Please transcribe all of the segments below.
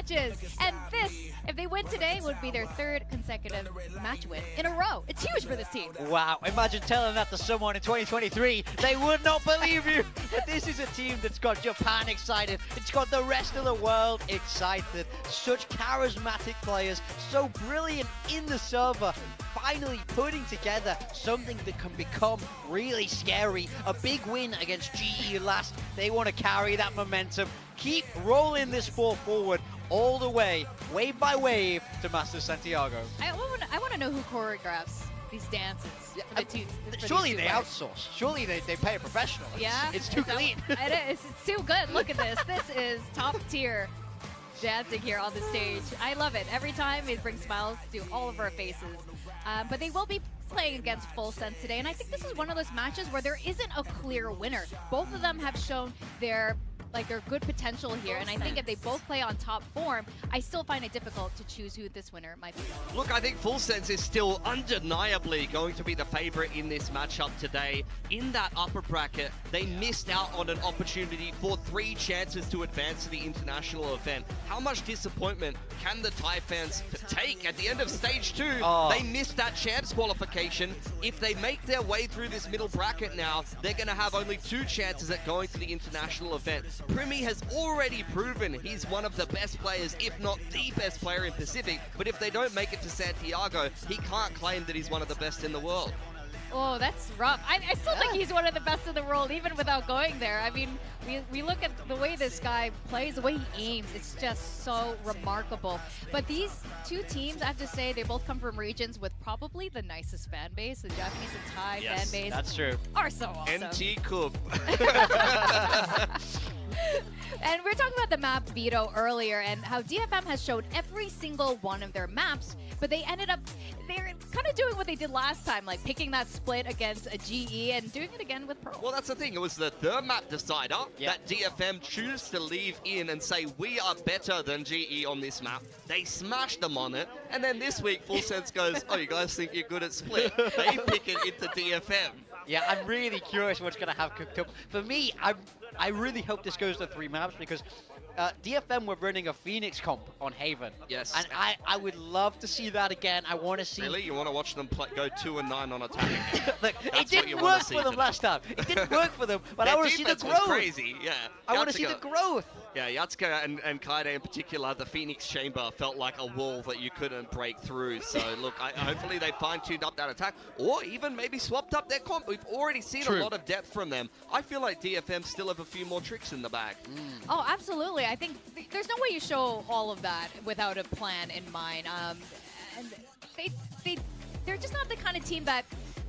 matches. And this, if they win today, would be their 3rd consecutive match win in a row. It's huge for this team. Wow, imagine telling that to someone in 2023. They would not believe you. But this is a team that's got Japan excited. It's got the rest of the world excited. Such charismatic players, so brilliant in the server. Finally putting together something that can become really scary. A big win against GE last. They want to carry that momentum. Keep rolling this ball forward all the way, wave by wave, to Master Santiago. I want to know who choreographs these dances. Yeah, for the two, for surely these they two players. outsource. Surely they pay a professional. Yeah, It's too clean. It's too good. Look at this. This is top tier dancing here on the stage. I love it. Every time it brings smiles to all of our faces. But they will be playing against Full Sense today, and I think this is one of those matches where there isn't a clear winner. Both of them have shown their good potential here, and I think if they both play on top form, I still find it difficult to choose who this winner might be. Look, I think Full Sense is still undeniably going to be the favorite in this matchup today. In that upper bracket, they missed out on an opportunity for 3 chances to advance to the international event. How much disappointment can the Thai fans take at the end of stage 2? Oh. They missed that chance qualification. If they make their way through this middle bracket now, they're going to have only 2 chances at going to the international event. Primi has already proven he's one of the best players, if not the best player in Pacific, but if they don't make it to Santiago, he can't claim that he's one of the best in the world. Oh, that's rough. I still think he's one of the best in the world, even without going there. I mean, we look at the way this guy plays, the way he aims, it's just so remarkable. But these 2 teams, I have to say, they both come from regions with probably the nicest fan base. The Japanese and Thai fan base That's true. are so awesome. NT Cup. And we were talking about the map veto earlier and how DFM has showed every single one of their maps, but they're kind of doing what they did last time, like picking that split against a GE and doing it again with Pearl. Well, that's the thing. It was the 3rd map decider that DFM choose to leave in and say, we are better than GE on this map. They smashed them on it. And then this week, Full Sense goes, oh, you guys think you're good at split? They pick it into DFM. Yeah, I'm really curious what's going to have cooked up. For me, I really hope this goes to 3 maps because DFM were running a Phoenix comp on Haven. Yes. And I would love to see that again. I want to see... Really? You want to watch them go 2 and 9 on attack? Look, it That's what didn't you work wanna for see them today. last time. It didn't work for them, but I Their want to see the defense was growth. crazy, yeah. I want to see Yatsuka- the growth. Yeah, Yatsuka and Kaide in particular, the Phoenix Chamber felt like a wall that you couldn't break through. So look, hopefully they fine-tuned up that attack, or even maybe swapped up their comp. We've already seen a lot of depth from them. I feel like DFM still have a few more tricks in the bag. Oh, absolutely. I think there's no way you show all of that without a plan in mind. And they're just not the kind of team that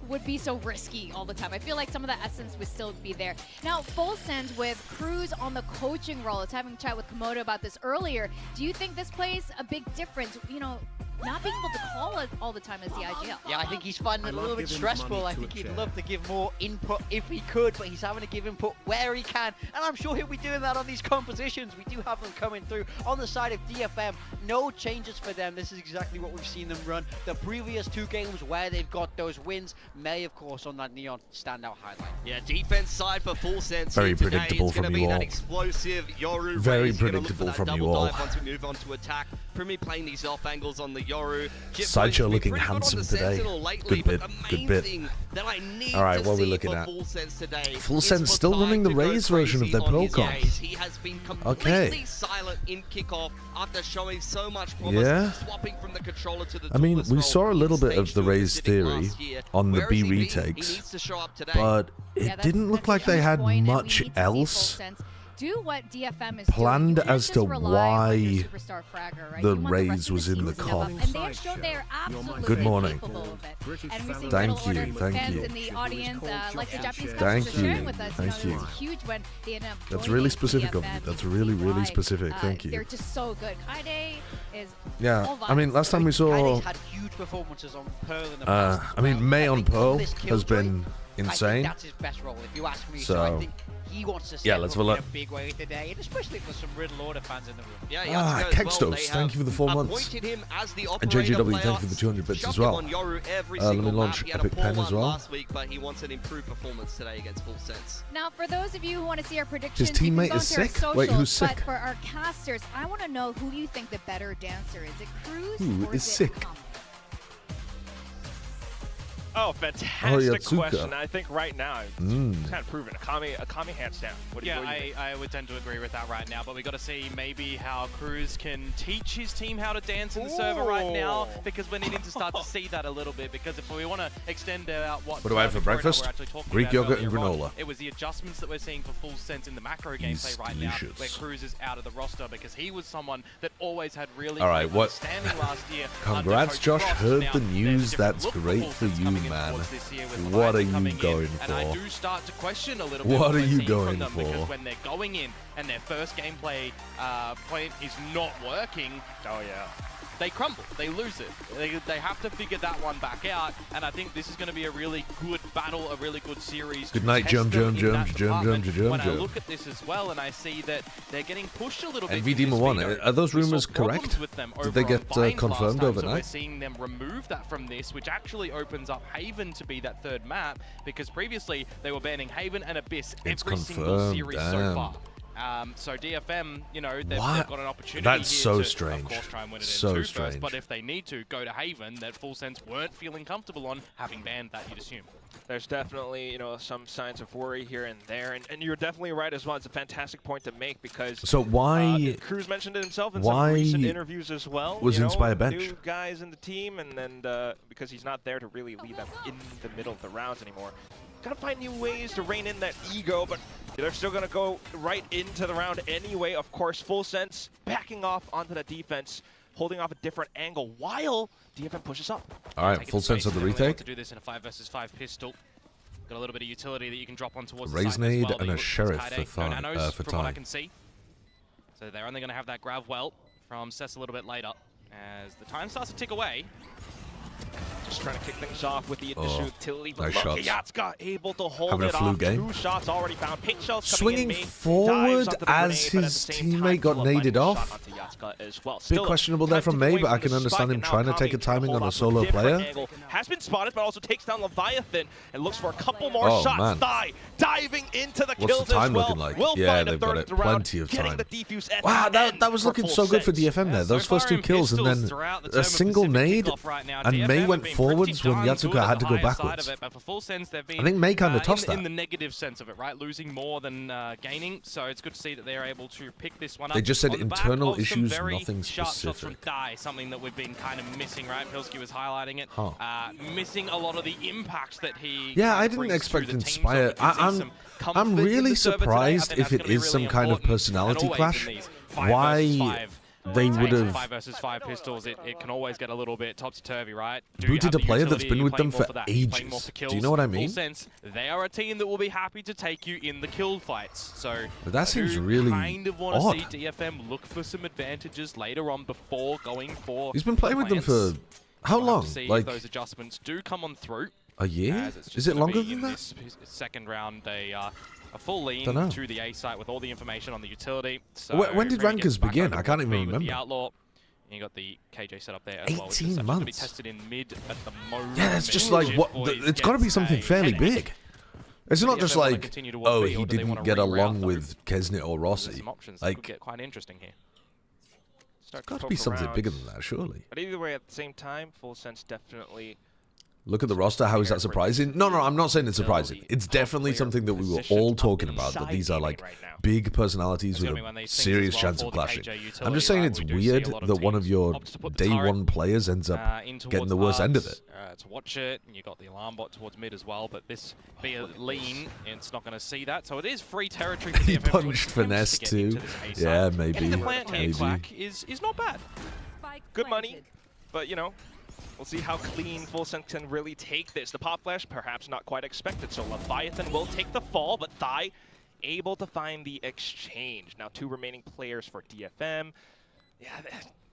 would be so risky all the time. I feel like some of the essence would still be there. Now, Full Sense with Cruz on the coaching role. I was having a chat with Komodo about this earlier. Do you think this plays a big difference? You know, not being able to call it all the time is the ideal. Yeah, I think he's finding it a little bit stressful. I think he'd love to give more input if he could, but he's having to give input where he can. And I'm sure he'll be doing that on these compositions. We do have them coming through. On the side of DFM, no changes for them. This is exactly what we've seen them run. The previous 2 games where they've got those wins, May, of course, on that Neon standout highlight. Yeah, defense side for Full Sense. Very today predictable is gonna from be you that all. explosive Yoru. Very raise. You're gonna look predictable for that from double you all. dive once we move on to attack. Primi playing these off angles on the Yoru. Sideshow Been looking pretty good on handsome the today. Sentinel lately, Good bit, but the good main bit. thing that I need All right, to what are we see looking for at? Full Sense today Full is Sense for still Ty running the to go Raze version of crazy their on Pearl his comp. Raze. He has been completely Okay. silent in kickoff after showing so much promise, Yeah. swapping from the controller to the I mean, duelist we role saw a in little bit stage of the 2 Raze Pacific theory last year. on the Where B has he been? He retakes, needs to show up today. but it Yeah, didn't look that's a like they huge had point, and we much need to see else Full Sense do what DFM is planned doing. You as can't to just rely on your why superstar fragger, right? the You want rest Raze of was team in the to step up, comp. and they have shown they are absolutely Good morning. capable of it. And we see Thank Middle Order you, thank fans you. in the audience, like the Japanese Thank customers, sharing you, with us. thank You know, you. it's huge when they end up That's joining really specific of DFM. you. That's really, really Why? specific. Thank you. They're just so good. Kaide is Yeah, all I mean, vibes. last time we saw, Kaide's had huge performances on Pearl in the past. I mean, May on I think Pearl this has Killjoy been I insane. think that's his best role, if you ask me. So, So I think he wants to step let's up have a in look. a big way today, and especially if there's some Riddle Order fans in the room. Yeah, Kekstos, thank you for the 4 months. Appointed him as the And JJW, thank you for the 200 bits as well. Let me launch Epic Pen as well. Last week, but he wants an improved performance today against Full Sense. Now, for those of you who want to see our predictions, His teammate you can go is into our sick? socials, Wait, who's sick? But for our casters, I want to know who you think the better dancer is. Is it Cruz Who or is is it sick? Pump? Oh, fantastic Yatsuka. question. I think right now, it's kind of proven. Akami hands down. What do you think? I would tend to agree with that right now, but we got to see maybe how Cruz can teach his team how to dance in the server right now, because we're needing to start to see that a little bit, because if we want to extend out what do I have for breakfast? Greek yogurt and granola. It was the adjustments that we're seeing for Full Sense in the macro gameplay right now, where Cruz is out of the roster, because he was someone that always had really good understanding last year. Congrats, Josh. Heard the news. That's great for you, man. What are you going And I for? do start to question a little bit What are we're you seeing from going them, because for? when they're going in and their first gameplay point is not working, Oh, yeah. they crumble, they lose it. They have to figure that one back out, and I think this is going to be a really good battle, a really good series. Good night, Jum, Jum, Jum, Jum, Jum, When I Jum. look at this as well, and I see that they're getting pushed a little bit. NV in Demon this 1, video. are those We saw rumors problems correct? with them Did they over on get Vines confirmed last time, So overnight? we're seeing them remove that from this, which actually opens up Haven to be that third map, because previously they were banning Haven and Abyss It's every single confirmed, series so damn. far. So DFM, you know, they've What? got an opportunity That's here so to, strange. of course, try and win it So in two strange. first, but if they need to go to Haven, that Full Sense weren't feeling comfortable on, having banned that, you'd assume. There's definitely, some signs of worry here and there, and you're definitely right as well. It's a fantastic point to make, because So why Cruz mentioned it himself in why some recent interviews as well. was Inspire bench? New guys in the team, and then because he's not there to really lead them in the middle of the rounds anymore. Gotta find new ways to rein in that ego, but they're still gonna go right into the round anyway. Of course, Full Sense backing off onto that defense, holding off a different angle while DFM pushes up. All right, Full Sense of the retake. To do this in a 5 versus 5 pistol. Got a little bit of utility that you can drop on towards Raise the side as nade well, that and you a look sheriff tight for eight. No nanos for from what I Ty. can see. So they're only going to have that grav well from Cess a little bit later. As the time starts to tick away. Just trying to kick things off with the initial utility, but nice look, shots. Yatsuka able to hold Having a it flu off. game. 2 shots already found. Pink shells coming Swinging in main. forward Dives onto the as grenade, but at his the same teammate time, got still a finding naded shot off. onto Yatsuka as well. Bit Still questionable there from time May, ticking but away I can from the understand spike, him and now trying to take a Akami trying to timing on hold a off solo with a different player. angle. Has been spotted, but also takes down Leviathan and looks for a couple more Oh, shots. man. Thigh diving into the What's kills the time as well. looking like? Will Yeah, find a they've got third it. round, Plenty of getting time. the defuse at Wow, the end that was for looking Full so good for Sense. DFM there. So Those first far 2 in kills and pistols then throughout the a term of single Pacific nade, kickoff right now, and DFM May have went been forwards pretty when darn Yatsuka good had at to the go higher side backwards. of it, but for Full Sense, they've been I think May kind of tossed in that. the negative sense of it, right? Losing more than gaining. So it's good to see that they're able to pick this one up. They just said on the back internal of some issues, very nothing sharp shots from specific. Dai, something that we've been kind of missing, right? Pilsky was highlighting it. Huh. Missing a lot of the impact that he Yeah, I kind of didn't brings expect to the team, so Inspire. we can see some comfort I'm in really the server today. I surprised think if that's it gonna be is really some kind of important. personality And always clash. in these 5 Why versus 5 they would have 5 versus 5 pistols, it can always get a little bit topsy-turvy, right? booted a player that's been with them for ages. Do you know what I mean? Full Sense, they are a team that will be happy to take you in the kill fights. So But that seems you really kind of want odd. to see DFM look for some advantages later on before going for He's been playing with them for how We'll have long? to see Like if those adjustments do come on through. a year? As it's just Is it gonna longer be than in that? This second round, a full lean Dunno. to the A site with all the information on the utility. So When did ready to get Rankers back begin? over I can't even with the remember. Outlaw. And you got the KJ set up there as well. which is 18 actually gonna be months. tested in mid at the moment. Yeah, it's just like what? Boys It's got to be gets something a fairly headache. big. It's not Yeah, just they wanna like, continue to oh, be, he or do they didn't wanna get reroute along though? with Kesnit or There's Rossi. some options that could Like, get quite interesting here. Start got to poke be something around. bigger than that, surely. But either way, at the same time, Full Sense definitely. Look at the roster. How is that surprising? No, I'm not saying it's surprising. It's definitely something that we were all talking about, that these are like big personalities with a serious chance of clashing. I'm just saying it's weird that one of your day one players ends up getting the worst end of it. To watch it, and you got the alarm bot towards mid as well, but this be a lean, it's not going to see that, so it is free territory for He DFM. punched Finesse too. Yeah, maybe. Getting the plant here, Maybe. Quack, is not bad. Good money, but we'll see how clean Full Sense can really take this. The pop flash, perhaps not quite expected, so Leviathan will take the fall, but Thai able to find the exchange. Now 2 remaining players for DFM. Yeah,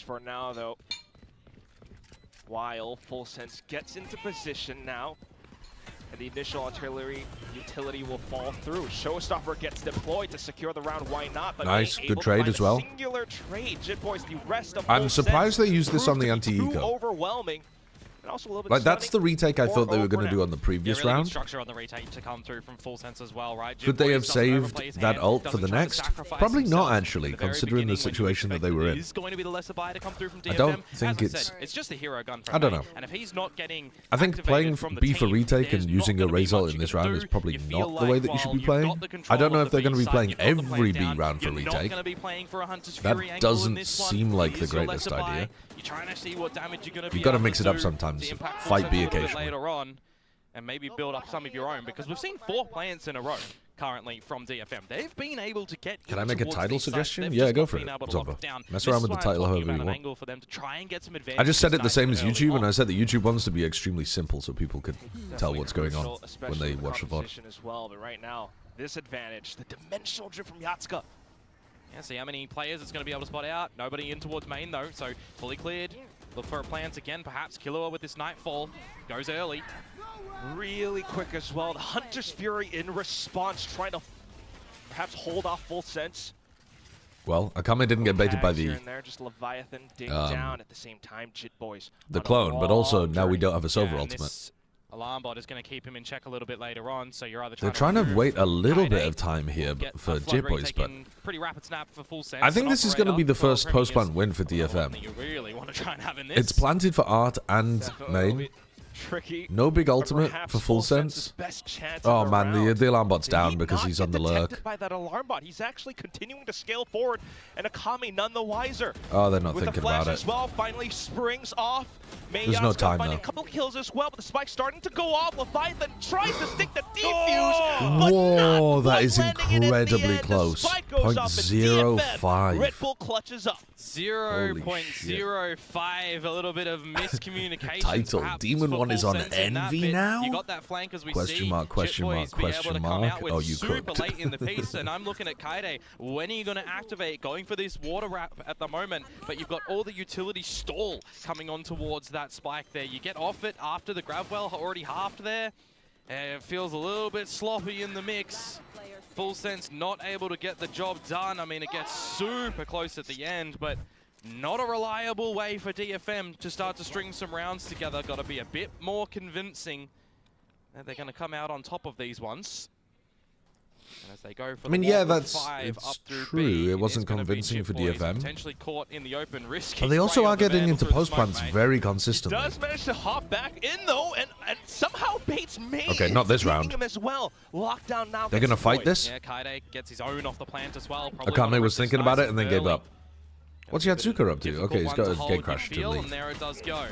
things for now, though. While Full Sense gets into position now. and the initial artillery utility will fall through. Showstopper gets deployed to secure the round. Why not? But nice, being good able to trade find as a well. Singular trade. Jit Boys, the rest of I'm Full surprised Sense they used this on the proved to be too anti-ego. overwhelming. And also a little bit Like, that's the stunning. retake I thought they were going to do on the previous really good round. structure on the retake to come through from Full Sense as well, right? Could they have Jit Boys doesn't saved overplay his that hand, ult for doesn't the try to next? sacrifice Probably not, himself actually, at the very considering the beginning when you situation that they expect were it in. is going to be the lesser buy to come through from DFM. I don't think As I it's... said, it's just a hero gun from I don't me, know. and if he's not getting I think activated playing from the B for team, retake there's and not using a gonna be Razor much in you this can round do. is probably You feel not the like way that you should while be you've got playing. the I control don't know of if they're the going to be B playing side, you've got the every play B down, round for you're not retake. going to be playing for a Hunter's That Fury angle in doesn't this one. seem like It the is your greatest lesser buy. idea. You're trying to see what damage you're going to be You've got to able mix it up do sometimes. to impact Full Fight Sense B a little bit occasionally. later on, and maybe build up some of your own, because we've seen 4 plants in a row currently from DFM. They've been able to get Can I in make a towards title these sites. suggestion? They've Yeah, just go not for been it, able to lock Zomba. it down. Mess This around is with the why I'm title talking however you about an want. angle for them to try and get some I advantage just said it the this same as night YouTube, early and I on. said that YouTube wants to be extremely simple so people could tell what's going on Crucial, when especially they with watch the VOD. competition as well. But right now, this advantage, the dimensional drip from Yatsuka. Yeah, see how many players it's going to be able to spot out. Nobody in towards main though, so fully cleared. Look for a plant again, perhaps Killua with this Nightfall. Goes early. Really quick as well. The Hunter's Fury in response, trying to perhaps hold off Full Sense. Well, Akame didn't get baited by Tags here the and there, just Leviathan ding down at the same time. Jit Boys. on a clone, but also long now we journey. don't have a Silver Yeah, and ultimate. this alarm bot is going to keep him in check a little bit later on, so you're either They're trying trying to remove wait a little bit Kaide, of time here get for a flood Jit Boys, retake but in pretty rapid snap for Full Sense. I think An this is going to be the operator first for post-plant Premier win for is one DFM. that you really want to try and have in this. It's planted for Art and Definitely a little main. bit tricky. No big but ultimate perhaps for Full Sense's Sense. best chance Oh of the man, round. the alarm bot's Did down he because not he's get on the detected lurk. by that alarm bot? He's actually continuing to scale forward, and Akame none the wiser. Oh, they're not With the thinking flash about as it. well, finally springs off. There's no time, finding though. a couple kills as well, but the spike starting to go off. Leviathan tries to stick the defuse, but Whoa, not that quite is landing it in the incredibly end. The close. spike goes off and 0.05. Red Bull clutches up. 0.05, a little bit of miscommunication. Title. perhaps Demon for 1 is Full on Sense in that Envy bit. now? You got that flank as we Question see. mark, question Jit mark, Boys be able question to come mark. out with Oh, you super cooked. late in the piece, and I'm looking at Kaide. When are you going to activate? Going for this water wrap at the moment, but you've got all the utility stall coming on towards that spike there. You get off it after the grab well already halved there. It feels a little bit sloppy in the mix. Full Sense not able to get the job done. I mean, it gets super close at the end, but not a reliable way for DFM to start to string some rounds together. Got to be a bit more convincing that they're going to come out on top of these ones. And as they go for I mean, the yeah, walk of that's 5 it's up through true. B, It wasn't it's gonna be convincing Jit for Boys DFM. potentially caught in the open, risky. But they also spray are on the getting vandal into through the post smoke, plants mate. very He consistently. does manage to hop back in though, and somehow baits main. Okay, not this beating round. him as well. Lockdown now. They're gets going to fight deployed. this? Yeah, Kaide gets his own off the plant as well. Probably Akame wanna was rip this thinking nice about it and then gave early. up. What's Yatsuka up to? Difficult Okay, he's one got to his hold, gate you crash to feel, leave. and there it does go.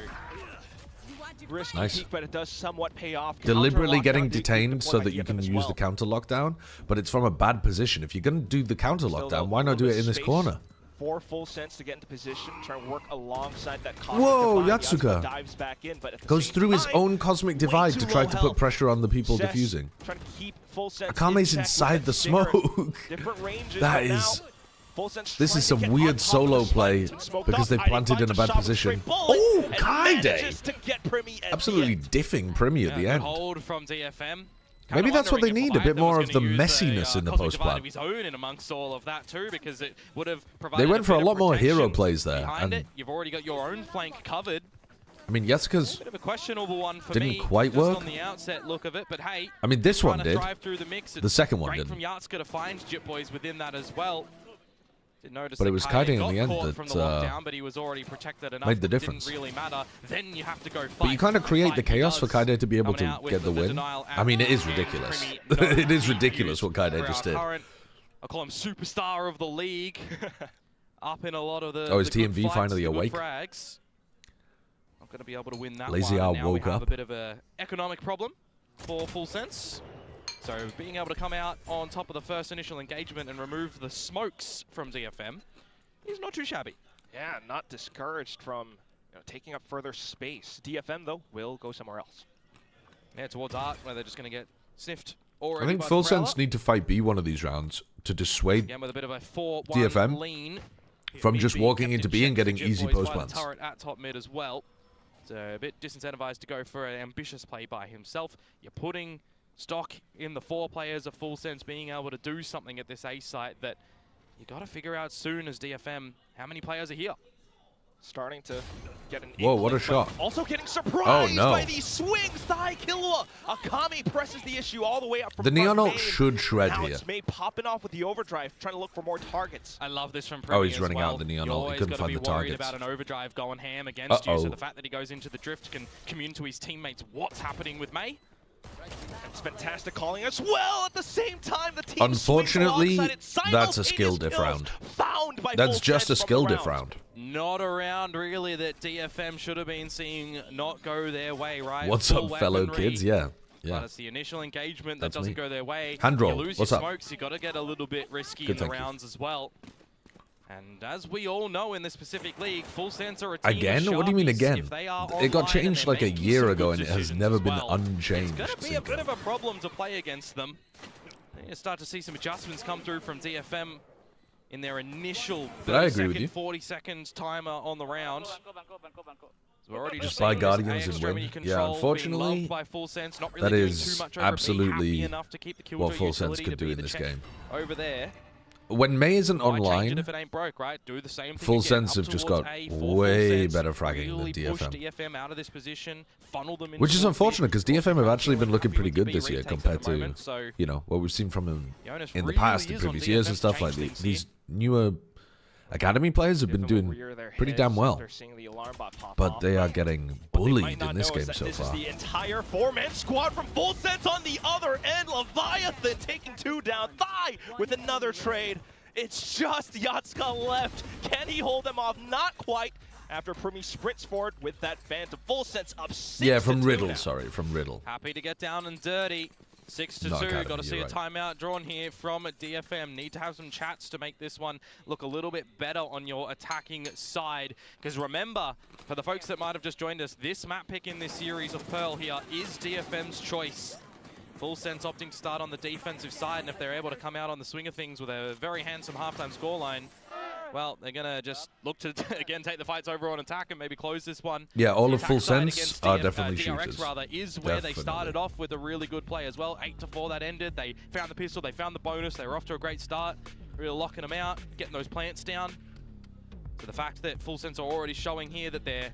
Risky Nice. peek, but it does somewhat pay off. Deliberately Counter getting lockdown did detained deploy so by that you DFM can as use well. the counter lockdown, but it's from a bad position. If you're going to do the counter Still, lockdown, though, why a not do little it in bit this space corner? For Full Sense to get into position, try and work alongside that cosmic Whoa, divide. Yatsuka. Dives back in, but at the Goes same through his time, own cosmic way divide too to try low to health. put pressure on the people Cess defusing. Trying to keep Full Sense Akame's in check inside with the stinger. smoke. Different ranges, That but now is... Full Sense This trying is to some get on weird top of solo the spike. play Smoked because up. they've Kaide planted in finds a bad shot with position. straight bullet Oh, and Kaide! manages to get Primi at the Absolutely end. diffing Primi at the Good end. hold from DFM. Maybe that's what they need, a bit more of the messiness in the post post-plan. Of his own in amongst all of that too, because it would have provided. They went for a bit lot of more hero protection plays there, behind and- it. You've already got your own flank covered. I mean, Yatsuka's... Bit of a questionable one for Didn't me. quite just work. on the outset look of it, but hey. I mean, this one trying to did. drive through the mix. The second one great didn't. from Yatsuka to find Jit Boys within that as well. Did notice But that it was Kaide Kaide in got the end caught that, from the lockdown, but he was already protected enough. made the it difference. Didn't really matter. Then you have to go fight. But you kind of create the Fight he chaos for does. Kaide to be able Coming to out with get the win. denial I mean, it is and ridiculous. Primi, no It is DQs ridiculous what Kaide for just our did. current, I call him superstar of the league. Up in a lot of the. Oh, is the good TMV fights, finally the good awake? Frags. Not going to be able to win that Lazy one. R And now we woke have up. a bit of an economic problem for Full Sense. So being able to come out on top of the first initial engagement and remove the smokes from DFM is not too shabby. Yeah, not discouraged from taking up further space. DFM, though, will go somewhere else. Yeah, towards Art, where they're just going to get sniffed already. I think by Full Umbrella. Sense need to fight B one of these rounds to dissuade Again, with a bit of a 4-1 DFM lean. from Mid just being walking kept into in B check and for getting Jit easy Boys post by the plants. turret at top mid as well. So a bit disincentivized to go for an ambitious play by himself. You're putting stock in the 4 players of Full Sense being able to do something at this A site that you got to figure out soon as DFM how many players are here. Starting to get an Whoa, what a inkling, shot. but also getting surprised no. by these swings. Thai Killua. Akami presses the issue all the way up from The Neon front ult main. should shred Now here. it's May popping off with the overdrive, trying to look for more targets. I love this from Oh, Premi he's as running well. out of the Neon You're ult. He always couldn't gotta find be the worried targets. about an overdrive going ham against you, so Uh-oh. the fact that he goes into the drift can commune to his teammates what's happening with May. It's fantastic calling as well at the same time. The team Unfortunately, swings alongside it. that's a skill Simultaneous diff round. kills found by That's Full just a Sense from skill the diff round. Not a round, really, that DFM should have been seeing not go their way, right? What's Full up, fellow weaponry, kids? Yeah. But Yeah. it's the initial engagement that That's doesn't me. go their way. Hand roll. You lose What's your up? smokes, you got to get a little bit risky Good, in the thank you. rounds as well. And as we all know in this specific league, Full Sense are a team Again? of What do you mean sharpies. again? If they are It got online changed and like they're a making year some ago good and it has decisions never as been well, unchanged. It's going to be a bit of a problem to play against them. You start to see some adjustments come through from DFM in their initial But I agree with you. 40 seconds timer on the round. So we're already Just just buy seeing this Guardians AX and Germany win. control Yeah, being unfortunately, loved by Full Sense, not really that doing is too much over it, being happy absolutely enough to keep the Killjoy what Full Sense utility could to do be in the this champ game. over there. When May isn't Why change it online, if it ain't broke, right? Do the same thing Full again, Sense up have just towards got A for Full way Sense, better fragging really than push DFM. DFM out of this position, funnel them into Which is a unfortunate because bid. DFM have actually been looking pretty good Be this year retakes at compared the to, moment, so you know, what we've seen from them the onus in the really past, in is on previous years DFM and to stuff change like things these here. newer academy players have been Give them a doing rear their pretty heads damn well. after seeing the alarm bot pop But off. they are getting What they might bullied not in this know game is that so this far. is the entire 4-man squad from Full Sense on the other end. Leviathan taking 2 down. Thai with another trade. It's just Yatska left. Can he hold them off? Not quite. After Primi sprints forward with that Phantom. Full Sense up 6 Yeah, from to 2 Riddle, now. sorry, from Riddle. Happy to get down and dirty. 6 to Not 2. Academy, Got to see you're a right. timeout drawn here from DFM. Need to have some chats to make this one look a little bit better on your attacking side. Because remember, for the folks that might have just joined us, this map pick in this series of Pearl here is DFM's choice. Full Sense opting to start on the defensive side, and if they're able to come out on the swing of things with a very handsome halftime scoreline, well, they're going to just look to, again, take the fights over on attack and maybe close this one. Yeah, all The of Full attack side Sense against are definitely DRX shooters. rather, is where they Definitely. started off with a really good play as well. 8 to 4 that ended. They found the pistol, they found the bonus, they were off to a great start, really locking them out, getting those plants down. So the fact that Full Sense are already showing here that they're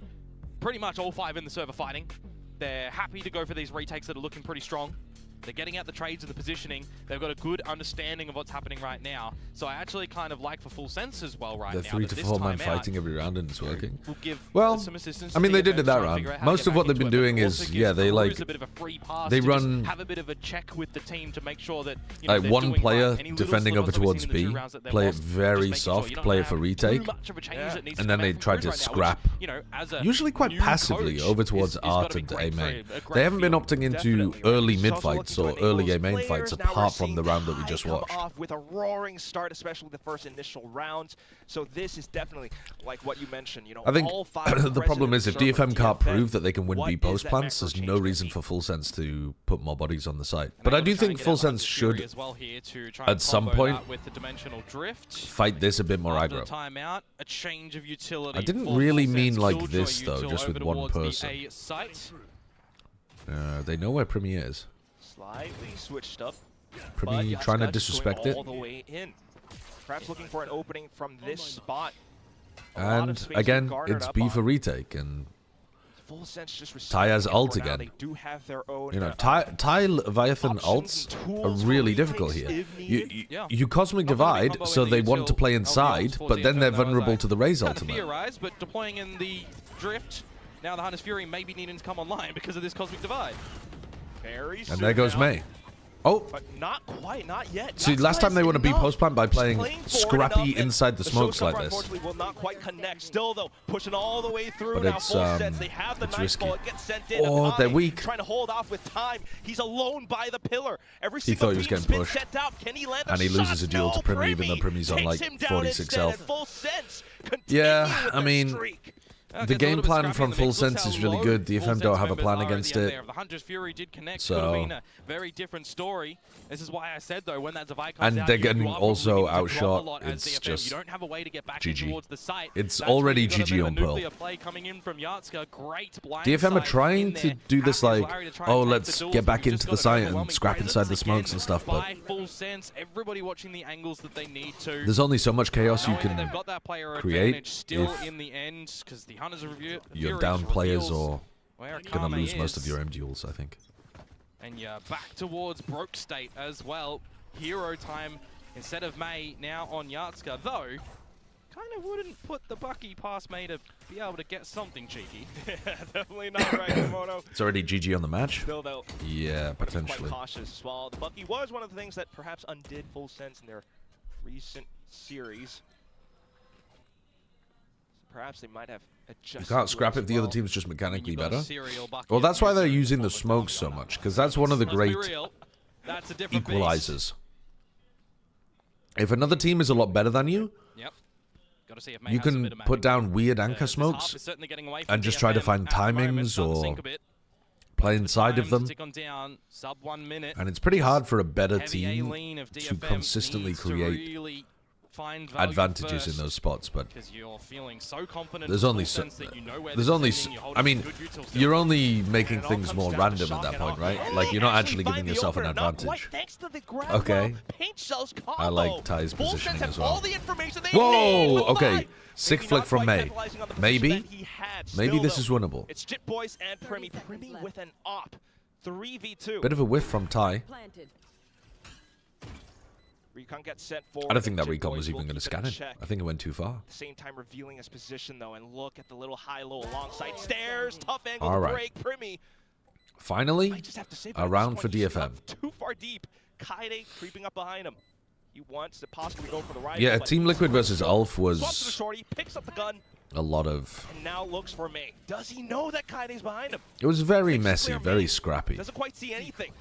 pretty much all 5 in the server fighting. They're happy to go for these retakes that are looking pretty strong. They're getting out the trades and the positioning. They've got a good understanding of what's happening right now. So I actually kind of like for Full Sense as well right They're now. 3 that to this 4 man time out fighting every round and it's working. will give Well, some assistance I mean, to they did DFM it that trying to round. figure out how to Most get of what back they've been into it, but doing also is, gives yeah, they Cruz like, a bit of a free pass they to just run have a bit of a check with the team to make sure that you know, like they're one doing player right. Any little defending over slip-ups that we've towards seen in the B, 2 rounds that they've play it lost, just very making sure soft, you don't play it have for too retake, much of a change that needs to and then come they out from try Cruz to right now, which, scrap. you know, as a Usually quite new passively coach over towards is gotta Art be and great A for main. a great They haven't been feeling. opting into Definitely, right? early He's mid also fights looking or to enable early A those main players. fights Now we're apart from seeing the round that we Thai just come watched. off with a roaring start, especially the first initial rounds. So this is definitely like what you mentioned. You know, I think all 5 the problem is if presidents serve DFM can't DFM, prove that they can win what B is post that plants, macro there's change no gonna reason be? for Full Sense to put more bodies on the site. And But they're I do gonna try think and get Full out Sense Hunter's Fury should as well here to try at and some combo point that with the dimensional drift. fight this a bit more After aggro. the timeout, a change of utility. I didn't for really Full mean Sense. like Killjoy this, though, util just with over one towards the person. A site. They know where Primi is. Slightly switched up. Primi but trying to Yatska just disrespect going it. all the way in. Perhaps looking for an opening from this spot. A lot of And space again, garnered it's up B on. for retake. And, Full Sense just Ty has receiving it ult for now. again. They do have their own, you know, Ty Leviathan options ults and are tools for really retakes difficult here. if You, needed. Yeah. you Cosmic Not gonna be Divide, comboing so the they want to util play LVLs inside, for but then DFM they're now, vulnerable as to the I Raze kind of ultimate. theorize, but deploying in the drift, now the Hunter's Fury may be needing to come online because of this Cosmic Divide. Very And soon there goes now, May. Oh, But not quite, not yet. see, Not last time they quite want to be enough. post plant by Just playing forward scrappy enough, and inside the smokes like showstopper, this. unfortunately, will not quite connect. Still, though, pushing all the way through. But Now it's, Full Sense, they have the it's knife risky. ball. It gets sent in. Oh, Akami they're weak. Trying to hold off with time. He's alone by the pillar. Every He single thought he was beam's getting been pushed. sent out. Can he land the And he loses a shot? duel No, to Primi, even though Primi Primi's on, takes like, him down 46 instead, health. and Full Sense Yeah, continue with I their mean, streak. The game plan from Full Sense is really good. DFM don't have a plan against it. The Hunter's Fury did connect. So, could have been a very different story. This is why I said though, when that divide comes and out, they're getting you are also probably needing to drop a outshot. lot as It's DFM. just You don't have a way to get back in GG. towards the site. It's That's where already you've got a bit GG of a on Pearl. nuclear play coming in from Yatska. Great blind DFM are side trying in to there. do this Happy as like, Larry to try oh, and take let's the duels, get but back you've into just the got site an and overwhelming scrap inside the presence smokes again and stuff, but by Full Sense. Everybody watching the angles that they need to. there's only so much chaos you Knowing that can they've got that player create advantage still if in the end, because the Hunters review you're down players or where gonna Akame lose most of is. your M duels, I think. And you're back towards Broke State as well. Hero time instead of May now on Yatska, though kind of wouldn't put the Bucky past May to be able to get something cheeky. Yeah, definitely not right, Komodo. It's already GG on the match. Still, though, Yeah, quite potentially. cautious as well. The Bucky was one of the things that perhaps undid Full Sense in their recent series. So perhaps they might have adjusted. You can't to scrap as if the other well. team's just mechanically You've got a better. serial Bucky Well, that's why they're against using the Tom smokes so much, because that's one of the Let's be great real, that's a different beast. equalizers. If another team is a lot better than you, Yep. Gotta see if May you has a can bit of put magic. down weird anchor This half smokes is certainly getting away from and just try to DFM find at the moment, timings starting to or sink a bit. play inside of Time to them. tick on down, sub 1 minute. And it's pretty hard for a better Heavy team A-lean of to DFM consistently needs to create really find value advantages in first, those spots, but because you're feeling so confident there's in only full so, sense that you know where there's they're only sending, you're I holding mean, good util still. you're only making And it all things comes more down to random at shock that and point, awe. right? Oh, Like, you're not actually find giving the yourself an opener, not quite advantage. thanks to the grab Okay. low. Paint Shell's combo. I like Ty's Full positioning Sense have as well. all the information they Whoa, need with okay. five. Sick Maybe flick not from quite May. capitalizing on the position Maybe. that he had. Maybe Still, this though, is winnable. It's Jit Boys and Primi with an op. 3v2. Bit of a whiff from Ty. Recon gets sent forward. I don't think and that Jit recon Boys was will even going to keep it scan in him. check. I think it went too far. At the same time revealing his position though, and look at the little high-low alongside stairs. Tough angle All to right. break. Primi. Finally, I just have to say, a round for he's DFM. Too far deep. Kaide creeping up behind him. He wants to possibly go for the rifle. Yeah, but Team Liquid versus Ulf swaps to the was shorty, picks up the gun, a lot of... and now looks for May. Does he know that Kaide's behind him? It was very Thinks it's messy, clear very May. scrappy. Doesn't quite see anything.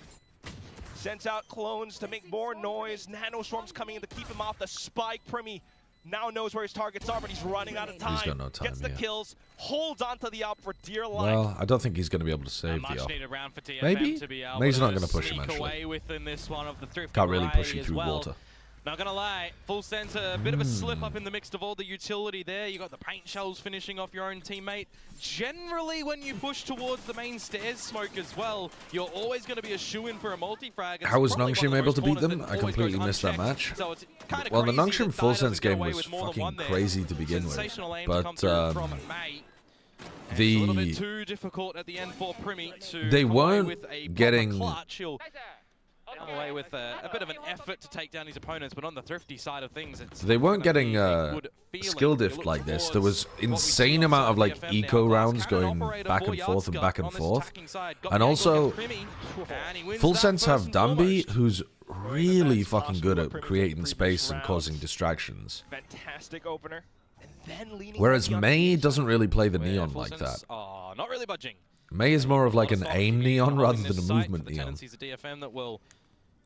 Sends out clones to make more noise. Nanoswarms coming in to keep him off the spike. Primi now knows where his targets are, but he's running out of time. He's got no time, Gets the yeah. kills, holds onto the op for dear life. Well, I don't think he's going to be able to A save the much up. needed round for DFM Maybe? to be able May's to not gonna push him, sneak actually. away within this one of the thrifty Can't really push Rai you as through well. water. Not gonna lie, Full Sense a bit of a slip up in the mix of all the utility there. You got the paint shells finishing off your own teammate. Generally, when you push towards the main stairs smoke as well, you're always going to be a shoe-in for a multi-frag. It's How was probably one Nongshim of the able most to beat corners them? that I always completely goes missed that unchecked. match. So it's kinda Well, the crazy Nongshim that Full Dai Sense doesn't get game away was with more than fucking one there. crazy to begin with. Sensational aim to come But through from May. And the- it's a little bit too difficult at the end for Primi to they come away weren't with a proper getting- clutch. He'll come away with a bit of an effort to take down his opponents, but on the thrifty side of things, it's They weren't gonna be getting a good feeling. skill You diff look like this. There towards was what we insane see amount of like DFM now. eco Glass rounds cannon going operator back for and forth and Yatska back on and this forth. attacking side. Got And the angle also, against Primi, and he wins Full that Sense first have and Dambi, foremost. who's really that's fucking good possible at for creating previous space and rounds. causing distractions. Fantastic opener. And then leaning Whereas heavy on the May inside. doesn't really play the Where neon Full like Sense that. are not really budging. May is more of like an Well, aim stop neon holding rather this than a sight for movement the neon. tendencies of DFM that will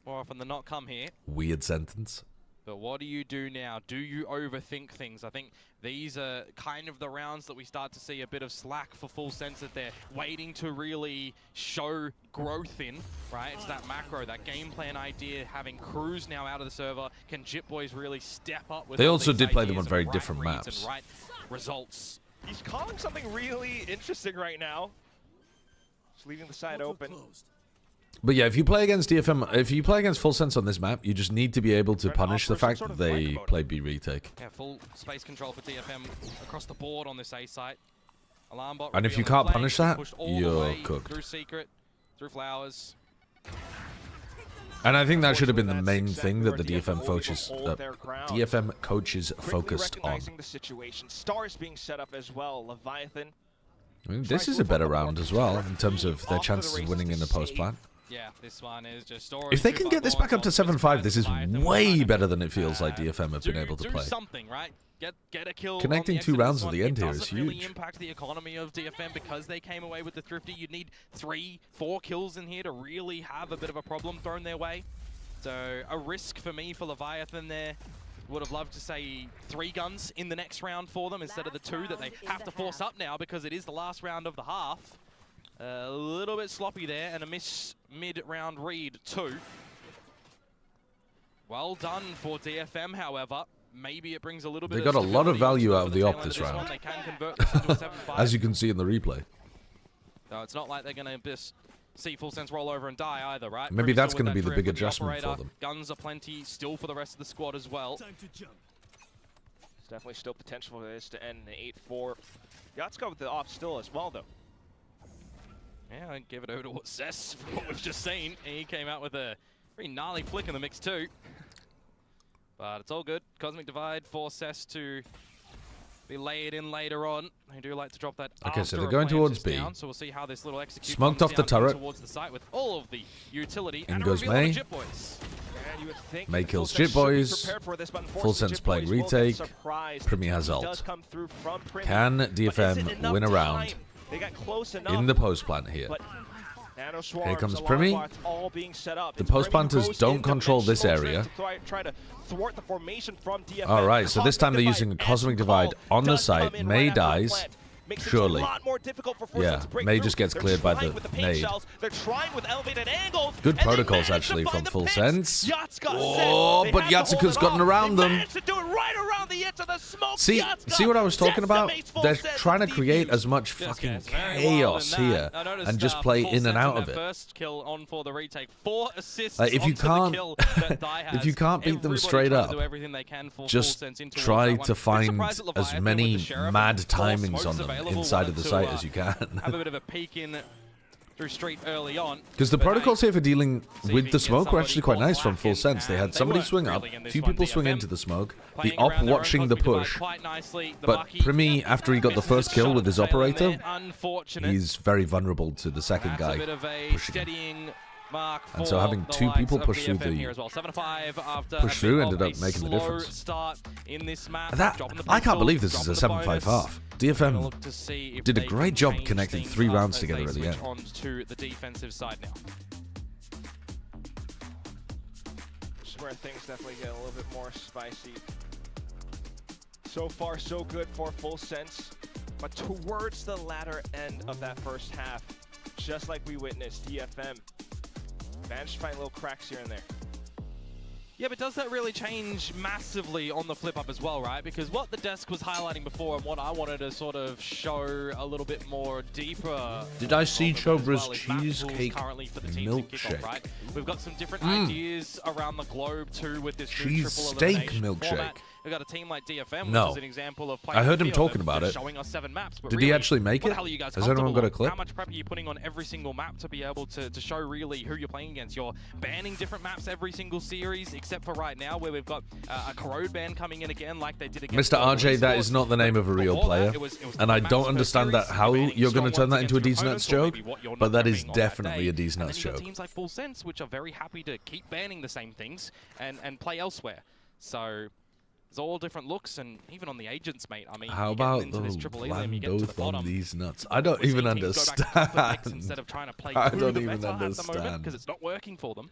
more often than not come here. Weird sentence. But what do you do now? Do you overthink things? I think these are kind of the rounds that we start to see a bit of slack for Full Sense, that they're waiting to really show growth in, right? It's that macro, that game plan idea, having crews now out of the server. Can Jit Boys really step up with They all also these did play them ideas on very and right different reads maps. and right results? He's calling something really interesting right now. Just leaving the side open. But yeah, if you play against DFM, if you play against Full Sense on this map, you just need to be able to Trying to punish the offer some fact sort that of they flank play mode. B retake. Yeah, full space control for DFM across the board on this A site. Alarm bot And if you revealing can't flank, punish that, pushed all the you're way cooked. Through secret, through flowers. And I think that should have been the Unfortunately, main that's thing that the exactly where DFM coaches, hold their ground. DFM coaches Quickly focused on. recognizing the situation. Stars being set up as well. Leviathan. I mean, this is a better round as well in terms of their chances of winning in the post plan. Yeah, this one is just story. If they can get this back up to 7-5, this is way better than it feels like DFM have been able to do play. something, right? Get a kill. Connecting on the 2 exit of rounds this at the one. end It here is doesn't really huge. impact the economy of DFM because they came away with the thrifty. You'd need 3-4 kills in here to really have a bit of a problem thrown their way. So a risk for me for Leviathan there. Would have loved to say 3 guns in the next round for them instead of the 2 that they have to force up now because it is the last round of the half. A little bit sloppy there and a miss mid-round read too. Well done for DFM, however. Maybe it brings a little bit They got a lot of value out of the op this round, They can convert this into a 7-5. as you can see in the replay. No, it's not like they're going to just see Full Sense roll over and die either, right? Maybe that's going to be the big adjustment for them. Guns are plenty still for the rest of the squad as well. There's definitely still potential for this to end in 8-4. Yeah, let's go with the off still as well, though. Yeah, I'd give it over to Cess for what we've just seen. He came out with a pretty gnarly flick in the mix too. But it's all good. Cosmic Divide for Cess to be laid in later on. They do like to drop that. Okay, so they're going towards B. Down, so we'll see how this little execute Smoked off the turret. towards the site with all of the utility. In and goes a reveal on May. Jit Boys. May kills Jit Boys. Full Sense playing retake. Primi has ult. Can DFM win a round in the post plant here? Here comes Primi. The post planters don't control this area. Alright, so this time they're using a Cosmic Divide on the site. May dies. Surely. Yeah, May just gets cleared by the nade. Good protocols, actually, from Full Sense. Oh, but Yatsuka's gotten around them. See what I was talking about? They're trying to create as much fucking chaos here and just play in and out of it. Like, if you can't beat them straight up, just try to find as many mad timings on them inside of the site as you can. Have a bit of a peek in through street early on. Because the protocols here for dealing with the smoke were actually quite nice from Full Sense. They had somebody swing up, a few people swing into the smoke, the op watching the push, but Primi, after he got the first kill with his operator, he's very vulnerable to the second guy pushing him. And so having 2 people push through ended up making the difference. I can't believe this is a 7-5 half. DFM did a great job connecting 3 rounds together at the end. Onto the defensive side now. This is where things definitely get a little bit more spicy. So far, so good for Full Sense, but towards the latter end of that first half, just like we witnessed, DFM managed to find little cracks here and there. Yeah, but does that really change massively on the flip-up as well, right? Because what the desk was highlighting before and what I wanted to sort of show a little bit more deeper... Did I see Chobra's well cheesecake milkshake? Right? We've got some different ideas around the globe too with this new triple Cheesesteak elimination milkshake. format. We've got a team like DFM, No. which is an example of playing I heard the him field talking about it. showing us 7 maps. But Did really, he actually make what it? the hell are you guys Has anyone got a comfortable? clip? How much prep are you putting on every single map to be able to show really who you're playing against? You're banning different maps every single series, except for right now where we've got a corrode ban coming in again like they did against Mr. RJ, that is not the name of a real player. And I don't understand that how you're going to turn that into a D's Nuts joke, but that is definitely a D's Nuts joke. Teams like Full Sense, which are very happy to keep banning the same things and play elsewhere. So it's all different looks, and even on the agents, mate. I mean, how about the Landoth on these nuts? I don't even understand. Instead of trying to play I don't even understand. Because it's not working for them.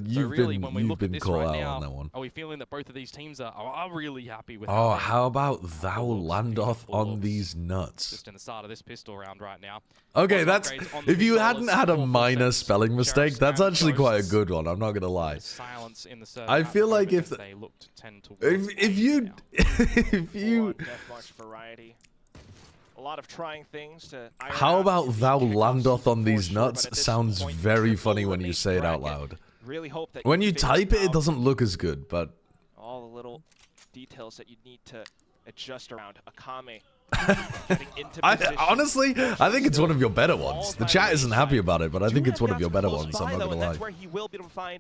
You've been caught out on that one. Are we feeling that both of these teams are really happy with? Oh, how about thou Landoth on these nuts? Just in the start of this pistol round right now. Okay, that's if you hadn't had a minor spelling mistake, that's actually quite a good one. I'm not gonna lie. Silence in the I feel like if you variety. A lot of trying things to. How about thou Landoth on these nuts? Sounds very funny when you say it out loud. Really hope that when you type it, it doesn't look as good, but all the little details that you need to adjust around Akame. Honestly, I think it's one of your better ones. The chat isn't happy about it, but I think it's one of your better ones. I'm not gonna lie.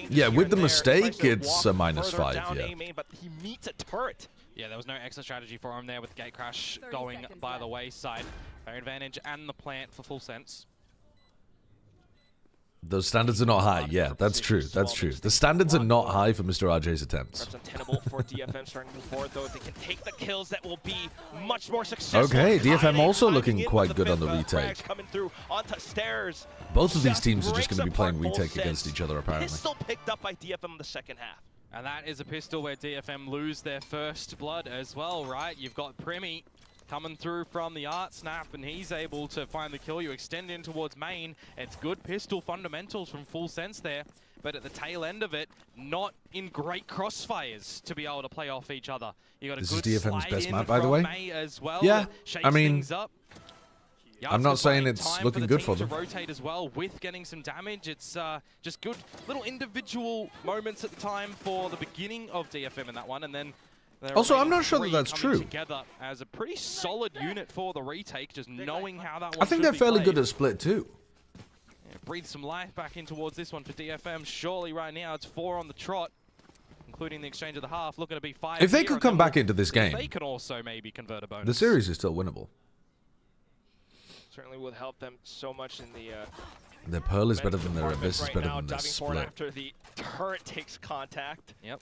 Yeah, with the mistake, it's a -5. Yeah. But he meets a turret. Yeah, there was no extra strategy for him there with Gate Crash going by the wayside. Fair advantage and the plant for Full Sense. Those standards are not high. Yeah, that's true. That's true. The standards are not high for Mr. RJ's attempts. Okay, DFM also looking quite good on the retake. Both of these teams are just going to be playing retake against each other, apparently. Pistol picked up by DFM in the second half. And that is a pistol where DFM lose their first blood as well, right? You've got Primi coming through from the art snap, and he's able to find the kill. You extend in towards main. It's good pistol fundamentals from Full Sense there, but at the tail end of it, not in great crossfires to be able to play off each other. You got a This good is DFM's slide best in map, by the from way. May as well. Yeah, Shakes I mean, things up. I'm not Yatsu's saying buying it's time looking the good team for them. to rotate as well with getting some damage. It's just good little individual moments at the time for the beginning of DFM in that one, and then also, I'm not sure three that that's coming true. Together as a pretty solid unit for the retake, just knowing how that one I think should they're be fairly played. good at split too. Yeah, breathe some life back in towards this one for DFM. Surely right now it's 4 on the trot, including the exchange of the half, looking to be 5. If they here, could and come then back we'll into this see if game, they can also maybe convert a bonus. the series is still winnable. Certainly would help them so much in the Their Pearl is better mental than their department Abyss is right better now, than their diving forward split. after the turret takes contact. Yep.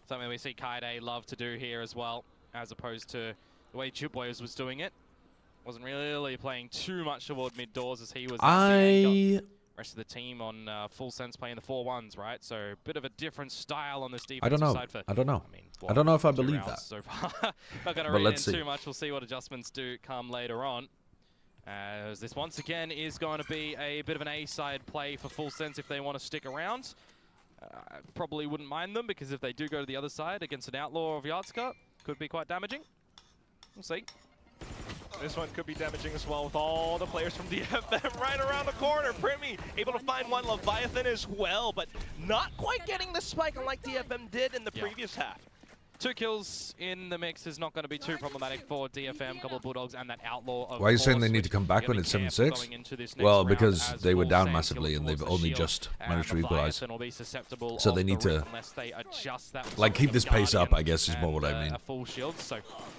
Something we see Kaide love to do here as well, as opposed to the way Chipboys was doing it. Wasn't really playing too much toward mid doors as he was. Rest of the team on Full Sense playing the 4-1s, right? So a bit of a different style on this defensive I don't know. side for. I don't know. I mean, I don't know if I 2 believe rounds that. so far. Not going to But read in let's see. too much. We'll see what adjustments do come later on. As this once again is going to be a bit of an A-side play for Full Sense if they want to stick around. Probably wouldn't mind them, because if they do go to the other side against an outlaw of Yardska, could be quite damaging. We'll see. This one could be damaging as well with all the players from DFM right around the corner. Primi able to find one, Leviathan as well, but not quite getting the spike unlike DFM did in the previous half. 2 kills in the mix is not going to be too problematic for DFM, couple of Bulldogs and that outlaw. Of Why are you saying course, they need to which come back you when gotta it's be careful 7-6? going into this next Well, round because as they were Full down Sense massively killing and they've towards the only shield, just and managed to equalize. Leviathan will be susceptible So of they the need to, rip unless they adjust that with like, keep something this from pace up, Guardian I guess, is more what I and, mean. A full shield, so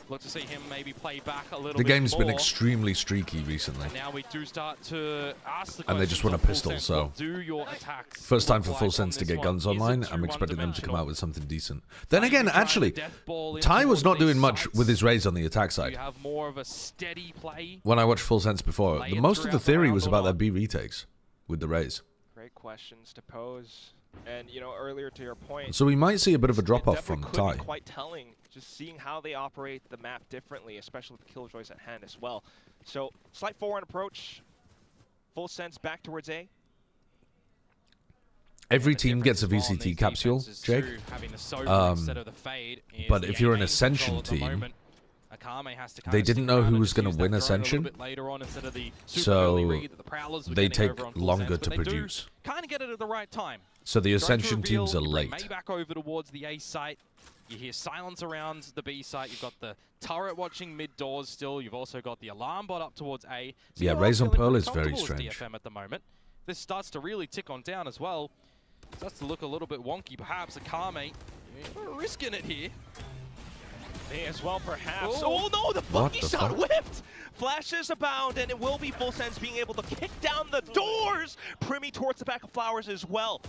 look to see him maybe play back a little The bit game's been more. extremely streaky recently. And now we do start to ask the And they just questions want a of Full pistol, Sense. so What do your attacks first time look for like Full on Sense to this get one? guns Is it online. too I'm expecting them to come one-dimensional? out with something decent. Then Are you again, trying to actually, death ball in Ty was towards not doing these much sites? with his raids on the attack Do side. you have more of a steady play? When I watched Full Sense before, Lay the it most of the throughout the theory round was or about their not? B retakes with the raise. Great questions to pose. And, you know, earlier to your point, So we might see a bit of a it drop off definitely from could Ty. be quite telling, just seeing how they operate the map differently, especially with the killjoys at hand as well. So, slight forward approach, Full Sense back towards A. Every And the team gets a difference on VCT these capsule, defenses Jake. too, having the Sober instead of the Fade is but the if you're an A-main Ascension control at the team, moment. Akame has to they kinda didn't stick know around who and was just gonna use that win drone a little Ascension, bit later on instead of the super so early read that the Prowlers were they getting take over on Full longer Sense, to but they produce. kind of get it at the right time. So the Drone to Ascension reveal, teams are you bring late. May back over towards the A site. You hear silence around the B site. You've got the turret watching mid doors still. You've also got the alarm bot up towards A. So Yeah, you are Raise on feeling Pearl pretty is very comfortable with strange. DFM at the moment. This starts to really tick on down as well. Starts to look a little bit wonky, perhaps. Akame risking it here. May as well, perhaps. Oh. Oh no, the What funky the shot fuck? whipped! Flashes abound, and it will be Full Sense being able to kick down the doors! Primi towards the back of Flowers as well.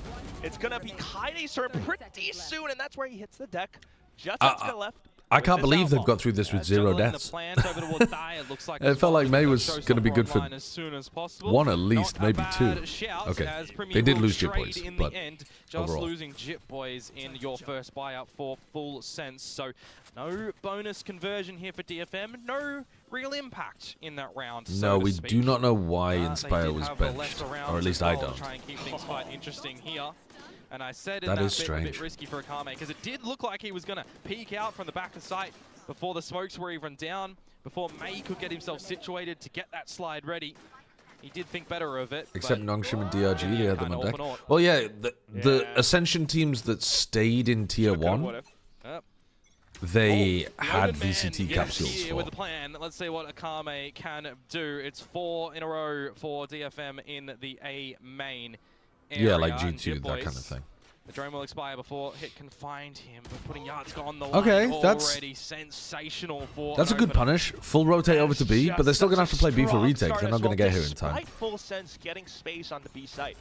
It's gonna be Kaide's turn pretty soon, and that's where he hits the deck. Just to the left. I with can't this believe they've outlaw. got through this with 0 Juggling the deaths. plans over towards Thai, it looks like It as felt well. like May They'll was show gonna be some good for online as soon as possible. one at least, Not a maybe bad 2. shout, Okay, as Primi they did will lose Jit trade Boys, in but the end, just overall. losing Jit Boys in your first buyout for Full Sense. So no bonus conversion here for DFM, no real impact in that round. so No, to we speak. do not know why They Inspire did was have the left benched, around or at as least I well to don't. try and keep things quite interesting here. And I said That in is that bit, a strange. bit risky for Akame, because it did look like he was going to peek out from the back of sight before the smokes were even down, before May could get himself situated to get that slide ready. He did think better of it. Except but Nongshim and DRG, they had them kinda on deck. open out. Well, yeah, the Yeah. Ascension teams that stayed in Tier Could've, 1, would've. Yep. they The had open man VCT is capsules here for. with the plan. Let's see what Akame can do. It's 4 in a row for DFM in the A main area. Yeah, like and G2, Jit that kind Boys, of thing. The drone will expire before Hit can find him, but putting Yardska on the Okay, line that's- already sensational for That's a an good opener. punish. Full rotate over to B, but they're still going to have to play B for Strong retake. start They're not as going to well, get here in time. Despite Full Sense getting space on the B site.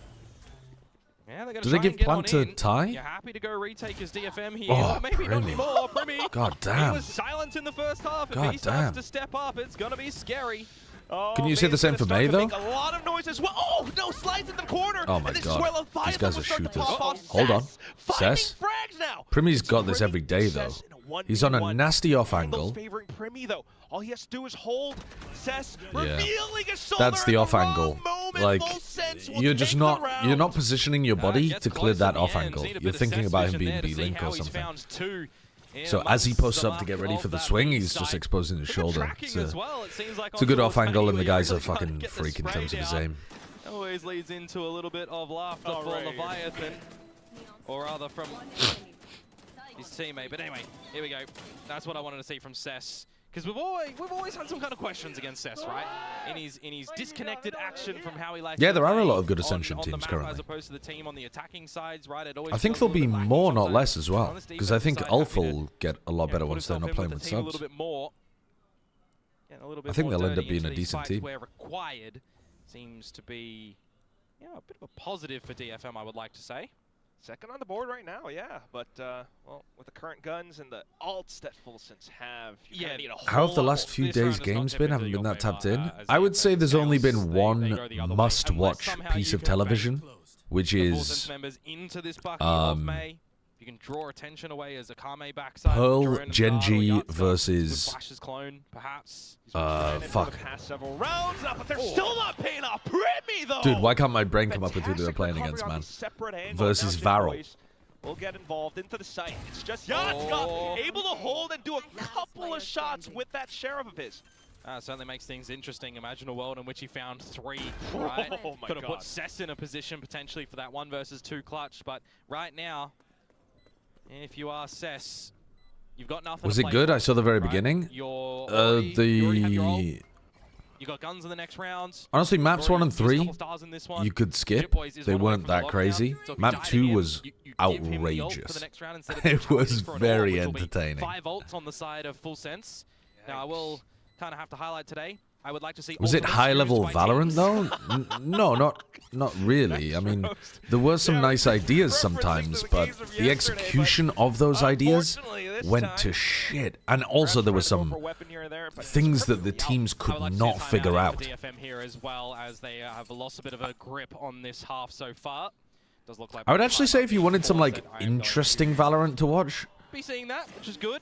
Yeah, they're gonna Do they try give and get plan on to in. Ty? You're happy to go retake as DFM here. Oh, Maybe not Primi. anymore. Primi. God He damn. was silent in the first half. If God he starts damn. to step up, it's gonna be scary. Oh, Can you say the same for May, though? make a lot of noise as well. Oh, no, slides in the corner. Oh my And this god. is where Leviathan These guys will are start to shooters. pop off. Hold on. Finding Cess. frags now. Primmy's It's got this Primmy every day, though. Cess in a He's on a 1v1. nasty off Vandals angle. favoring Primmy, though. All he has to do is hold. Cess Yeah. revealing his shoulder. That's the at off wrong angle. moment. Like, Full sense will you're just take the not round. you're not positioning your body Gets to clear close that in the off end. angle. Need a bit You're of thinking sense about him vision being there to see B-link how or he's something. found two in So a as he month's posts up to mark get ready of for the that swing, lead he's just side. exposing his Good shoulder. tracking as well, it seems like It's a good on off angle, and the Towards guy's a May, where you fucking get the freak in spray terms of his down. aim. Always leads into a little bit of laughter All for right. Leviathan, or rather from his teammate. But anyway, here we go. That's what I wanted to see from Cess, because we've always had some kind of questions against Cess, right? In his disconnected action from how he likes. Yeah, to there are a play lot of good on Ascension the teams map currently. as opposed to the team on the attacking sides, right? It always I think feels there'll a be little bit lacking more, not sometimes. less, as well. On this Because I think defensive side, Alpha having to, will get a lot better put once they're himself not in playing the with team a little subs. bit more. Getting a little bit I think more they'll end up dirty being into a these decent fights team. Where required seems to be, a bit of a positive for DFM, I would like to say. Second on the board right now, yeah. But, well, with the current guns and the alts that Full Sense have, you Yeah. need a How have the whole last lot. few This round days has not games tipped been? into Haven't been your that tapped favour, in. as I would DFM say there's only scales, been they one go the other way. must-watch Unless somehow piece you of can television, which the Full Sense is members into this bucket of May. You can draw attention away as a Kame backside. Pearl, Drone and Genji Guard or Yatsa versus, with Flash's clone, perhaps. For the past several rounds now, but they're still not paying off. Primmy, though. Dude, why can't my brain come up with who they were Fantastic playing recovery against, on man? these separate angles. Versus Now Varel. Boys will get involved into the site. It's just Yatska able to hold and do a couple of shots with that Sheriff of his. Certainly makes things interesting. Imagine a world in which he found 3, right? Oh my Could have God. put Cess in a position potentially for that 1 versus 2 clutch, but right now, if you are Cess, you've got nothing Was to it play good? for, I saw the very right? beginning. You already have your ult. You got guns in the next round. Honestly, maps 1 and Used a couple 3, stars in this one. you could skip. Shitboys is They one away weren't from the that lockdown, crazy. so if you Map died 2 again, was you give him the ult for the outrageous. next round instead of It challenging was for an very ult, which will be entertaining. 5 ults on the side of Full Sense. Now I will kind of have to highlight today. I would like to see. Was it ultimate high-level experience by Valorant, teams. though? No, not really. I mean, there were some nice ideas sometimes, but the execution of those ideas went to shit. And also there were some things that the teams I would could like to see a not timeout figure for out. DFM here as well, as they have lost a bit of a grip on this half so far. Does look like I would actually say if you wanted some, like, that I am going to interesting Valorant to watch, be seeing that, which is good.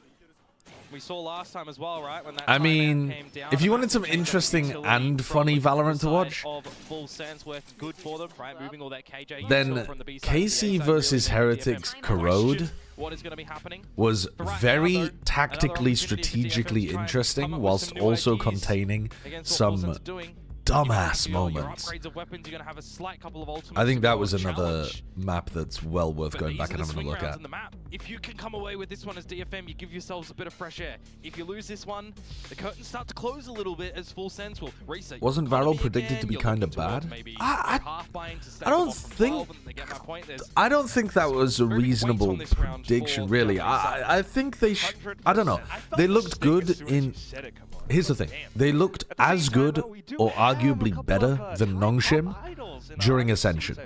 We saw last time as well, right? When that I timeout mean, came down, if you a wanted massive some change of interesting utility and from funny the Valorant to side watch, of Full Sense worked good for them, right? Moving all that KJ then util from the B side to the A KC side versus really made DFM Heretics question Corrode what is going to be happening. was But right now, very though, tactically, another opportunity for DFM to strategically try and interesting, come up with whilst some new also ideas containing against what Full some Sense are doing. dumbass You might feel your moments. upgrades of weapons, you're going to have a slight couple of ultimates I think to that go was and another challenge. map that's well worth But going these back are and the having a swing look rounds at. on the map. If you can come away with this one as DFM, you give yourselves a bit of fresh air. If you lose this one, the curtains start to close a little bit as Full Sense will reset. Wasn't economy Varel predicted again. to be You're kinda looking towards bad? maybe I half buying to stay I don't off from think- 12, and they get my point. There's I don't think that was a very good weight reasonable on this round prediction, for really. the other side. I think they I don't know. They looked good in... Here's the thing. They looked as good or arguably better than Nongshim during Ascension.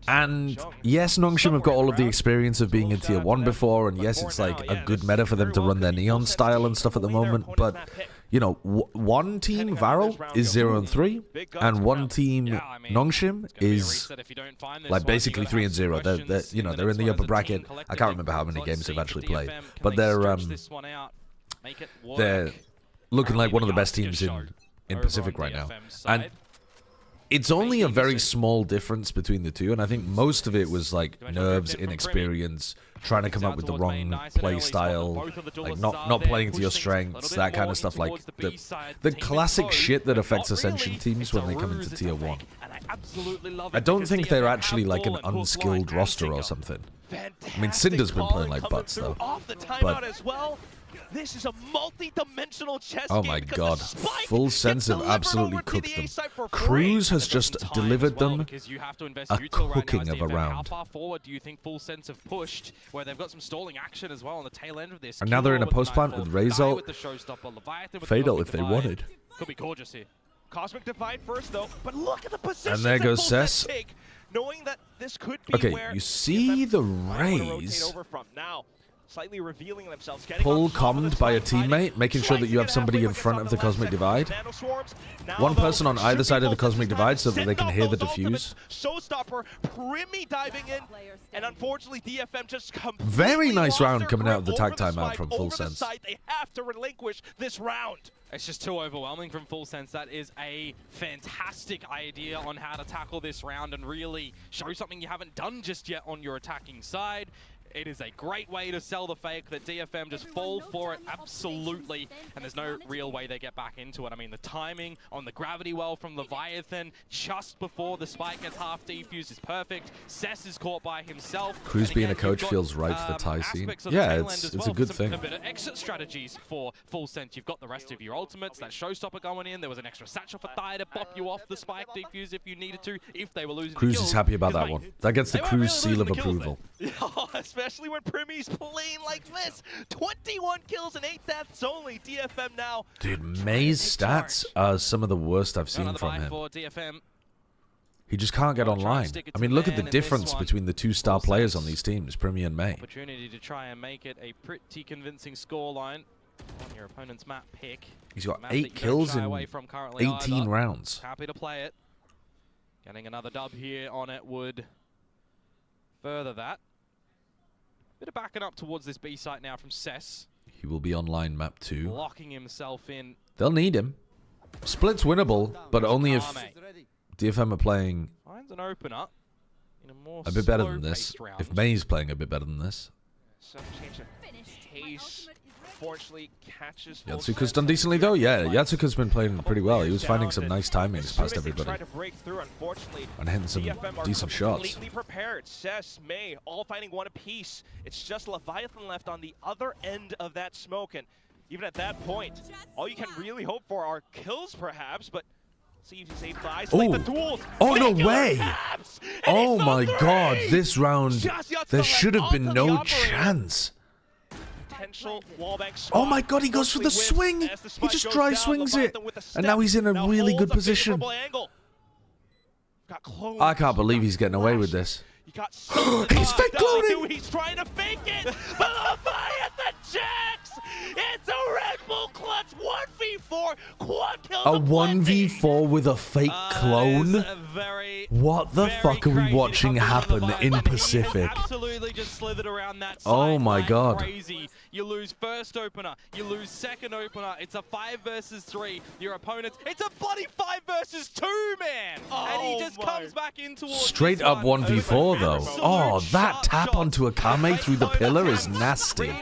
And yes, Nongshim have got all of the experience of being in Tier 1 before, and yes, it's like a good meta for them to run their Neon style and stuff at the moment, but, you know, one team, Varel, is 0-3, and one team, Nongshim, is like basically 3-0. They're in the upper bracket. I can't remember how many games they've actually played, but they're looking like one of the best teams in Pacific right now. And it's only a very small difference between the two, and I think most of it was like nerves, inexperience, trying to come up with the wrong play style, like not playing to your strengths, that kind of stuff, like the classic shit that affects Ascension teams when they come into Tier 1. I don't think they're actually like an unskilled roster or something. I mean, Cinder's been playing like butts though, but this is a multi-dimensional chess oh game my because god, the spike Full gets Sense have delivered absolutely over to cooked the them. A side for free. Cruz has just delivered them because you have to invest a util right now cooking as of a DFM. How round. far forward do you think Full Sense have pushed, where they've got some stalling action as well on the tail end of this? And now they're in a Killor with the post plant Nightfall, with Razor, Guy with the Showstopper, Leviathan with the Fatal Cosmic if they Divide. wanted. Could be gorgeous here. Cosmic Divide first though, but look at the position. And there goes Full Sense Cess. take, knowing that this could be Okay, where you see the DFM might wanna rotate raise. over from. Now, slightly revealing themselves. Pull commed by a teammate, making sure that you have somebody in front of the Cosmic Divide. One person on either side of the Cosmic Divide so that they can hear the defuse. Showstopper, Primi diving in, and unfortunately DFM just very nice round coming out of the tag time timeout from Full Sense. They have to relinquish this round. It's just too overwhelming from Full Sense. That is a fantastic idea on how to tackle this round and really show something you haven't done just yet on your attacking side. It is a great way to sell the fake that DFM just fall for it absolutely, and there's no real way they get back into it. I mean, the timing on the gravity well from Leviathan just before the spike gets half defused is perfect. Cess is caught by himself. Cruz being a coach feels right for the tie scene. Yeah, it's a good thing. A bit of exit strategies for Full Sense. You've got the rest of your ultimates, that Showstopper going in. There was an extra satchel for Thigh to pop you off the spike defuse if you needed to, if they were losing Cruz kills, is happy about that one. That gets the Cruz seal of approval. Especially when Primi's playing like this. 21 kills and 8 deaths only. DFM now. Dude, May's stats are some of the worst I've seen from him. He just can't get online. I mean, look at the difference between the two star players on these teams, Primi and May. Opportunity to try and make it a pretty convincing scoreline on your opponent's map pick. He's got 8 kills in 18 rounds. Happy to play it. Getting another dub here on it would further that. Bit of backing up towards this B site now from Cess. He will be online map 2. Locking himself in. They'll need him. Split's winnable, but only if DFM are playing Finds an opener in a more a bit better than this. round. If May's playing a bit better than this. Some change of pace. Unfortunately, catches Yatsuka's done decently though. Yeah, Yatsuka's been playing pretty well. He was finding some nice timings past everybody. And hitting some decent shots. Completely prepared. Cess, May, all fighting one apiece. It's just Leviathan left on the other end of that smoke, and even at that point, all you can really hope for are kills, perhaps. But see if you save Thighs. Oh no way! Oh my God! This round, there should have been no chance. Oh my God, he goes for the swing! He just dry swings it! And now he's in a really good position. I can't believe he's getting away with this. He's fake cloning! He's trying to fake it! But Leviathan checks! It's a Red Bull clutch 1v4 quad kill. A 1v4 with a fake clone? What the fuck are we watching happen in Pacific? Absolutely just slithered around that side. Oh my God. Crazy. You lose first opener, you lose second opener. It's a 5 versus 3. Your opponents, it's a bloody 5 versus 2, man! And he just comes back in towards straight up 1v4 though. Oh, that tap onto a Kame through the pillar is nasty.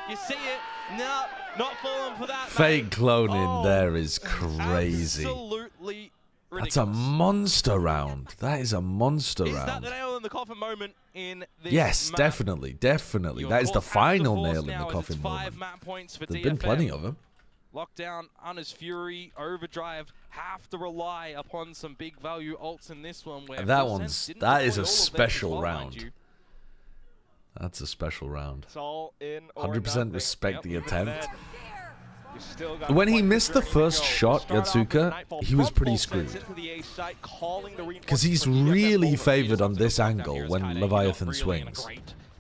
You see it? No, not falling for that. Fake cloning there is crazy. Absolutely ridiculous. That's a monster round. That is a monster round. Is that the nail in the coffin moment in this Yes, map? definitely. That is the final nail in the coffin moment. There's been plenty of them. Lockdown, Hunter's Fury, Overdrive have to rely upon some big value ults in this one. Where that is a special round. That's a special round. 100% respect the attempt. When he missed the first shot, Yatsuka, he was pretty screwed. Because he's really favored on this angle when Leviathan swings.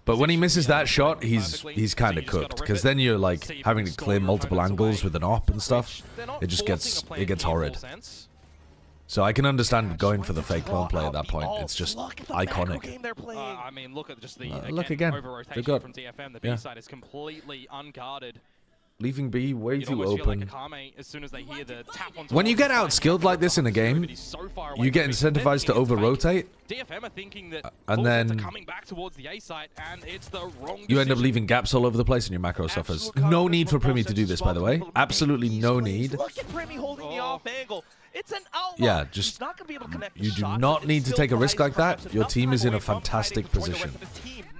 But when he misses that shot, he's kind of cooked. Because then you're like having to clear multiple angles with an op and stuff. It just gets horrid. So I can understand going for the fake clone play at that point. It's just iconic. I mean, look at just the again. Over-rotation from DFM. The B side is completely unguarded. Leaving B way You'd too open. open. Like as soon as they hear the tap when you get outskilled like this in a game, you get incentivized to over-rotate. DFM are thinking that and then coming back towards the A site, and it's the wrong you end up leaving gaps all over the place and your macro suffers. No need for Primi to do this, by the way. Absolutely no need. Look at Primi holding the off angle. It's an outlaw. Yeah, just you do not need to take a risk like that. Your team is in a fantastic position.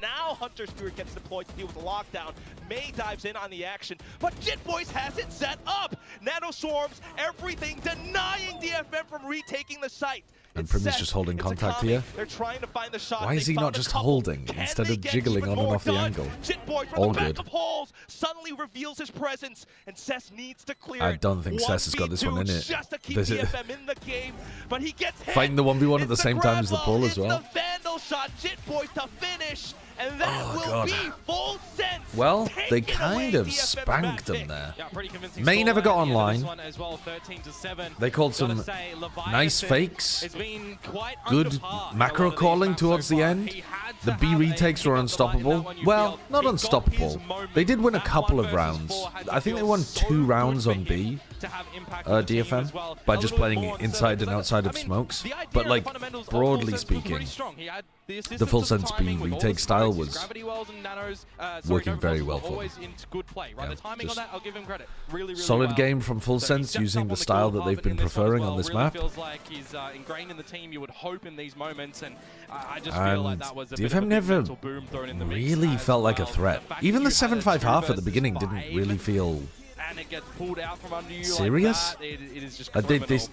Now Hunter's Fury gets deployed to deal with the lockdown. May dives in on the action, but Jitboys has it set up. Nano Swarms, everything, denying DFM from retaking the site. And Primi's just holding contact here. They're trying to find the shot. Why is he not just holding instead of jiggling on and off the angle? All good. Suddenly reveals his presence, and Cess needs to clear. I don't think Cess has got this one in it. Just to keep DFM in the game, but he gets hit. Fighting the 1v1 at the same time as the pull as well. It's the Vandal shot, Jitboys to finish, And that will God. be full sense. Well, they taking kind away of DFM's spanked map them there. Yeah, pretty convincing May never got scoreline here. online. This one as well, 13-7. They called Gotta some say, Leviathan nice fakes. has been quite Good under par in a macro lot of these calling maps towards so the far. end. He had The to B have a retakes were pick up the fight in unstoppable. that one, you Well, feel. not He got unstoppable. his moment. They did win a That couple one of versus rounds. four had to I think they feel won so 2 good rounds for on him B. to have impact on the team DFM as well. by A just little bit playing more inside and uncertain, outside of I mean, smokes. the idea But and like fundamentals of broadly full sense was speaking, pretty strong. He had the the full assistance of sense B timing with all retake the style smokes, was gravity wells and nanos, working Nova very Wells well were for them. always into good play, right? Yeah, The timing on just that, I'll give him credit. Really, really solid well. game from Full So he Sense stepped using up the on the style kill that they've department been in this one as preferring well. on this Really map. feels like he's ingrained in the team. You would hope in these moments, and I just feel like And that was a bit of a DFM big never mental boom thrown in the mix really as felt like a well. threat. fact Even the that you had a 7-5 half at the 2 beginning versus didn't 5, really feel and it gets pulled out from under you serious. like that. It is just They criminal.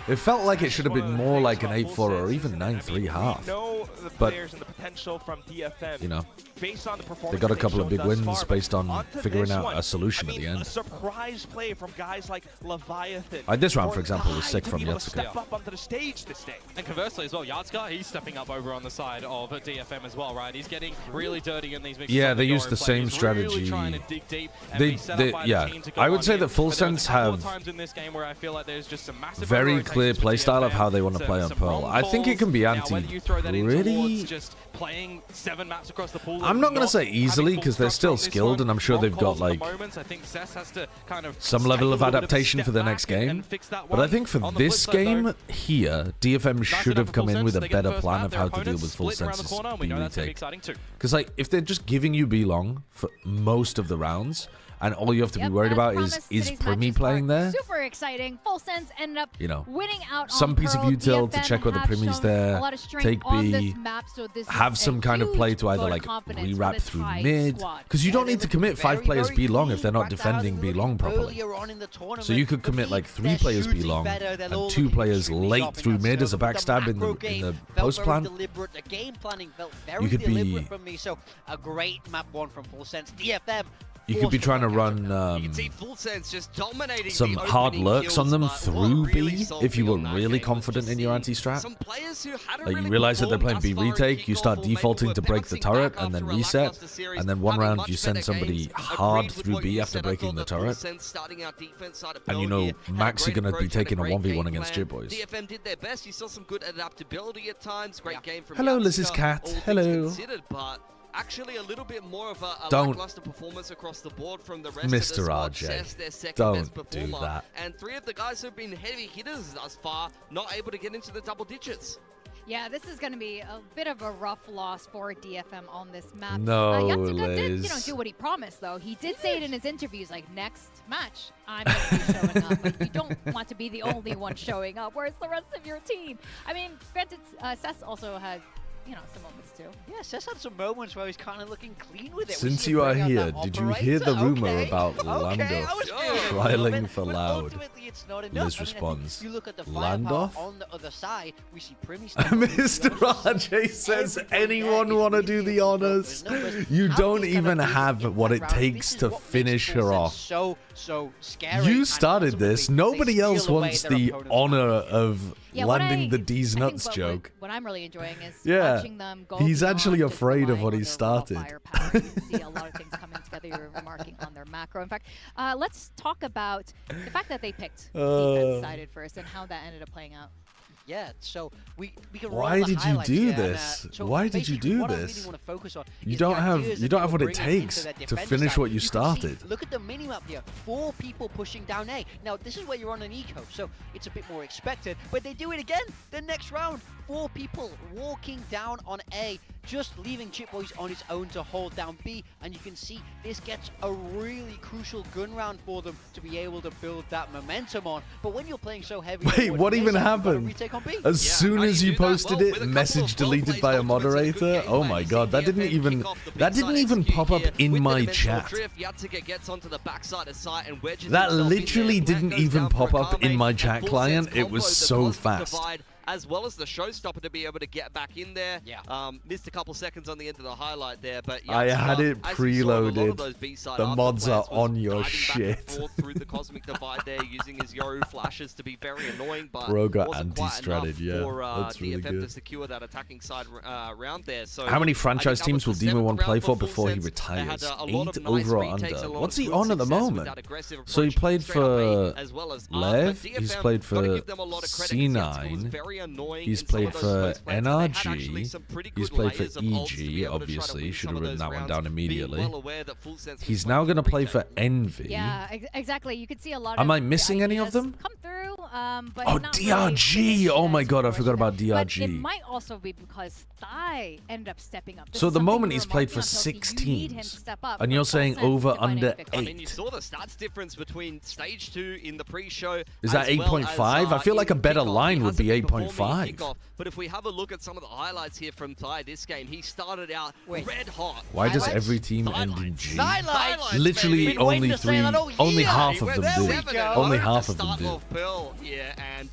It felt like it should have been One of the more things like an about 8-4 full or sense even is that, I 9-3 mean, half. We know the But, players and the potential from DFM. you know, based on the performance they got a they've couple of shown big thus wins far, based on onto figuring this out one, a solution I at the mean, end. a surprise play from guys like Leviathan. Like this round, or for example, was Kai sick to from be able to Yatsuka. step up onto the stage this day. And conversely as well, Yatsuka, he's stepping up over on the side of DFM as well, right? He's getting really dirty in these mixes. Yeah, on they the use door the and play. same He's strategy. Really trying to dig deep and They- be set they- up by yeah, the team to go I would on say in. that Full But there was Sense a couple have of times in this game where I feel like there's just some massive very over-rotations clear from playstyle of DFM, how they want to play on some Pearl. wrong I think it can be calls. Now, whether you throw that in pretty. towards just playing 7 maps across the pool, I'm not going to say having easily full because they're structure on still this skilled, one, and I'm sure wrong they've got calls at the like moments. I think Cess has to kind of some take level a of little bit adaptation step for the back next game. and fix that But I one. think for On the flip this side, though, game here, DFM should have come in with a better plan of how to deal with Full Sense's Sense's B B retake. retake. Because like if they're just giving you B long for most of the rounds, and all you have to be worried as about promised, is today's Primi matches playing are there. Super exciting. Full Sense ended up You know, winning out some on piece of Pearl. util to DFM check whether have Primi's shown there, a lot of strength take on B, this map, so this have is some a kind of play huge to either vote of like confidence for re-wrap this through Thai mid, squad. because you don't need to commit 5 players B long if they're not Very defending B long properly. earlier on in the tournament. So you could commit But like if 3 they're players B shooting long better, they're all and 2 looking players extremely late sharp in through that mid as a circle. The backstab in macro the game felt post very plan. deliberate. The game planning felt very You could be- deliberate from me. So a great map one from Full Sense. DFM. You could be trying to run You can see Full Sense just dominating some the hard opening lurks on kills, them but through what really B sold if you me were on that really game was confident just in your seeing anti-strat. some players who hadn't Like you really realize that they're playing performed B thus far in retake, you kickoff start or maybe defaulting were to break the bouncing back turret and then after a reset, lackluster series, and then one having round much you send better somebody games. hard Agreed with through what B you after said. I breaking thought the that Full turret. Sense starting out defense side of And you Pearl know here had a Max are great going to be approach and taking a great 1v1 game against plan. Jit Boys. DFM did their best. You saw some good adaptability at times. Great game from Hello, Yatsuka, Liz's cat. all things Hello. considered, but actually a little bit more of a Don't. lackluster performance across the board from the rest Mr. of the squad. RJ, Cess, their second don't best do performer. that. And 3 of the guys who've been heavy hitters thus far not able to get into the double digits. Yeah, this is going to be a bit of a rough loss for DFM on this map. No, Yatsuka did, Liz. do what he promised, though. He did say it in his interviews, like, next match, I'm going to be showing up. Like, you don't want to be the only one showing up. Where's the rest of your team? I mean, granted, Cess also had, some moments, too. Yeah, Cess had some moments where he's kind of looking clean with it. We Since see him you are bring out here, that did you hear the operator? rumor Okay, about okay, Lando I was good. trialing for But Loud? ultimately, it's not enough. Liz I mean, I think responds, you look at the firepower Landorf? on the other side, we see Primi Mr. RJ says, anyone want to do the honors? You don't even have what it takes to finish her off. So scary. You and started this. ultimately, Nobody they else steal away wants their the opponent's honor map. of Yeah, what landing the I D's think nuts what joke. What I'm really enjoying is Yeah, watching them go he's beyond actually just afraid of relying what on he their raw started. firepower. You can see a lot of things coming together. You're remarking on their macro. In fact, let's talk about the fact that they picked defense-sided first and how that ended up playing out. Yeah, so we can Why roll the did you highlights do here, and, this? so Why did you basically do what I this? really want to focus on You is don't the have ideas you that don't have what people it bring into takes their to defender finish side. what you can see- started. Look at the minimap here. 4 people pushing down A. Now this is where you're on an eco, so it's a bit more expected. But they do it again. The next round, 4 people walking down on A, just leaving Chip Boys on his own to hold down B. And you can see this gets a really crucial gun round for them to be able to build that momentum on. But when you're playing so heavy, Wait, forward what in even this, you've got a happened? retake on B. As Yeah, soon how as do you do that? posted Well, with a it, couple message of well deleted placed by a ultimates and good moderator. Oh gameplay. my You see god, that didn't DFM even kick off the that didn't backside even execute pop up here in with the my dimensional chat. drift. Yatsuka gets onto the backside of site and wedges That himself in there. literally Black didn't goes even down for pop up in Akame, my and chat Full client. Sense It combo was the so constant fast. divide as well as the showstopper to be able to get back in there. Yeah. Missed a couple seconds on the end of the highlight there, but I had it as you saw, a lot of preloaded. those B-side The after mods plans are was on your diving back and shit. forth through the Cosmic Divide there, using his Yoru flashes to be very annoying, but Bro got wasn't quite anti-stratted, enough yeah. for That's really DFM to good. secure that attacking side round there. So How many I think franchise that teams will was the Demon 1 seventh play round for Full before he Sense. They retires? had a lot of 8 nice over or retakes, under? a lot What's of he good on at the success with moment? that aggressive So he approach played straight up for A as well as Lev, but he's DFM, played gotta for give them a lot of credit, 'cause Yatsuka was C9, very annoying he's in some played of those for close plays, and they had actually NRG, some pretty he's good played for layers of ults to be EG, able to try to obviously, win should some have of written those that one rounds, down being immediately. well aware that Full Sense was He's going now going to play retake. for Envy. Yeah, exactly. You could see a lot Am of I missing any of ideas them? come through, but Oh, not really DRG! finished Oh my as god, I fruition. forgot about But it DRG. might also be because Thai ended up stepping up. This So is the something moment we he's were played marking for on Toki. 6 You need him to teams, step up and from you're Full saying Sense over to Binary under Victory. I mean, you 8. saw the stats difference between stage 2 in the pre-show. Is that as well 8.5? as, I feel like a in better kickoff. He line would hasn't be been performing in 8.5. kickoff, but if we have a look at some of the highlights here from Thai this game, he started out red hot. Why does Highlights? every team end in Highlights. G? Highlights, Literally baby. Been waiting only to say that all 3, only year. half of them There we do. go. Only To half of them start do. off Pearl, yeah, and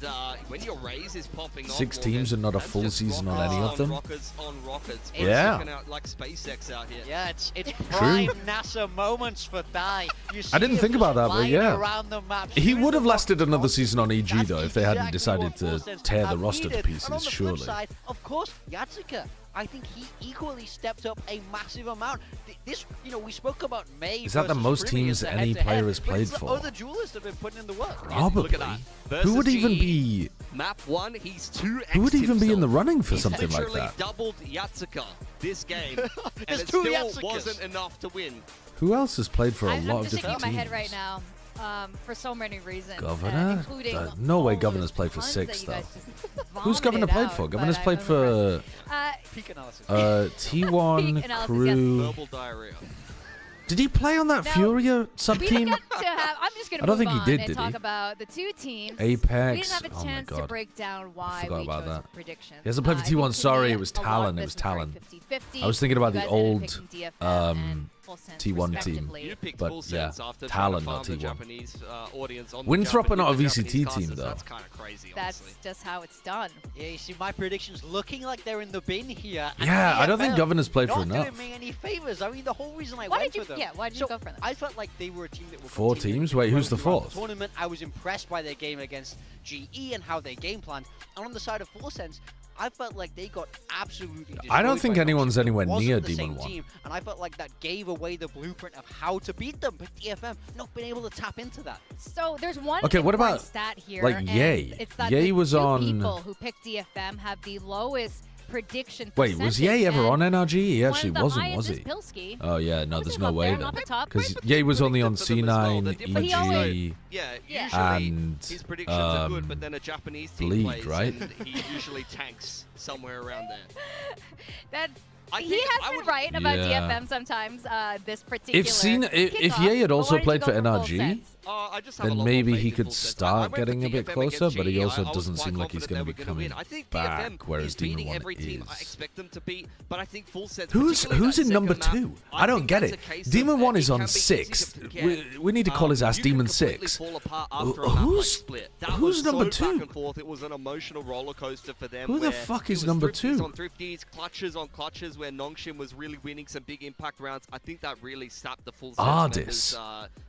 when your raise is popping off, 6 Morgan, teams and not a that's full just season on rockets any of them? Rockets on rockets. Yeah. Looking out like SpaceX out here. Yeah, it's prime NASA moments for Thai. You see didn't him think just about that, but flying yeah. around the map, He shooting would have the lasted rockets another out. season on EG That's though if they hadn't exactly decided what Full to Sense tear the have roster to needed. pieces, And on the surely. flip side, of course, Yatsuka. I think he equally stepped up a massive amount. This, you know, we spoke about May. Is that the versus most Privy teams as the any head-to-head, player has but played it's the for? other duelists have been putting in the work. Probably. Look at that. Who would Versus even GE. be Map 1, he's 2x Who would even be in the himself. running for He's something like literally that? doubled Yatsuka this game, and There's it two still Yatsukas. wasn't enough to win. Who else has played for a I'm lot of just shaking different my teams? head right now for so many reasons. Governor? Including No way all Governor's those played for puns 6 that you guys though. just Who's Governor vomited played for? out, Governor's but played I'm for impressed. Peak analysis. T1 Peak analysis, Crew. Verbal diarrhea. Did he play on that Now, Furia sub We didn't team? get to have. I'm just gonna I don't move think he on did and he? talk about the two teams. Apex. We didn't have a Oh my chance to god. break down why forgot we about chose that. predictions. He hasn't played for I think T1, to sorry, me, it was a lot Talon, of it was this is very Talon. 50-50. I was thinking about You the guys ended up old, picking DFM and Full Sense T1 team. respectively. You picked But, Full yeah, Sense after Talon, trying not to farm the T1. Japanese audience on the Winthrop are not a Japanese VCT team, casters. though. That's kind of crazy, That's honestly. just how it's done. Yeah, you see my predictions looking like they're in the bin here. and Yeah, I don't think DFM Governor's played for not enough. doing me any favors. I mean, the whole reason I Why went did you? for them. Yeah, why did you go for them? I felt like they were a team that were 4 continuing teams? to Wait, grow who's the throughout fourth? tournament. I was impressed by their game against GE and how they game planned. And on the side of Full Sense, I felt like they got absolutely destroyed I don't think by anyone's Noxious. It anywhere wasn't near the Demon same 1. team, and I felt like that gave away the blueprint of how to beat them. But DFM not been able to tap into that. So there's one Okay, what important about, stat here. like, and Ye? It's that Ye the was two on- people who picked DFM have the lowest prediction. Wait, was Ye ever on NRG? He actually wasn't, was he? Pilsky. Oh yeah, no, there's him no up way there, then. up the top. Because Ye was only on For them as well. C9, The difference is, like, EG, Yeah, Yeah. usually and his predictions are good, but then a Japanese team Bleed, plays right? and he usually tanks somewhere around there. That I he think has I been would- right about Yeah. DFM sometimes. This particular. If Ye kickoff, had but also why did you played go for Full NRG, Sense? I just have a then lot more maybe faith he in could Full Sense. I start went for getting a bit DFM closer, against but he GE. also I was doesn't quite seem like he's confident going they to were be gonna win. coming I think back, DFM whereas is Demon beating 1 every team I is. expect them to beat, but I think Full Sense. Who's particularly in that number second 2? map, I don't think get that's it. a case of Demon 1 it is can on be easy 6th. to forget. We need to call his ass You can Demon completely 6. fall apart after a map like Who's Split. That who's was number so 2? back and forth. It was an emotional roller coaster for them. Who the where fuck it is was number thrifties 2? on thrifties, clutches on clutches, where Nongshin was really winning some big impact rounds. I think that really sapped the Full Sense Ardis. members,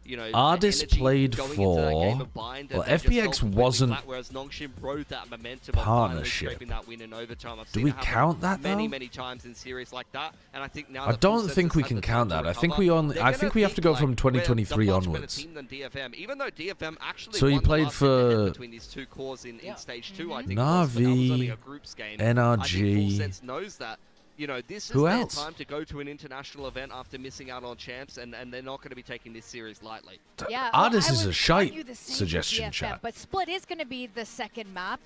you know, Ardis energy played going into that game for- of bind, well, and they just FPX fell completely wasn't flat, whereas Nongshin rode that momentum of finally partnership. scraping that win in overtime. I've Do seen we it happen count that, many, though? many times in series like that, and I think now I that Full don't Sense think has we had can the time count to that. I think recover, we they're I gonna think we have to go like from we're a 2023 much better onwards. team than DFM, even though DFM actually So he won the played last head-to-head for between these two cores in stage 2, Mm-hmm. I think it was, but that was only Na'Vi, a groups game. NRG. I think Full Sense knows that. You know, this is Who their else? time to go to an international event after missing out on champs, and they're not going to be taking this series lightly. Yeah, Ardis I is would a shite argue the same for suggestion, DFM, chat. But Split is going to be the second map.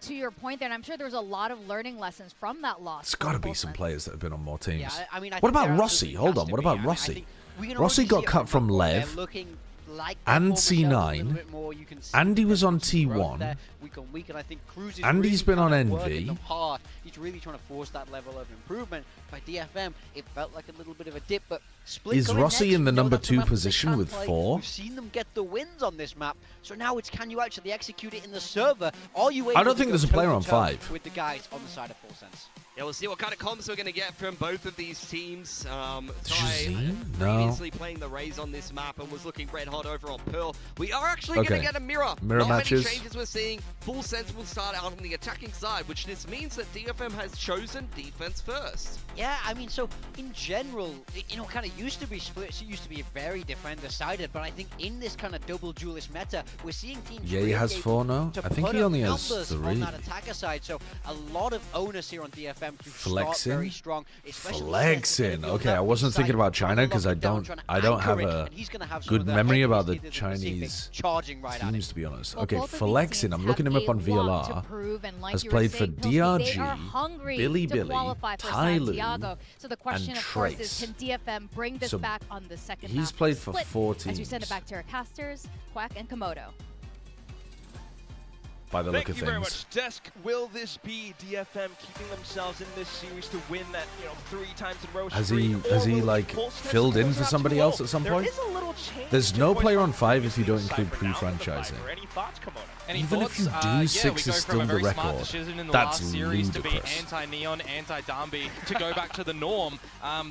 To your point there, and I'm sure there's a lot of learning lessons from that loss. There's got to for be Full some Sense. players that have been on more teams. Yeah, I mean, I What think about there Rossi? absolutely Hold has on, to what be. about I mean, I Rossi? think we can Rossi already got see it cut from Map 1. Lev. They're looking like and Former Shells a little C9. bit more. You can see Andy was on some growth T1. there week on week, and I think Cruz is Andy's really been on kind of NV. working them hard. He's really trying to force that level of improvement. By DFM, it felt like a little bit of a dip, but Split Is going Rossi next, in the we know number that's a 2 map that they position can with play. 4? We've seen them get the wins on this map, so now it's can you actually execute it in the server? Are you able I don't to think go there's a player on toe-to-toe 5. with the guys on the side of Full Sense? Yeah, we'll see what kind of comms we're going to get from both of these teams. Shazam? No. Previously playing the Rays on this map and was looking red hot over on Pearl. We are actually going Okay. to get a mirror. Mirror Not matches. many changes we're seeing. Full Sense will start out on the attacking side, which this means that DFM has chosen defense first. Yeah, I mean, so in general, you know, kind of used to be split. It used to be very defender-sided, but I think in this kind of double duelist meta, we're seeing teams. Yeah, he has 4 now. I think he only has 3. on that attacker side, so a lot of onus here on DFM to start Flexing. very strong. especially Flexing. on Okay, I that wasn't side, thinking about trying to China lock because it I down, don't trying to have anchor it, a and he's gonna have some good of the memory heaviest about the hitters in Pacific Chinese charging right at teams, it. to be honest. Well, Okay, both of these flexing. teams I'm looking have him up on a lot to VLR. prove, and like Has you were played for saying, Pilsy, they are DRG, hungry Billy to Billy, qualify for Ty Lue, Santiago. So the question, and of course, is Trace. can DFM bring this So back on the second he's half played of for Split 4 as we send it teams. back to our casters, Quack and Komodo. By the look Thank of you very things. much, Desk. Will this be DFM keeping themselves in this series to win that, 3 times in a row? Has streak, he or will like Full Sense filled in close for out somebody 2-0? else at some There point? is a little change There's to no voice player from on 5 if you don't previously include Cypher now with the pre-franchising. Viper. Any thoughts, Komodo? Any Even if thoughts? you do, Yeah, 6 we go is from still a the very smart record. decision in the That's last series to be ludicrous. anti-Neon, anti-Darby, to go back to the norm,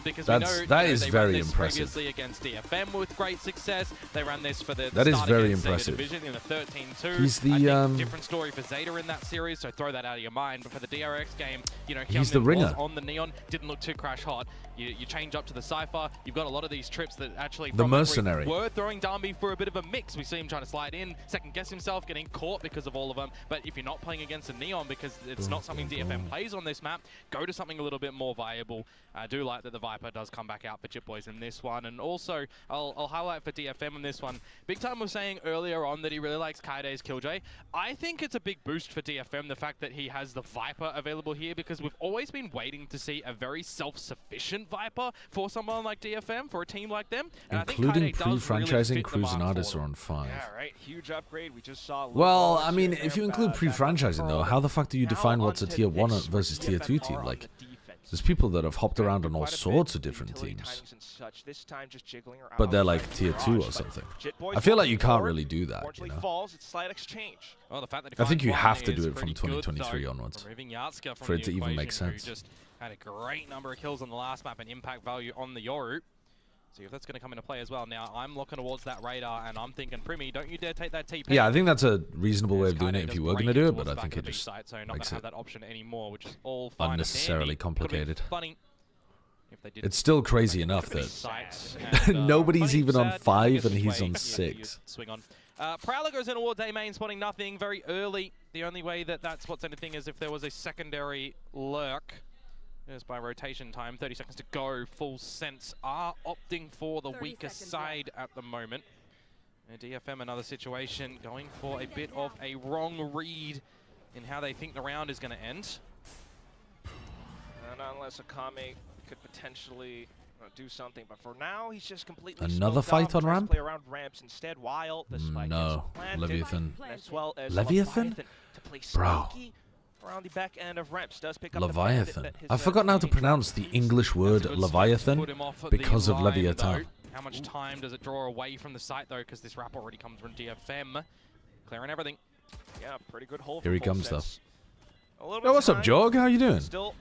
because That's- we know that is they very ran this impressive. previously against DFM with great success. They ran this for the That is start very against Zeta impressive. Division in a 13-2. He's the, I think different story for Zeta in that series, so throw that out of your mind. But for the DRX game, He's the Hyunmin ringer. was on the Neon, didn't look too crash hot. You change up to the Cypher. You've got a lot of these trips that actually The from memory mercenary. were throwing Darby for a bit of a mix. We see him trying to slide in, second guess himself, getting caught because of all of them. But if you're not playing against a Neon, because it's not something DFM plays on this map, go to something a little bit more viable. I do like that the Viper does come back out for Chip Boys in this one. And also, I'll highlight for DFM in this one. Big Time was saying earlier on that he really likes Kaide's Killjoy. I think it's a big boost for DFM, the fact that he has the Viper available here, because we've always been waiting to see a very self-sufficient Viper for someone like DFM, for a team like them. And Including I think Kaide does pre-franchising, really fit the Cruz and mark Artis for are them. on 5. Yeah, right. Huge upgrade. We just saw. Well, Luke I mean, Wallace if you there, include back pre-franchising on though, Pearl. how the fuck do you Now define what's a onto tier 1 this, versus where tier 2 DFM team? are on Like, the defense. there's people that have hopped Been around on all quite a bit, sorts of different utility teams. timings and such. This time just jiggling around But they're outside like the tier 2 garage, or but something. Jit Boys I feel like walking you can't forward. really do that, you Unfortunately know? falls, it's slight exchange. Well, the fact that he I think finds you one have to is do it from pretty good, 2023 though. onwards Removing Yatska from for it the to even make equation, who sense. just had a great number of kills on the last map and impact value on the Yoru. See if that's going to come into play as well. Now, I'm looking towards that radar, and I'm thinking, Primi, don't you dare take that TP. Yeah, I think that's a reasonable way As of doing Kaide it if does you were going to break do it, towards but the I back think of it the B just site, so not makes going to have it that option anymore, which is all fine and unnecessarily dandy. Could've been complicated. funny if they didn't It's still break crazy the enough B that sites, nobody's funny, even on sad, 5 I guess and which he's way on you 6. swing on. Prowler goes in towards A main, spotting nothing very early. The only way that that spots anything is if there was a secondary lurk. Just by rotation time, 30 seconds to go. Full Sense are opting for the weaker side at the moment. And DFM, another situation, going for a bit of a wrong read in how they think the round is going to end. And unless Akame could potentially do something, but for now he's just completely Another smoked fight off, on tries to ramp? play around ramps instead while the spike No, gets planted, Leviathan. as well as Leviathan? to play Bro. sneaky around the back end of ramps. Does pick up Leviathan. the bandit that his, I've forgotten how to teammate pronounce the tried to English word That's a good spot to Leviathan put him off at because the of line, Leviathan. though. How much time does it draw away from the site, though? Because this wrap already comes from DFM. Clearing everything. Yeah, pretty good hold. Here he from Full comes, though. Sense. A little Oh, bit what's up, time, Jog? How you doing? Still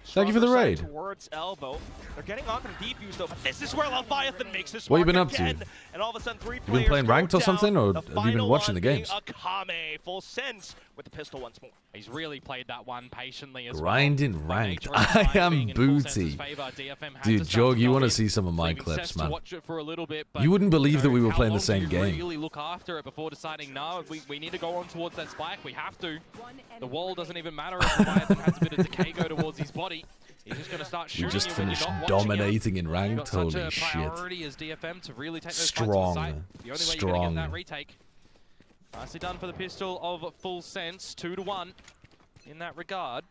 Thank you for the stronger raid. side towards elbow. They're getting on from defuse though, but this is where Leviathan makes his What you mark been up to? again. And all of a sudden, 3 been players playing go ranked or down. something, or The have you been final watching the one being games? Akame, Full Sense with the pistol once more. He's really played that one patiently as Grinding well. By ranked. nature of the I time am being in Full Sense's booty. favor, DFM has Dude, to start Jog, you go want to in, see some of my leaving clips, Sess to man. watch it for a little bit, but, You wouldn't believe that we were how playing the long same do you game. really look after it before deciding, no, we need to go on towards that spike. We have to. The wall doesn't even matter if Leviathan has a bit of decay go towards his body. He's just going to start shooting We just you when you're finished not watching him. dominating in You've ranked. got such Holy a shit. priority as DFM to really take those Strong. fights to the site. The only way you're going to Strong. get that retake. Nicely done for the pistol of Full Sense, 2-1 in that regard.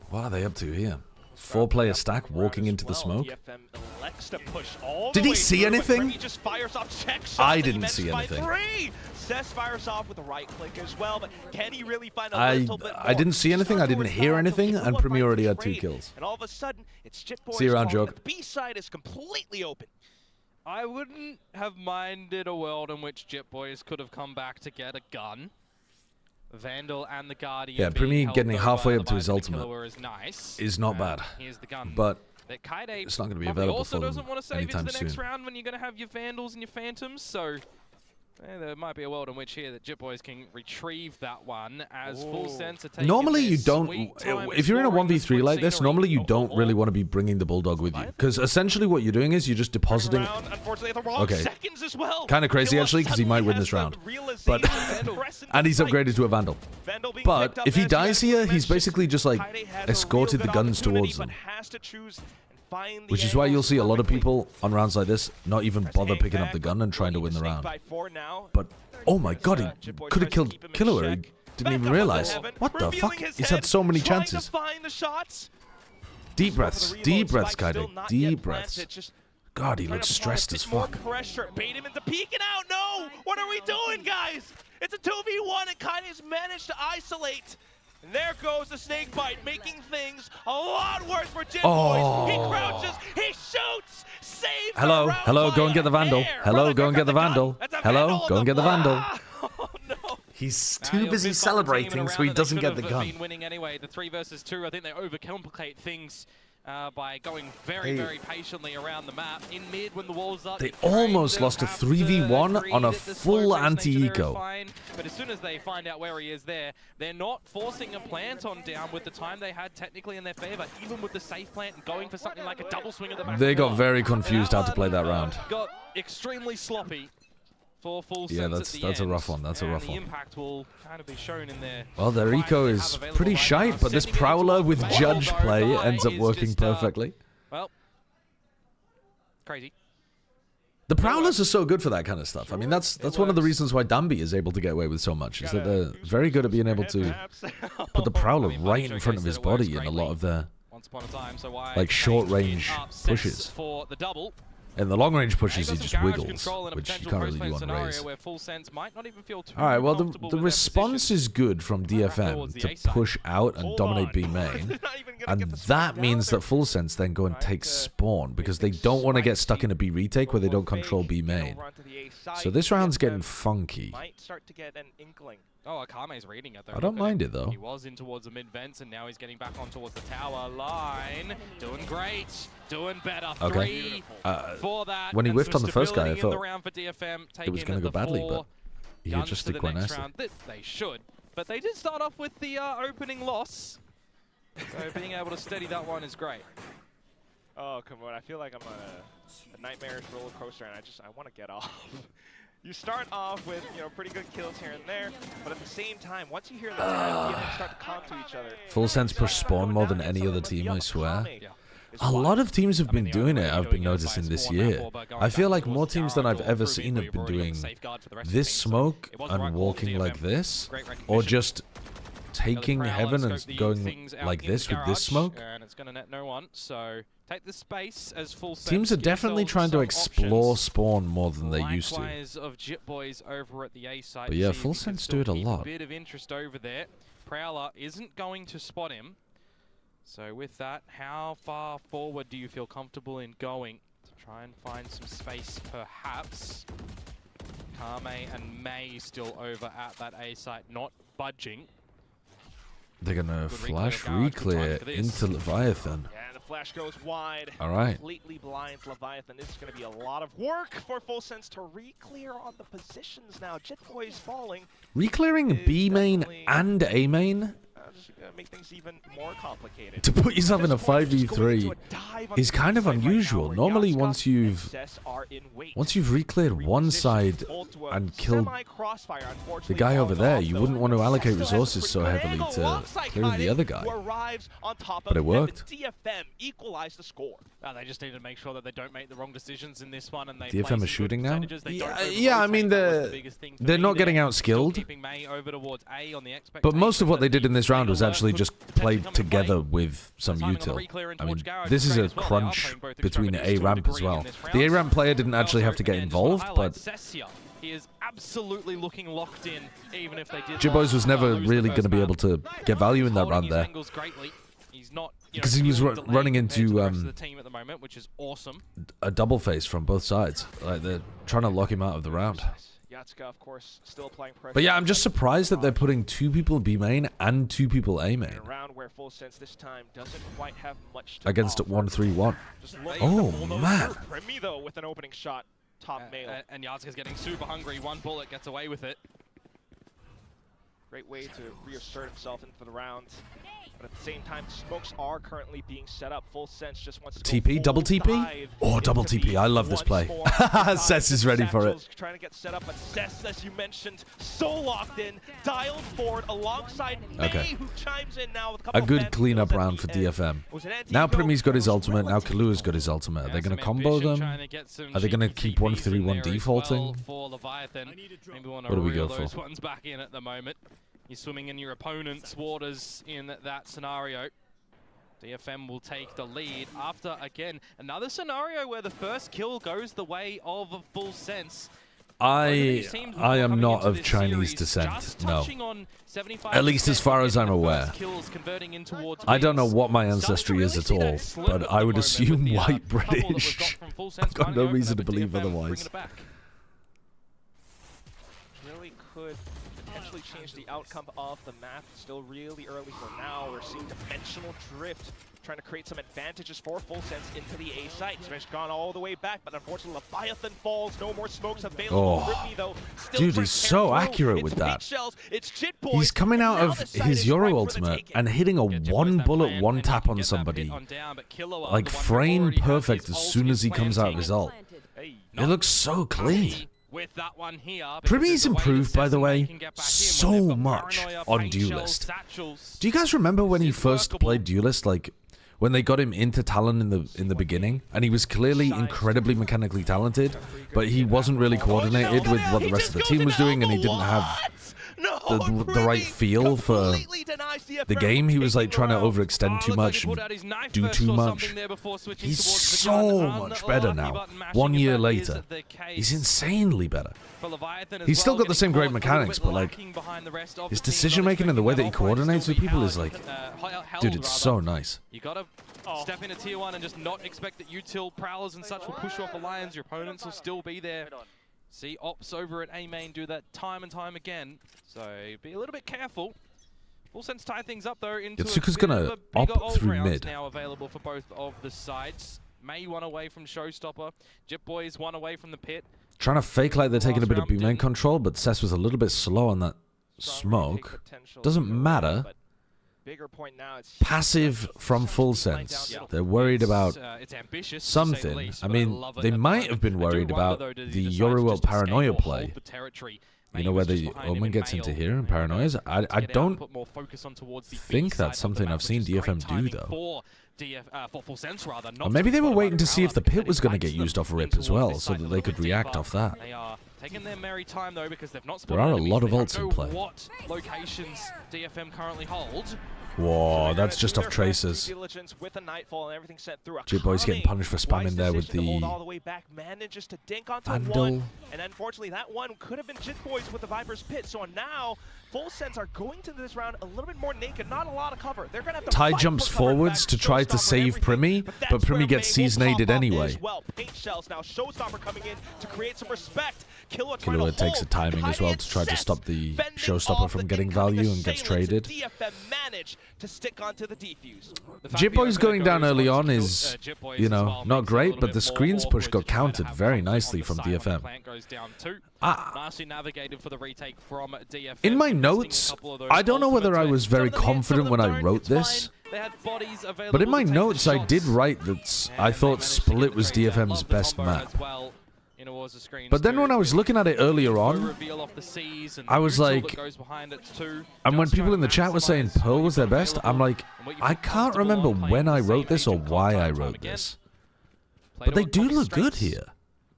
What are they up to here? 4-player stack walking into the smoke. DFM elects to push all Did the he way see through, but anything? Remy just fires off check shots I that he didn't missed see by anything. 3. Cess fires off with a right click as well, but can he really find a little bit more? I didn't see anything, I didn't hear anything, and Premier already had 2 kills. And all of a sudden, it's Jit Boys See you around, calling Joke. that the B side is completely open. I wouldn't have minded a world in which Jit Boys could have come back to get a gun. Vandal and the Guardian. Yeah, Premier getting halfway up to his ultimate is nice. is not bad. Here's the gun. But that Kaide it's not going to be probably available also for doesn't want to them save into anytime the next soon. round when you're going to have your Vandals and your Phantoms, so there might be a world in which here that Jit Boys can retrieve that one as Full Sense are taking Normally you their don't, sweet time if you're in a exploring the 1v3 like this, scenery. normally you don't really want to be bringing the Bulldog with you. Because essentially what you're doing is you're just depositing... Round, unfortunately, at the wrong Okay. seconds as well. Kind of crazy actually, because he might win this round. But and he's upgraded to a Vandal. But if he dies here, he's basically just like escorted the guns towards them. Which is why you'll see a lot of people on rounds like this not even bother picking up the gun and trying to win the round. But oh my god, he could have killed Killua. He didn't even realize. What the fuck? He's had so many chances. Deep breaths, Kaide. Deep breaths. God, he looks stressed as fuck. Pressure, bait him into peeking out. No! What are we doing, guys? It's a 2v1 and Kaide's managed to isolate. And there goes the snake bite, making things a lot worse for Jit Boys. He crouches, he shoots, saves Hello, the round hello, go by and get the a Vandal. hair. Hello, Brother, go and get the gun. Vandal. That's a Hello, Vandal on go and the get the block. Vandal. Oh no. He's too busy celebrating, so he doesn't get the gun. Been winning anyway. The 3 versus 2, I think they overcomplicate things by going very patiently around the map. In mid, when the walls up, They almost lost a 3v1 on a full anti-eco. But as soon as they find out where he is there, they're not forcing a plant on down with the time they had technically in their favor, even with the safe plant and going for something like a double swing at the back. They got very confused how to play that round. Got extremely sloppy. For Full Yeah, Sense that's a end, rough one. That's a rough the one. impact will kind of be shown in their Well, their eco is pretty shite, but this Prowler with Judge play ends up working perfectly. Well, crazy. The Prowlers are so good for that kind of stuff. I mean, that's one of the reasons why Dambi is able to get away with so much, is that they're very good at being able to put the Prowler right in front of his body in a lot of their like short-range pushes. For the double. In the long-range pushes, he just wiggles, which you can't really do on Raze. Alright, well, the response is good from DFM to push out and dominate B main, and that means that Full Sense then go and take Spawn, because they don't want to get stuck in a B retake where they don't control B main. So this round's getting funky. Might start to get an inkling. Oh, Akame's reading it though. I don't mind it though. He was in towards the mid-vents and now he's getting back on towards the tower line. Doing great. Doing better. Okay. 3 for that. When he whiffed on the first guy, I thought it was going to go badly, but he adjusted quite nicely. They should. But they did start off with the opening loss. So being able to steady that one is great. Oh, come on. I feel like I'm on a nightmarish roller coaster and I want to get off. You start off with, pretty good kills here and there, but at the same time, once you hear the DNM start to come to each other. Full Sense push Spawn more than any other team, I swear. A lot of teams have been doing it, I've been noticing this year. I feel like more teams than I've ever seen have been doing this smoke and walking like this, or just taking Heaven and going like this with this smoke. And it's going to net no one, so take the space as Full Sense. Teams are definitely trying to explore Spawn more than they used to. Of Jit Boys over at the A site. But yeah, Full Sense do it a lot. A bit of interest over there. Prowler isn't going to spot him. So with that, how far forward do you feel comfortable in going to try and find some space perhaps? Kame and May still over at that A site, not budging. They're gonna flash re-clear into Leviathan. Yeah, the flash goes wide. All right. Completely blinds Leviathan. This is going to be a lot of work for Full Sense to re-clear on the positions now. Jit Boys falling. Re-clearing B main and A main? Just gonna make things even more complicated. To put yourself in a 5v3 is kind of unusual. Normally, once you've re-cleared one side and killed the guy over there, you wouldn't want to allocate resources so heavily to clearing the other guy. But it worked. DFM equalized the score. They just need to make sure that they don't make the wrong decisions in this one, and they DFM is shooting now. Yeah, I mean they're not getting outskilled. But most of what they did in this round round was actually just played together with some util. I mean, this is a crunch between A ramp as well. The A ramp player didn't actually have to get involved, but he is absolutely looking locked in, even if they did. Jitboys was never really going to be able to get value in that round there. Because he was running into the team at the moment, which is awesome. A double face from both sides. Like they're trying to lock him out of the round. Yatska, of course, still applying pressure. But yeah, I'm just surprised that they're putting 2 people B main and 2 people A main. In a round where Full Sense this time doesn't quite have much to Against offer. 1-3-1. Oh man. Primi though with an opening shot, top mail. And Yatska's getting super hungry. 1 bullet gets away with it. Great way to reassert himself into the round. But at the same time, smokes are currently being set up. Full Sense just wants to TP, double TP? Oh, double TP. I love this play. Cess is ready for it. Trying to get set up, but Cess, as you mentioned, so locked in, dialed forward alongside May, who chimes in now with a couple A good of cleanup round for DFM. Now Primi's got his ultimate. Now Kalua's got his ultimate. Are they going to combo them? Are they going to keep 1-3-1 defaulting? What do we go for? Those ones back in at the moment. You're swimming in your opponent's waters in that scenario. DFM will take the lead after, again, another scenario where the first kill goes the way of Full Sense. I am not of Chinese descent, no. At least as far as I'm aware. I don't know what my ancestry is at all, but I would assume white British. I've got no reason to believe otherwise. Really could potentially change the outcome of the map. Still really early for now. We're seeing dimensional drift trying to create some advantages for Full Sense into the A site. He's gone all the way back, but unfortunately Leviathan falls. No more smokes available. Ripney, though, dude, he's so accurate with that. He's coming out of his Euro ultimate and hitting a 1-bullet 1-tap on somebody. Like frame perfect as soon as he comes out of his ult. It looks so clean. Primi's improved, by the way, so much on Duelist. Do you guys remember when he first played Duelist, like when they got him into Talon in the beginning, and he was clearly incredibly mechanically talented, but he wasn't really coordinated with what the rest of the team was doing, and he didn't have the right feel for the game. He was like trying to overextend too much and do too much. He's so much better now. 1 year later, he's insanely better. He's still got the same great mechanics, but like his decision making and the way that he coordinates with people is like, dude, it's so nice. You gotta step into tier 1 and just not expect that util prowlers and such will push off the lions. Your opponents will still be there. See Ops over at A main do that time and time again, so be a little bit careful. Full Sense tie things up though into Yatsuka's gonna op through mid. Now available for both of the sides. May 1 away from Showstopper. Jitboys 1 away from the pit. Trying to fake like they're taking a bit of B main control, but Cess was a little bit slow on that smoke. Doesn't matter. Passive from Full Sense. They're worried about something. I mean, they might have been worried about the Yoruel Paranoia play. You know where the Omen gets into here and Paranoias? I don't think that's something I've seen DFM do, though. Or maybe they were waiting to see if the pit was going to get used off Rip as well, so that they could react off that. Taking their merry time though, because they've not There are a lot of ults in play. What locations DFM currently hold. Whoa, that's just off traces. Jitboy's getting punished for spamming there with the Vandal. And unfortunately, that one could have been Jitboys with the Viper's Pit. So now, Full Sense are going to this round a little bit more naked, not a lot of cover. They're gonna have to Ty jumps forwards to try to save Primi, but Primi gets seasonaded anyway. Paint shells now. Showstopper coming in to create some respect. Killua takes a timing as well to try to stop the Showstopper from getting value and gets traded. Jitboy's going down early on is, you know, not great, but the screens push got countered very nicely from DFM. In my notes, I don't know whether I was very confident when I wrote this, but in my notes I did write that I thought Split was DFM's best map. But then when I was looking at it earlier on, I was like, and when people in the chat were saying Pearl was their best, I'm like, I can't remember when I wrote this or why I wrote this. But they do look good here.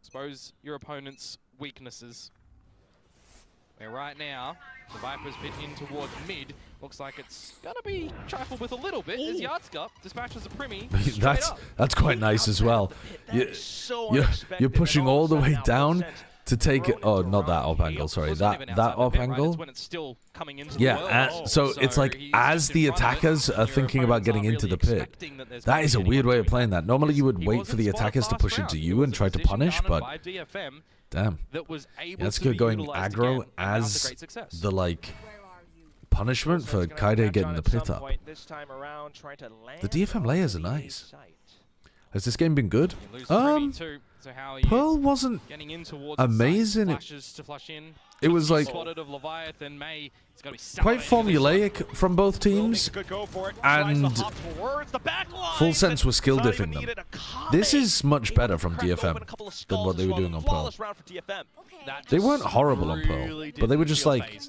Expose your opponent's weaknesses. Where right now, the Viper's bit in towards mid. Looks like it's gonna be trifled with a little bit as Yatska dispatches a Primi. That's quite nice as well. You're pushing all the way down to take it. Oh, not that up angle. Sorry, that up angle. Yeah, so it's like as the attackers are thinking about getting into the pit. That is a weird way of playing that. Normally you would wait for the attackers to push into you and try to punish, but damn, that's good going aggro as the like punishment for Kaide getting the pit up. The DFM layers are nice. Has this game been good? Pearl wasn't amazing. It was like quite formulaic from both teams, and Full Sense was skill diffing them. This is much better from DFM than what they were doing on Pearl. They weren't horrible on Pearl, but they were just like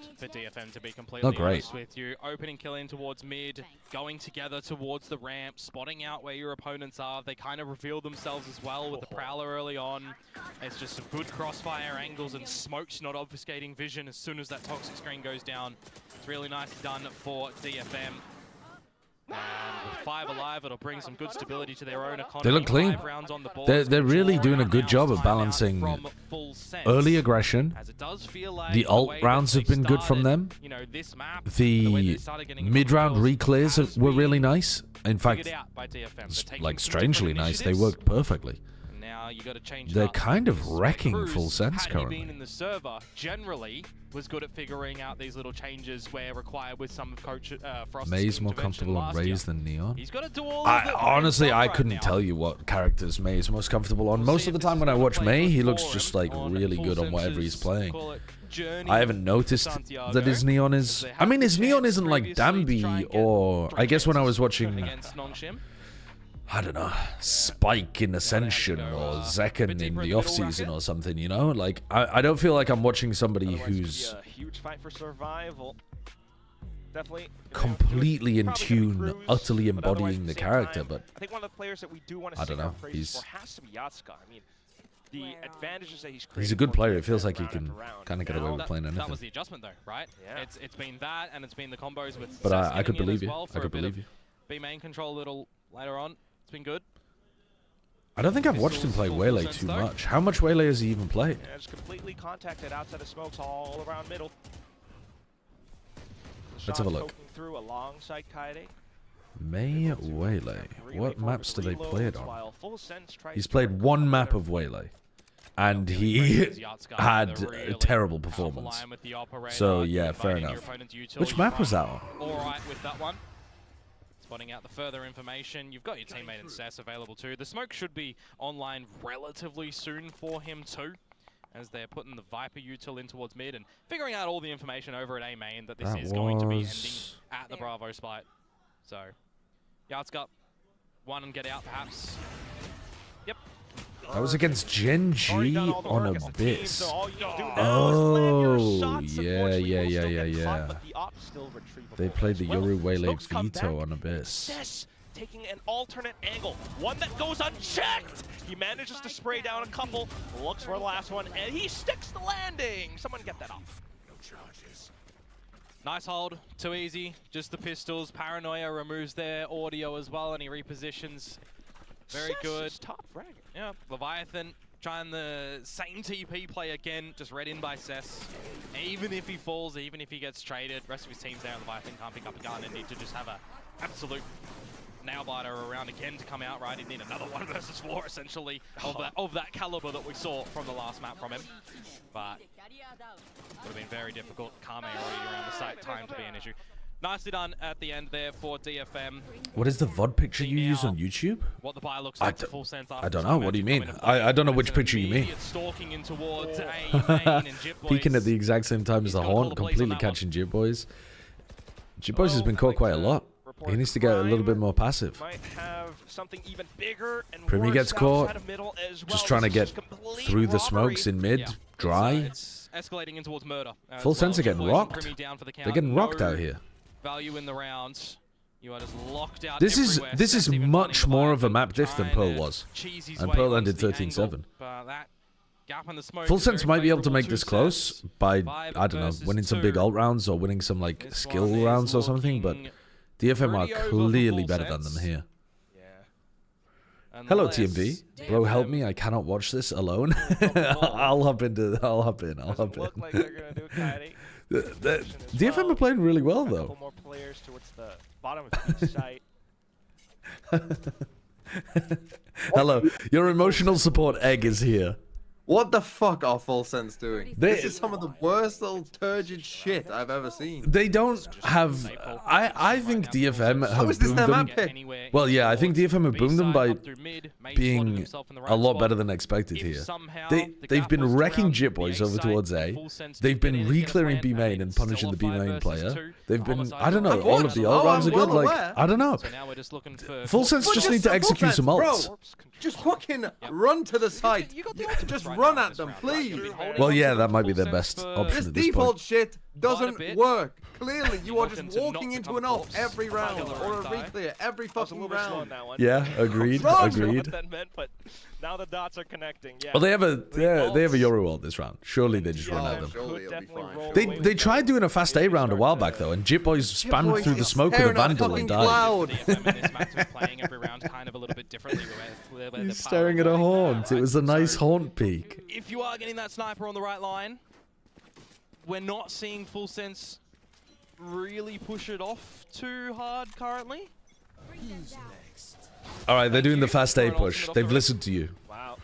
not great. With you opening kill in towards mid, going together towards the ramp, spotting out where your opponents are. They kind of reveal themselves as well with the Prowler early on. It's just some good crossfire angles and smokes not obfuscating vision as soon as that toxic screen goes down. It's really nicely done for DFM. And with 5 alive, it'll bring some good stability to their own economy. They look clean. They're really doing a good job of balancing early aggression. The ult rounds have been good from them. The mid-round reclears were really nice. In fact, like strangely nice. They worked perfectly. They're kind of wrecking Full Sense currently. In the server, generally was good at figuring out these little changes where required with some of Coach Frost's May's more comfortable on Raze than Neon. He's got to do all honestly, I couldn't tell you what characters May is most comfortable on. Most of the time when I watch May, he looks just like really good on whatever he's playing. I haven't noticed that his Neon is... I mean, his Neon isn't like Dambi or... I guess when I was watching... I don't know, Spike in Ascension or Zekken in the off-season or something, you know? Like, I don't feel like I'm watching somebody who's completely in tune, utterly embodying the character, but I think one of the players that we do want to I don't know. Has to be Yatska. I mean, the advantages that he's a good player. It feels like he can kind of get away with playing anything. That was the adjustment, though, right? Yeah. It's been that, and it's been the combos with. But I could believe you. I could believe you. B main control a little later on. It's been good. I don't think I've watched him play Waylay too much. How much Waylay has he even played? Yeah, it's completely contacted outside of smokes all around middle. Let's have a look. Through alongside Kaide. May Waylay. What maps do they play it on? He's played one map of Waylay, and he had a terrible performance. So yeah, fair enough. Which map was that on? All right with that one. Spotting out the further information. You've got your teammate in Cess available too. The smoke should be online relatively soon for him too, as they're putting the Viper util in towards mid and figuring out all the information over at A main that this is going to be ending at the Bravo split. So, Yatska, one and get out perhaps. Yep. That was against Gen G on Abyss. Oh, yeah. They played the Yoru Waylay veto on Abyss. Taking an alternate angle, one that goes unchecked. He manages to spray down a couple, looks for the last one, and he sticks the landing. Someone get that off. No charges. Nice hold, too easy. Just the pistols. Paranoia removes their audio as well, and he repositions. Very good. Top frag. Yeah, Leviathan trying the same TP play again, just read in by Cess. Even if he falls, even if he gets traded, rest of his team's there, Leviathan can't pick up a gun and need to just have a absolute nail biter around again to come out, right? He'd need another 1 versus 4 essentially of that caliber that we saw from the last map from him. But would have been very difficult. Kame already around the site, time to be an issue. Nicely done at the end there for DFM. What is the VOD picture you use on YouTube? What the buy looks like Full Sense. I don't know. What do you mean? I don't know which picture you mean. Stalking in towards A peeking at the exact same time as the Horn, completely catching Jib Boys. Jib Boys has been caught quite a lot. He needs to get a little bit more passive. Primi gets caught, just trying to get through the smokes in mid, dry. Escalating in towards murder. Full Sense are getting rocked. They're getting rocked out here. Value in the round. You are just locked out. This is much more of a map diff than Pearl was, and Pearl ended 13-7. But that gap in the smoke. Full is Sense very might be able to favorable make this to close Sense. by, 5 I don't know, versus winning some big 2. ult rounds or winning some like This skill one is rounds or something, but looking DFM are pretty over for clearly Full better than Sense. them here. Yeah. Hello Unless TMV. Bro, help me. I cannot watch this alone. I'll hop in. Doesn't look like they're gonna do Kairi. DFM are playing really well A though. couple more players towards the bottom of each site. Hello. Your emotional support egg is here. What the fuck are Full Sense doing? They- This is some of the worst little turgid shit I've ever seen. They don't have. I think DFM How have is this boomed their them. map pick? Well, yeah, I think DFM have boomed them by being a lot better than expected here. They've been wrecking Jit Boys over towards A. They've been re-clearing B main and punishing the B main player. They've been, I don't know, all of the ult rounds are good. Like, I don't know. Full Sense just need to execute some ults. Just fucking run to the site. Just run at them, please. Well, yeah, that might be their best option This at this default point. shit doesn't work. Clearly, you are want just them to walking not into become an ult corpse. every round Kill or a or die. re-clear every I was a fucking little bit slow on round. that one. Yeah, agreed, Run! Not sure what agreed. that meant, but now the dots are connecting. Yeah. Well, they have a Yoru ult this round. Surely they just run at them. Surely it'll be fine. They tried doing a fast A round a while back though, and Jit Boys spammed through the smoke with a staring at Vandal fucking and died. cloud. playing every round kind of a little bit differently. Where He's staring at a haunt. It was a nice haunt peak. If you are getting that sniper on the right line, we're not seeing Full Sense really push it off too hard currently. All right, they're doing the fast A push. They've listened to you. Wow.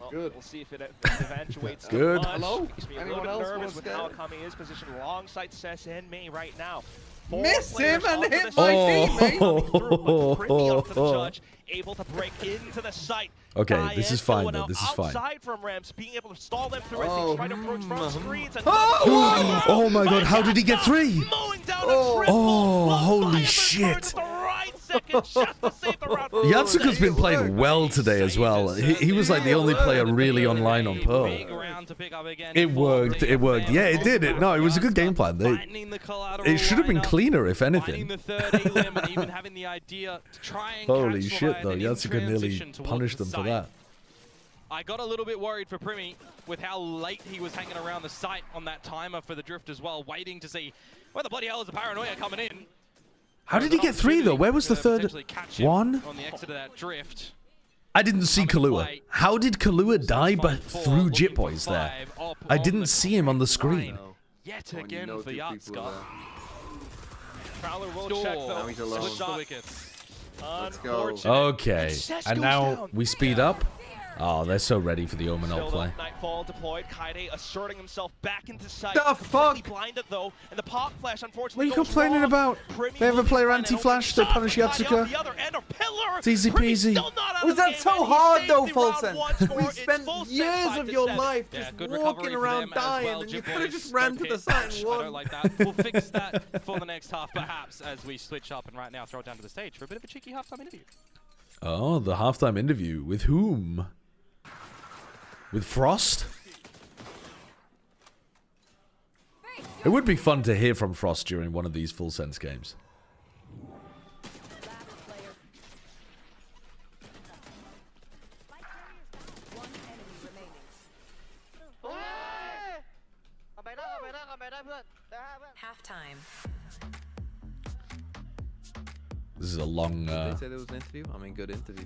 Well, Good. We'll see if it eventuates. Good. Much. Hello? Makes me a little Anyone bit else nervous wanna with scan? how Akami is positioned alongside Cess and Mei right now. 4 Missed players him and onto hit the my site. teammate. Coming through, but Primi up to the judge, able to break into the site. Okay, this is fine, Diane though. This is fine. Outside from Ramps, being able to stall them through Oh, it, try to approach from screens and Oh my god, how did he get 3? mowing down Oh. a triple. Oh, While holy Diamond shit. burned at the right second just to save the round. Yatsuko's been playing well today as well. He was like the only player really online on Pearl. Big round to pick up again. It worked, it worked. Yeah, it did. No, it was a good game plan. It should have been cleaner, if Finding anything. the third A-limb and even having the idea to try and Holy catch shit, Ryan though. and in Yatsuko nearly transition towards punished the them for site. that. I got a little bit worried for Primi with how late he was hanging around the site on that timer for the drift as well, waiting to see where the bloody hell is the paranoia coming in. How did he get 3 though? Where was the third Potentially catch him one? on the exit of that drift. I didn't see Kahlua. How did Kahlua die but through Jit Boys there? I didn't see him on the screen. Yet When you again know for two people Yatsuko. are Prowler will Door. check though. Now he's alone. Switch the wickets. Let's go. Unfortunate. Okay, Cess and goes now down. we speed up. Oh, they're so ready for the Omen Still ult though, play. Nightfall deployed. Kaide asserting himself back into sight. The fuck? Completely blinded though, and the pop flash unfortunately. What are you goes complaining wrong. about? Primi They have a looking player for an anti-flash, open they punish shot, but Yatsuko. Kaide on the other end, a pillar. It's easy Primi peasy. still not out Was of the that game, so and he hard saved though, the Full round Sense? once We more. It's spent full set, years 5 of to your 7. life Yeah, just good walking recovery for around them as dying, well. and you Jit could have Boys just ran to smoke the it. side and I won. don't like that. We'll fix that for the next half, perhaps, as we switch up and right now throw it down to the stage for a bit of a cheeky halftime interview. Oh, the halftime interview. With whom? With Frost? It would be fun to hear from Frost during one of these Full Sense games. Halftime. This is a long... They say there was an interview? I mean, good interview.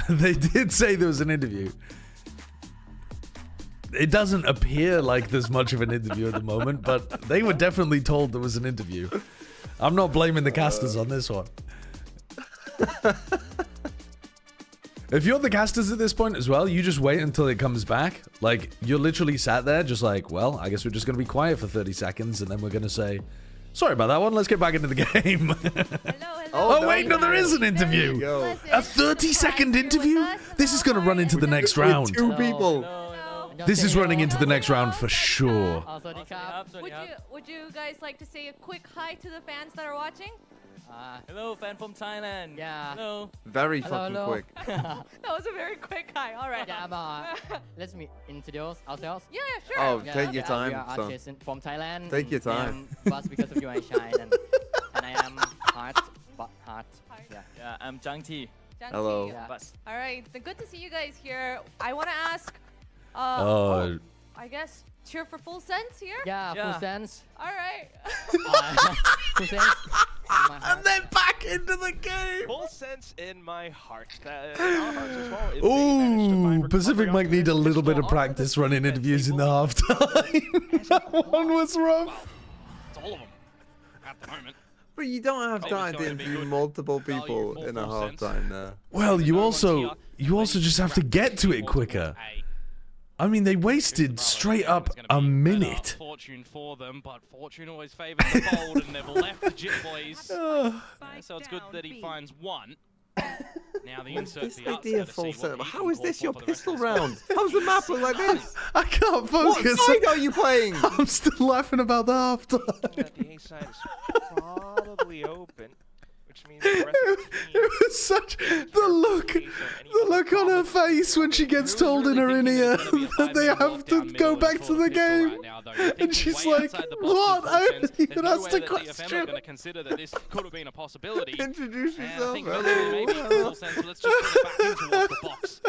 They did say there was an interview. It doesn't appear like there's much of an interview at the moment, but they were definitely told there was an interview. I'm not blaming the casters on this one. If you're the casters at this point as well, you just wait until it comes back. Like, you're literally sat there just like, well, I guess we're just going to be quiet for 30 seconds, and then we're going to say, sorry about that one, let's get back into the game. Hello. Oh, wait, no, there is an interview. Yo. A 30-second interview? This is going to run into the next round. Two people. This is running into the next round for sure. Would you guys like to say a quick hi to the fans that are watching? Hello, fan from Thailand. Yeah. Hello. Very Hello, fucking hello. quick. That was a very quick hi. All right. Yeah, let's introduce ourselves. Yeah, sure. Oh, Yeah, take your we time, are son. artists from Thailand. Take your time. But because of you, I shine, and I am heart. Yeah. Yeah, I'm Jang T. Janti. Hello. Yeah. Bus. All right. Then good to see you guys here. I want to ask Oh. I guess cheer for Full Sense here? Yeah, Yeah. full sense. All right. Full sense. In my heart. And then back into the game. Full sense in my heart. In our hearts as well. If they manage to Ooh, find Pacific recovery might onto need a this little bit of pistol, practice running interviews in the halftime. That one was rough. It's all of them at the moment. But you don't have Oh, time it's to going to be interview good multiple value people for in a full sense. halftime there. Well, you No one's also here. just have to get to it quicker. I mean, they wasted straight up a minute. Fortune for them, but fortune always favors the bold, and they've left the Jit boys. Yeah, so it's good that he finds one. Now the insert This the idea outs, full to see what set. he How can is call this for your for the rest pistol of the squad. round? How's the map look like this? I can't What focus. side are you playing? I'm still laughing about the halftime. that the A side is probably open, which means the rest of the team It was such the look on her face when she gets told in her in ear that they have to go back to the game, and she's like, "What? I haven't even asked a question." going to consider that this could have been a possibility. Introduce And I yourself. think maybe in full sense, let's just put it back in towards the box.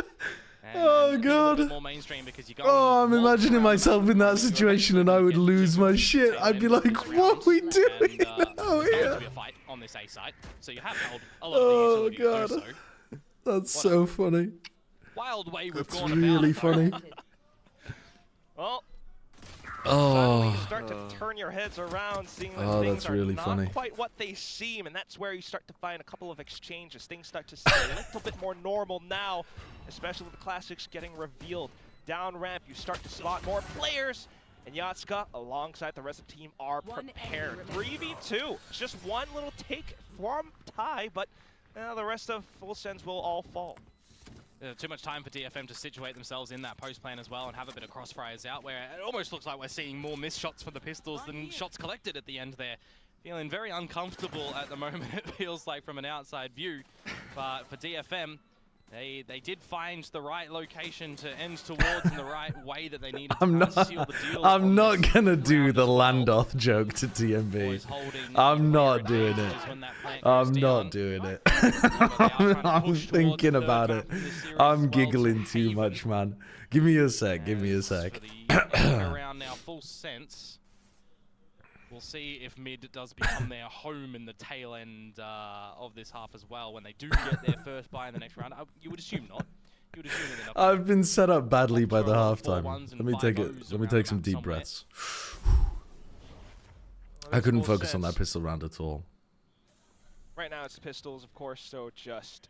Oh, and think a little bit God. more mainstream because you're going Oh, I'm multiple imagining rounds myself in that you're situation, and I would lose my shit. I'd be like, "What are we doing and, now there's going to here?" be a fight on this A side, so you have held a lot Oh, of the utility to do God. so. That's so funny. Wild way we've That's gone really about it, though. funny. Well, Oh. finally you start to turn your heads around, seeing that Oh, things that's are really not funny. quite what they seem, and that's where you start to find a couple of exchanges. Things start to stay a little bit more normal now, especially with the classics getting revealed. Down ramp, you start to spot more players, and Yatska, alongside the rest of the team, are prepared. 3v2, it's just one little take from Ty, but the rest of Full Sends will all fall. Too much time for DFM to situate themselves in that post plan as well and have a bit of crossfires out where it almost looks like we're seeing more missed shots for the pistols than shots collected at the end there. Feeling very uncomfortable at the moment, it feels like, from an outside view. But for DFM, they did find the right location to end towards in the right way that they needed to seal the deal. I'm not gonna do the Landoth joke to TMB. I'm not doing it. I'm not doing it. I'm thinking about it. I'm giggling too much, man. Give me a sec. Give me a sec. Around now, Full Sense. We'll see if mid does become their home in the tail end of this half as well when they do get their first buy in the next round. You would assume not. You would assume that they're not. I've been set up badly by the halftime. Let me take it. Let me take some deep breaths. I couldn't focus on that pistol round at all. Right now it's pistols, of course, so just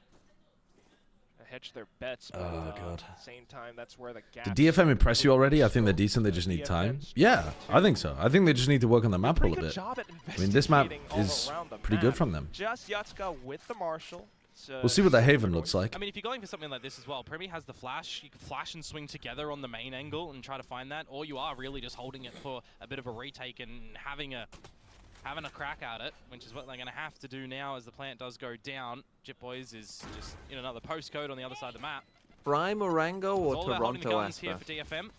hedge their bets. But, Oh, God. At the same time, that's where the gap. Did DFM impress you already? I think they're decent. They just need time. Yeah, I think so. I think they just need to work on the map a little bit. I mean, this map is pretty good from them. Just Yatska with the Marshal. We'll see what the Haven looks like. I mean, if you're going for something like this as well, Premi has the flash. You can flash and swing together on the main angle and try to find that, or you are really just holding it for a bit of a retake and having a crack at it, which is what they're going to have to do now as the plant does go down. Jit Boys is just in another postcode on the other side of the map. Prime Orango or It's all about holding the Toronto guns here Asper? for DFM.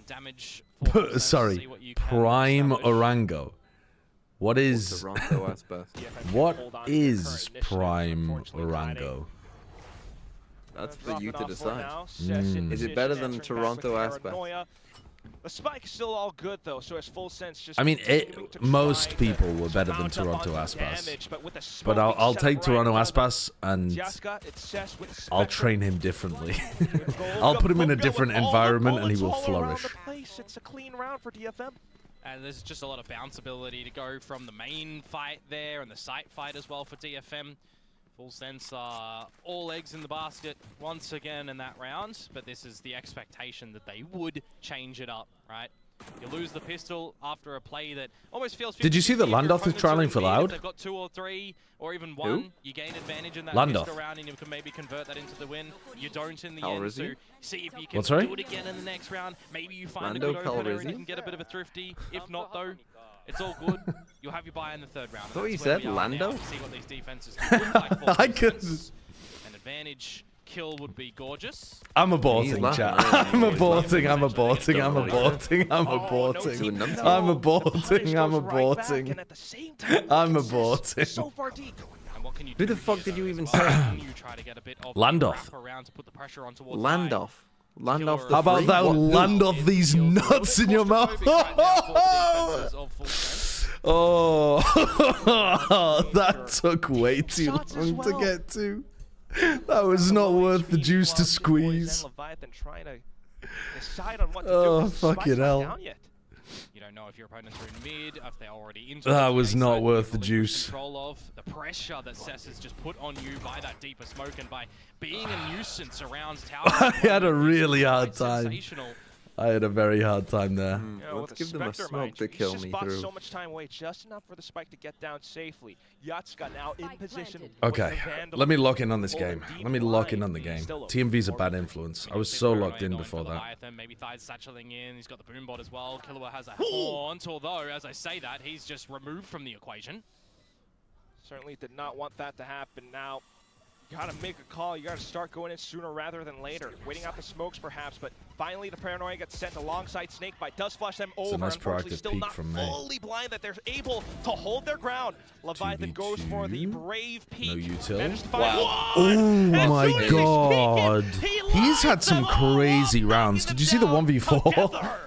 Damage for Sorry, Prime Orango. What is Toronto Asper. what is Prime Orango? That's for you to decide. Mm. Is it better than Toronto Asper? The spike is still all good though, so it's Full Sense just. I mean, continuing to most try people were to better than mount up Toronto on the Aspas. damage, but with the But I'll smoke take set Toronto right now, Aspas and Yatska, it's Cess with I'll Spectre. train him differently. I'll put him in a different environment and he will flourish. It's a clean round for DFM. And there's just a lot of bounce ability to go from the main fight there and the site fight as well for DFM. Full Sense all eggs in the basket once again in that round, but this is the expectation that they would change it up, right? You lose the pistol after a play that almost feels... Did you see that Landoth is trialing for Loud? If they've got 2 or 3 or even 1, you gain advantage in that Landoth. pistol round and you can maybe convert that into the win. You don't in the How end, is so he? see if you can What, sorry? do it again in the next round. Maybe you find Lando a good opener and Calrissian? you can get a bit of a thrifty. If not, though, it's all good. You'll have your buy in the 3rd round. thought you That's where said we are Lando? now to see what these defenses can look like for I Full couldn't. Sense. An advantage kill would be gorgeous. I'm He's aborting, laughing, chat. really. I'm aborting, I'm aborting, I'm Don't aborting, I'm Oh, no aborting. team Doing control. I'm The aborting, punish I'm goes right back, aborting. and at the same time, I'm look at Cess, aborting. So far deep. And what can you Who do the fuck here, did you though, even as well? say? Can you try to get a bit of Landoth. wrap around to put the pressure on towards Landoff. Land off the How about free? that? What? Land off these nuts in your mouth. Oh, that took way too long to get to. That was not worth the juice to squeeze. Oh, fucking hell. You don't know if your opponents are in mid, if they're already into That was not worth the juice. Control of the pressure that Cess has just put on you by that deeper smoke and by being a nuisance around tower. I had a really hard time. Sensational. I had a very hard time there. Let's give them a smoke to kill me through. So much time away, just enough for the spike to get down safely. Yatska now in position. Okay, let me lock in on this game. Let me lock in on the game. TMV's a bad influence. I was so locked in before that. Maybe Thide's satcheling in. He's got the boombot as well. Killua has a haunt, although, as I say that, he's just removed from the equation. Certainly did not want that to happen. Now, you gotta make a call. You gotta start going in sooner rather than later. Waiting out the smokes, perhaps, but finally the paranoia gets sent alongside Snakebite. Does flush them over. nice Unfortunately, proactive still peek not from me. fully blind that they're able to hold their ground. Leviathan goes for the brave peek. No util. Managed to find Oh my god. He's had some crazy rounds. Did you see the 1v4?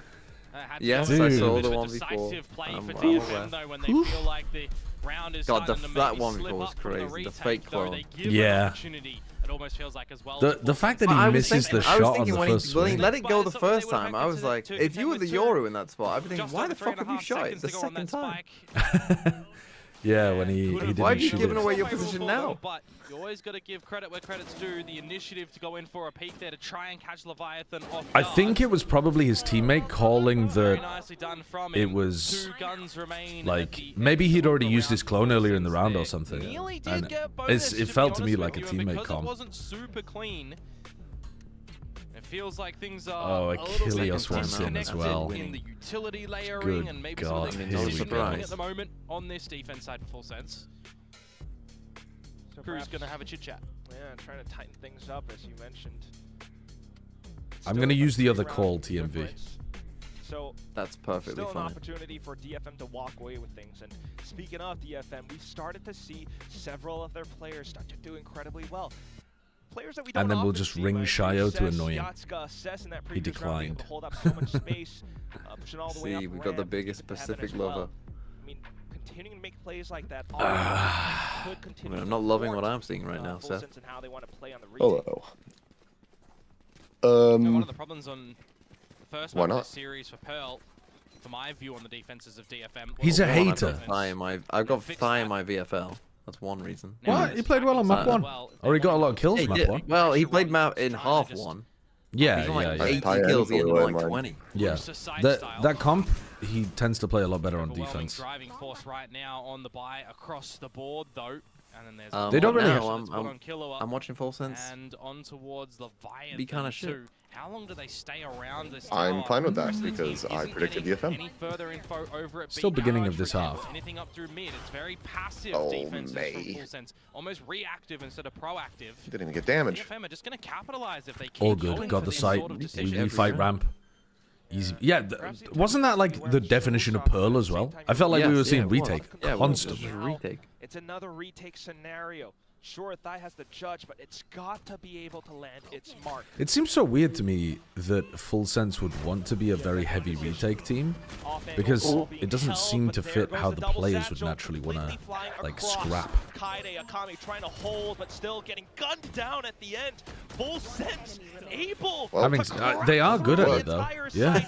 Yes, Dude. I saw the Decisive 1v4. play I'm for well DFM aware. though when they feel like the round is God, starting to that maybe 1v4 slip was up from the crazy. The retake, fake though clone. they give Yeah. an opportunity. It almost feels like as well. The fact that I he was misses the thinking- I was shot on thinking the when he first swing. let it go the Something first they would time, have I was expected like, to if you were the contend with Yoru in that spot, I'd be thinking, just why over the fuck have you 3.5 shot it seconds the to go on second that time? spike. Yeah, when he didn't Why have you shoot given it. away your position now? But you always got to give credit where credit's due. The initiative to go in for a peek there to try and catch Leviathan off I guard. think it was probably his teammate calling Very that nicely done from it him. was 2 guns remain like at the maybe end he'd of already the used round his for clone Full earlier in the Sense round there. or something. Nearly did And get bonus, it to felt be to me honest like a with you, and teammate because call. it wasn't super clean. It feels like things are Oh, a little Achilles bit went in as disconnected well. in the utility layering, Good and maybe God, some of here the we decision go. making at the moment on this defense side for Full Sense. So Crew's gonna have a chit chat. Yeah, trying to tighten things up as you mentioned. I'm gonna use the other call, TMV. So That's perfectly still an fine. opportunity for DFM to walk away with things. And speaking of DFM, we've started to see several of their players start to do incredibly well. Players that we don't And then we'll often just see, ring like Shio to Cess, annoy him. Yatska, Cess in that He previous round, being able declined. to hold up so much space, pushing all the way up See, we got the ramp, biggest even Heaven Pacific as well. lover. I mean, continuing to make plays like that could continue. I mean, I'm to not loving what thwart, I'm seeing right now, Full Seth. Sense and how they want to play on the retake. Hello. One of the problems on the first Why map of not? this series for Pearl, for my view on the defenses of DFM. He's a well, hater. I've got Thigh in my VFL. That's one reason. What? He played well on map 1. Or he got a lot of kills He map did- 1. Well, he played map in half one. Yeah, He's on like yeah, yeah. 80 Thigh kills, he and ended on Killua like in 20. Yeah. That comp, he tends to play a lot better on Overwhelming defense. driving force right now on the buy across the board though. And then there's They don't really pressure have- that's put on Killua I'm watching Full Sense. and on towards Leviathan Be kinda shit. too. How long do they stay around this I'm tower? fine with The that rest of the because team I isn't predicted getting DFM. Any further info over at Still B beginning garage, of this for example. half. Anything up through mid, it's very passive Oh, defenses from May. Full Sense. Almost reactive instead of proactive. Didn't even get damage. DFM are just going to capitalize if they keep All going good. for Got the these site. sort of We decisions. fight ramp. Easy. Yeah, wasn't that like the definition of Pearl as well? I felt like we Yes, were yeah, seeing it was. retake Yeah, it was constantly. just retake. It's another retake scenario. Sure, Thigh has the judge, but it's got to be able to land its mark. It seems so weird to me that Full Sense would want to be a very heavy retake team because it doesn't seem to fit how the players would naturally want to like scrap. Kaide Akami trying to hold, but still getting gunned down at the end. Full Sense able. Well, I mean, they are good at it though. Yeah.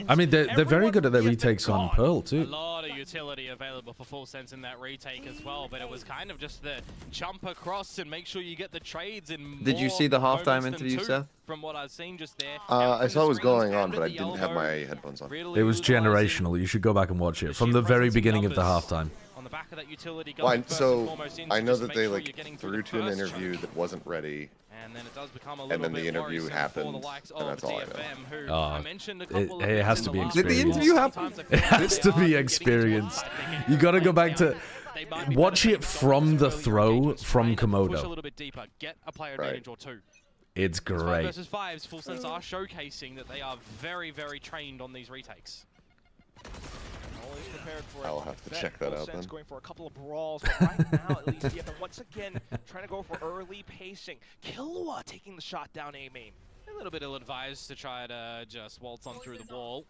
I mean, they're very good at their retakes on Pearl A too. lot of utility available for Full Sense in that retake as well, but it was kind of just the jump across and make sure you get the trades in. Did you more see the halftime moments than interview, two, Seth? From what I've seen just there. I saw it was going on, Down but I at the didn't have elbow, my headphones on. really It was utilizing generational. You should go back and watch it from the sheer very presence in beginning of the numbers halftime. on the back of that utility Well, going first and so foremost in I to know just that make they sure like you're getting threw the to an first interview chunk. that wasn't ready. And then it does become a And little then the bit interview worrisome happened, for the likes and of that's all I know. DFM, who Oh, I mentioned a couple of it has in to the be last Did the experience. interview happen? Sometimes I feel It like has they to are be getting experience. into a fight. You got to go back to They might be watch better it than from the those throw engagements, from trying to push a Komodo. little bit deeper, get a player Right. advantage or two. It's Five great. versus fives, Full Sense are showcasing that they are very, very trained on these retakes. Always prepared for it. I'll have to Bet check that Full out Sense then. going for a couple of brawls, but right now at least DFM once again trying to go for early pacing. Killua taking the shot down A main. A little bit ill-advised to try to just waltz on through the wall.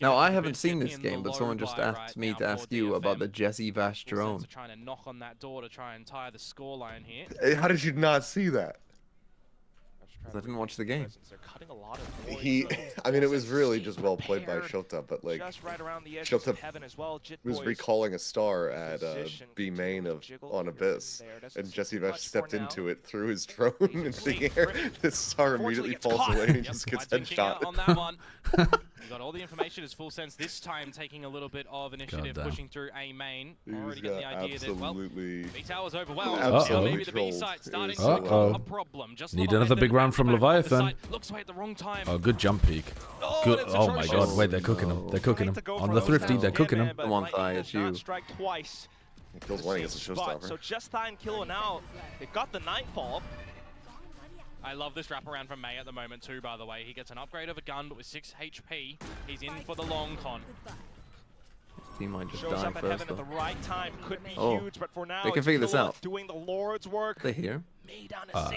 Now, I haven't seen this game, but someone just asked me to ask you about the Jesse Vash drone. Trying to knock on that door to try and tie the scoreline here. How did you not see that? I didn't watch the game. I mean, it was really just well played by Shota, but like, Shota was recalling a star at B main on Abyss, and Jesse Vash stepped into it through his drone into the air. This star immediately falls away and he just gets headshot. On that one. You got all the information. Is Full Sense this time taking a little bit of initiative, pushing through A main. Already getting the idea that, well, B Tower's overwhelmed. Maybe the B side starting to become a problem. Just need another big round from Leviathan. Looks away at the wrong time. Oh, good jump peek. Good. Oh my god, wait, they're cooking him. They're cooking him. On the Thrifty, they're cooking him. Come on, Thigh, it's you. He kills one against the showstopper. So just Thigh and Kilo now, they got the Nightfall. I love this wraparound from May at the moment too, by the way. He gets an upgrade of a gun, but with 6 HP, he's in for the long con. His team might just Shows die up at first, Heaven at the though. right time. Could be huge, but for now, they can figure this out. Doing the Lord's work. They here?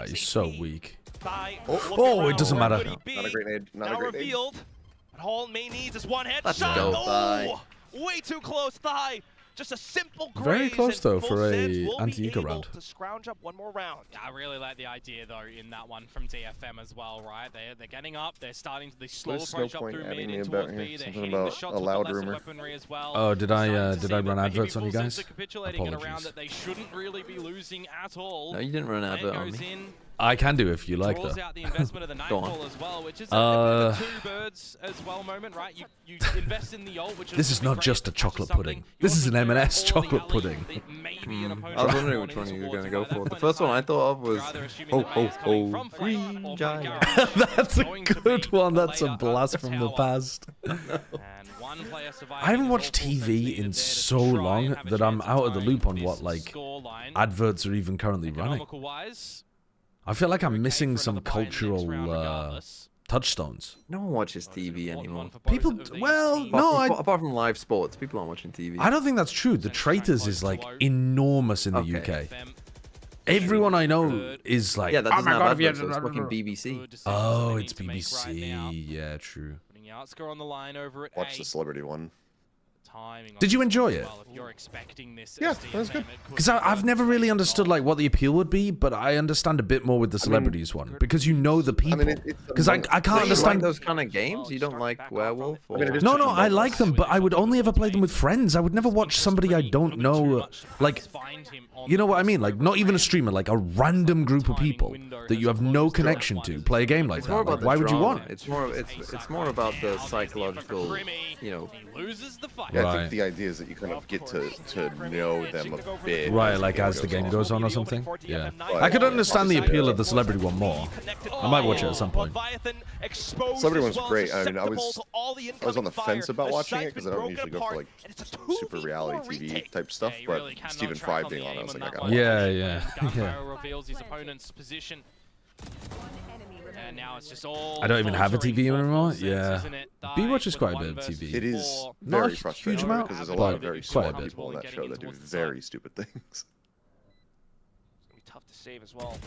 He's so weak. Thigh, Oh, it doesn't matter. Not a grenade. Not now a grenade. Revealed. But all May needs is one headshot. Let's go, Thigh. Way too close, Thigh. Just a simple graze. Very close though Full for Sense a will be anti-eco able round. to scrounge up one more round. Yeah, I really like the idea though in that one from DFM as well, right? They're getting up, they're starting to slow approach up through mid in towards B. They're hitting the shots with the lesser weaponry as well. Oh, did I run adverts on you guys? Capitulating in a round that they shouldn't really be losing at all. No, you didn't run an advert on me. I can do if you like though. Draws out the investment of the Go on. Nightfall as well, which is a bit of a two birds as well moment, right? You invest in the ult, which is This is not just a chocolate pudding. This is an M&S chocolate pudding. I was wondering which one you were going to go for. The first one I thought of was Green Giant. That's a good one. That's a blast from the past. I haven't watched TV in so long that I'm out of the loop on what like adverts are even currently running. I feel like I'm missing some cultural touchstones. No one watches TV anymore. People, well, no, apart from live sports, people aren't watching TV. I don't think that's true. The Traitors is like enormous in the UK. Everyone I know is like, yeah, that oh doesn't my have god, adverts, so it's fucking BBC. Oh, it's BBC. Yeah, true. Watch the celebrity one. Did you enjoy it? Yeah, that was good. Because I've never really understood like what the appeal would be, but I understand a bit more with the celebrities one because you know the people. Because I can't understand those kind of games. You don't like Werewolf? Or... No, I like them, but I would only ever play them with friends. I would never watch somebody I don't know, like, you know what I mean? Like, not even a streamer, like a random group of people that you have no connection to play a game like that. Like, why would you want? It's more about the psychological, you know. Yeah, I think the idea is that you kind of get to know them a bit. Right, like as the game goes on or something? Yeah. I could understand the appeal of the celebrity one more. I might watch it at some point. Celebrity one's great. I mean, I was on the fence about watching it because I don't usually go for like super reality TV type stuff, but Stephen Fry being on it, I was like, I gotta watch it. Yeah. Reveals his opponent's position. And now it's just all I don't even have a TV anymore. Yeah. B watches quite a bit of TV. It is Not very a frustrating huge amount, because there's a lot of but very quite a smart bit. people on that show that do very stupid things. It's gonna be tough to save as well.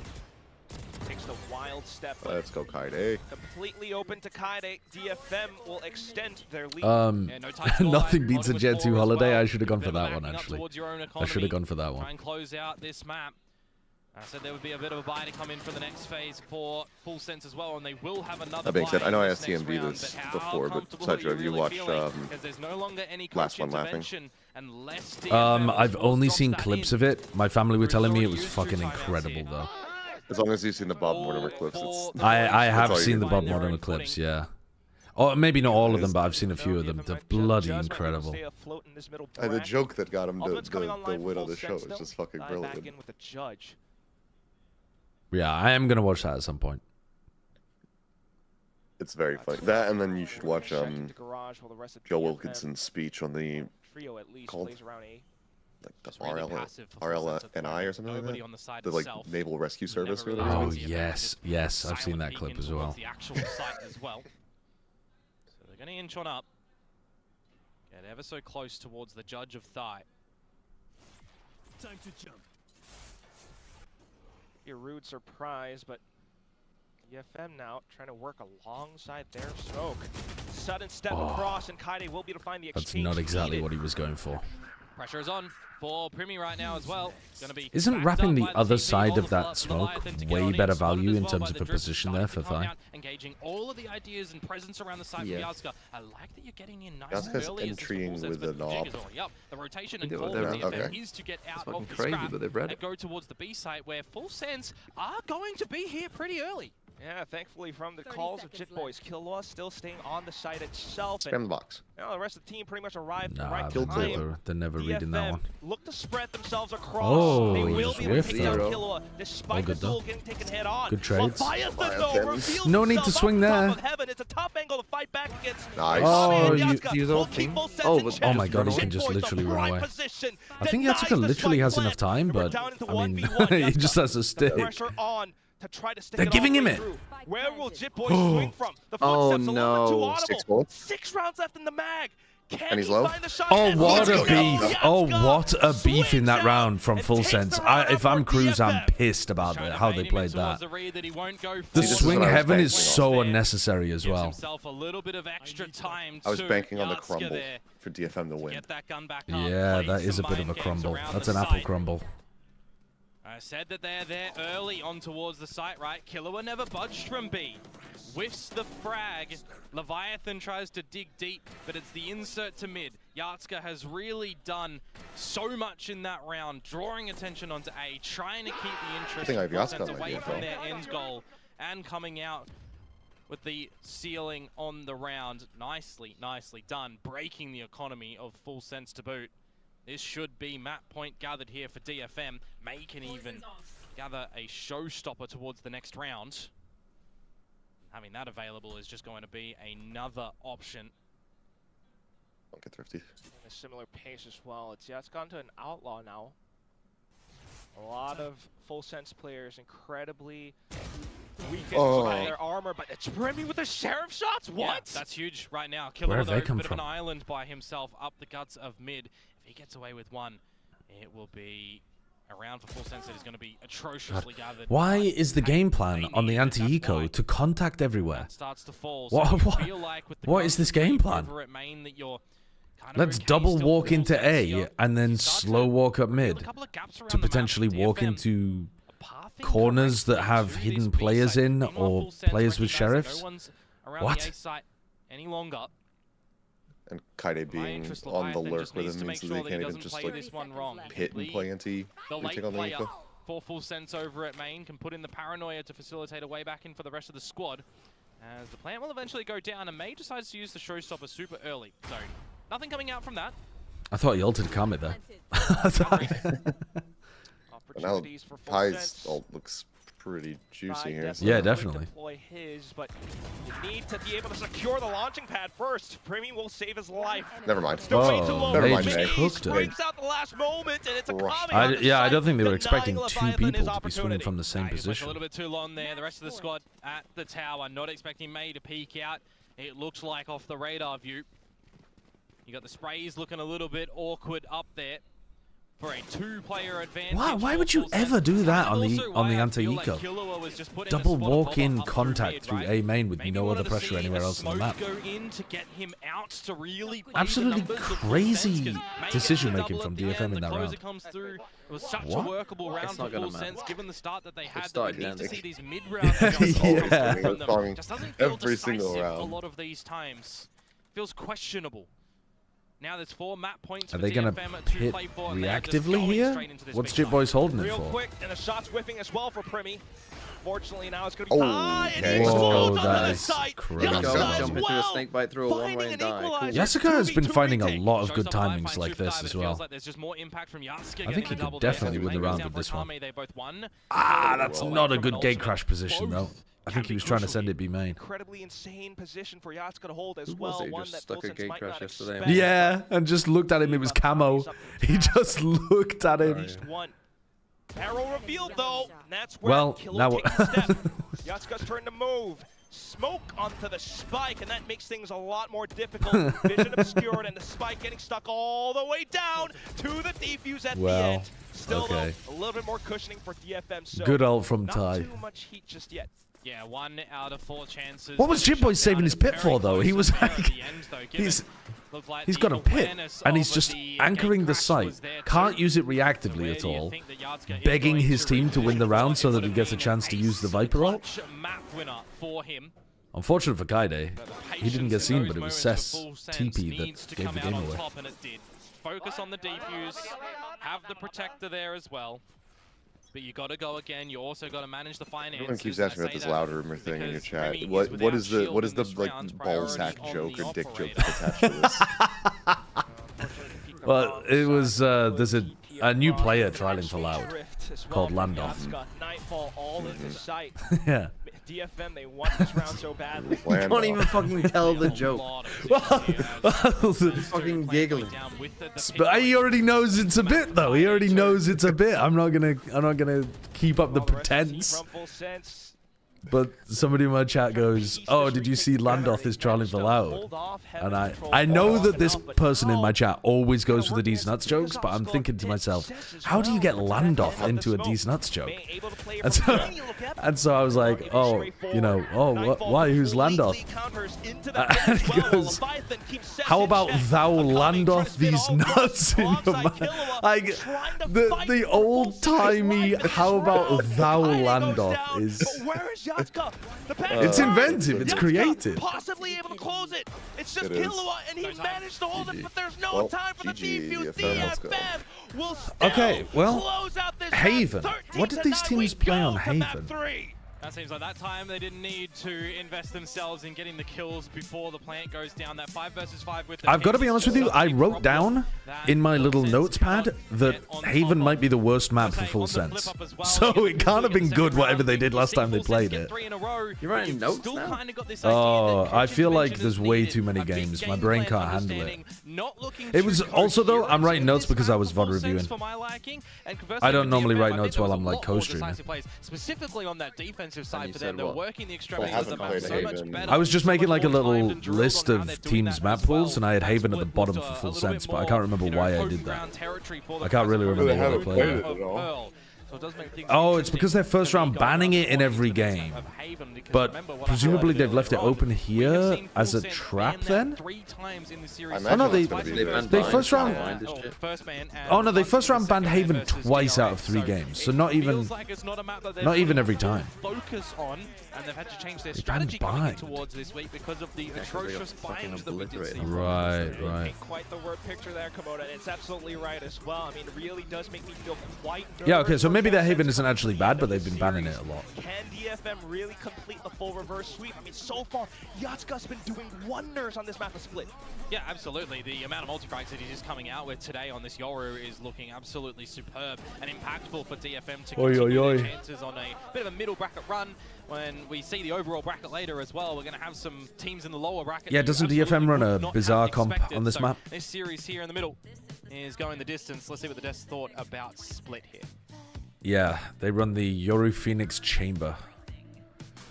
Takes the wild step. Let's go, Kaide. Completely open to Kaide. DFM will extend their lead. Nothing beats a Jet 2 holiday. I should have gone for that one, actually. I should have gone for that one. Try and close out this map. I said there would be a bit of a buy to come in for the next phase for Full Sense as well, and they will have another. That being said, I know I asked next CMB round, this but before, but Sideshow, have you watched Last One Laughing? I've only seen clips of it. My family were telling me it was fucking incredible, though. As long as you've seen the Bob Mortimer clips, it's... I have seen the Bob Mortimer clips, yeah. Or maybe not all of them, but I've seen a few of them. They're bloody incredible. And the joke that got him the win of the show is just fucking brilliant. Yeah, I am gonna watch that at some point. It's very funny. That, and then you should watch Joe Wilkinson's speech on the called like the RLNI or something like that. The like Naval Rescue Service or whatever. Oh yes, I've seen that clip as well. So they're gonna inch on up, get ever so close towards the judge of Thigh. Your rude surprise, but DFM now trying to work alongside their smoke. Sudden step across, and Kaide will be to find the exchange. That's not exactly needed. what he was going for. Pressure is on for Primi right now as well. Gonna be Isn't wrapping the other side of that smoke way better value in terms of a position there for Thai? Engaging all of the ideas and presence around the site from Yatska. I like that you're getting in nice and Yatska's early. entering with the knob. Yep, the rotation and Yeah, call they're of out. DFM is to get out fucking of the crazy, scrap but they've read and it. go towards the B site where Full Sense are going to be here pretty early. Yeah, thankfully from the calls of Jit Boys, Killua still staying on the site itself. Spam the box. Now the rest of the team pretty much arrived at the Nah, right they're time. never reading that one. Look to spread themselves across. Oh, they he will just be able to whiffed take down there. Killua despite the good though. duel getting taken head on. Good trades. Leviathan though reveals No need to himself swing up there. top of heaven. It's a tough angle to fight back against. Nice. Oh, Kami and you- Yatska use will all keep team? Full Sense Oh, in but- check. Oh my god, he Jit can just Boys, the literally run prime away. position, I think denies Yatsuka the literally spike has plant. enough time, And we're but down into I mean, 1v1. he Yatska just has to stick. pressure on to try to stick They're it giving all the him way it. through. Where will Jit Boys swing from? The Oh, footsteps a little bit too no. audible. 6 bullets. 6 rounds left in the mag. Can And he's he low. find the shot? Oh, And what let's a go. beef. Oh, Yatska what a beef in that swings round out from and Full takes Sense. the round If up I'm for Cruz, I'm DFM. pissed about how they played that. The The this is swing what I was heaven is banking so on. unnecessary as well. himself a little bit of extra time I was to banking on the Yatska crumble there. for DFM to win. Get that gun back up, Yeah, play that is a some bit of a mind games crumble. around That's the an apple site. crumble. I said that they're there early on towards the site, right? Killua never budged from B. Whiffs the frag. Leviathan tries to dig deep, but it's the insert to mid. Yatska has really done so much in that round, drawing attention onto A, trying to keep the interest I think I have of Full Yatska Sense on my away from DFL. their end goal, and coming out with the ceiling on the round. Nicely done, breaking the economy of Full Sense to boot. This should be map point gathered here for DFM. May can even gather a showstopper towards the next round. Having that available is just going to be another option. Don't get thrifty. A similar pace as well. It's gone to an outlaw now. A lot of Full Sense players incredibly weakened by their armor, but it's Primi with the sheriff shots? What? Yeah, that's huge right now. Killua, Where have they though, come bit from? of an island by himself up the guts of mid. If he gets away with one, it will be a round for Full Sense that is going to be atrociously gathered. Why But is the they game plan on the need it, that's anti-eco why to contact everywhere? that starts to fall. What- So you what- feel like with the what is this game plan? over at main that you're kind of Let's okay double still walk for Full into Sense A here. and then You start slow to walk up reveal mid a couple of gaps around to the map. potentially walk DFM into pathing corners that correctly have to hidden this B players site. in Meanwhile, or Full Sense players with recognize that sheriffs. no one's around What? the A site any longer. And Kaide My being interest, on the Leviathan lurk just with needs him to means make that sure they that he can't even doesn't just play like this one wrong. hit and play anti The late retake on the player eco. for Full Sense over at main can put in the paranoia to facilitate a way back in for the rest of the squad. As the plant will eventually go down, and May decides to use the showstopper super early. So nothing coming out from that. I thought he ulted Kami there. But now Opportunities for Full Ty's Sense. ult looks pretty juicy Ty here. definitely Yeah, would definitely. Deploy his, but you need to be able to secure the launching pad first. Primi will save his life. Never mind. Still way too Whoa, low. Never mind, Mickey May. cooked him. springs out the last moment, and it's a Crushed. Kami on the I site, don't think they were denying expecting two Leviathan people his to be swinging opportunity. from the same He was a position. little bit too long there. The rest of the squad at the tower, not expecting May to peek out. It looks like off the radar view. You got the sprays looking a little bit awkward up there for a two-player advantage. Why for would you Full Sense. ever do that on And the also on the why I feel like anti-eco? Killua was just put in a Double spot walk-in above up contact mid, through right? A main with Maybe no wanted other to pressure see anywhere a else on the smoke map. go in to get him out to really play Absolutely the numbers of Full crazy Sense, 'cause May gets the decision-making double from at the DFM end, in the that closer round. comes through. It was such What? a workable round It's for not gonna Full matter. Sense, given the start that they had. That start we need to dancing. see these mid-rounds Yeah. from them. Song Just doesn't feel every single decisive round. a lot of these times. Feels questionable. Now there's 4 map points Are for they gonna DFM to hit play for, and they are just reactively going here? straight into this What's big Jit fight. Boys holding it Real for? quick, and the shot's whiffing as well for Primi. Fortunately, now it's going to be Oh, and he okay. explodes Whoa, onto that the is site. crazy. Yatska Go, as jump into a well. snake bite through a Finding one-way an die. equalizer. Jessica has been 2v2 finding a retake. lot of Shows good up alive, timings finds like Super this Dive, as it feels well. like there's just more impact from Yatska I getting think he the could double there. definitely win the May round goes with down this for one. Kami, they both won. That's Well, not a from good an gate ultimate. crash position though. Both I can think he be was trying to crucial send here. it B main. Incredibly insane position for Yatska to hold as Who well. was it who One just that stuck Full a Sense gate might crash not yesterday? expect. Yeah, and just looked at him. It was camo. He just looked at him. Least one. Arrow revealed though. And that's where Well, Killua now takes a step. Yatska's turn to move. Smoke onto the spike, and that makes things a lot more difficult. Vision obscured, and the spike getting stuck all the way down to the defuse at the Well, end. Still, okay. though, a little bit more cushioning for DFM. So Good ult from not Ty. too much heat just yet. Yeah, 1 out of 4 chances. What was Jitboy saving his pit for, though? He was like... He's got a pit, and he's just anchoring the site. Can't use it reactively at all. Begging his team to win the round so that he gets a chance to use the Viper ult. Unfortunate for Kaide. He didn't get seen, but it was Cess TP that gave the game away. Focus on the defuse. Have the protector there as well. But you got to go again. You also got to manage the finances. Everyone keeps asking about this loud rumor thing in your chat. What is the like ball sack joke or dick joke that's attached to this? Well, it was there's a new player trialing for Loud called Landoff. Yeah. DFM, they want this round so badly. You can't even fucking tell the joke. Fucking giggling. But he already knows it's a bit, though. He already knows it's a bit. I'm not gonna keep up the pretense. But somebody in my chat goes, "Oh, did you see Landoff is trialing for Loud?" And I know that this person in my chat always goes for the D's Nuts jokes, but I'm thinking to myself, how do you get Landoff into a D's Nuts joke? And so I was like, oh, you know, why? Who's Landoff? And he goes, how about thou Landoff these nuts in your mouth? Like the old timey, how about thou Landoff is. It's inventive. It's creative. Possibly able to close it. It's just Killua, and he managed to hold it, but there's no time for the defuse. DFM will still close out this Haven. What did these teams play on Haven? That seems like that time they didn't need to invest themselves in getting the kills before the plant goes down. That 5 versus 5 with the I've got to be honest with you, I wrote down in my little notes pad that Haven might be the worst map for Full Sense. So it can't have been good whatever they did last time they played it. You're writing notes now? Oh, I feel like there's way too many games. My brain can't handle it. It was also, though, I'm writing notes because I was VOD reviewing. I don't normally write notes while I'm like co-streaming. Specifically on that defensive side for them, they're working the extremities of the map so much better. I was just making like a little list of teams' map pools, and I had Haven at the bottom for Full Sense, but I can't remember why I did that. I can't really remember what I played it. Oh, it's because they're first round banning it in every game. But presumably they've left it open here as a trap then? Oh no, they first round... Oh no, they first round banned Haven twice out of 3 games. So not even every time. And they've had to change their strategy coming towards this week because of the atrocious binds that we did see. Right. Quite the word picture there, Komoda. It's absolutely right as well. I mean, it really does make me feel quite nervous. Yeah, okay, so maybe their Haven isn't actually bad, but they've been banning it a lot. Can DFM really complete the full reverse sweep? I mean, so far, Yatsuka's been doing wonders on this map of Split. Yeah, absolutely. The amount of multi-frags that he's just coming out with today on this Yoru is looking absolutely superb and impactful for DFM to continue their chances on a bit of a middle bracket run. When we see the overall bracket later as well, we're going to have some teams in the lower bracket. Yeah, doesn't DFM run a bizarre comp on this map? This series here in the middle is going the distance. Let's see what the devs thought about Split here. Yeah, they run the Yoru Phoenix Chamber.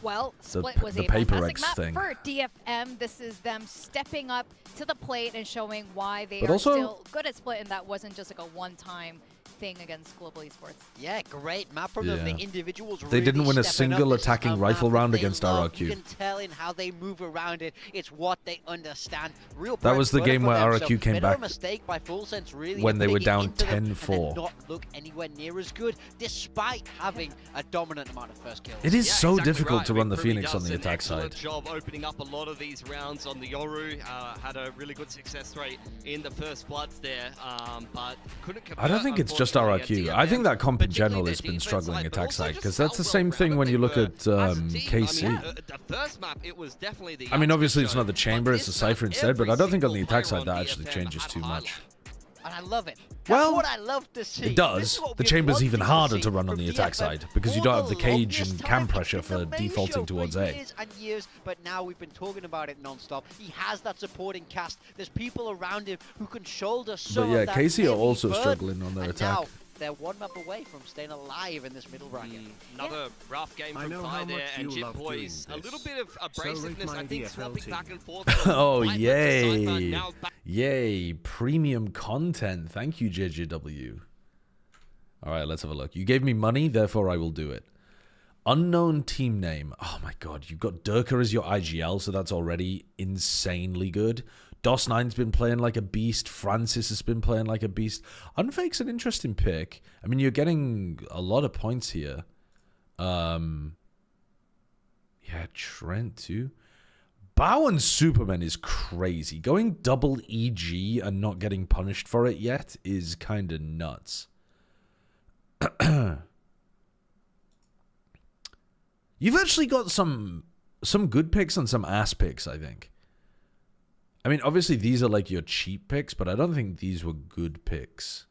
Well, Split was a fantastic map for DFM. This is them stepping up to the plate and showing why they are still good at Split, and that wasn't just like a one-time thing against Global Esports. Yeah, great map from them. The individuals they didn't win a single attacking rifle round against RRQ. You can tell in how they move around it. It's what they understand. That was the game where RRQ came back by Full Sense, really when they were down 10-4. Not look anywhere near as good, despite having a dominant amount of first kills. It is so difficult to run the Phoenix on the attack side. Job opening up a lot of these rounds on the Yoru. Had a really good success rate in the first bloods there, but couldn't convert. I don't think it's just RRQ. I think that comp in general has been struggling attack side, because that's the same thing when you look at KC. I mean, obviously it's not the chamber, it's the Cypher instead, but I don't think on the attack side that actually changes too much. And I love it. Well, what I love to see. It does. The chamber's even harder to run on the attack side because you don't have the cage and cam pressure for defaulting towards A. Years and years, but now we've been talking about it non-stop. He has that supporting cast. There's people around him who can shoulder some But yeah, of that KC are also burden. struggling on their And attack. Now, they're one map away from staying alive in this middle bracket. Another rough game from Kai there, and Jit Boys, a little bit of abrasiveness, I think, swapping back and forth. Oh, yay. Yay. Premium content. Thank you, JJW. All right, let's have a look. You gave me money, therefore I will do it. Unknown team name. Oh my god, you've got Durka as your IGL, so that's already insanely good. DOS9's been playing like a beast. Francis has been playing like a beast. Unfake's an interesting pick. I mean, you're getting a lot of points here. Yeah, Trent too. Bow and Superman is crazy. Going double EG and not getting punished for it yet is kind of nuts. You've actually got some good picks and some ass picks, I think. I mean, obviously these are like your cheap picks, but I don't think these were good picks.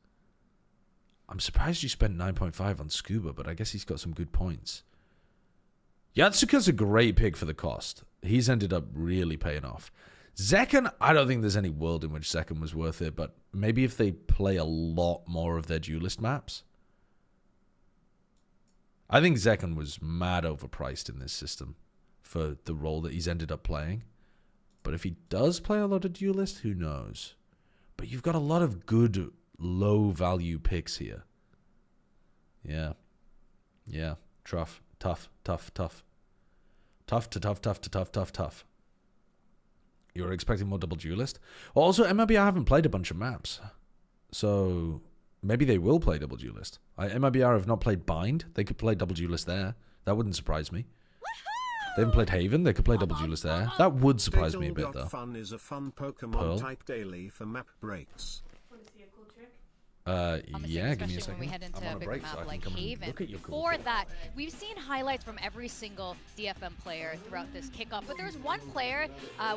I'm surprised you spent 9.5 on Scuba, but I guess he's got some good points. Yatsuka's a great pick for the cost. He's ended up really paying off. Zekken, I don't think there's any world in which Zekken was worth it, but maybe if they play a lot more of their duelist maps. I think Zekken was mad overpriced in this system for the role that he's ended up playing. But if he does play a lot of duelist, who knows? But you've got a lot of good low-value picks here. Yeah. Yeah. Tough. Tough. Tough. Tough. Tough to tough, tough to tough, tough, tough. You're expecting more double duelist? Also, MLBR haven't played a bunch of maps. So maybe they will play double duelist. MLBR have not played Bind. They could play double duelist there. That wouldn't surprise me. They haven't played Haven. They could play double duelist there. That would surprise me a bit, though. Fun is a fun Pokemon type daily for map breaks. Yeah, give me a second. When we head into a bigger map like Haven. Before that, we've seen highlights from every single DFM player throughout this kickoff. But there's one player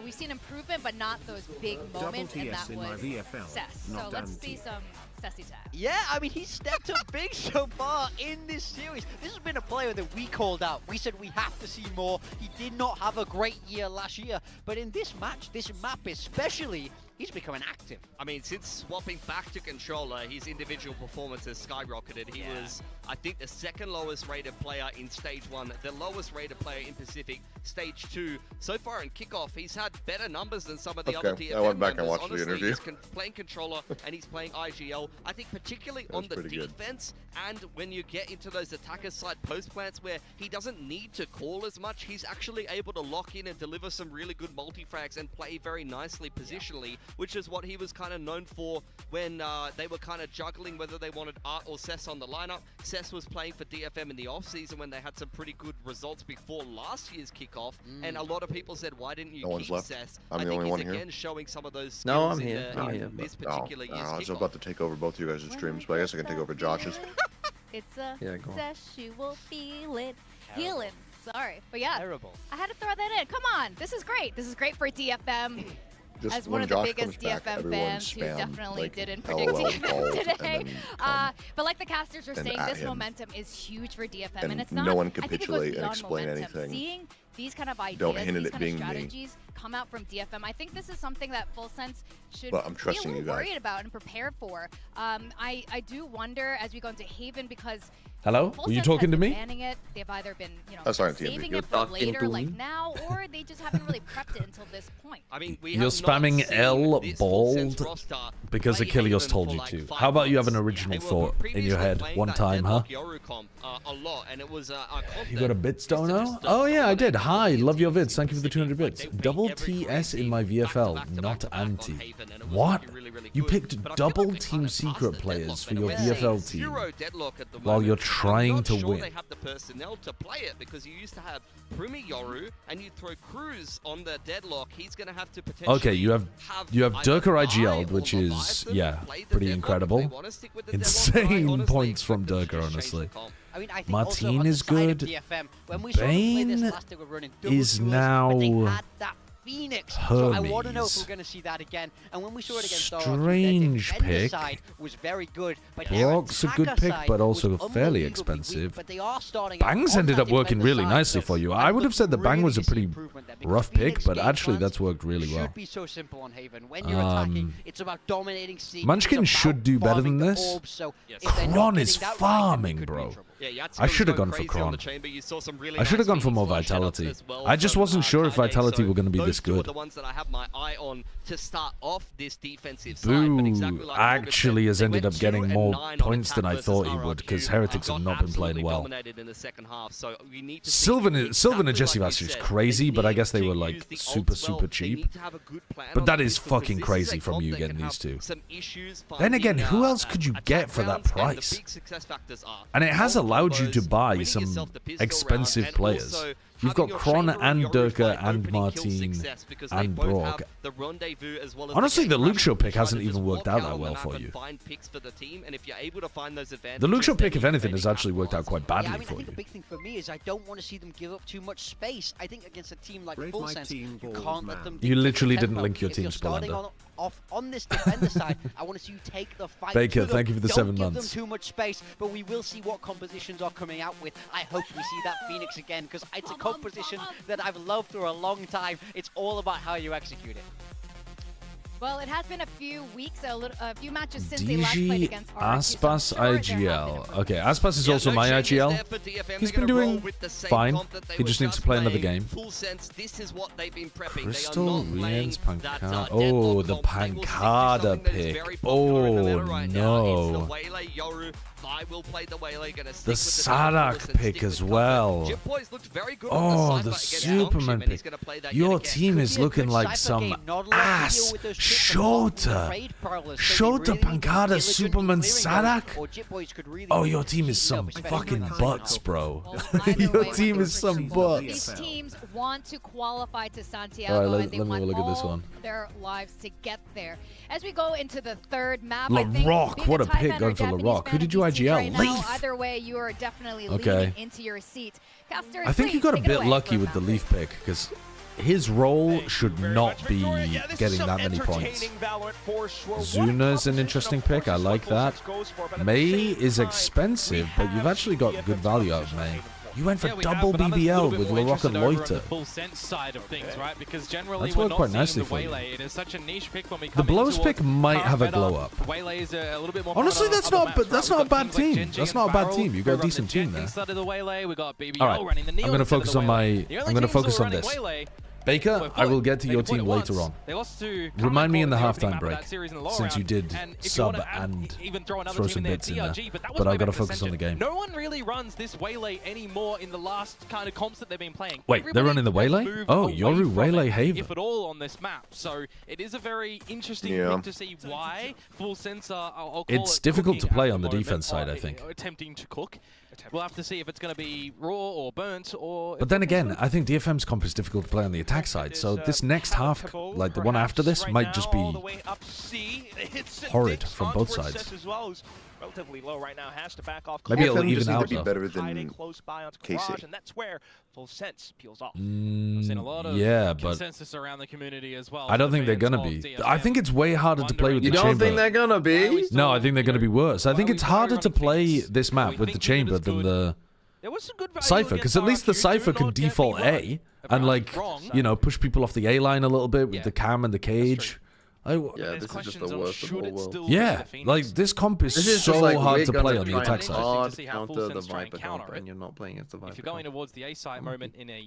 we've seen improvement, but not those big moments, and that was Cess. So let's see some Cessy tap. Yeah, I mean, he's stepped up big so far in this series. This has been a player that we called out. We said we have to see more. He did not have a great year last year, but in this match, this map especially, he's becoming active. I mean, since swapping back to controller, his individual performance has skyrocketed. He was, I think, the second lowest rated player in Stage 1, the lowest rated player in Pacific, Stage 2. So far in kickoff, he's had better numbers than some of the other DFM I went back members. and watched Honestly, the interview. He's playing controller and he's playing IGL. I think particularly on the defense and when you get into those attacker side post plants where he doesn't need to call as much, he's actually able to lock in and deliver some really good multi-frags and play very nicely positionally, which is what he was kind of known for when they were kind of juggling whether they wanted Art or Cess on the lineup. Cess was playing for DFM in the off-season when they had some pretty good results before last year's kickoff, and a lot of people said, why didn't you keep Cess? I'm the only one here. Again showing some of those skills no, I'm here. in this particular year's I was kickoff. about to take over both of you guys' streams, but I guess I can take over Josh's. It's a sexual feeling. Healing. Sorry. But yeah, I had to throw that in. Come on. This is great. This is great for DFM. Just as one of the biggest DFM fans who definitely didn't predict DFM today. But like the casters are saying, this momentum is huge for DFM. And it's not, no one I think it capitulate goes and beyond explain momentum. anything. Seeing these kind of ideas, Don't hint at these it kind being of me. strategies come out from DFM, I think this is something that Full Sense should But I'm be a trusting little you guys. worried about and prepare for. I do wonder as we go into Haven because hello? Full Were you Sense talking has to been me? banning it. They've either been, Oh, sorry, saving You're it for talking later, to like me? now, or they just haven't really prepped it until this point. I mean, we You're have not spamming seen L this Full Sense bald roster because play Achilles Haven told for you like to. 5 How about you have an months. original They were thought in previously your head playing one that time, huh? Deadlock Yoru comp, a lot, and it was a You got a Bitstono? Oh yeah, I did. Hi, love your vids. Thank you for the 200 bits. Double TS in my VFL, not anti. What? You picked double Team Secret players for your VFL team while you're trying to win. They have the personnel to play it because you used to have Primi Yoru and you throw Cruz on the Deadlock. He's going to have to potentially Okay, you have Durka IGL, which is pretty incredible. Insane points from Durka, honestly. I mean, I think Martine also on is the side of good. DFM, when we saw them play this Bane last, they were running double is duels, but they now had that Phoenix. So I want to know if Hermes. we're going to see that again. And when we saw it against Zorro, Strange their defender pick. side was very good, but their Brock's a good attacker pick, side but also was fairly unbelievably expensive. weak, but they are starting Bang's on ended that up working defender really side, nicely so for you. I'm I would have said that Bang really was a to see pretty improvement there, because rough Phoenix pick, but game actually plans that's worked really well. should be so simple on Haven. When you're attacking, it's about dominating C. Munchkin should do better than this. So Yes. if they're not Kron getting is that right, then we farming, could be in bro. trouble. I should have gone for Kron. I should have gone for more Vitality. I just wasn't sure if Vitality were going to be this good. Boo actually has ended up getting more points than I thought he would, because Heretics have not been playing well. Sylvan and Jesse Vash is crazy, but I guess they were like super cheap. But that is fucking crazy from you getting these two. Then again, who else could you get for that price? And it has allowed you to buy some expensive players. You've got Kron and Durka and Martin and Brock. Honestly, the Luke Show pick hasn't even worked out that well for you. The Luke Show pick, if anything, has actually worked out quite badly for you. I think the big thing for me is I don't want to see them give up too much space. I think against a team like Full Sense, you can't let them... You literally didn't link your team, Spelender. On this defender side, I want to see you take the fight. Baker, thank you for the 7 months. Don't give them too much space, but we will see what compositions are coming out with. I hope we see that Phoenix again, because it's a composition that I've loved for a long time. It's all about how you execute it. Well, it has been a few weeks, a few matches since they last played against Aspas IGL. Okay, Aspas is also my IGL. He's been doing fine. He just needs to play another game. Crystal, Rien's Pancada. Oh, the Pancada pick. Oh, no. The Sarak pick as well. Oh, the Superman pick. Your team is looking like some ass. Shota. Shota, Pancada, Superman, Sarak. Oh, your team is some fucking butts, bro. Your team is some butts. These teams want to qualify to Santiago, and they want all their lives to get there. As we go into the third map, LaRock, what a pick going for LaRock. Who did you IGL? Leaf. Either way, you are definitely leaning into your seat. Caster, I think you got a bit lucky with the Leaf pick, because his role should not be getting that many points. Zuna is an interesting pick. I like that. May is expensive, but you've actually got good value out of May. You went for double BBL with LaRock and Loiter. That's worked quite nicely for you. The Blows pick might have a glow up. Honestly, that's not a bad team. That's not a bad team. You got a decent team there. All right, I'm going to focus on this. Baker, I will get to your team later on. Remind me in the halftime break, since you did sub and throw some bits in there. But I've got to focus on the game. No one really runs this Waylay anymore in the last kind of comps that they've been playing. Wait, they're running the Waylay? Oh, Yoru Waylay Haven. If at all on this map. So it is a very interesting thing to see why Full Sense are. It's difficult to play on the defense side, I think. Attempting to cook. We'll have to see if it's going to be raw or burnt or... But then again, I think DFM's comp is difficult to play on the attack side, so this next half, like the one after this, might just be horrid from both sides. Relatively low right now, has to back off. Maybe it'll even out, be though. Better than KC. And that's where Full Sense peels off. I've seen a lot of consensus around the community as well. I don't think they're gonna be. I think it's way harder to play with the chamber. You don't think they're gonna be? No, I think they're gonna be worse. I think it's harder to play this map with the chamber than the Cypher, because at least the Cypher can default A and, like, you know, push people off the A line a little bit with the cam and the cage. Yeah, this is just the worst of all worlds. Yeah, like this comp is so hard to play on the attack side. Hard counter the Viper comp, and you're not playing against the Viper. If you're going towards the A site moment in a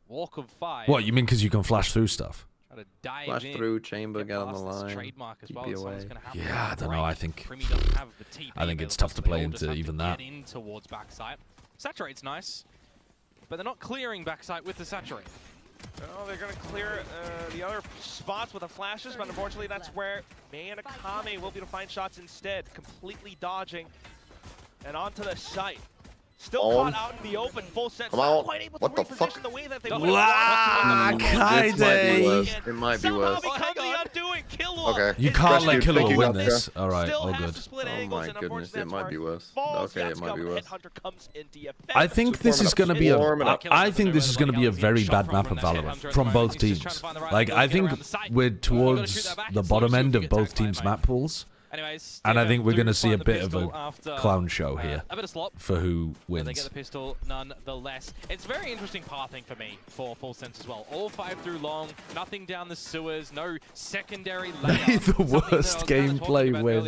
walk of 5. What, you mean because you can flash through stuff? Flash through, chamber, get on the line, keep you away. Yeah, I don't know. I think it's tough to play into even that. Saturate's nice, but they're not clearing backside with the saturate. Oh, they're going to clear the other spots with the flashes, but unfortunately that's where May and Akame will be able to find shots instead. Completely dodging and onto the site. Still caught out in the open, Full Sense, not quite able to reposition the way that they want. It might be worse. Okay. You can't let Killer win this. All right, all good. Oh my goodness, it might be worse. Okay, it might be worse. I think this is going to be a very bad map of Valorant from both teams. Like, I think we're towards the bottom end of both teams' map pools. Anyways, And I think we're going to see a find the bit of pistol a after, clown show here a bit of slop. for who They get wins. the pistol nonetheless. It's very interesting pathing for me for Full Sense as well. All 5 through long, nothing down the sewers, no secondary layout. The worst gameplay win.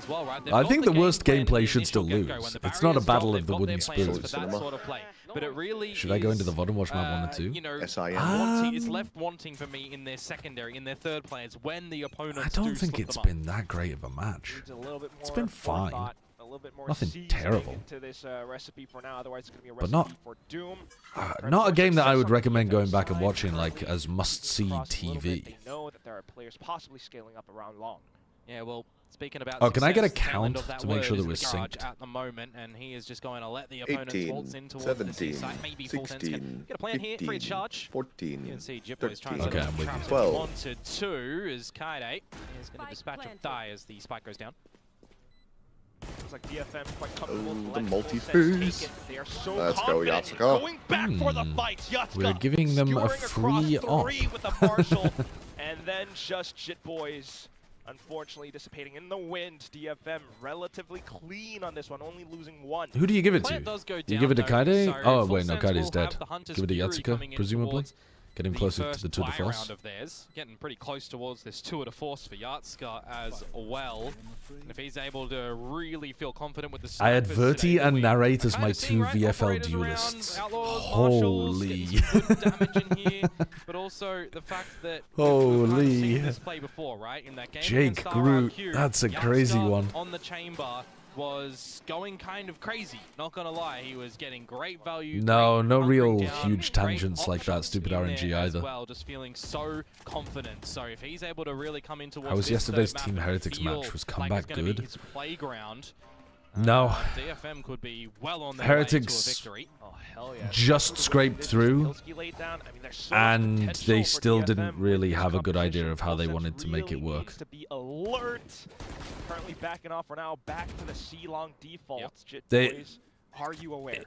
Well, right? I think the worst gameplay should should still lose. It's not a battle of the wooden spoons. But it really Should I go into the VOD and watch map 1 and 2? You know, it's left wanting for me in their secondary, in their third players when the opponents I don't think it's been that great of a match. It's been fine. Nothing terrible. But not a game that I would recommend going back and watching like as must-see TV. They know that there are players possibly scaling up around long. Yeah, well, speaking about can I get a success, count that to make sure word that is we're in the garage synced? at the moment, and he is just going to let the opponents 18, waltz in towards 17, the site. Maybe Full Sense 16, get a plan here, free 15, charge. 14, You can see Jippo is trying to 13, set up I'm with traps. you. 12. 1 to 2 is Kaide. He's going to dispatch a die as the spike goes down. Looks like DFM quite comfortable. Oh, to the let multi-fuse. Full Sense take it. They are so Let's go, confident. Yatsuka. Going back for the fight, Yatsuka. We're giving them a skewering free across op. 3 with the Marshall, and then just Jit Boys. Unfortunately, dissipating in the wind. DFM relatively clean on this one, only losing 1. Who do you give it to? Plant does go You down, give it to though, Kaide? so Oh, Full wait, no, Sense Kaide's will dead. have the Hunter's Give it to Fury coming Yatsuka, in presumably. towards Get him the closer to first the tour de buy force. round of theirs. Getting pretty close towards this tour de force for Yatsuka as well. And if he's able to really feel confident with the I had snipers Verti today, and we Narrate as kinda my seeing, 2 right, VFL operators duelists. around, Outlaws, Marshals, Holy. getting some good damage in here, but also the fact that we've kind of Holy. seen this play before, right? In that game Jake against Groot, RRQ, that's a Yatsuka crazy one. on the chamber was going kind of crazy, not gonna lie. He was getting great value. No, great no hunkering real down, huge great tangents like that options stupid in RNG there as either. well, just feeling so confident. So if he's able to really come in towards How was this yesterday's third Team map and Heretics feel match? Was like comeback it's gonna be good? his playground, No. DFM could be well on their Heretics way to a victory. Oh, hell yeah. just scraped through, Pilsky laid down. I mean, there's so much and potential they for still DFM didn't really with this have a good idea competition. of how Full they Sense wanted to make it really work. needs to be alert. Currently backing off for now. Back to the C-long default. Jit They- Boys, are you aware?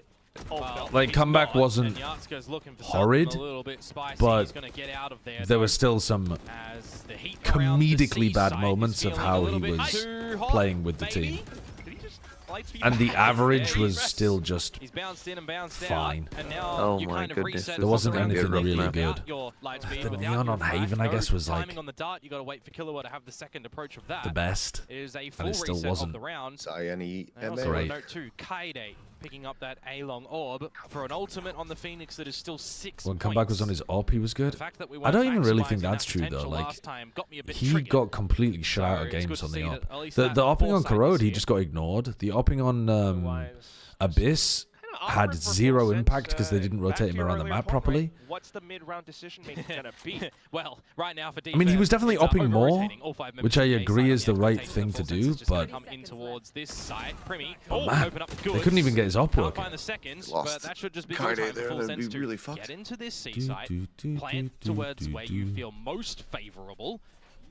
Oh, Well, no. Like, he's comeback not, wasn't and Yatsuka's looking for horrid, something a little bit spicy. but He's gonna get out of there, there though, were still some as the heat around the comedically bad seaside moments is of feeling a how little he bit was too hot, playing with the maybe? team. Did he just light speed And the back? average There he was rests. still just He's bounced in and bounced fine. out, and now Oh you my kind of goodness, reset this There wasn't the anything program really without good. your light speed, The without neon your on flag, Haven, I no guess, was timing like on the dart. You got to wait for Killua to have the second approach of that. the best. It is a And full it still reset wasn't. of the round. Cyane And also Great. note too, Kaide picking up that A-long orb for an ultimate on the Phoenix that is still 6 When points. comeback was on his op, he was good. The fact that we I don't weren't even really think maximising that's that true though. potential Like, last time got me a bit he triggered. got completely shut out So of it's good games to on the see op. that at least The that opping on foresight Corrode, is he here. just got ignored. The opping on Otherwise, Abyss had awkward for zero Full Sense, impact because they didn't back rotate to him your around the earlier map point, right? properly. What's the mid-round decision making gonna be? Well, right now for I mean, he was definitely defense, opping more, over-rotating all 5 members which I of the A agree side is the on right expectation thing to that Full Sense do, is just gonna but come in towards this side. Primi, Oh, man, open up the they goods. couldn't even get his op Can't working. find the seconds, Lost but that should just be Kaide good time for there, Full that'd Sense be to really fucked. get into this C site, plant towards where you feel most favorable,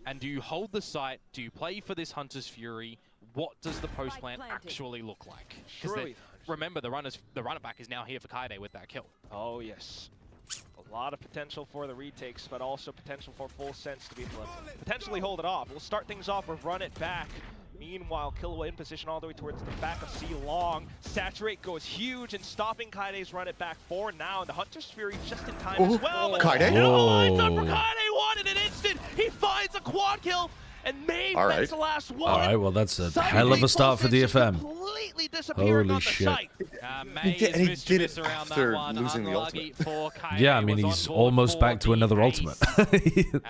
and do you hold the site? Do you play for this Hunter's Fury? What does the post plant actually look like? Surely. Remember, the runner back is now here for Kaide with that kill. Oh yes. A lot of potential for the retakes, but also potential for Full Sense to be able to potentially hold it off. We'll start things off with run it back. Meanwhile, Killua in position all the way towards the back of C Long. Saturate goes huge and stopping Kaide's run it back for now. And the Hunter's Fury just in time as well. But Kaide? it all lines up for Kaide. One in an instant. He finds a quad kill. And Maeve All right. makes the last one. All right, well, that's a Suddenly, hell of a start for Full Sense DFM. completely disappearing Holy on the shit. site. He did it after losing the ultimate. Yeah, I mean, he's almost back to another ultimate.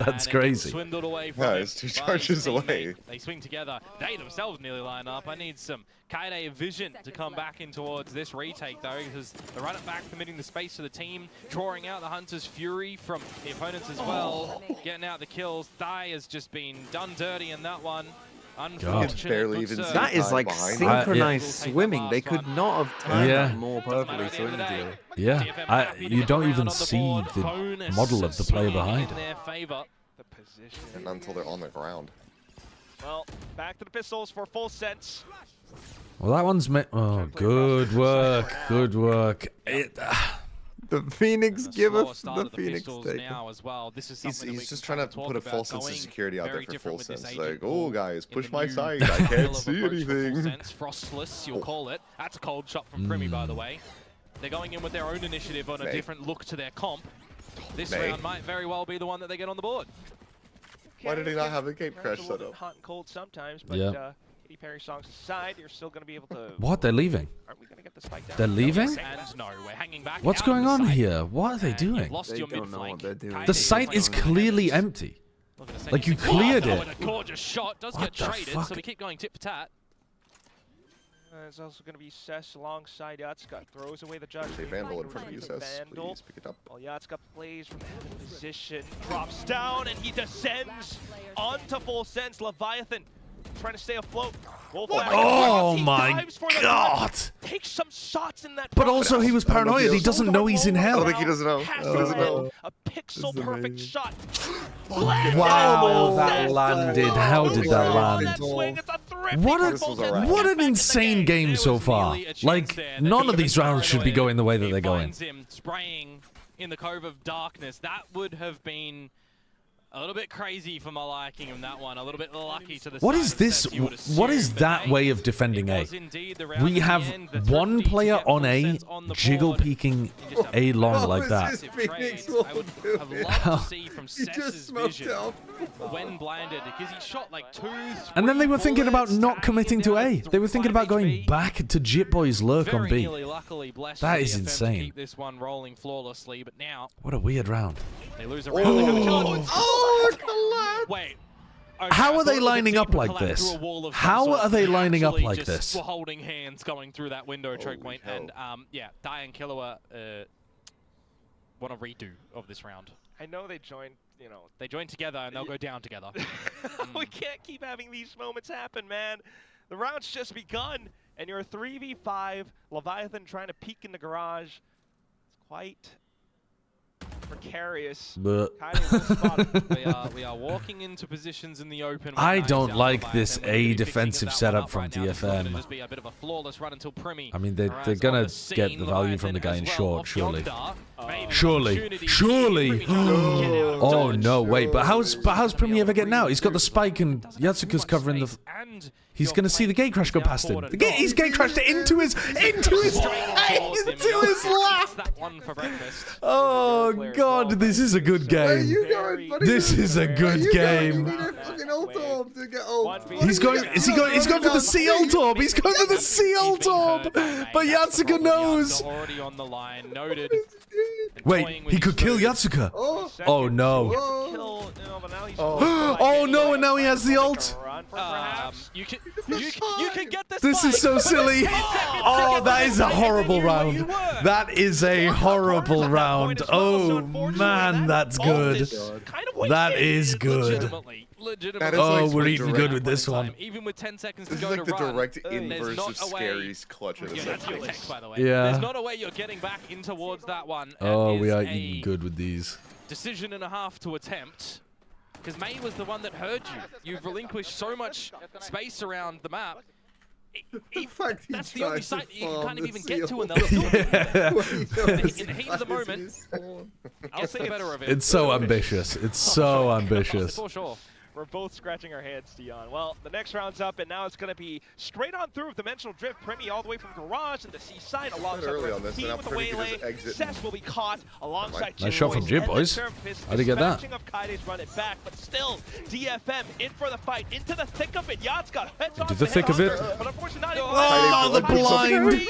That's crazy. Yeah, it's 2 charges away. They swing together. They themselves nearly line up. I need some Kaide vision to come back in towards this retake, though, because the run it back permitting the space for the team, drawing out the Hunter's Fury from the opponents as well, getting out the kills. Thai has just been done dirty in that one. Unfortunate. barely even see That is like behind. synchronized Yeah. swimming. They could not have timed Yeah. that more perfectly swimmingly. Yeah, you don't even see the model of the player behind. The position. And until they're on the ground. Well, back to the pistols for Full Sense. Well, that one's oh, good work, good work. The Phoenix, give Slower us start the of Phoenix Pistons take. now as well. This is something that we He's just can trying to talk put a about false sense of going security out there very for different full with this sense. agent Like, pool oh guys, in push the my new side. I style can't of see approach for full anything. sense. Frostless, you'll call it. That's a cold shot from Primi, by the way. They're going in with their own initiative on a different look to their comp. This round might very well be the one that they get on the board. Why did he not have a gate crash set up? Hot and cold sometimes, but Katy Perry songs aside, you're still going to be able to. What? They're leaving? Aren't we going to get the spike down? They're leaving? And no, we're hanging back. What's going on here? What are they doing? Lost your mid flank. The site is clearly empty. Like you cleared it. A gorgeous shot does get traded, so we keep going tit for tat. There's also going to be Sess alongside Yatska. Throws away the judge. Say Vandal in front of you, Sess. Please pick it up. While Yatska plays from that position, drops down, and he descends onto full sense. Leviathan trying to stay afloat. Oh my god! Takes some shots in that. But also he was paranoid. He doesn't know he's in I hell. don't think he doesn't know. A pixel perfect shot. Wow, that landed. How did that land? What an insane game so far. Like, none of these rounds should be going the way that they're going. Him spraying in the Cove of Darkness. That would have been a little bit crazy for my liking in that one. A little bit lucky to the What side is of this? Sess, What is that way of defending A? We have one player on A, jiggle peeking A long like that. I would have loved to see from Sess's vision when blinded, because he shot like 2, 3 And then they were thinking about bullets, not committing to A. They were thinking about going back to Jitboy's lurk on B. That is insane. Keep this one rolling flawlessly, but now What a weird round. they lose a round. Wait. Okay, How are I they thought it was a lining up deeper like collapse this? through a wall of some How sort. are they lining up Actually like just this? were holding hands going through that window choke point, and yeah, Dai and Killua want a redo of this round. I know they joined, They join together and they'll go down together. We can't keep having these moments happen, man. The round's just begun, and you're 3v5. Leviathan trying to peek in the garage. It's quite precarious. But we are walking into positions in the open. I don't like this A defensive setup from DFM. Just be a bit of a flawless run until Primi. I mean, they're gonna get the value from the guy in short, surely. Surely. Oh no, wait, but how's Primi ever getting out? He's got the spike and Yatsuka's covering the. He's gonna see the gate crash go past him. He's gate crashed into his lap. Oh god, this is a good game. This is a good game. He's going. Is he going? He's going for the CL torp. He's going for the CL torp. But Yatsuka knows. Already on the line, noted. Wait, he could kill Yatsuka. Oh no. Oh no, and now he has the ult. You can get this. This is so silly. Oh, that is a horrible round. That is a horrible round. Oh man, that's good. That is good. Oh, we're eating good with this one. Even with 10 seconds to This go is like to the run, direct inverse of Scary's clutch. by the way. Yeah. There's not a way you're getting back in towards that one. Oh, we are eating good with these. Decision and a half to attempt. Because May was the one that heard you. You've relinquished so much space around the map. That's the only site that you can kind of even get to, and they'll still in the heat of the moment, I'll say better of it. It's so ambitious. It's so ambitious. For sure. We're both scratching our heads, Dion. Well, the next round's up, and now it's going to be straight on through with Dimensional Drift. Primi all the way from Garage and the seaside alongside the team with the Waylay. Sess will be caught alongside Nice shot from Jib, boys. How'd he get that? Of Kaide's run it back, but still, DFM in for the fight, into the thick of it. Yatska heads Into the thick of it. But unfortunately not able Oh, the blind.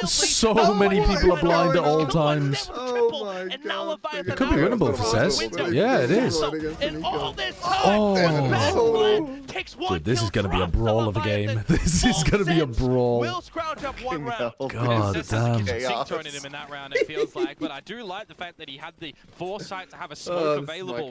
So many people are blind at all times. Oh my god. It could be winnable for Sess. Yeah, it is. Oh. Dude, this is going to be a brawl of a game. This is going to be a brawl. God damn. Turning him in that round, it feels like. But I do like the fact that he had the foresight to have a smoke available.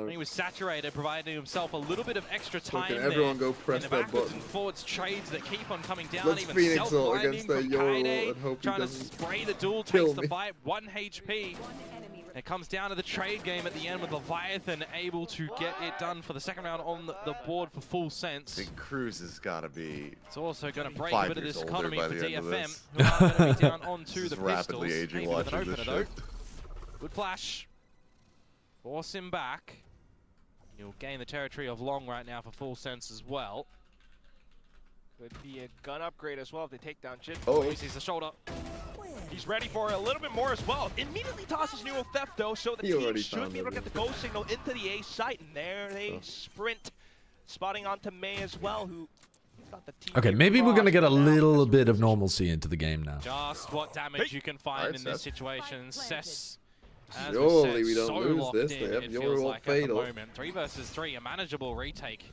When he was saturated, providing himself a little bit of extra time there. Everyone go press the that backwards button. and forwards trades that keep on coming down. Let's even Phoenix ult self-blinding against the from Euro Kaide, and hope he trying to doesn't spray the duel, kill takes the me. fight, 1 HP. It comes down to the trade game at the end with Leviathan able to get it done for the second round on the board for full sense. Big Cruz has got to be. It's also going to break 5 a bit of years this older economy by for the end of DFM, this. who are going to be down onto This the is rapidly pistols. aging Maybe with an watching this opener though. shit. Good flash. Force him back. You'll gain the territory of Long right now for full sense as well. Could be a gun upgrade as well if they take down Jit. Oh, He sees the shoulder. He's ready for a little bit more as well. Immediately tosses New Theft though, so the team should be able to get the go signal into the A site, and there they sprint, spotting onto May as well, who got the TP. Okay, maybe we're gonna get a little bit of normalcy into the game now. Just what damage you can find in this situation. Cess, as Surely said, we don't so lose locked this. in, They have it your feels all like fatal. at the moment. 3 versus 3, a manageable retake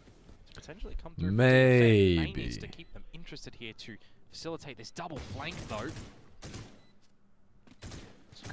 to potentially come through. Maybe. May needs to keep them interested here to facilitate this double flank though.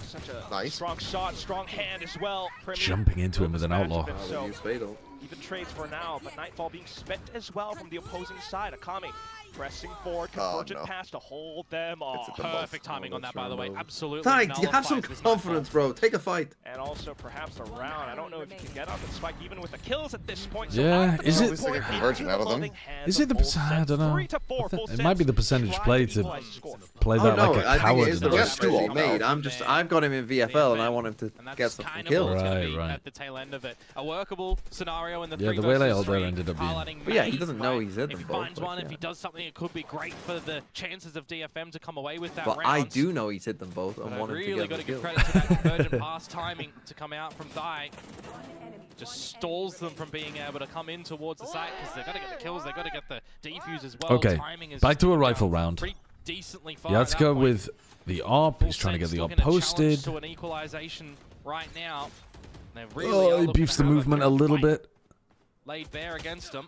Such a Nice. strong shot, strong hand as well. Premier Jumping into him with an outlaw. So Use fatal. even trades for now, but Nightfall being spent as well from the opposing side. Akami pressing forward, convergent pass to hold them off. Perfect timing on that, by the way. Absolutely. Fight! You have some nullifies this confidence, bro. Take a fight. And also perhaps a round. I don't know if you can get off the spike even with the kills at this point. Yeah, So is it- It's like a convergent out of them. Is it the I don't know. It might be the percentage play to play Oh that no, like a I think coward. it is the and best just- choice he all made. I've got him in VFL and I want him to And that's get some kind of kills. what it's gonna Right, be right. at the tail end of it. A workable scenario in the Yeah, 3 the way they versus all there 3, ended up being- highlighting But yeah, he May, doesn't know right? he's hit If them he both, finds like, one, if yeah. he does something, it could be great for the chances of DFM to come away with that But round. I do know he's hit them both and But want I him to really get got the to give kill. credit to that convergent pass timing to come out from Thai. Just stalls them from being able to come in towards the site because they've got to get the kills, they've got to get the defuse as well. Okay, Timing is back just to a coming rifle down round. pretty decently far at that Yatska point. with the AWP. He's trying to get the AWP posted. To an equalization right now. They really Oh, are he looking beefs to the have movement a good little fight bit. laid bare against him.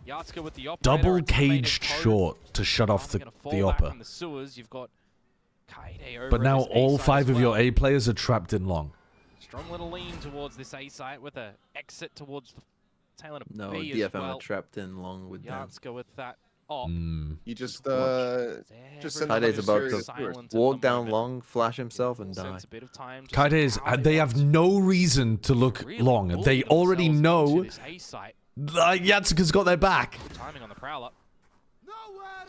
Yatska with the operator. Double a teammate caged is coded. short to shut off the Gonna fall back AWP. from the sewers. You've got Kaide over But at now this A all site 5 as of your well. A players are trapped in long. Strong little lean towards this A site with a exit towards the tail end of No, B DFM as well. are trapped in long with them. Yatska with that op. You just send Kaide's them about serious to viewers. walk down long, flash himself, and die. A bit of time to Kaide is, see how they have no reason to look really long. They bullying already themselves know into this A site. Yatsuka's got their back. Timing on the prowler.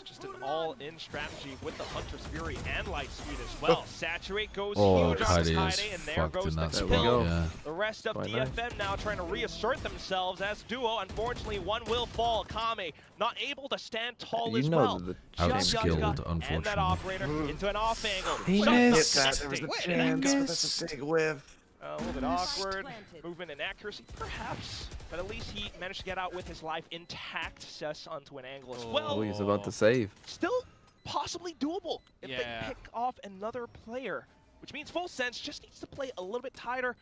Just an all-in strategy with the Hunter's Fury and Lightspeed as well. Saturate goes Oh, huge on Kaide this is Kaide, and there fucked goes in the that There we kill. go. Yeah. The rest of Quite DFM now trying to reassert themselves as duo. Unfortunately, one will fall. Kame not able to stand tall You as know well. that Just Outskilled, Yatska and that unfortunately. operator into an off angle. He Shot missed. down. There was a Wait, chance, but that's a big whiff. a little bit awkward. Movement and accuracy, perhaps. But at least he managed to get out with his life intact. Cess onto an angle as well. Oh, he's about to save. Still possibly doable if Yeah. they pick off another player. Which means Full Sense just needs to play a little bit tighter,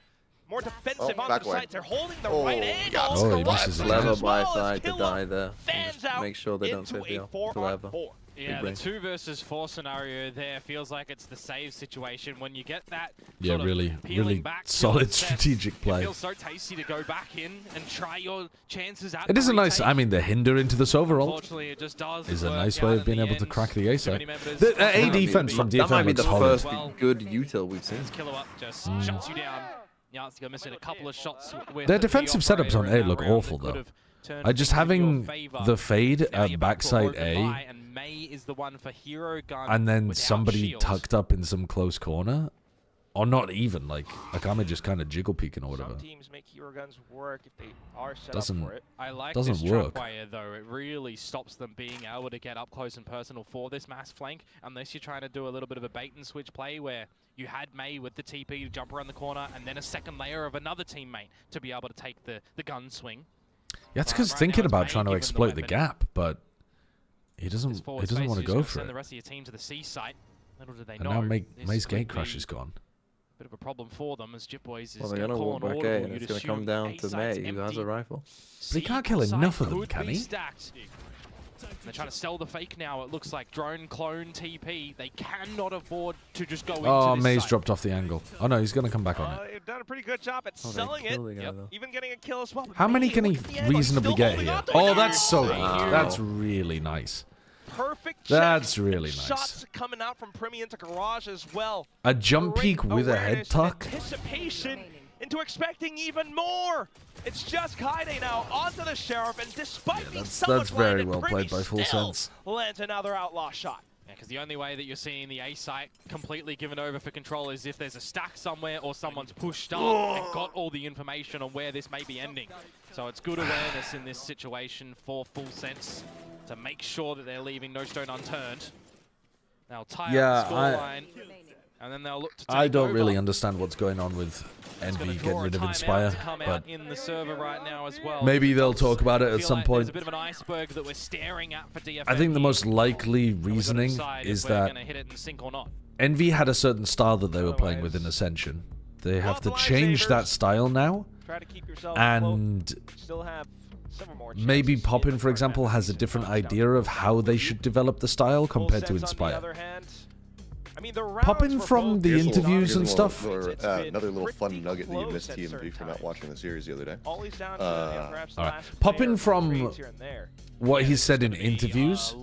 more defensive Oh, onto back the way. sides. They're holding the Oh, right angle. yeah. Oh, he The misses left it. Clever as well by as side to Killa die there. fans Just out make sure they don't into save the a 4-on-4. clever. Yeah, brain. the 2 versus 4 scenario there feels like it's the save situation when you get that. Yeah, sort of really peeling back solid towards Cess, strategic It play. feels so tasty to go back in and try your chances at It is the a nice, retake. I mean, the hinder into this overall Unfortunately, it just does is a work nice out way in of being the able to end. crack the A Too side. many members The of A the defense from That might DFM be the looks solid. first good util we've seen. Killer just shuts you down. Yatska missing a couple of shots with Their the defensive setups on operator in A that look round awful, that could though. have turned I just things in your having favor. the fade Now at you're back to backside open buy, A, and May is the one for hero gun and then without somebody shield. tucked up in some close corner, or not even, like Akame just kind of jiggle peeking or whatever. Some teams make hero guns work if they are set Doesn't- up for it. I like doesn't this work. trapwire though. It really stops them being able to get up close and personal for this mass flank, unless you're trying to do a little bit of a bait and switch play where you had May with the TP to jump around the corner, and then a second layer of another teammate to be able to take the gun swing. Yatsuka's Right thinking now it's about May trying to given the exploit the weapon. gap, but he His doesn't forward want space to is go just gonna for send it. the rest of your team to the C site. Little do they And know. now this May's could gate crush be is gone. a bit of a problem for them as Jit Boys is Well, they're gonna walk back A, and it's gonna come down to May, who has a rifle. But he can't kill enough of them, can he? Stacked. They're trying to sell the fake now. It looks like drone clone TP. They cannot afford to just go Oh, into this May's site. dropped off the angle. Oh no, he's gonna come back on it. They've done a pretty good job at Oh, they selling it. killed the guy, though. Even getting a kill as well. But How many May, can he look at the angle, he's reasonably still get holding here? on to it. Oh, that's so good. Wow. That's really nice. Perfect check. That's really And nice. Shots coming out from Primi into Garage as well. A jump Great peek with a head awareness and tuck. Anticipation into expecting even more. It's just Kaide now onto the Sheriff, and despite being that's somewhat very blinded, well Primi played by Full still Sense. lands another outlaw shot. Yeah, because the only way that you're seeing the A site completely given over for control is if there's a stack somewhere or someone's pushed up and got all the information on where this may be ending. So it's good awareness in this situation for Full Sense to make sure that they're leaving no stone unturned. They'll tie up the scoreline, and then they'll look to take I don't over. really understand what's going on with Envy getting rid of Inspire, but in the server right now as well. maybe they'll talk about it at some point. There's a bit of an iceberg that we're staring at for DFM. I think the most likely reasoning is that Envy had a certain style that they were playing with in Ascension. They have to change that style now, and maybe Poppin, for example, has a different idea of how they should develop the style compared to Inspire. Poppin from the interviews and stuff. Another little fun nugget that you missed, TMV, for not watching the series the other day. Alright. Poppin from what he said in interviews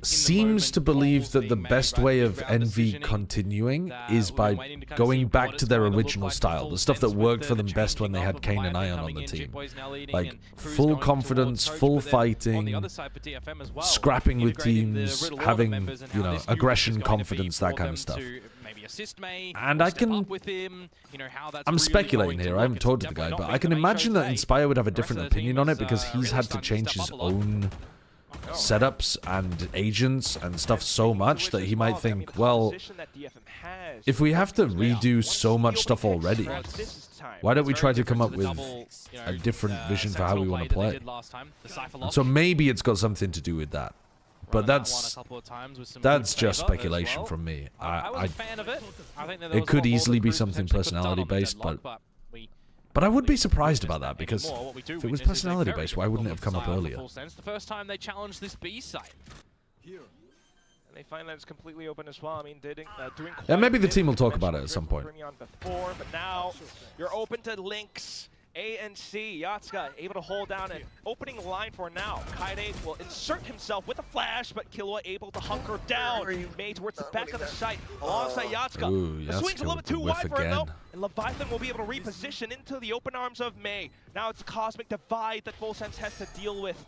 seems to believe that the best way of Envy continuing is by going back to their original style, the stuff that worked for them best when they had Kane and Ion on the team. Like full confidence, full fighting, scrapping with teams, having, you know, aggression, confidence, that kind of stuff. And I can... I'm speculating here, I haven't talked to the guy, but I can imagine that Inspire would have a different opinion on it because he's had to change his own setups and agents and stuff so much that he might think, well, if we have to redo so much stuff already, why don't we try to come up with a different vision for how we want to play? And so maybe it's got something to do with that. But that's just speculation from me. It could easily be something personality-based, but I would be surprised about that, because if it was personality-based, why wouldn't it have come up earlier? The first time they challenged this B site. They find that it's completely open as well. I mean, doing Yeah, maybe the team will talk about it at some point. Before, but now you're open to Lynx. A and C, Yatsuka able to hold down an opening line for now. Kaide will insert himself with a flash, but Killua able to hunker down. May towards the back of the site alongside Yatsuka. Ooh, The swing's a little bit too whiff wide for him though, again. and Leviathan will be able to reposition into the open arms of May. Now it's a cosmic divide that Full Sense has to deal with.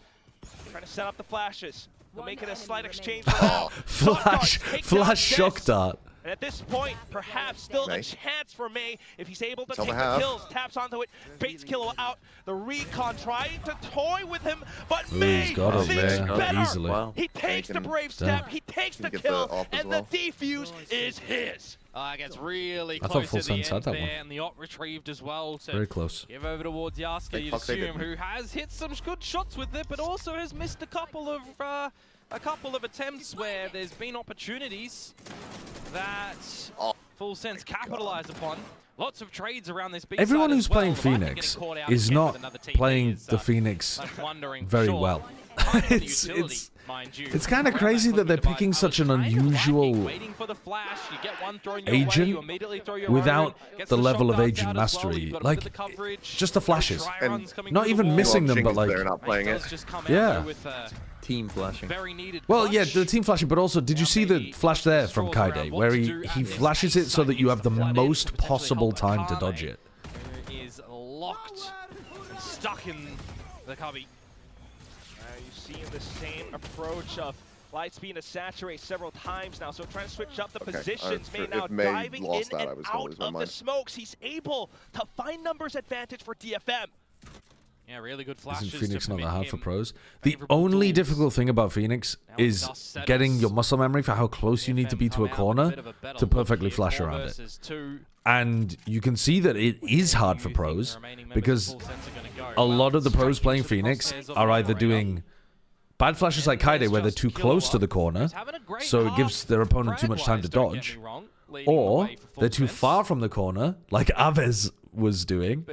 Trying to set up the flashes. They'll make it a slight exchange for now. Flash shock dart. And at this point, perhaps still a chance for May if he's able to take the kills. Taps onto it, baits Killua out. The recon trying to toy with him, but May thinks better. Easily. Wow. He takes the brave step, he takes the kill, and the defuse is his. Gets really I thought close Full to the Sense end had that there, one. and the op retrieved as well to Very close. give over towards Yasuka, you'd assume, who has hit some good shots with it, but also has missed a couple of attempts where there's been opportunities that Full Sense capitalized upon. Lots of trades around this big Everyone side who's as well. playing Leviathan Phoenix getting caught out is again not with another team playing is, the Phoenix wondering, very sure, well. kind of It's utility, mind you. It's kind of crazy that they're picking such an unusual Waiting for the flash, you get one thrown your way, agent you immediately throw your without own, gets the level of shot agent darts out as well, mastery. you've got a Like, bit of the coverage, just the flashes. try runs coming Not through the even wall. missing them, but like... They're not playing It it. does just come out Yeah. with Team flashing. very needed Well, yeah, clutch. the team flashing, but also, did you see the flash there from Kaide, where he flashes it so that you have the most possible time to dodge it? Is locked and stuck in the cubby. You've seen the same approach of Lightspeed to saturate several times now, so trying to switch up the positions. May now diving in and out of the smokes. He's able to find numbers advantage for DFM. Yeah, really good flashes. Isn't Phoenix to not that permit hard for him pros? The only difficult thing about Phoenix is getting your muscle memory for how close you need to be to a corner to perfectly flash around it. And you can see that it is hard for pros because a lot of the pros playing Phoenix are either doing bad flashes like Kaide where they're too close to the corner, so it gives their opponent too much time to dodge, or they're too far from the corner, like Aves was doing,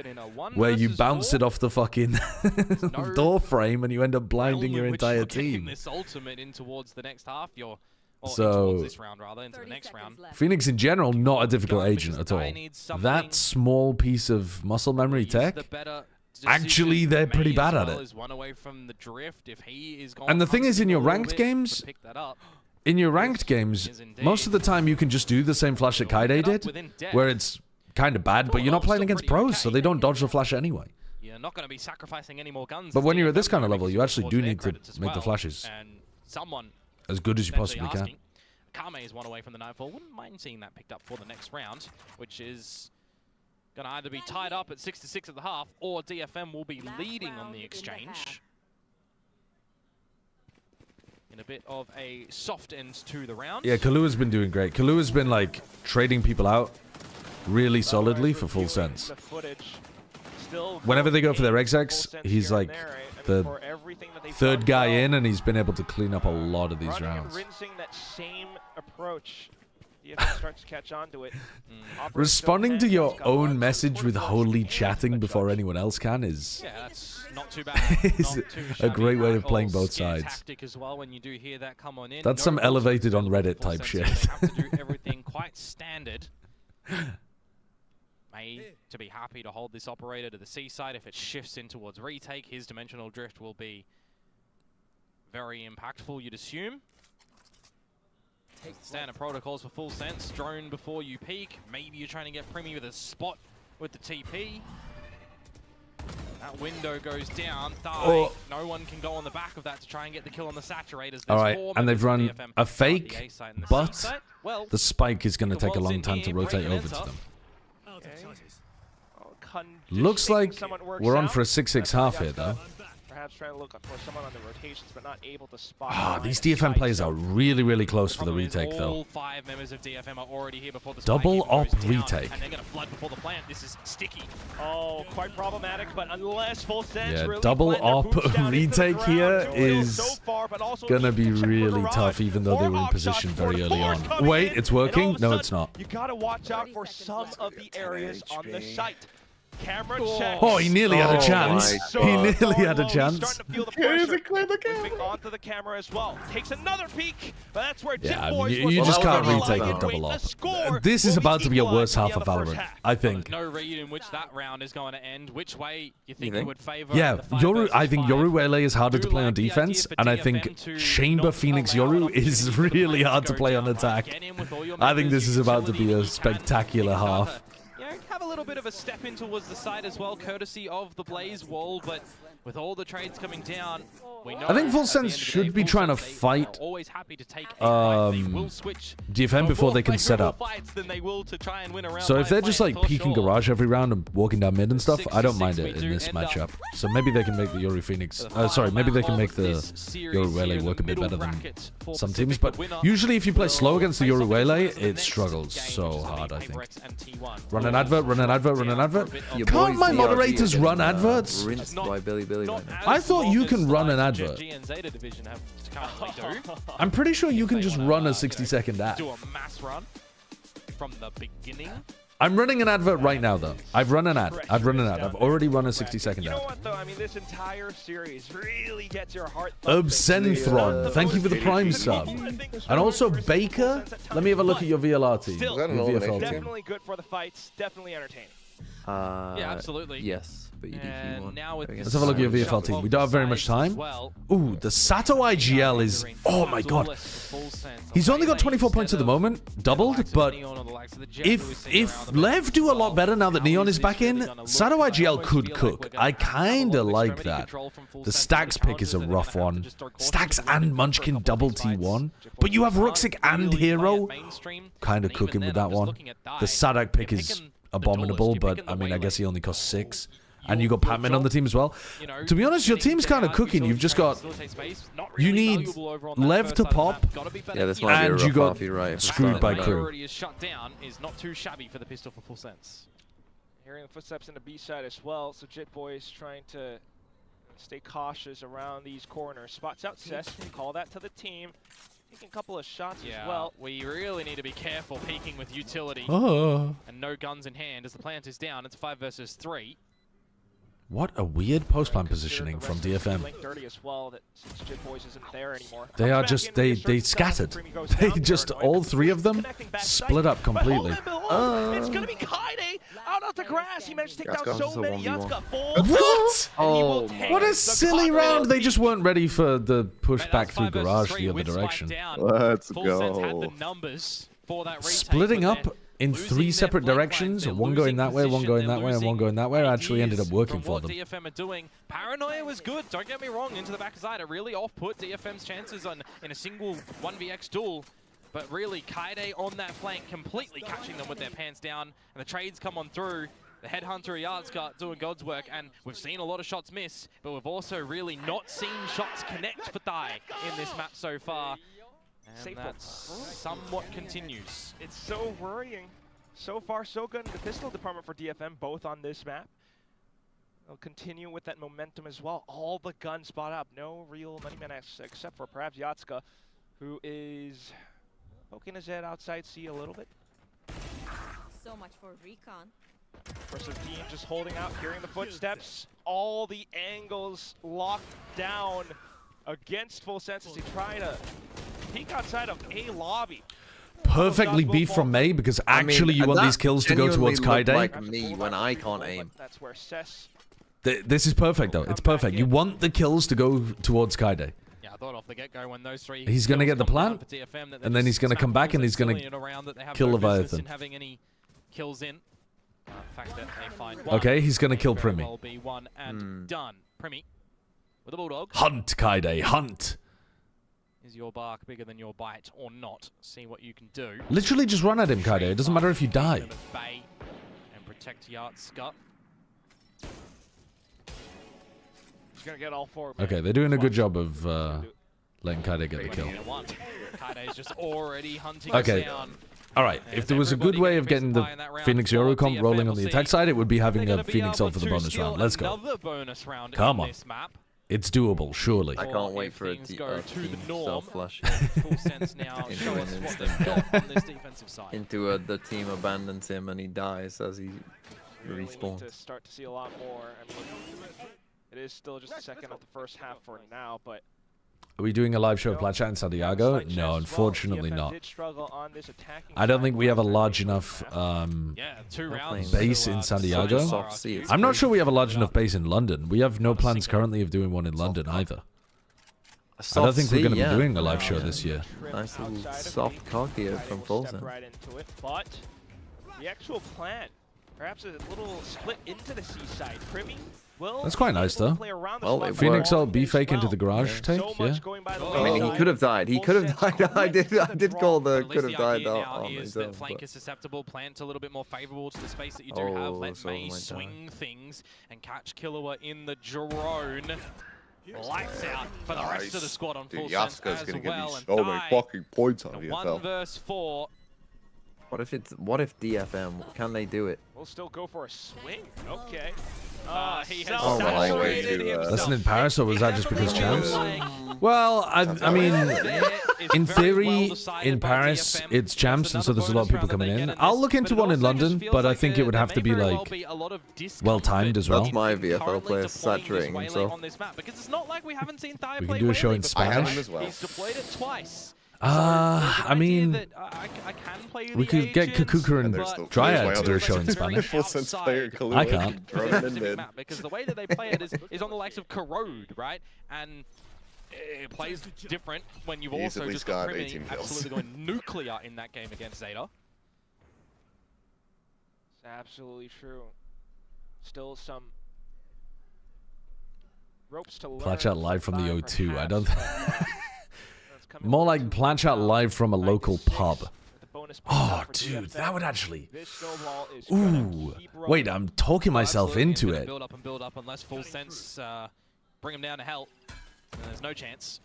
where you bounce it off the fucking door frame and you end up blinding your entire team. This ultimate in towards the next half, So, this round rather, into the next round. Phoenix in general, not a difficult agent at all. That small piece of muscle memory tech, actually, they're pretty bad at it. And the thing is, in your ranked games, most of the time you can just do the same flash that Kaide did, where it's kind of bad, but you're not playing against pros, so they don't dodge the flash anyway. You're not going to be sacrificing any more guns. But when you're at this kind of level, you actually do need to make the flashes. And someone as good as you possibly can. Kame is one away from the Nightfall. Wouldn't mind seeing that picked up for the next round, which is going to either be tied up at 6-6 at the half, or DFM will be leading on the exchange. In a bit of a soft end to the round. Yeah, Kalua's been doing great. Kalua's been like trading people out really solidly for full sense. Whenever they go for their execs, he's like the third guy in, and he's been able to clean up a lot of these rounds. Rinsing that same approach. DFM starts to catch on to it. Responding to your own message with wholly chatting before anyone else can is not too bad. is a great way of playing both sides. As well when you do hear that come on in. That's some elevated on Reddit type shit. They have to do everything quite standard. To be happy to hold this operator to the C side. If it shifts in towards retake, his dimensional drift will be very impactful, you'd assume. Standard protocols for full sense. Drone before you peek. Maybe you're trying to get Primi with a spot with the TP. That window goes down. No one can go on the back of that to try and get the kill on the saturators. All right, and they've run a fake, but the spike is going to take a long time to rotate over to them. Looks like we're on for a 6-6 half here, though. Perhaps trying to look for someone on the rotations, but not able to spot. These DFM players are really, really close for the retake, though. All 5 members of DFM are already here before the double op retake. And they're going to flood before the plant. This is sticky. Oh, quite problematic, but unless full sense really double op retake here is going to be really tough, even though they were in position very early on. Wait, it's working? No, it's not. You got to watch out for some of the areas on the site. Camera check. Oh, he nearly had a chance. He nearly had a chance. Starting to feel the pressure. Moving onto the camera as well. Takes another peek, but that's where you just can't retake a double op. This is about to be a worse half of Valorant, I think. No read in which that round is going to end. Which way you think it would favor? Yeah, I think Yoru Wele is harder to play on defense, and I think Chamber Phoenix Yoru is really hard to play on attack. I think this is about to be a spectacular half. Have a little bit of a step in towards the side as well, courtesy of the Blaze wall, but with all the trades coming down, we know I think Full Sense should be trying to fight always happy to take DFM before they can set up. So if they're just like peeking garage every round and walking down mid and stuff, I don't mind it in this matchup. So maybe they can make the Yoru Phoenix, maybe they can make the Yoru Wele work a bit better than some teams. But usually if you play slow against the Yoru Wele, it struggles so hard, I think. Run an advert, run an advert, run an advert. Can't my moderators run adverts? Rinsed by Billy right now. I thought you can run an advert. I'm pretty sure you can just run a 60-second ad. Do a mass run from the beginning. I'm running an advert right now, though. I've run an ad. I've already run a 60-second ad. You know what, though? I mean, this entire series really gets your heart. Obsenthron, thank you for the Prime sub. And also Baker, let me have a look at your VLR team. Still, definitely good for the fights. Definitely entertaining. Yeah, absolutely. Yes. But you let's have a look at your VFL team. We don't have very much time. Ooh, the Sato IGL is... Oh my god. He's only got 24 points at the moment, doubled, but if Lev do a lot better now that Neon is back in, Sato IGL could cook. I kinda like that. The Stacks pick is a rough one. Stacks and Munchkin double T1, but you have Ruxic and Hero. Kinda cooking with that one. The Sadak pick is abominable, but I mean, I guess he only costs 6. And you got Patman on the team as well. To be honest, your team's kind of cooking. You've just got... You need Lev to pop, and you got screwed by crew. Shut down is not too shabby for the pistol for Full Sense. Hearing the footsteps in the B side as well, so Jit Boy's trying to stay cautious around these corners. Spots out Cess, call that to the team. Taking a couple of shots as well. We really need to be careful peeking with utility. And no guns in hand as the plant is down. It's 5 versus 3. What a weird post-plan positioning from DFM. They are just, they scattered. They just, all 3 of them split up completely. It's gonna be Kaide out of the grass. He managed to take down so many. Yatsuka falls. What? Oh, what a silly round. They just weren't ready for the push back through garage the other direction. Let's go. Had the numbers for that splitting up in 3 separate directions, one going that way, one going that way, and one going that way, actually ended up working for them. DFM are doing. Paranoia was good, don't get me wrong, into the backside. It really off-put DFM's chances in a single 1vx duel. But really, Kaide on that flank, completely catching them with their pants down. And the trades come on through. The Headhunter Yardscart doing God's work. And we've seen a lot of shots miss, but we've also really not seen shots connect for Thai in this map so far. And that somewhat continues. It's so worrying. So far, so good in the pistol department for DFM, both on this map. They'll continue with that momentum as well. All the guns spot up. No real money man except for perhaps Yatska, who is poking his head outside C a little bit. So much for recon. First team just holding out, hearing the footsteps. All the angles locked down against Full Senses. He trying to peek outside of A lobby. Perfectly beat from May, because actually you want these kills to go towards Kaide. Like me when I can't aim. That's where Cess. This is perfect though. It's perfect. You want the kills to go towards Kaide. Yeah, I thought off the get-go when those 3 he's going to get the plant, and then he's going to come back and he's going to kill Leviathan. Having any kills in. Fact that they find Okay, he's going to kill Primi. Will be one and done. Primi with a bulldog. Hunt, Kaide, hunt. Is your bark bigger than your bite or not? See what you can do. Literally just run at him, Kaide. It doesn't matter if you die. Bay and protect Yardscart. He's gonna get all 4. Okay, they're doing a good job of letting Kaide get the kill. Kaide's just already hunting Okay. down. All right, if there was a good way of getting the Phoenix Euro comp rolling on the attack side, it would be having a Phoenix ult for the bonus round. Let's go. Come on. It's doable, surely. I can't wait for a team self-flush into the team abandons him and he dies as he respawns. To start to see a lot more. I mean, it is still just a second of the first half for now, but Are we doing a live show of Platchat in Santiago? No, unfortunately not. I don't think we have a large enough base in Santiago. I'm not sure we have a large enough base in London. We have no plans currently of doing one in London either. I don't think we're going to be doing a live show this year. Nice little soft cock here from Fulton. But the actual plan, perhaps a little split into the seaside. Primi. That's quite nice, though. Well, Phoenix ult B fake into the garage tank, yeah. I mean, he could have died. He could have died. I did call the could have died out. Is that flank is susceptible, plant a little bit more favorable to the space that you do have. Let May swing things and catch Killua in the drone. Lights out for the rest of the squad on full sense as well. So many fucking points on VFL. 1 versus 4. What if DFM, can they do it? We'll still go for a swing. Okay. He has saturated himself. Listen, in Paris, or was that just because champs? Well, I mean, in theory, in Paris, it's champs, and so there's a lot of people coming in. I'll look into one in London, but I think it would have to be, like, well-timed as well. That's my VFL player saturating himself. We can do a show in Spanish. He's deployed it twice. I mean, we could get Kakuka and Dryad to do a show in Spanish. I can't. Because the way that they play it is on the likes of Corrode, right? And it plays different when you've also just got Primi absolutely going nuclear in that game against Zeta. It's absolutely true. Still some ropes to learn. Platchat live from the O2. I don't. More like Platchat live from a local pub. Oh, dude, that would actually. Ooh, wait, I'm talking myself into it. Build up unless full sense bring him down to hell. There's no chance.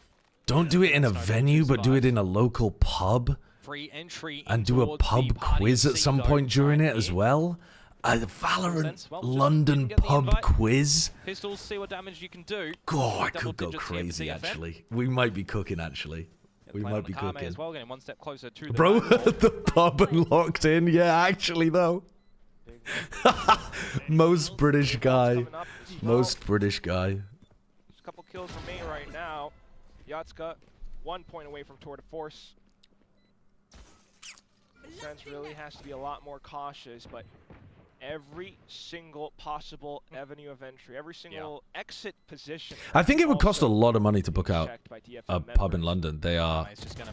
Don't do it in a venue, but do it in a local pub. Free entry and do a pub quiz at some point during it as well. A Valorant London pub quiz. Pistols, see what damage you can do. God, I could go crazy actually. We might be cooking actually. We might be cooking. As well, getting one step closer to the bro, the pub and locked in. Yeah, actually though. Most British guy. Most British guy. Just a couple kills from me right now. Yatska, 1 point away from tour de force. Sense really has to be a lot more cautious, but every single possible avenue of entry, every single exit position. I think it would cost a lot of money to book out a pub in London. They are...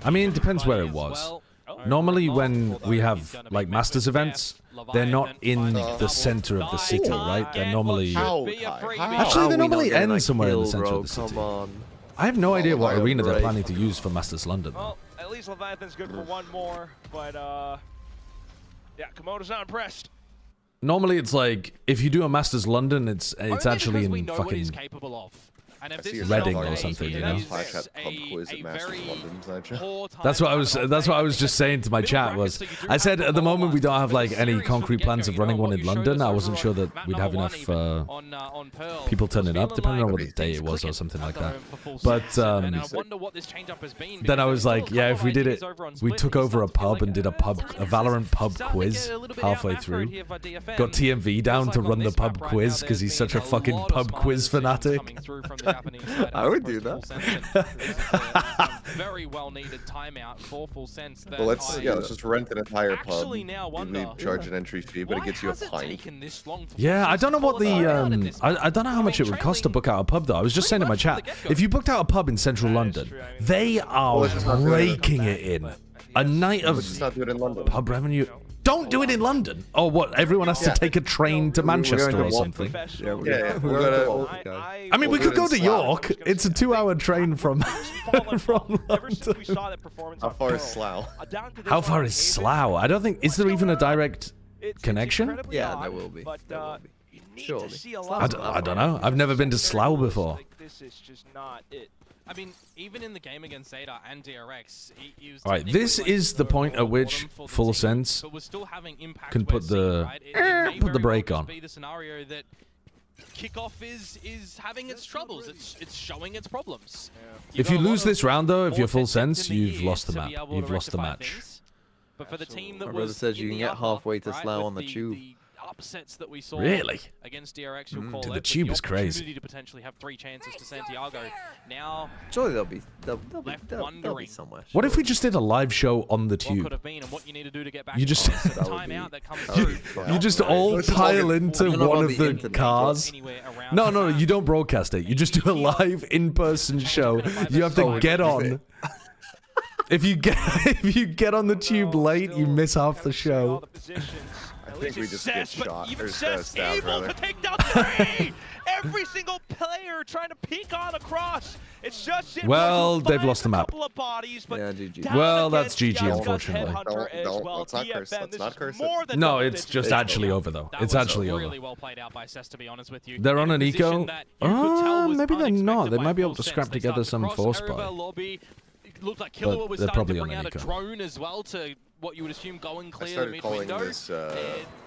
I mean, it depends where it was. Normally, when we have, like, Masters events, they're not in the center of the city, right? They're normally... Actually, they normally end somewhere in the center of the city. I have no idea what arena they're planning to use for Masters London. Well, at least Leviathan's good for one more, but, yeah, Komodo's not impressed. Normally, it's like, if you do a Masters London, it's actually in fucking Reading or something, you know. That's what I was just saying to my chat was, I said at the moment we don't have like any concrete plans of running one in London. I wasn't sure that we'd have enough people turning up, depending on what the day it was or something like that. But then I was like, yeah, if we did it, we took over a pub and did a Valorant pub quiz halfway through. Got TMV down to run the pub quiz because he's such a fucking pub quiz fanatic. I would do that. Very well needed timeout for Full Sense. Well, let's just rent an entire pub. We charge an entry fee, but it gets you a pint. Yeah, I don't know what the I don't know how much it would cost to book out a pub though. I was just saying to my chat, if you booked out a pub in central London, they are raking it in. A night of pub revenue. Don't do it in London. Oh, what? Everyone has to take a train to Manchester or something. I mean, we could go to York. It's a 2-hour train from London. How far is Slough? How far is Slough? I don't think. Is there even a direct connection? Yeah, there will be. Surely. I don't know. I've never been to Slough before. This is just not it. I mean, even in the game against Zeta and DRX, he was Alright, this is the point at which Full Sense can put the brake on. Be the scenario that kickoff is having its troubles. It's showing its problems. If you lose this round, though, if you're Full Sense, you've lost the map. You've lost the match. But for the team that my brother says you can get halfway to Slough on the tube. Upsets that we saw really against DRX, you'll call the tube is crazy. To potentially have 3 chances to Santiago. Now, surely they'll be somewhere. What if we just did a live show on the tube? What could have been and what you need to do to get back you just timeout that comes through. You just all pile into one of the cars. No, you don't broadcast it. You just do a live in-person show. You have to get on. If you get on the tube late, you miss half the show. I think we just get shot. Even Seth's able to take down 3! Every single player trying to peek on across. It's just well, they've lost the map. Bodies, but yeah, GG. Well, that's GG, unfortunately. Let's not curse. Let's not curse it. No, it's just actually over, though. It's actually over. Really well played out by Seth, to be honest with you. They're on an eco. Maybe they're not. They might be able to scrap together some force buy. Looked like Killua was starting to bring out a eco. drone as well to what you would assume go and clear the mid window. It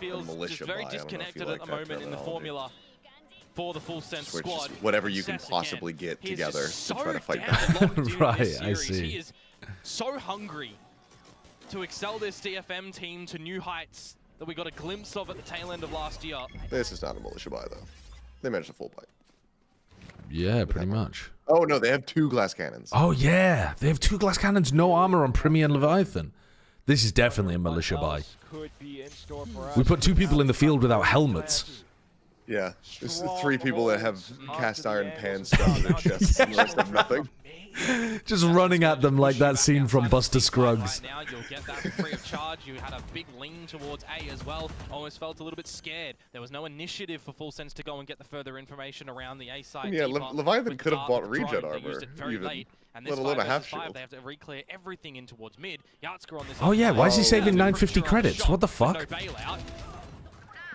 feels just very disconnected at the moment in the formula for the Full Sense squad. Whatever you can possibly get together to try to fight back. Right, I see. He is so hungry to excel this DFM team to new heights that we got a glimpse of at the tail end of last year. This is not a militia buy, though. They managed a full buy. Yeah, pretty much. Oh, no, they have 2 glass cannons. Oh, yeah. They have 2 glass cannons, no armor on Premier and Leviathan. This is definitely a militia buy. We put 2 people in the field without helmets. Yeah, there's 3 people that have cast iron pans stuck in their chests and the rest have nothing. Just running at them like that scene from Buster Scruggs. Now you'll get that free of charge. You had a big lean towards A as well. Almost felt a little bit scared. There was no initiative for Full Sense to go and get the further information around the A side. Yeah, Leviathan could have bought regen armor, even. And this let alone a half shield. They have to re-clear everything in towards mid. Yatsker on this. Oh yeah, why is he saving 950 credits? What the fuck?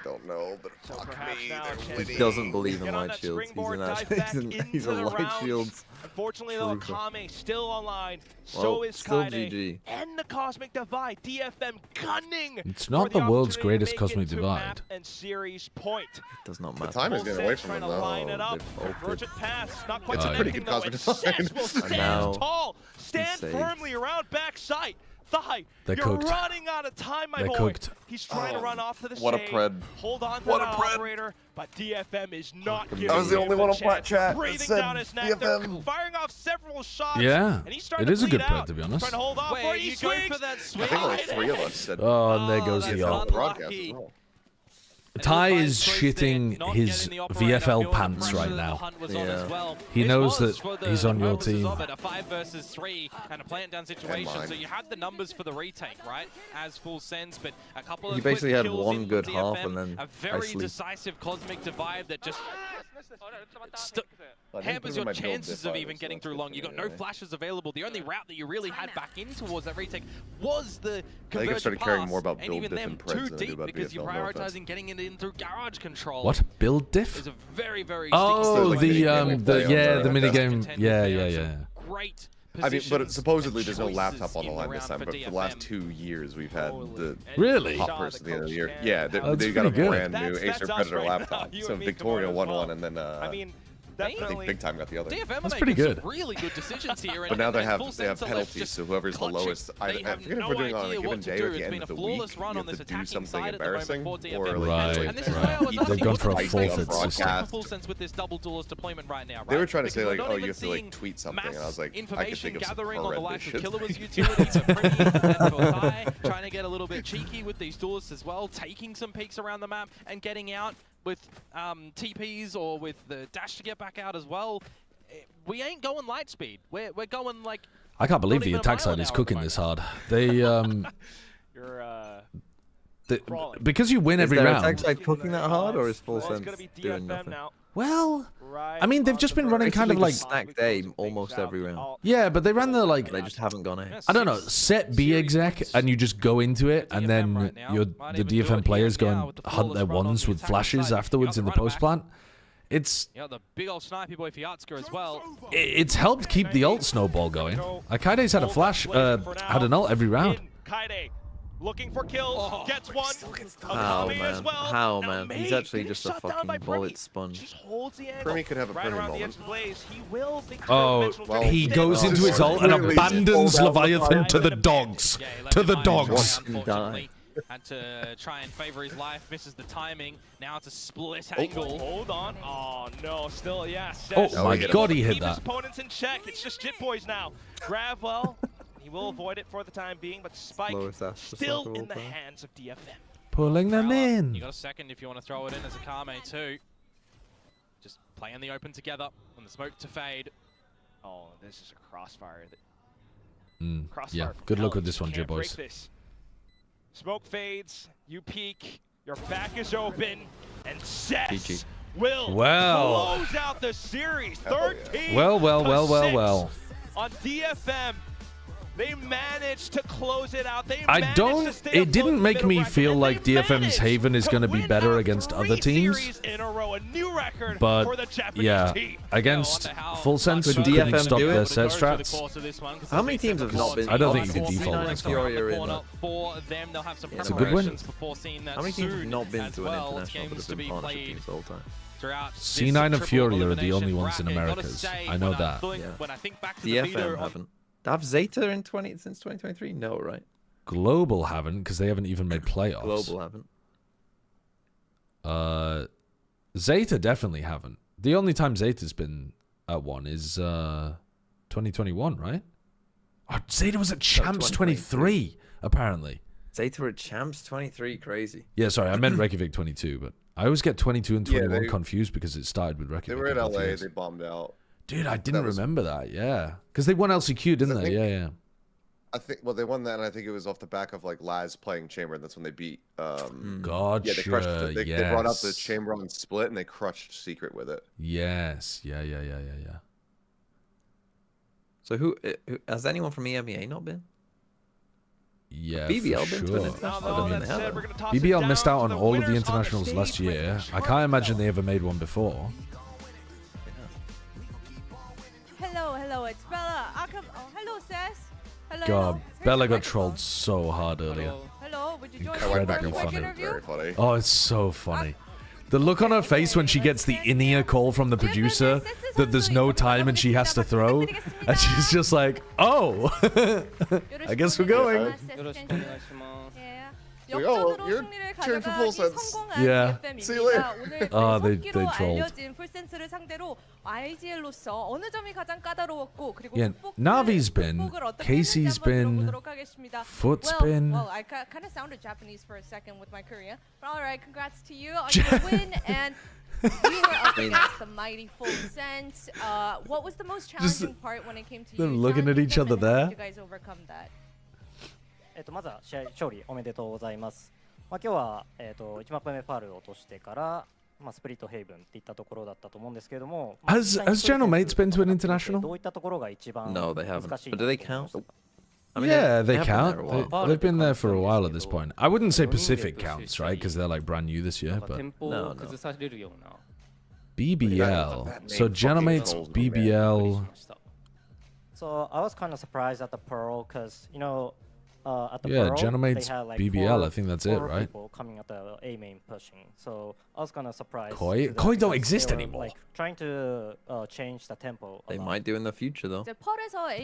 Don't know, but fuck me. He doesn't believe in light shields. He's a light shields. Unfortunately, though, Akame still online. So is Kaide. And the Cosmic Divide. DFM gunning. It's not the world's greatest Cosmic Divide. And series point. It does not matter. The time is getting away from him, though. It's a pretty good Cosmic Divide. Now, tall. Stand firmly around backside. Thigh, they're you're cooked. Running out of time, my they're boy. Cooked. He's trying to run off to the What a stage. pred. Hold on to what that a pred. operator, but DFM is not giving I was the only one on flat chat. Breathing down his neck. They're firing off several shots. Yeah, and he's it is a good pred, to be honest. Trying to hold off Wait, you go for that swing? I think like 3 of us said. Oh, and there goes the ult. Broadcast as well. Ty is shitting his VFL pants right now. Yeah. He knows that he's on your team. A 5 versus 3 kind of plant down situation. So you had the numbers for the retake, right? As full sense, but a couple of He basically had kills one in good DFM, half and then a very decisive cosmic divide that just hampers your chances of even getting through long. You got no flashes available. The only route that you really had back in towards that retake was the convergent started pass, caring more about and build even diff them and Preds too than they do deep about because you're VFL, no offense. prioritizing getting it in through garage control. What? Build diff? Is a very, very Oh, sticky the minigame. Yeah. Great. I mean, but supposedly there's no laptop on the line this time, but for the last 2 years we've had the Really? top person at the end of the year. Yeah, That's they got a pretty brand good. new That's Acer us Predator right now, laptop. you So and me Victoria combined won as well. one, and then I mean, I think definitely. Big Time got the other. DFM That's are pretty making good. some really good decisions here. But now they have full sense of penalties, just so whoever's the clutching. lowest, I They forget have if we're no doing on a idea given what to day do. or at the It's end been of a the flawless week, run you on have this to do attacking something side at the moment embarrassing, for or DFM. like And this is why I was They've asking gone what's for a the full reason fit for system. broadcast. full sense with this double duelist deployment right now, right? They were trying to say Because like, we're oh, not you have to even like tweet seeing something, and I was like, I could information think of some gathering on the likes horrendous of shit. Killua's utility for Pretty and for Ty, trying to get a little bit cheeky with these duelists as well, taking some peeks around the map and getting out with TPs or with the dash to get back out as well. We ain't going light speed. We're going like. I can't believe not the even a attack mile side an is hour at cooking the this moment. hard. They You're because you win every Is their round. attack side cooking that hard, or is full Well, it's sense gonna be doing DFM nothing? now. Well, Right I mean, they've on just the been running verge. kind of like stacked A almost every round. yeah, but they ran the like They just haven't gone A. I don't know, set B exec, and you just go into it, and then the DFM players go and hunt their ones with flashes afterwards in the post plant. It's the big old snipey boy Fiatska as well. it's helped keep the ult snowball going. Kaide's had a flash, had an ult every round. Kaide looking for kills, gets one. How, Akami as man? well. How, Now man? He's May actually getting just a shut down by fucking Premi. bullet sponge. Just holds the angle. Premi could have a right Premi around the edge moment. of the blaze. He will think Oh, he goes into his ult and abandons Leviathan to the dogs. To the dogs. Unfortunately, had to try and favor his life, misses the timing. Now it's a split angle. Hold on. Oh no, still yeah. Oh my god, he hit Keep his that. opponents in check. It's just Jit Boys now. Grab well. He will avoid it for the time being, but Spike Slowest ass to still circle in the time. hands of DFM. Pulling them You in. got a second if you want to throw it in as a Kame too. Just play in the open together and the smoke to fade. Oh, this is a crossfire. Yeah, Crossfire from good luck with Alex. this one, You Jit can't break boys. this. Smoke fades, you peek, your back is open, and Cess GG. will Well. close out the series. 13 Well. to 6 on DFM. They managed to close it out. They I managed don't. to stay It afloat didn't in the make middle me bracket, feel and like they DFM's managed Haven is to going to be win better out against 3 other teams. series in a row, a new record But for the Japanese yeah, team. against Full Sense, who Could couldn't DFM stop do their it? set strats. How many teams have not been? I don't think you can obviously default C9 this and Fury are in corner that. for them. They'll have some It's a good win. preparations before seeing that How many teams have soon not been as to an well. international but Games have to been be partnership played teams the whole time? throughout this C9 and triple Fury are the elimination only ones in bracket. Gotta Americas. say, I know when that. When I think back to the DFM video on haven't. They have Zeta in since 2023? No, right? Global haven't, because they haven't even made playoffs. Global haven't. Zeta definitely haven't. The only time Zeta's been at one is 2021, right? Oh, Zeta was at Champs 23, apparently. Zeta were at Champs 23, crazy. Yeah, sorry, I meant Reykjavik 22, but I always get 22 and 21 they- confused because it started with Reykjavik. They were in a couple of LA. years. They bombed out. Dude, I didn't was- remember that. Yeah, because they won LCQ, didn't they? Yeah. I think. Well, they won that, and I think it was off the back of like Laz playing Chamber, and that's when they beat. Gotcha. Yeah, they crushed. They brought out the yes. Chamber on Split, and they crushed Secret with it. Yes. Yeah. So who has anyone from EMEA not been? Yeah, BBL for been to an sure. international? I don't think they have. BBL missed out on all of the internationals last year. I can't imagine they ever made one before. Hello, it's Bella. Hello, Cess. Hello. God, Bella got trolled so hard earlier. Hello, would you join Incredibly me for a quick funny. interview? Very funny. Oh, it's so funny. The look on her face when she gets the in-ear call from the producer that there's no time and she has to throw, and she's just like, "Oh, I guess we're going." Like, oh, well, you're cheering for Full Sense. Yeah. See you later. Oh, they trolled. IGL로서 어느 점이 가장 까다로웠고 그리고 Yeah, Navi's been, Casey's been, Foot's been. Well, I kind of sounded Japanese for a second with my Korean. But all right, congrats to you on your win, and you were up against the mighty Full Sense. What was the most challenging part when it came to them you looking at each other and how there. did you guys overcome that? まずは試合勝利おめでとうございます。今日は1マップ目パールを落としてから。スプリットヘイブンっていったところだったと思うんですけれども Has General Mates been to an international? どういったところが一番 No, they haven't. But do they count? I mean, yeah, they have count. been there a while. They've been there for a while at this point. I wouldn't say Pacific counts, right? Because they're like brand new this year. But no. BBL. So General Mates BBL. So I was kind of surprised at the Pearl because at the Yeah, Pearl, General Mates they had, like, BBL. I 4 think that's it, right? people coming at the A main pushing. So I was kind of surprised. Koi to that don't because exist they were, anymore. Like trying to change the tempo. They might do in the future though.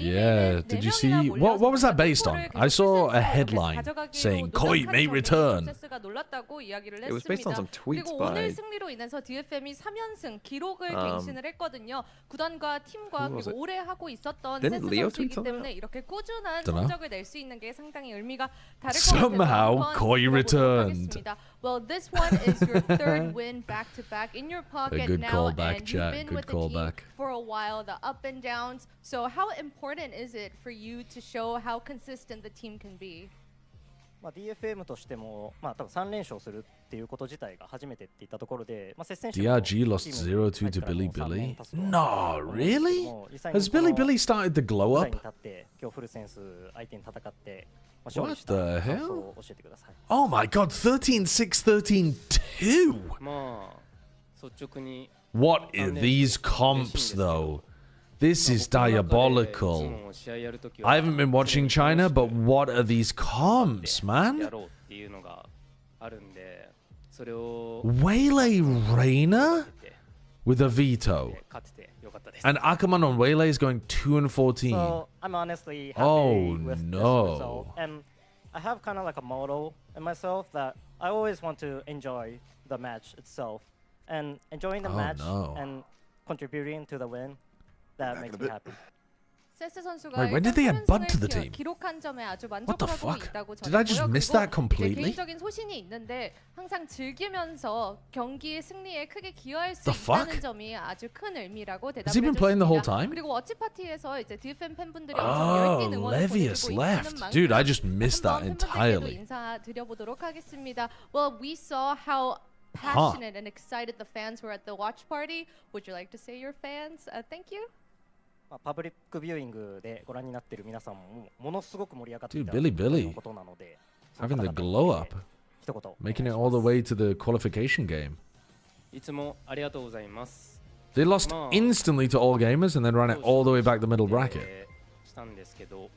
Yeah, did you see what was that based on? I saw a headline saying Koi may return. It was based on some tweets by 오늘 승리로 인해서 DFM이 3연승 기록을 갱신을 했거든요. 구단과 팀과 그리고 오래 하고 있었던 Didn't 세스 Leo 선수이기 tweet 때문에 이렇게 꾸준한 Dunno. 성적을 낼 수 있는 게 상당히 의미가 다를 것 Somehow 같아서 Koi 한번 returned. 들어보도록 하겠습니다. Well, this one is your third win back to back in your pocket good now, callback, and chat. you've been Good with the team callback. for a while, the up and downs. So how important is it for you to show how consistent the team can be? DFM としても多分3連勝するっていうこと自体が初めてって言ったところで接戦しても DRG lost 0-2 to Billy Billy. No, really? Has Billy Billy started the glow 舞台 up? に立って今日フルセンス相手に戦って勝 What 利した the 感 hell? 想を教えてください。 Oh my god, 13-6, 13-2. What are these comps though? This is diabolical. I haven't been watching China, but what are these comps, man? Waylay Reina with a veto. And Ackerman on Waylay is going 2-14. So I'm honestly happy Oh, with this no. result. And I have kind of like a motto in myself that I always want to enjoy the match itself. And enjoying the Oh, match no. and contributing to the win, that makes me happy. Wait, when did they add Bud to the team? What the fuck? Did I just miss that completely? 개인적인 소신이 있는데 항상 즐기면서 경기 승리에 크게 기여할 수 The fuck? 있다는 점이 아주 큰 의미라고 Has he been playing the whole 대답을 time? 그리고 워치 파티에서 이제 DFM 팬분들이 Oh, 열띤 응원을 Levius 보내주고 left. 있는 만큼 Dude, I just missed that 한번 팬분들께도 entirely. 인사드려보도록 하겠습니다. Well, we saw how passionate and excited the fans were at the watch party. Would you like to say your fans? Thank you. パブリックビューイングでご覧になっている皆さんもものすごく盛り上がってい Dude, た Billy Billy ことなので having the glow up, 一言 making it all the way to the qualification game. いつもありがとうございます。 They lost instantly to All Gamers and then ran it all the way back the middle bracket. したんですけど、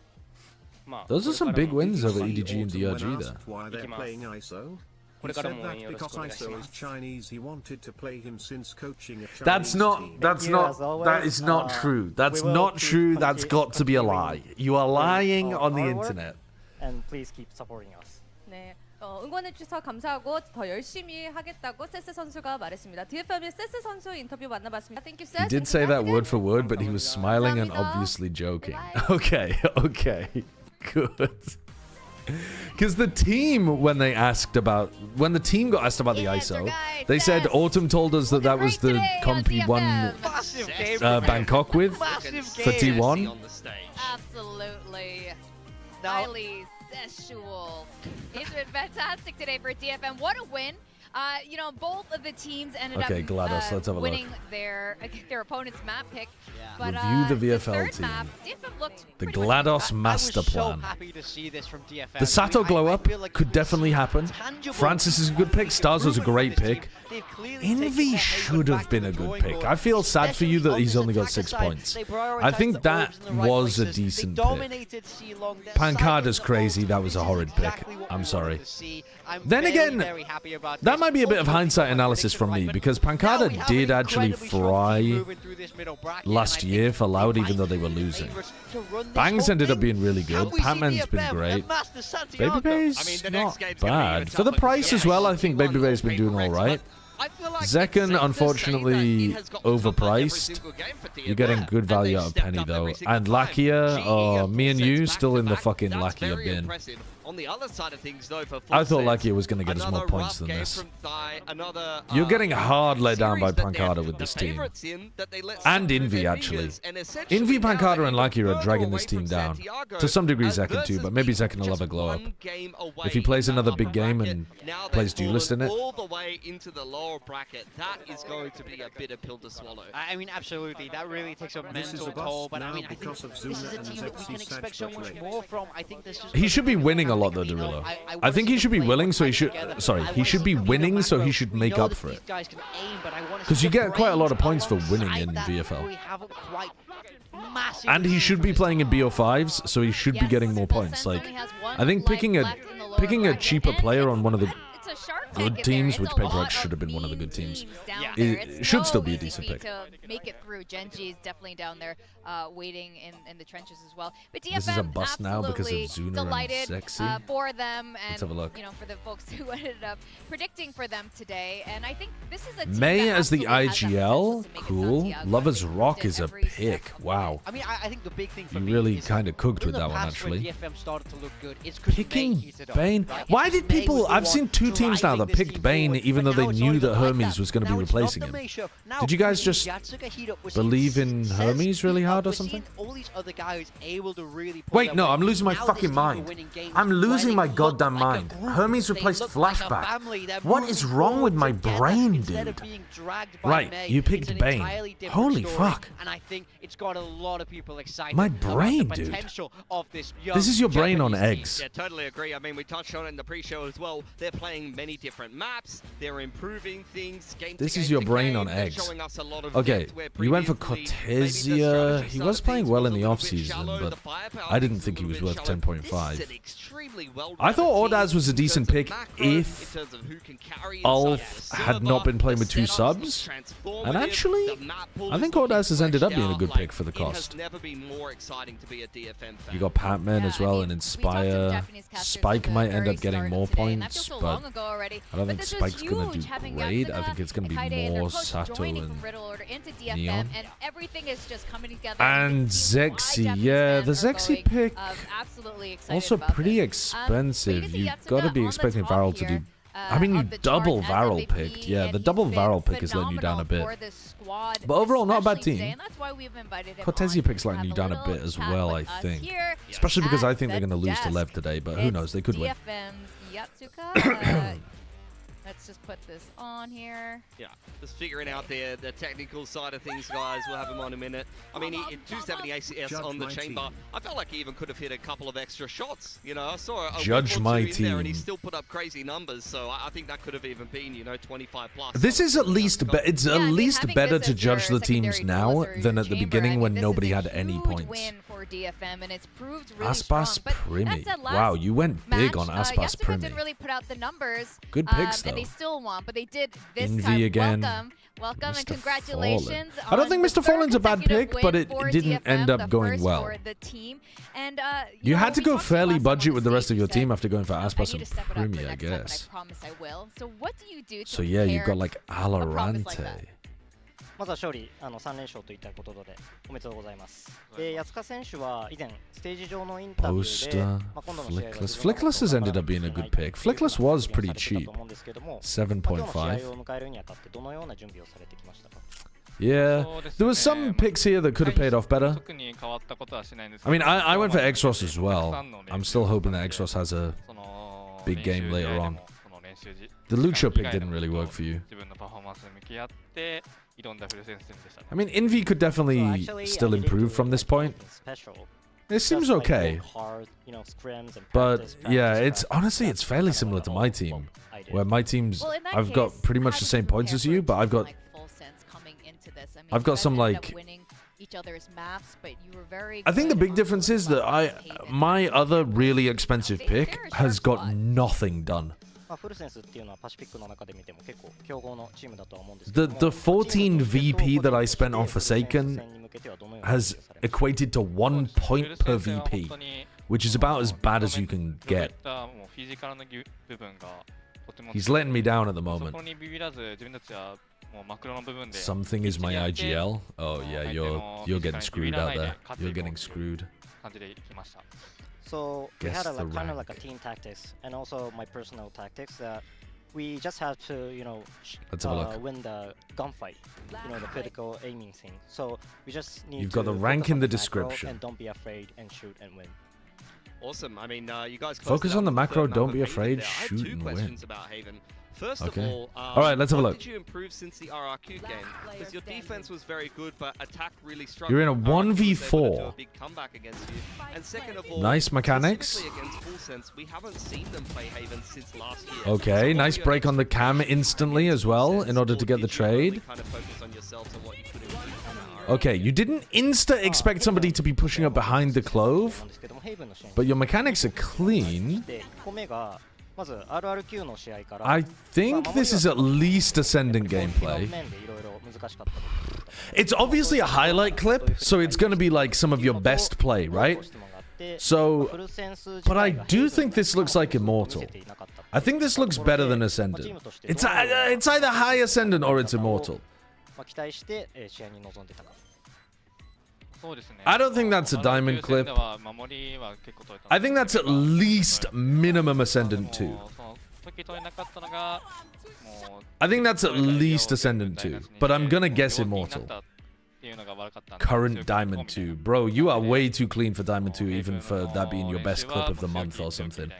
Those are some big wins over EDG and When DRG asked there. why they're playing ISO, he said that because ISO is Chinese, he wanted to play him since coaching a Chinese That's not, team. that is not true. That's not true. That's got to be a lie. You are lying on the internet. And please keep supporting us. 네, 응원해주셔서 감사하고 더 열심히 하겠다고 세스 선수가 말했습니다. DFM의 세스 선수 인터뷰 만나봤습니다. Thank you, He Ses. did say that word for word, but he was smiling and obviously joking. Okay, okay, good. Because the team, when the team got asked about the ISO, they said Autumn told us that was the comp he won Bangkok with for T1. Absolutely. Highly sexual. It's been fantastic today for DFM. What a win. Both of the teams ended Okay, up GLaDOS, let's have a winning look. their opponent's map pick. But, Review the VFL third team. Map, DFM looked The pretty much GLaDOS master plan. The Sato glow up could definitely happen. Francis is a good pick. Stars was a great pick. Envy should have been a good pick. I feel sad for you that he's only got 6 points. I think that was a decent pick. Pancada's crazy. That was a horrid pick. I'm sorry. Then again, that might be a bit of hindsight analysis from me because Pancada did actually fry last year for Loud even though they were losing. Bangs ended up being really good. Patman's been great. Babybay's not bad. For the price as well, I think Babybay's been doing alright. I feel like Zekken, unfortunately, overpriced. You're getting good value out of Penny, though. And Lakia, oh, me and you still in the fucking Lakia bin. On the other side of things, though, for I thought Lakia was going to get us more points than this. You're getting hard let down by Pancada with this team. And Envy, actually. Envy, Pancada, and Lakia are dragging this team down. To some degree, Zekken too, but maybe Zekken will have a glow up. If he plays another big game and plays Duelist in it. All the way into the lower bracket, that is going to be a bitter pill to swallow. I mean, absolutely. That really takes a mental toll, but I mean, I think this is a team that we can expect so much more from. I think this just... He should be winning a lot, though, Derulo. I think he should be willing, so he should... Sorry, he should be winning, so he should make up for it. Because you get quite a lot of points for winning in VFL. And he should be playing in BO5s, so he should be getting more points. Like, I think picking a cheaper player on one of the good teams, which PRX should have been one of the good teams, it should still be a decent pick. To make it through. Genji is definitely down there waiting in the trenches as well. But DFM, this is a bust now because of Zuna delighted, and Sexy. For them, and let's have a look. You know, for the folks who ended up predicting for them today. And I think this is a team May that as the absolutely IGL, cool. Lovers Rock is a pick. Wow. I mean, I think the big thing for You me really is kind of cooked with that one, past when actually. DFM started to look good, it's 'cause Picking heated up, Bane. right? Why did May people... was the I've one seen two teams now that driving this picked team Bane, forward, even though but they now it's knew not that even like Hermes that. was going to be Now it's not replacing the him. main show. Now Did you guys we're just seeing Yatsuka heat up, we're believe seeing in Sez Hermes really heat up, hard or we're something? seeing all these other guys able to really pull Wait, their no, weight. I'm losing my Now this fucking team are mind. winning games I'm where losing they my look goddamn like a mind. group. Hermes They replaced look like a Flashback. family. They're What moving is wrong with my together brain, instead dude? of being dragged by Right, May. you It's picked an Bane. entirely different Holy story, fuck. And I think it's got a lot of people excited My about brain, the dude. potential of this young This is your brain on Japanese team. eggs. Yeah, totally agree. I mean, we touched on it in the pre-show as well. They're playing many different maps. They're improving things. Game This to is game your to brain game. on They're eggs. showing us a lot of Okay, depth where you went for previously maybe the Cortesia. strategy He side was of playing things well was in a the little bit off-season, shallow. but The firepower I didn't was a think he little was bit worth shallow. 10.5. This is an extremely well I thought team Ordaz was a in terms decent of pick macro, if in terms of who can carry Ulf inside the had not server, been playing with the two setups, subs. it's transformative, And actually, the map pool I is think looking Ordaz has ended up being a fleshed good out. pick for the It has cost. never been more exciting to be a DFM fan. You got Patman as well and Inspire. Spike might end up getting more points, but I don't think Spike's going to do great. I think it's going to be more Sato and Neon. And everything is just coming together. And Zexy, yeah, the Zexy pick absolutely excited also about pretty this. expensive. Lady You've Yatsuga got to be on the expecting top Varel to here, do. I mean, you of the double chart as Varel MVP, picked. Yeah, and the he's double been Varel pick is letting you down a bit. phenomenal for this squad, But overall, not a bad especially team. today, and that's why we've invited him Cortesia on pick's to letting have you a down a little bit as chat well, I with us think. here Especially because at I think they're going to the lose to desk. Lev today, but who knows? They could win. DFM's Yatsuka. Let's just put this on here. Yeah, just figuring out the technical side of things, guys. We'll have him on in a minute. I mean, he 270 ACS Judge on the my chamber. team. I felt like he even could have hit a couple of extra shots. You know, I saw a Judge whip or my two in there, and he team. still put up crazy numbers. So I think that could have even been, 25 plus. This is at least it's at least better to judge the teams now than at the beginning when nobody had any points. Win for DFM, and it's proved really Aspas strong. But Primi. that said, last Wow, you went big on match, Aspas Yatsuka Primi. didn't really put out the numbers. Good picks, And they though. still won, but they did this Envy time. again. Welcome, and Mr. congratulations. Fallen. I don't think on Mr. the third Fallen's a bad consecutive pick, but win it for didn't DFM, end up the going first well. for the team. And, You had to we go talked to fairly last time budget on with the rest of your stage, team you after going for said, Aspas I need to step it up and for Primi, I next step, and guess. I promise I will. So what do you do to So yeah, you've got prepare like a promise like Alorante. that? まずは勝利3連勝といったことでおめでとうございます。で、安川選手は以前ステージ上のインタビューで、 Poster, 今度の試合は Flickless. Flickless has ended up being a good pick. Flickless was pretty cheap. 今日の試合 7.5. を迎えるにあたってどのような準備をされてきましたか？ Yeah, there was some picks here that could have paid off better. I mean, I went for Exros as well. I'm still hoping that Exros has a big game later on. The Lucho pick didn't really work for you. I mean, Envy could definitely still improve from this point. It seems okay. But yeah, it's honestly, it's fairly similar to my team. Where my team's, I've got pretty much the same points as you, but I've got some like, I think the big difference is that my other really expensive pick has got nothing done. The 14 VP that I spent on Forsaken has equated to 1 point per VP, which is about as bad as you can get. He's letting me down at the moment. Something is my IGL. Oh yeah, you're getting screwed out there. You're getting screwed. So we had a kind of like a team tactics and also my personal tactics that we just have to, you know, win the gunfight, you know, the critical aiming thing. So we just need You've got the rank in the description. And don't be afraid and shoot and win. Awesome. I mean, you guys focus on the macro. Don't be afraid. Shoot and win. About Haven. First okay. of all, right, let's have a look. What did you improve since the RRQ game? Because your defense was very good, but attack really struggled. You're in a 1v4. A big comeback against you. And second of all, nice mechanics. Against Full Sense, we haven't seen them play Haven since last year. Okay, so nice break on the cam instantly as well in order to get the trade. Kind of focus on yourself and what you could improve. Okay, you didn't expect somebody to be pushing up behind the clove, but your mechanics are clean. I think this is at least ascendant gameplay. It's obviously a highlight clip, so it's going to be like some of your best play, right? So, but I do think this looks like Immortal. I think this looks better than Ascendant. It's either high Ascendant or it's Immortal. I don't think that's a diamond clip. I think that's at least minimum Ascendant 2. I think that's at least Ascendant 2, but I'm gonna guess Immortal. Current Diamond 2. Bro, you are way too clean for Diamond 2, even for that being your best clip of the month or something.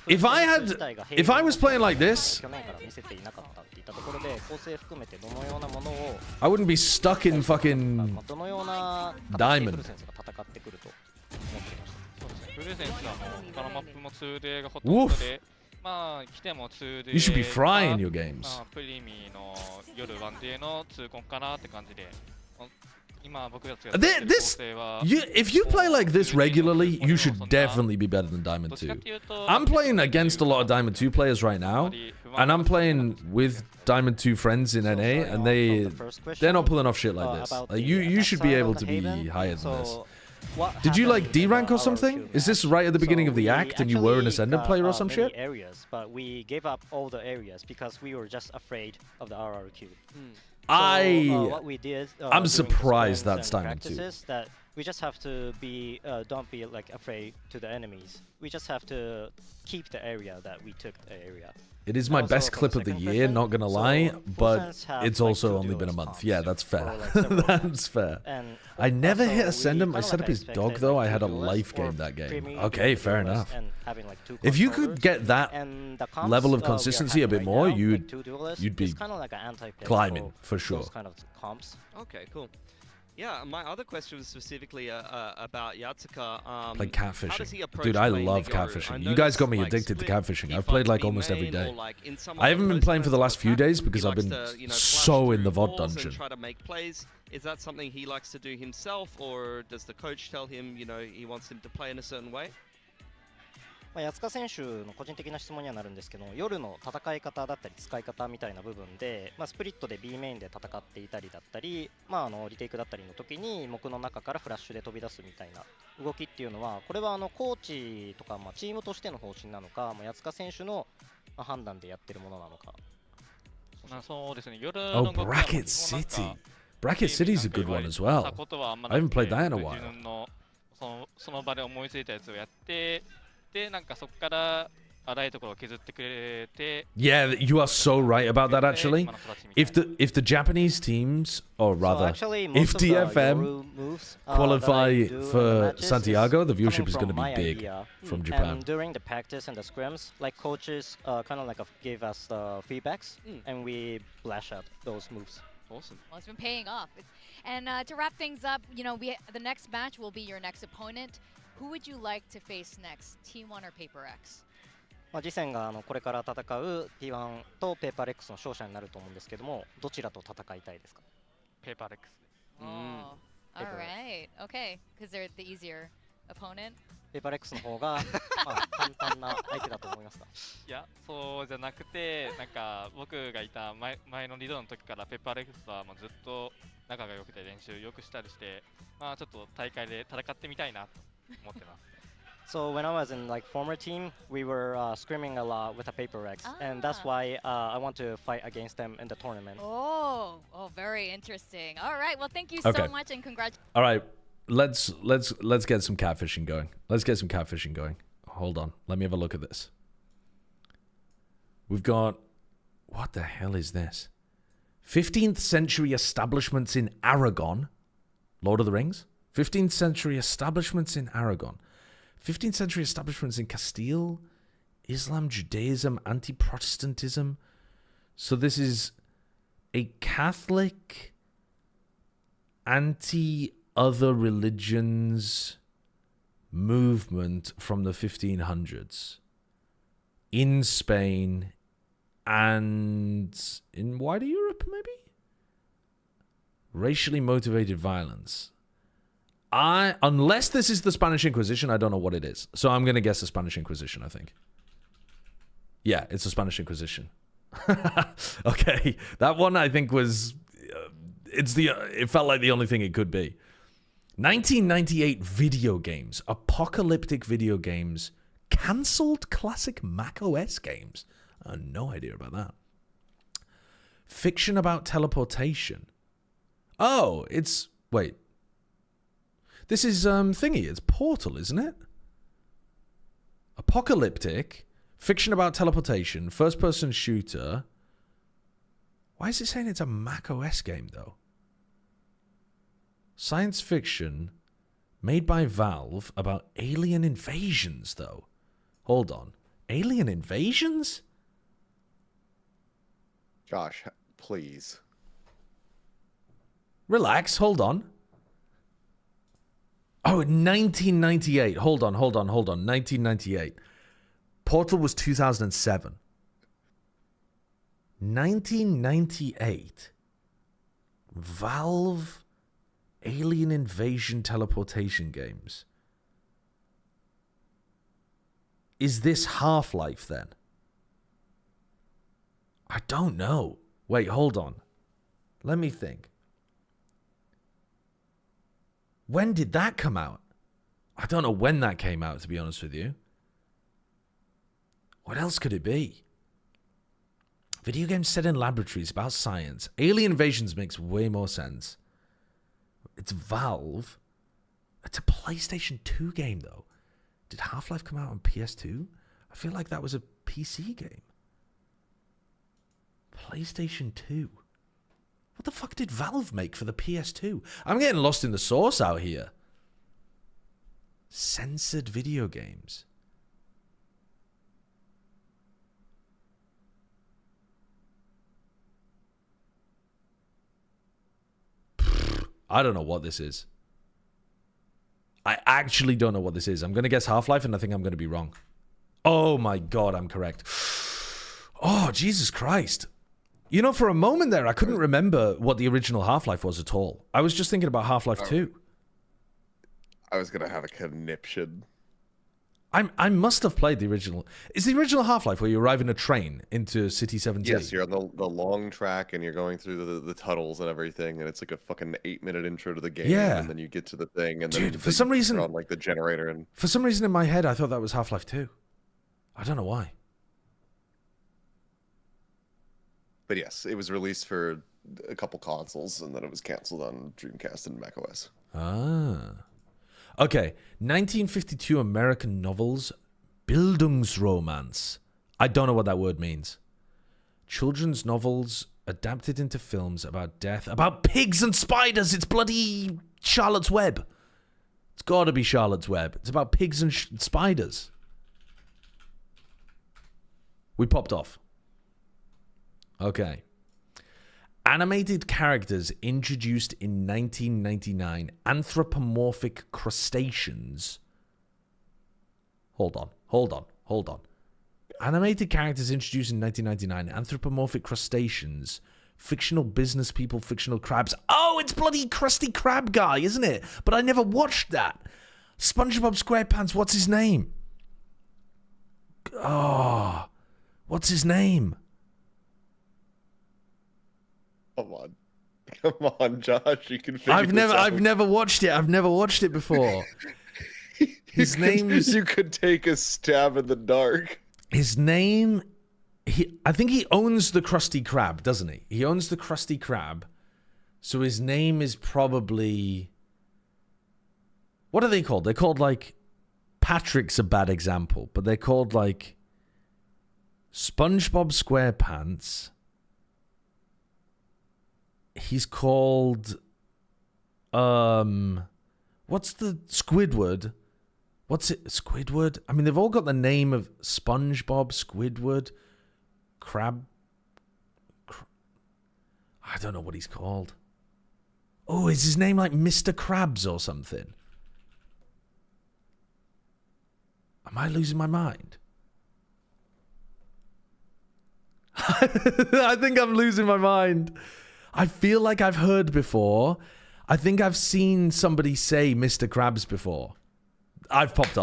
If I was playing like this, I wouldn't be stuck in fucking Diamond. Woof. You should be frying your games. If you play like this regularly, you should definitely be better than Diamond 2. I'm playing against a lot of Diamond 2 players right now, and I'm playing with Diamond 2 friends in NA, and they're not pulling off shit like this. Like, you should be able to be higher than this. Did you like D rank or something? Is this right at the beginning of the act and you were an Ascendant player or some shit? Areas, but we gave up all the areas because we were just afraid of the RRQ. I'm surprised that's Diamond 2. That we just have to be, don't be like afraid to the enemies. We just have to keep the area that we took the area. It is my best clip of the year, not gonna lie, but it's also only been a month. Yeah, that's fair. That's fair. I never hit Ascendant. My setup is dog, though. I had a life game that game. Okay, fair enough. If you could get that level of consistency a bit more, you'd be climbing, for sure. Okay, cool. Yeah, my other question was specifically about Yatsuka. Like catfishing. Dude, I love catfishing. You guys got me addicted to catfishing. I've played like almost every day. I haven't been playing for the last few days because I've been so in the VOD dungeon. Try to make plays. Is that something he likes to do himself, or does the coach tell him, you know, he wants him to play in a certain way? 八塚選手の個人的な質問にはなるんですけど、夜の戦い方だったり使い方みたいな部分で、スプリットで B メインで戦っていたりだったり、リテイクだったりの時に木の中からフラッシュで飛び出すみたいな動きっていうのは、これはコーチとかチームとしての方針なのか、八塚選手の判断でやってるものなのか。そうですね。夜 Oh, Bracket City. Bracket City is a good one as well. I haven't played that in a while. その場で思いついたやつをやって。でなんかそこから荒いところを削ってくれて Yeah, you are so right about that actually. If the Japanese teams, or rather, if DFM qualify for Santiago, the viewership is going to be big from Japan. And during the practice and the scrims, like coaches kind of like gave us the feedbacks, and we flash out those moves. Awesome. Well, it's been paying off. And to wrap things up, you know, the next match will be your next opponent. Who would you like to face next, T1 or Paper X? 次戦がこれから戦う T1 と Paper X の勝者になると思うんですけども、どちらと戦いたいですか？ Paper X。Oh, all right, okay, because they're the easier opponent. Paper X の方が簡単な相手だと思いますか？いや、そうじゃなくて、なんか僕がいた前のリドの時から Paper X とはずっと仲が良くて練習よくしたりして、ちょっと大会で戦ってみたいなと思ってます。So when I was in like former team, we were scrimming a lot with a paper X, and that's why I want to fight against them in the tournament. Oh, very interesting. All right, well, thank you Okay. so much, and congratulations. All right, let's get some catfishing going. Let's get some catfishing going. Hold on, let me have a look at this. We've got, what the hell is this? 15th century establishments in Aragon. Lord of the Rings? 15th century establishments in Aragon. 15th century establishments in Castile. Islam, Judaism, anti-Protestantism. So this is a Catholic, anti-other religions movement from the 1500s. In Spain and in wider Europe, maybe? Racially motivated violence. Unless this is the Spanish Inquisition, I don't know what it is. So I'm going to guess the Spanish Inquisition, I think. Yeah, it's the Spanish Inquisition. Okay, that one I think was... it felt like the only thing it could be. 1998 video games. Apocalyptic video games. Cancelled classic Mac OS games. I had no idea about that. Fiction about teleportation. Oh, it's... Wait. This is thingy. It's Portal, isn't it? Apocalyptic. Fiction about teleportation. First-person shooter. Why is it saying it's a Mac OS game, though? Science fiction. Made by Valve about alien invasions, though. Hold on. Alien invasions? Josh, please. Relax, hold on. Oh, 1998. Hold on. 1998. Portal was 2007. 1998. Valve Alien Invasion teleportation games. Is this Half-Life then? I don't know. Wait, hold on. Let me think. When did that come out? I don't know when that came out, to be honest with you. What else could it be? Video games set in laboratories about science. Alien Invasions makes way more sense. It's Valve. It's a PlayStation 2 game, though. Did Half-Life come out on PS2? I feel like that was a PC game. PlayStation 2. What the fuck did Valve make for the PS2? I'm getting lost in the source out here. Censored video games. I don't know what this is. I actually don't know what this is. I'm going to guess Half-Life and I think I'm going to be wrong. Oh my god, I'm correct. Oh, Jesus Christ. You know, for a moment there, I couldn't remember what the original Half-Life was at all. I was just thinking about Half-Life 2. I was going to have a conniption. I must have played the original. Is the original Half-Life where you arrive in a train into City 17? Yes, you're on the long track and you're going through the tunnels and everything, and it's like a fucking 8-minute intro to the game. Yeah. And then you get to the thing, and dude, then for some reason, on like the generator, and for some reason in my head, I thought that was Half-Life 2. I don't know why. But yes, it was released for a couple consoles, and then it was canceled on Dreamcast and macOS. Ah. Okay, 1952 American novels, Bildungsromanz. I don't know what that word means. Children's novels adapted into films about death, about pigs and spiders. It's bloody Charlotte's Web. It's got to be Charlotte's Web. It's about pigs and spiders. We popped off. Okay. Animated characters introduced in 1999. Anthropomorphic crustaceans. Hold on. Animated characters introduced in 1999. Anthropomorphic crustaceans. Fictional business people, fictional crabs. Oh, it's bloody Krusty Krab guy, isn't it? But I never watched that. SpongeBob SquarePants, what's his name? Oh, what's his name? Come on, Josh. You can figure I've never watched it. I've never watched it before. His name's... You could take a stab in the dark. His name... I think he owns the Krusty Krab, doesn't he? He owns the Krusty Krab. So his name is probably... What are they called? They're called, like... Patrick's a bad example, but they're called, like... SpongeBob SquarePants. He's called... What's the Squidward? What's it? Squidward? I mean, they've all got the name of SpongeBob, Squidward, Crab. I don't know what he's called. Oh, is his name like Mr. Krabs or something? Am I losing my mind? I think I'm losing my mind. I feel like I've heard before. I think I've seen somebody say Mr. Krabs before. I've popped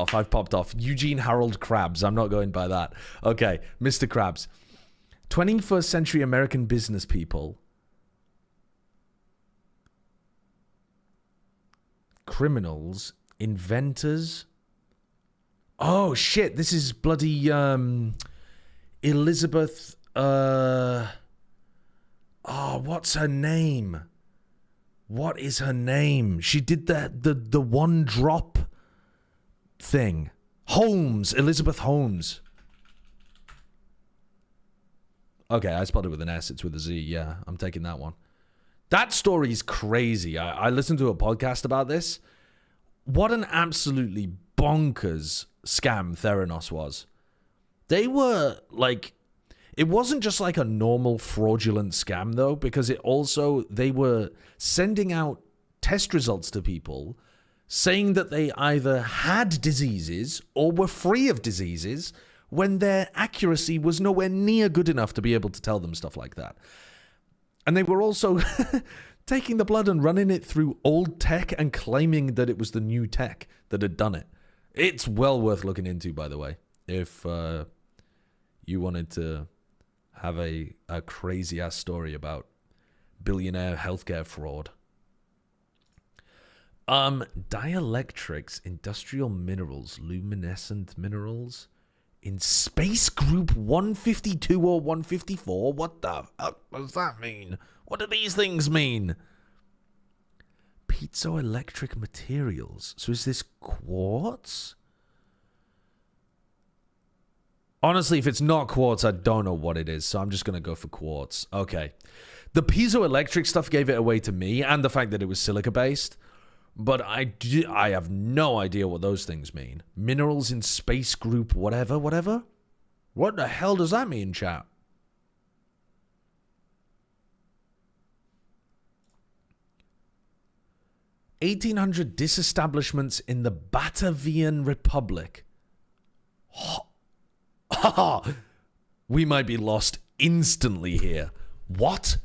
off. Eugene Harold Krabs. I'm not going by that. Okay, Mr. Krabs. 21st century American business people. Criminals. Inventors. Oh, shit. This is bloody Elizabeth... Oh, what's her name? What is her name? She did the one drop thing. Holmes. Elizabeth Holmes. Okay, I spelled it with an S. It's with a Z. Yeah, I'm taking that one. That story is crazy. I listened to a podcast about this. What an absolutely bonkers scam Theranos was. They were like... It wasn't just like a normal fraudulent scam, though, because they were sending out test results to people saying that they either had diseases or were free of diseases when their accuracy was nowhere near good enough to be able to tell them stuff like that. And they were also taking the blood and running it through old tech and claiming that it was the new tech that had done it. It's well worth looking into, by the way, if you wanted to have a crazy-ass story about billionaire healthcare fraud. Dielectrics, industrial minerals, luminescent minerals, in space group 152 or 154? What the fuck does that mean? What do these things mean? Piezoelectric materials. So is this quartz? Honestly, if it's not quartz, I don't know what it is, so I'm just going to go for quartz. Okay. The piezoelectric stuff gave it away to me, and the fact that it was silica-based, but I have no idea what those things mean. Minerals in space group whatever? What the hell does that mean, chat? (1800) disestablishments in the Batavian Republic. We might be lost instantly here. What?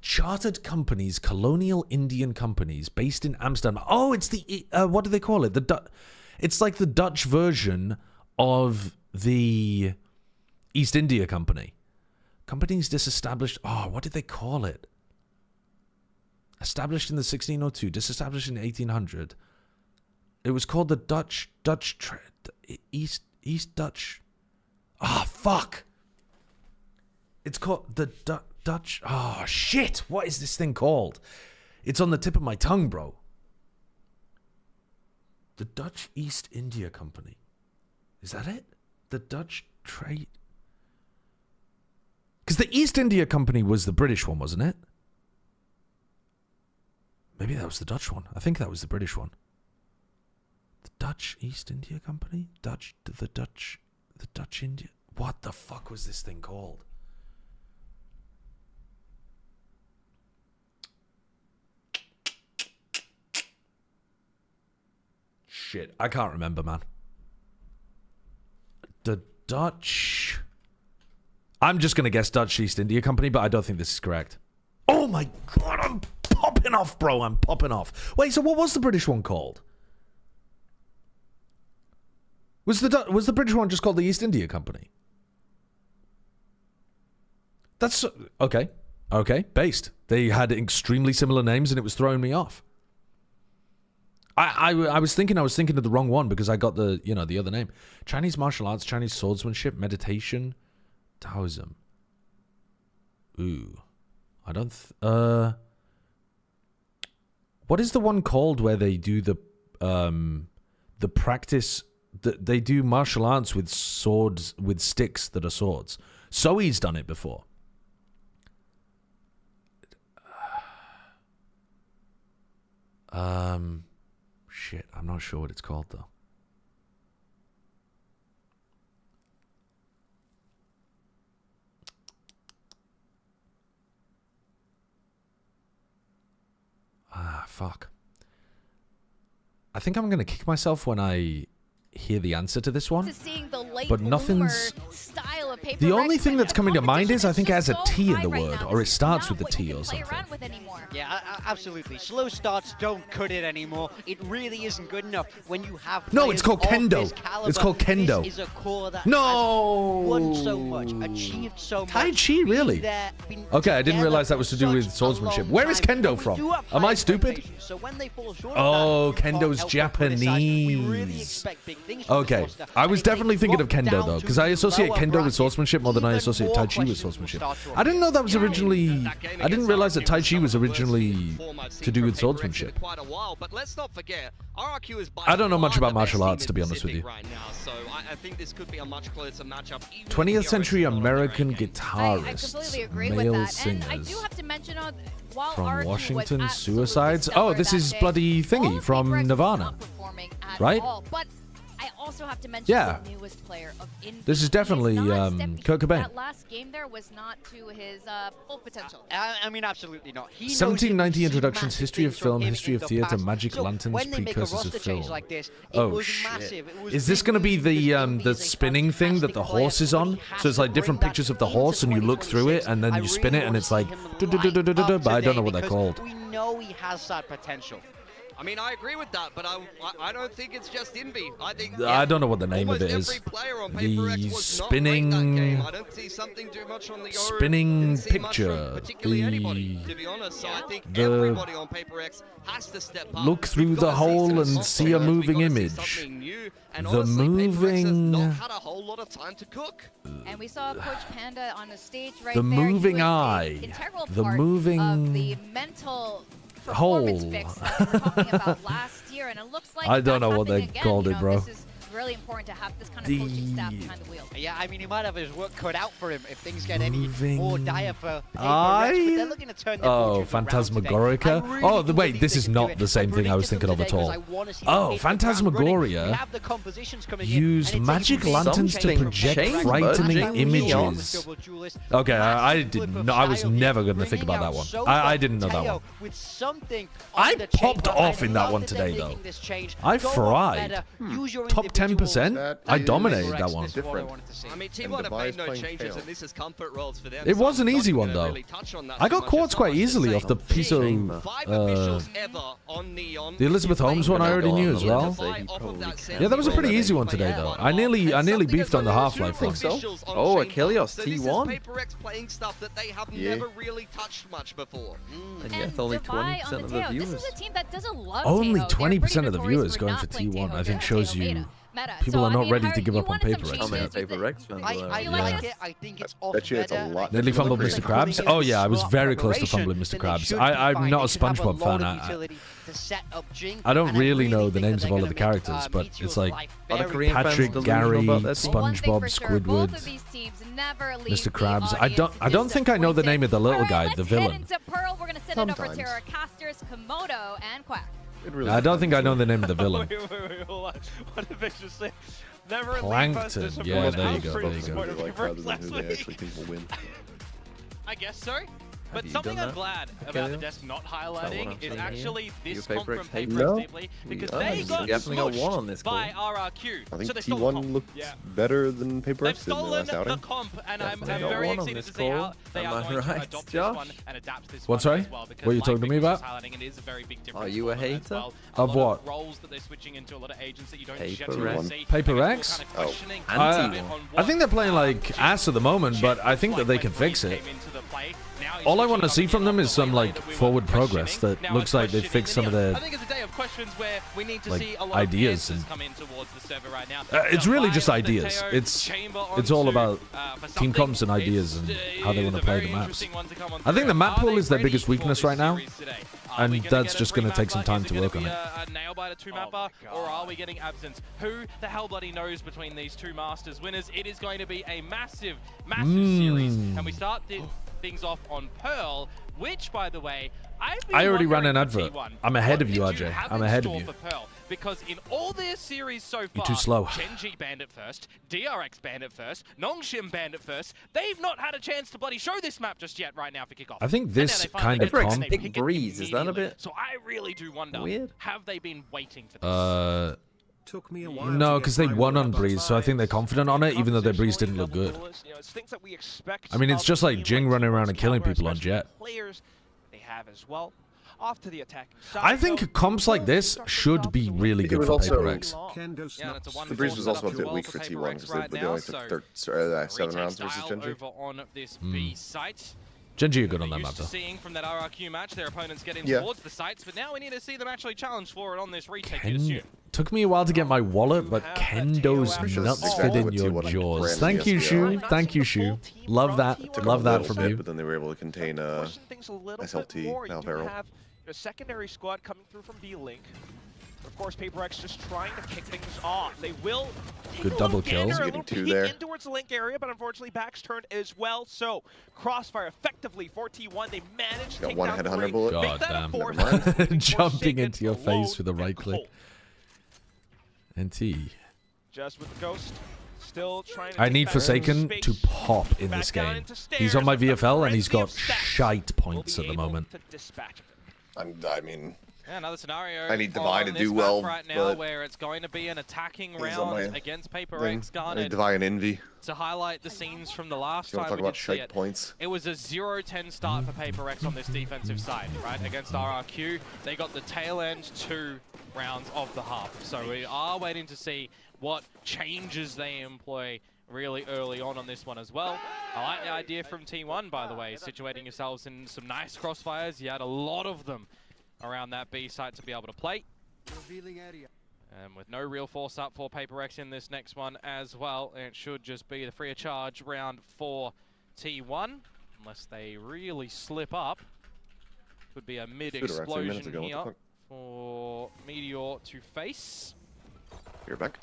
Chartered companies, colonial Indian companies based in Amsterdam. Oh, it's the, what do they call it? It's like the Dutch version of the East India Company. Companies disestablished. Oh, what did they call it? Established in the 1602, disestablished in 1800. It was called the East Dutch. Ah, fuck. It's called the Dutch. Oh, shit. What is this thing called? It's on the tip of my tongue, bro. The Dutch East India Company. Is that it? The Dutch Trade... Because the East India Company was the British one, wasn't it? Maybe that was the Dutch one. I think that was the British one. The Dutch East India Company? The Dutch India... What the fuck was this thing called? Shit, I can't remember, man. The Dutch... I'm just going to guess Dutch East India Company, but I don't think this is correct. Oh my god, I'm popping off, bro. I'm popping off. Wait, so what was the British one called? Was the British one just called the East India Company? That's... Okay. Okay, based. They had extremely similar names and it was throwing me off. I was thinking of the wrong one because I got the the other name. Chinese martial arts, Chinese swordsmanship, meditation, Taoism. Ooh, I don't. What is the one called where they do the practice? They do martial arts with swords, with sticks that are swords. Zoe's done it before. Shit, I'm not sure what it's called though. Fuck. I think I'm gonna kick myself when I hear the answer to this one. But nothing's... The only thing that's coming to mind is I think it has a T in the word, or it starts with a T or something. Yeah, absolutely. Slow starts don't cut it anymore. It really isn't good enough when you have. No, it's called kendo. It's called kendo. This is a core that no. has won so much, achieved so much. Tai Chi, really? Okay, I didn't realize that was to do with swordsmanship. Where is kendo from? Am I stupid? Oh, kendo's Japanese. Okay, I was definitely thinking of kendo though, because I associate kendo with swordsmanship more than I associate Tai Chi with swordsmanship. I didn't know that was originally. I didn't realize that Tai Chi was originally to do with swordsmanship. I don't know much about martial arts, to be honest with you. 20th century American guitarists, male singers from Washington, Suicides. Oh, this is bloody thingy from Nirvana, right? I also have to mention yeah. the newest player of This is definitely Kurt Cobain. That last game there was not to his full potential. I mean, absolutely not. 1790 introductions, history of film, history of theater, magic lanterns, precursors of film. Oh shit! Is this going to be the spinning thing that the horse is on? So it's like different pictures of the horse, and you look through it, and then you spin it, and it's like, but I don't know what they're called. We know he has that potential. I mean, I agree with that, but I don't think it's just Invi. I think I don't know what the name of it is. The spinning spinning picture. To be honest, so I think everybody on Paper X has to step up. Look through the hole and see a moving image. The moving. Not had a whole lot of time to cook. And we saw Coach Panda on the stage right the there. Moving eye. The moving of the mental performance fix that we were talking about last year, and it looks like I don't know what they called it, bro. This is really important to have this kind of coaching staff behind the wheel. Yeah, I mean, he might have his work cut out for him if things get any more dire for Paper X, but they're looking to turn their Phantasmagoria. Oh, wait, this is not the same thing I was thinking of at all. Oh, Phantasmagoria used magic lanterns to project frightening images. Okay, I was never going to think about that one. I didn't know that one. I popped off in that one today, though. I fried. Top 10%? I dominated that one. I mean, T1 have made no changes, and this is comfort rolls for them. It was an easy one, though. I got quartz quite easily off the piece of... the Elizabeth Holmes one I already knew as well. Yeah, that was a pretty easy one today, though. I nearly beefed on the Half-Life one. So? Oh, Achilles, T1. Yeah. Never really touched much before. And yet only 20% of the viewers. This is a team that doesn't love only 20% of the viewers going for T1, I think, shows you people are not ready to give up on Paper X. How many Paper X fans are there? I like it. I think it's off meta. Nearly fumbled Mr. Krabs. Oh yeah, I was very close to fumbling Mr. Krabs. I'm not a SpongeBob fan. I don't really know the names of all of the characters, but it's like Patrick, Gary, SpongeBob, Squidward, Mr. Krabs. I don't think I know the name of the little guy, the villain. We're gonna send it over to our casters, Komodo and Quack. I don't think I know the name of the villain. Wait, hold on. What did Vic just say? Never Plankton. Yeah, there you go. There you go. Like rather than who they actually think will win. I guess so. But something I'm glad about the desk not highlighting is actually this comp from Paper X deeply, because they got smushed by RRQ. I think T1 looked better than Paper X in the last outing. The comp, and I'm very excited to see how they are going to adopt this one and adapt this one as well. What are you talking to me about? Are you a hater? Of what? Roles that they're switching into, a lot of agents that you don't Paper see. Paper X? Oh. I think they're playing like ass at the moment, but I think that they can fix it. All I want to see from them is some like forward progress that looks like they've fixed some of their ideas. And it's really just ideas. It's all about team comps and ideas and how they want to play the maps. I think the map pool is their biggest weakness right now, and that's just going to take some time to work on it. Nail biter 2-mapper, or are we getting absence? Who the hell bloody knows between these two Masters winners? It is going to be a massive, massive series, and we start things off on Pearl, which, by the way, I already ran an advert. I'm ahead of you, RJ. I'm ahead of you. Because in all their series so far, you're too slow. Genji banned it first, DRX banned it first, Nongshim banned it first. They've not had a chance to bloody show this map just yet right now for kickoff. I think this kind of comp... Big breeze, is that a bit So I really do wonder, weird? Have they been waiting for this? Took me a while No, because they won on Breeze, so I think they're confident on it, even though their Breeze didn't look good. I mean, it's just like Jing running around and killing people on Jet. They have as well. Off to the attacking side. I think comps like this should be really good for PaperX. The Breeze was also a bit weak for T1 because they only took 7 rounds versus Genji. Genji are good on that map, though. Seeing from that RRQ match, their opponents getting towards the sites, but now we need to see them actually challenge for it on this retake. Took me a while to get my wallet, but Kendo's nuts fit in your jaws. Thank you, Shu. Thank you, Shu. Love that. Love that from you. But then they were able to contain SLT, now Barrel. A secondary squad coming through from B-Link. Of course, PaperX just trying to kick things off. They will take good double kill. Getting 2 there. In towards the Link area, but unfortunately back's turned as well. So Crossfire effectively for T1. They managed to take one down headhunter 3. bullet. God damn. Jumping into your face with a right click. NT. Just with the Ghost. Still trying to I need Forsaken to pop in this game. He's on my VFL and he's got shite points at the moment. I mean, yeah, another scenario. I need Divine to do well right now, where it's going to be an attacking round against PaperX. Garnet. Divine Envy. To highlight the scenes from the last time we did see it, points. It was a 0-10 start for PaperX on this defensive side, right? Against RRQ, they got the tail end 2 rounds of the half. So we are waiting to see what changes they employ really early on this one as well. I like the idea from T1, by the way, situating yourselves in some nice crossfires. You had a lot of them around that B site to be able to play. And with no real force up for PaperX in this next one as well, it should just be the free of charge round for T1, unless they really slip up. Could be a mid-explosion here for Meteor to face. You're back.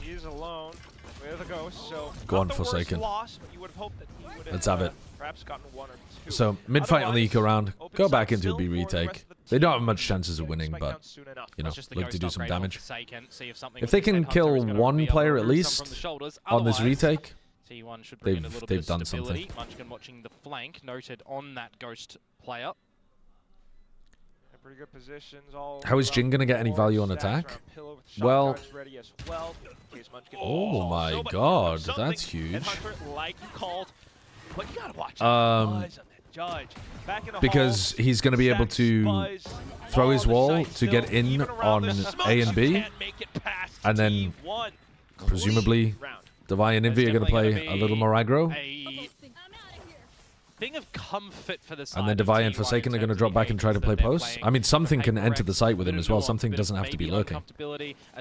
He is alone with a Ghost, so go on, Forsaken. Loss, but you would have hoped that he would Let's have it. Perhaps gotten 1 or 2. So, mid-fight on the eco round, go back into a B retake. They don't have much chances of winning, but, you know, look to do some damage. If they can kill 1 player at least on this retake, they've done something. Munchkin watching the flank, noted on that Ghost player. Pretty good positions all how is Jin going to get any value on attack? Well, oh my god, that's huge. Because he's going to be able to throw his wall to get in on A and B, and then presumably Divine and Envy are going to play a little more aggro. Thing of comfort for the side. And then Divine and Forsaken are going to drop back and try to play posts. I mean, something can enter the site with him as well. Something doesn't have to be lurking.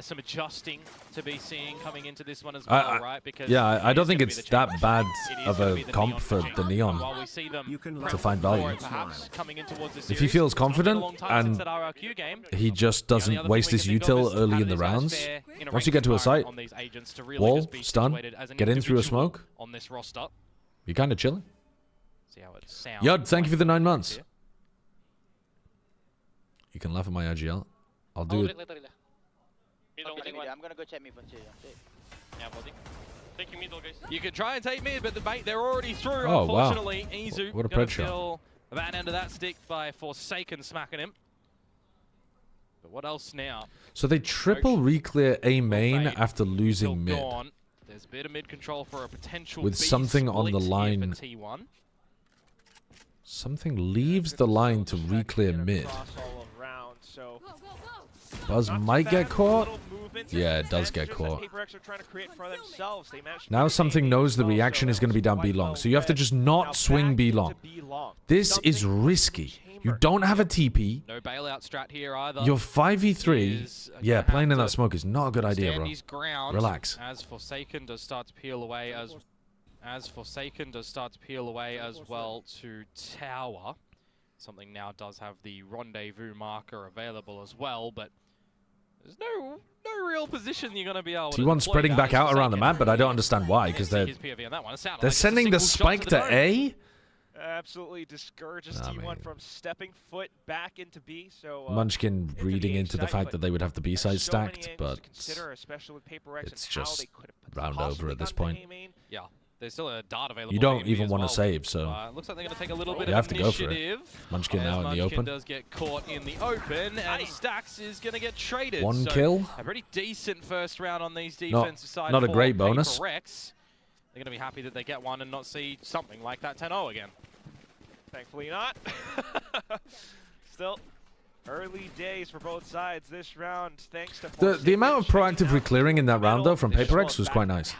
Some adjusting to be seeing coming into this one as well, right? Because yeah, I don't think it's that bad of a comp for the Neon to find value. If he feels confident and he just doesn't waste his util early in the rounds, once you get to a site, wall, stun, get in through a smoke, you're kind of chilling. Yod, thank you for the 9 months. You can laugh at my IGL. I'll do it. I'm gonna go check me for You can try and take mid, but the bait they're already through. Oh, unfortunately, wow. Izu What a pred shot. That end of that stick by Forsaken smacking him. But what else now? So they triple reclear A main after losing mid. There's a bit of mid control for a potential with something on the line. T1. Something leaves the line to reclear mid. Buzz might get caught. Yeah, it does get caught. PaperX are trying to create for themselves. They managed to Now get something A-main knows the as well, reaction so is going to be down B long. So you have to just not swing B long. This is risky. You don't have a TP. No bailout strat here either. You're 5v3. Yeah, playing in that smoke is not a good idea, bro. Relax. As Forsaken does start to peel away as well to Tower. Something now does have the rendezvous marker available as well, but there's no real position you're going to be able to T1 spreading back out around the map, but I don't understand why, because they're sending the spike to A? Absolutely discourages T1 from stepping foot back into B. So Munchkin reading into the fact that they would have the B side stacked, but it's just round over at this point. Yeah, there's still a dart available. You don't even want to save, so looks like they're going to take a little bit you of have to go for it. Munchkin now in the open. Does get caught in the open, and Stax is going to get traded. One kill. A pretty decent first round on these defensive side. Not a great bonus. PaperX. They're going to be happy that they get one and not see something like that 10-0 again. Thankfully not. Still, early days for both sides this round, thanks to the amount of proactive reclearing in that round, though, from PaperX was quite nice.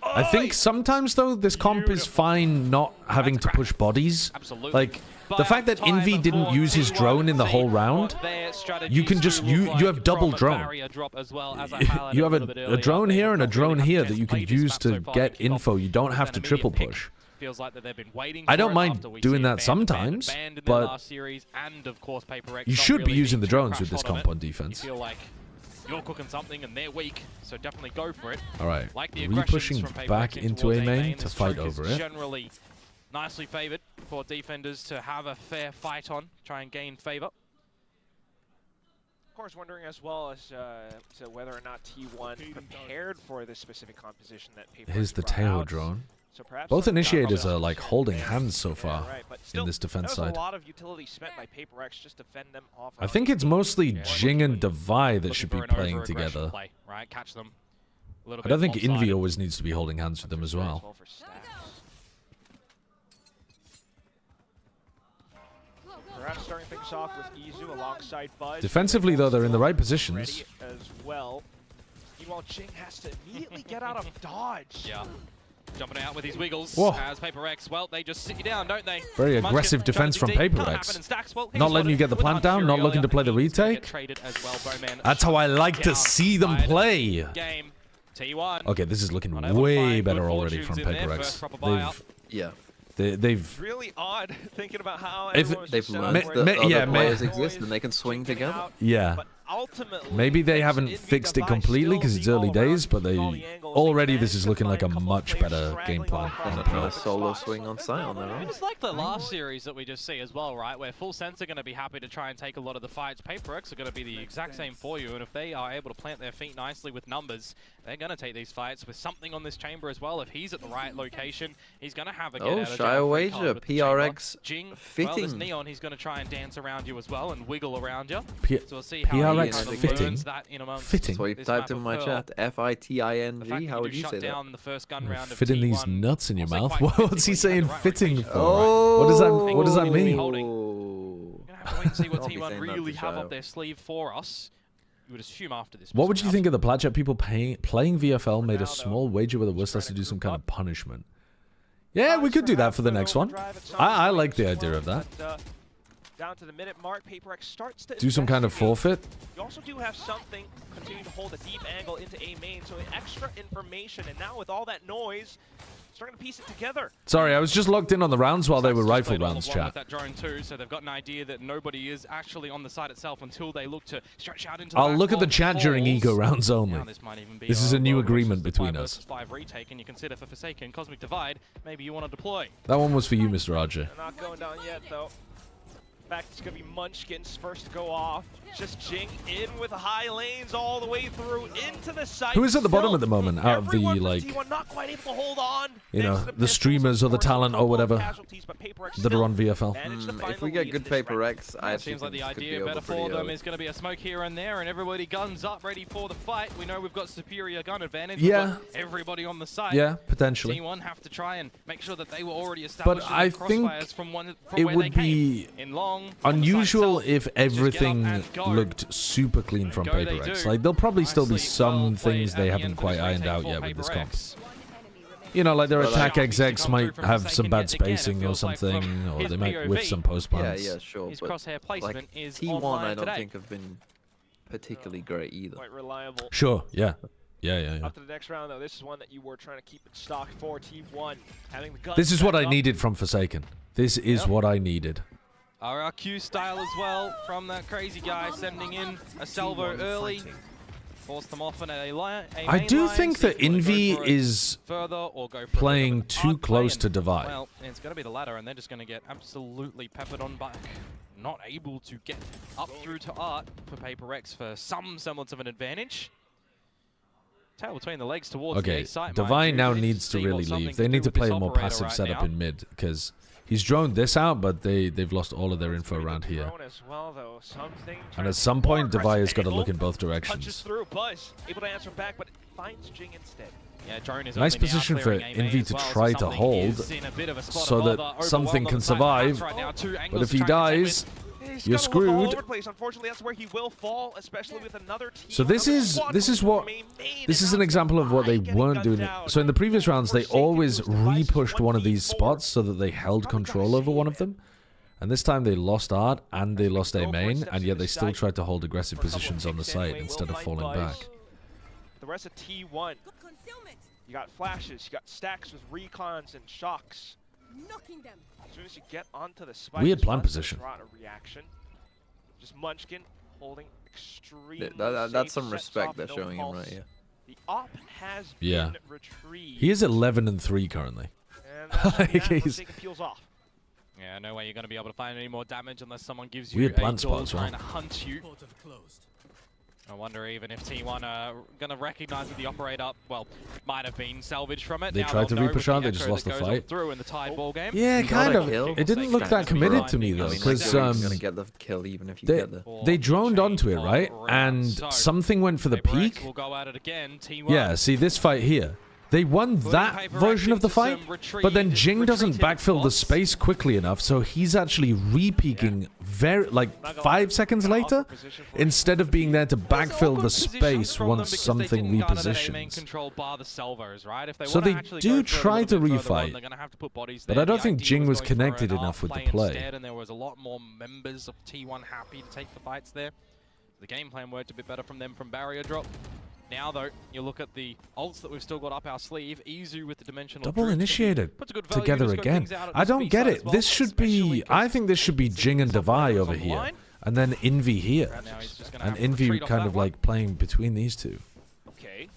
I think sometimes, though, this comp is fine not having to push bodies. Like, the fact that Envy didn't use his drone in the whole round, you can just, you have double drone. You have a drone here and a drone here that you can use to get info. You don't have to triple push. Feels like that they've been waiting I don't mind doing that sometimes, but you should be using the drones with this comp on defense. You feel like you're cooking something and they're weak, so definitely go for it. All right, like the re-pushing back into A main to fight over it. Generally nicely favored for defenders to have a fair fight on, try and gain favor. Of course, wondering as well as to whether or not T1 prepared for this specific composition that PaperX Here's the tail drone. So both initiators are like holding hands so far in this defense side. A lot of utility spent by PaperX just to fend them off. I think it's mostly Jing and Devi that should be playing together. Play, right? Catch them I don't think Envy always needs to be holding hands with them as well. Perhaps starting things off with Izu alongside Buzz. Defensively, though, they're in the right positions. As well. Meanwhile, Jing has to immediately get out of dodge. Yeah. Jumping out with his wiggles Whoa. as PaperX, well, they just sit you down, don't they? Very aggressive defense from PaperX. Not letting you get the plant down, not looking to play the retake. That's how I like to see them play. Okay, this is looking way better already from PaperX. They've really odd thinking about how they've learned that other players exist and they can swing together. Yeah. Maybe they haven't fixed it completely because it's early days, but already this is looking like a much better game plan than the a solo swing on site on their own. It's like the last series that we just see as well, right? Where Full Sense are going to be happy to try and take a lot of the fights. PaperX are going to be the exact same for you, and if they are able to plant their feet nicely with numbers, they're going to take these fights with something on this chamber as well. If he's at the right location, he's going to have a get out of jail free card with the PRX Jing, fitting. Well, there's Neon, he's going to try and dance around you as well and wiggle around you. So we'll see how PRX fitting. Fitting. So he typed in my chat, F-I-T-I-N-G. How would you say that? The first gun round fitting these nuts in your mouth. What's he saying fitting for? What does that mean? We're going to have to wait and see what T1 really have up their sleeve for us. You would assume after this. What would you think of the Platchet people playing VFL made a small wager where the West has to do some kind of punishment? Yeah, we could do that for the next one. I like the idea of that. Down to the minute mark, PaperX starts to do some kind of forfeit. You also do have something continuing to hold a deep angle into A main, so extra information. And now with all that noise, starting to piece it together. Sorry, I was just locked in on the rounds while they were rifle rounds, chat. With that drone too, so they've got an idea that nobody is actually on the site itself until they look to stretch out into. I'll look at the chat during ego rounds only. This is a new agreement between us. 5 retake, and you consider for Forsaken Cosmic Divide, maybe you want to deploy. That one was for you, Mr. Roger. They're not going down yet, though. In fact, it's going to be Munchkin's first to go off. Just Jing in with high lanes all the way through into the site. Who is at the bottom at the moment out of the, like, not quite able to hold on. You know, the streamers or the talent or whatever that are on VFL? If we get good PaperX, I it seems like the idea better for them is going to be a smoke here and there, and everybody guns up ready for the fight. We know we've got superior gun advantage. Yeah. Everybody on the site. Yeah, potentially. T1 have to try and make sure that they were already established. But I think from it where would they came. be In long, unusual if everything looked super clean from Paper X. Like, there'll probably still be some things they haven't quite ironed out yet with this comp. You know, like their attack execs might have some bad spacing or something, or they might whiff some post plants. Yeah, sure. His But crosshair placement like, is T1, online I don't today. think have been particularly great either. Quite reliable. Sure, yeah. Yeah. Up to the next round, though, this is one that you were trying to keep in stock for T1. Having the guns This is what I back up. needed from Forsaken. This is what I needed. RRQ style as well from that crazy guy, sending in a salvo early. Force them off in a I do think that Envy is playing too close to Divide. Well, it's going to be the latter, and they're just going to get absolutely peppered on back. Not able to get up through to Art for Paper X for some semblance of an advantage. Tail between the legs towards the A site. Divine now needs to really leave. They need to play a more passive setup in mid, because he's droned this out, but they've lost all of their info around here. And at some point, Divine has got to look in both directions. Through Buzz, able to answer back, but finds Jing instead. Yeah, drone is Nice position for Envy to try to hold, so that something can survive. But if he dies, you're screwed. Unfortunately, that's where he will fall, especially with another team. So this is an example of what they weren't doing. So in the previous rounds, they always re-pushed one of these spots so that they held control over one of them. And this time they lost Art and they lost A main, and yet they still tried to hold aggressive positions on the site instead of falling back. The rest of T1, you got flashes, you got stacks with recons and shocks. As soon as you get onto the spike, weird plant position. Reaction. Just Munchkin holding extremely that's some respect they're showing him right here. The op has been retrieved. He is 11-3 currently. He's off. Yeah, no way you're going to be able to find any more damage unless someone gives weird you plant a goal spots, trying right? to hunt you. I wonder even if T1 are going to recognize that the operator, well, might have been salvaged from it. They tried to re-push out, they just lost the fight. Through in the tied ball game. Yeah, kind of. It didn't look that committed to me though, because gonna get the kill even if you get the. They droned onto it, right? And something went for the peak. We'll go at it again. T1. Yeah, see this fight here. They won that version of the fight, but then Jing doesn't backfill the space quickly enough, so he's actually re-peaking like 5 seconds later, instead of being there to backfill the space once something repositions. So they do try to refight, but I don't think Jing was connected enough with the play. And there was a lot more members of T1 happy to take the fights there. The game plan worked a bit better from them from barrier drop. Now, though, you look at the ults that we've still got up our sleeve. Izu with the dimensional Double drift. initiated together again. I don't get it. This should be... I think this should be Jing and Devi over here. And then Envy here. And Envy kind of like playing between these two. Okay.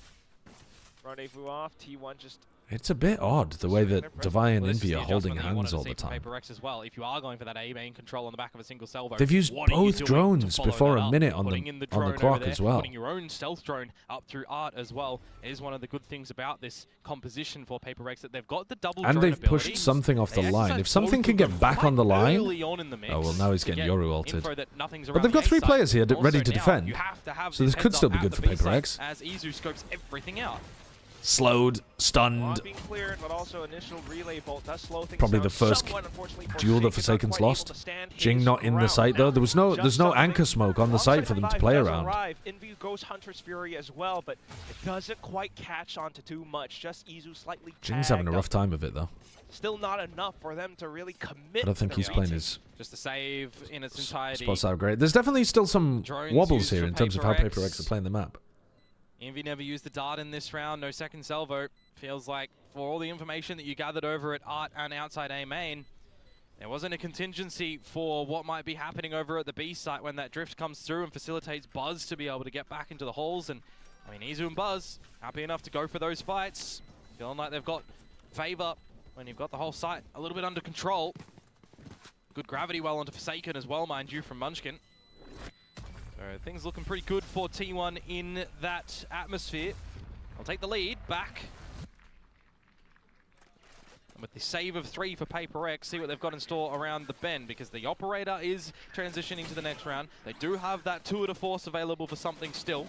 Rendezvous off. T1 just... It's a bit odd, the way that Devi and Envy are holding hands all the time. Paper X as well. If you are going for that A main control on the back of a single salvo, they've used both drones before a minute on the clock as well. Putting your own stealth drone up through Art as well is one of the good things about this composition for Paper X, that they've got the double drone and they've ability. pushed something off the line. If something can get back on the line... Oh, well, now he's getting Yoru ulted. But they've got 3 players here ready to defend. So this could still be good for Paper X. As Izu scopes everything out. Slowed, stunned. Probably the first duel that Forsaken's lost. Jing not in the site though. There's no anchor smoke on the site for them to play around. Envy goes Hunter's Fury as well, but it doesn't quite catch on to too much. Just Izu slightly. Jing's having a rough time of it though. Still not enough for them to really commit. I don't think he's playing his... Just to save in its entirety. Spots out great. There's definitely still some wobbles here in terms of how Paper X are playing the map. Envy never used the dart in this round. No second salvo. Feels like for all the information that you gathered over at Art and outside A main, there wasn't a contingency for what might be happening over at the B site when that drift comes through and facilitates Buzz to be able to get back into the halls. And I mean, Izu and Buzz happy enough to go for those fights, feeling like they've got favor when you've got the whole site a little bit under control. Good gravity well onto Forsaken as well, mind you, from Munchkin. So things looking pretty good for T1 in that atmosphere. I'll take the lead back. And with the save of 3 for Paper X, see what they've got in store around the bend, because the operator is transitioning to the next round. They do have that tour de force available for something still.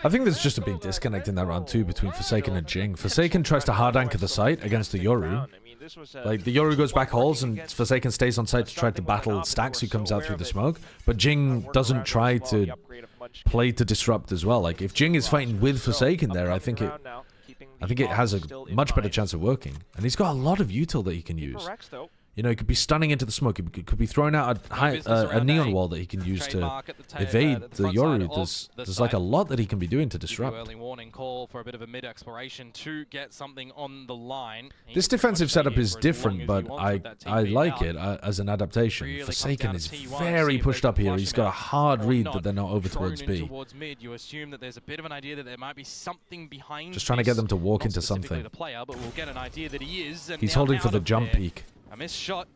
I think there's just a big disconnect in that round too between Forsaken and Jing. Forsaken tries to hard anchor the site against the Yoru, this was Like, the Yoru goes back halls, and Forsaken stays on site to try to battle Stacks, who comes out through the smoke. But Jing doesn't try to play to disrupt as well. Like, if Jing is fighting with Forsaken there, I think it has a much better chance of working. And he's got a lot of util that he can use. You know, he could be stunning into the smoke. He could be throwing out a neon wall that he can use to evade the Yoru. There's like a lot that he can be doing to disrupt. Early warning call for a bit of a mid exploration to get something on the line. This defensive setup is different, but I like it as an adaptation. Forsaken is very pushed up here. He's got a hard read that they're not over towards B. You assume that there's a bit of an idea that there might be something behind. Just trying to get them to walk into something. The player, but we'll get an idea that he is. And he's holding for the jump peak. A missed shot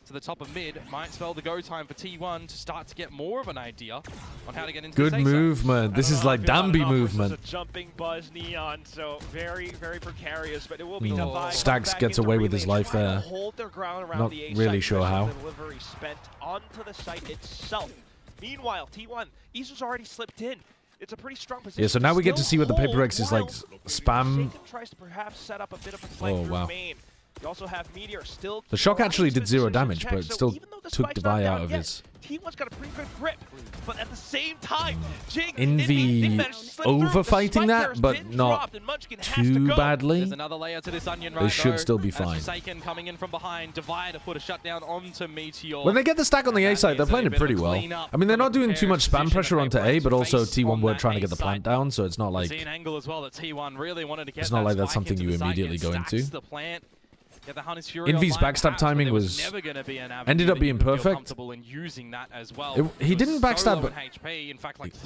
to the top of mid might spell the go time for T1 to start to get more of an idea on how to get into Good the safe zone. movement. This is like Dambi movement. Jumping buzz neon, so very, very precarious, but it will be Stacks gets away with his life there. Not really sure how. Delivery spent onto the site itself. Meanwhile, T1, Izu's already slipped in. It's a pretty strong position. Yeah, so now we get to see what the Paper X is like. Spam. Tries to perhaps set up a bit of a Oh, wow. main. You also have Meteor still. The shock actually did 0 damage, but it still took Devi out of his. T1's got a pretty good grip, but at the same time, Jing Envy over-fighting that, but not too badly. There's another layer to this onion right They should though, still be as fine. Forsaken coming in from behind, Devi to put a shutdown onto Meteor. When they get the stack on the A side, they're playing it pretty well. I mean, they're not doing too much spam pressure onto A, but also T1 weren't trying to get the plant down, so it's not like See an angle as well that T1 really wanted to get. it's not like that's something you immediately go into. Envy's backstab timing was ended up being perfect. He didn't backstab, but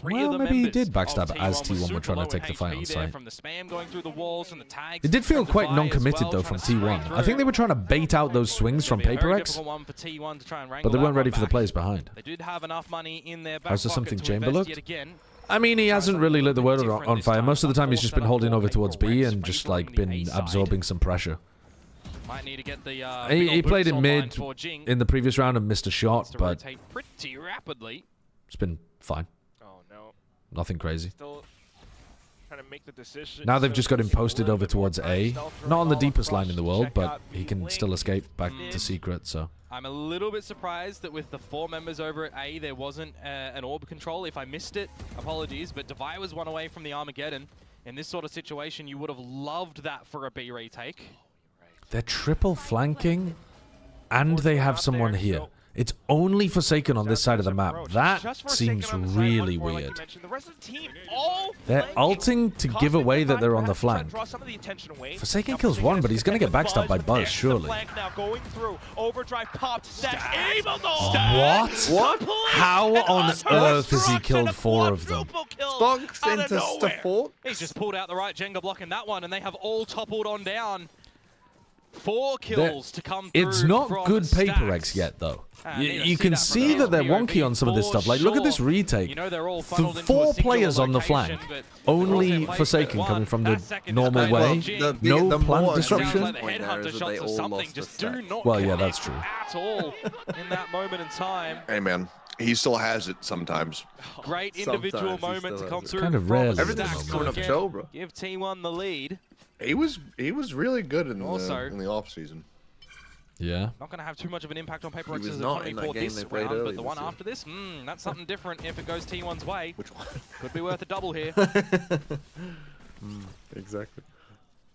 well, maybe he did backstab as T1 were trying to take the fight on site. It did feel quite non-committed though from T1. I think they were trying to bait out those swings from Paper X, but they weren't ready for the players behind. How's there something Chamber looked? I mean, he hasn't really lit the world on fire. Most of the time he's just been holding over towards B and just like been absorbing some pressure. Might need to get the, he played in mid in the previous round and missed a shot, but pretty rapidly. It's been fine. Oh no. Nothing crazy. Still trying to make the decision. Now they've just got him posted over towards A. Not on the deepest line in the world, but he can still escape back to secret, so. I'm a little bit surprised that with the 4 members over at A, there wasn't an orb control. If I missed it, apologies, but Devi was 1 away from the Armageddon. In this sort of situation, you would have loved that for a B retake. They're triple flanking, and they have someone here. It's only Forsaken on this side of the map. That seems really weird. They're ulting to give away that they're on the flank. Forsaken kills 1, but he's going to get backstabbed by Buzz, surely. What? How on earth has he killed 4 of them? Stonks into support. He's just pulled out the right Jenga block in that one, and they have all toppled on down. 4 kills to come through. It's not good Paper X yet, though. You can see that they're wonky on some of this stuff. Like, look at this retake. You know, they're all 4 players on the flank. Only Forsaken coming from the normal way. No plant disruption. Well, yeah, that's true. At all in that moment in time. Hey, man. He still has it sometimes. Great individual moment to come through. Kind of rare. Everything's coming up show, bro. Give T1 the lead. He was really good in the off season. Yeah. Not going to have too much of an impact on Paper X was as not in that game this they played round, early but the one this year. after this, that's something different if it goes T1's way. Which one? Could be worth a double here. Exactly.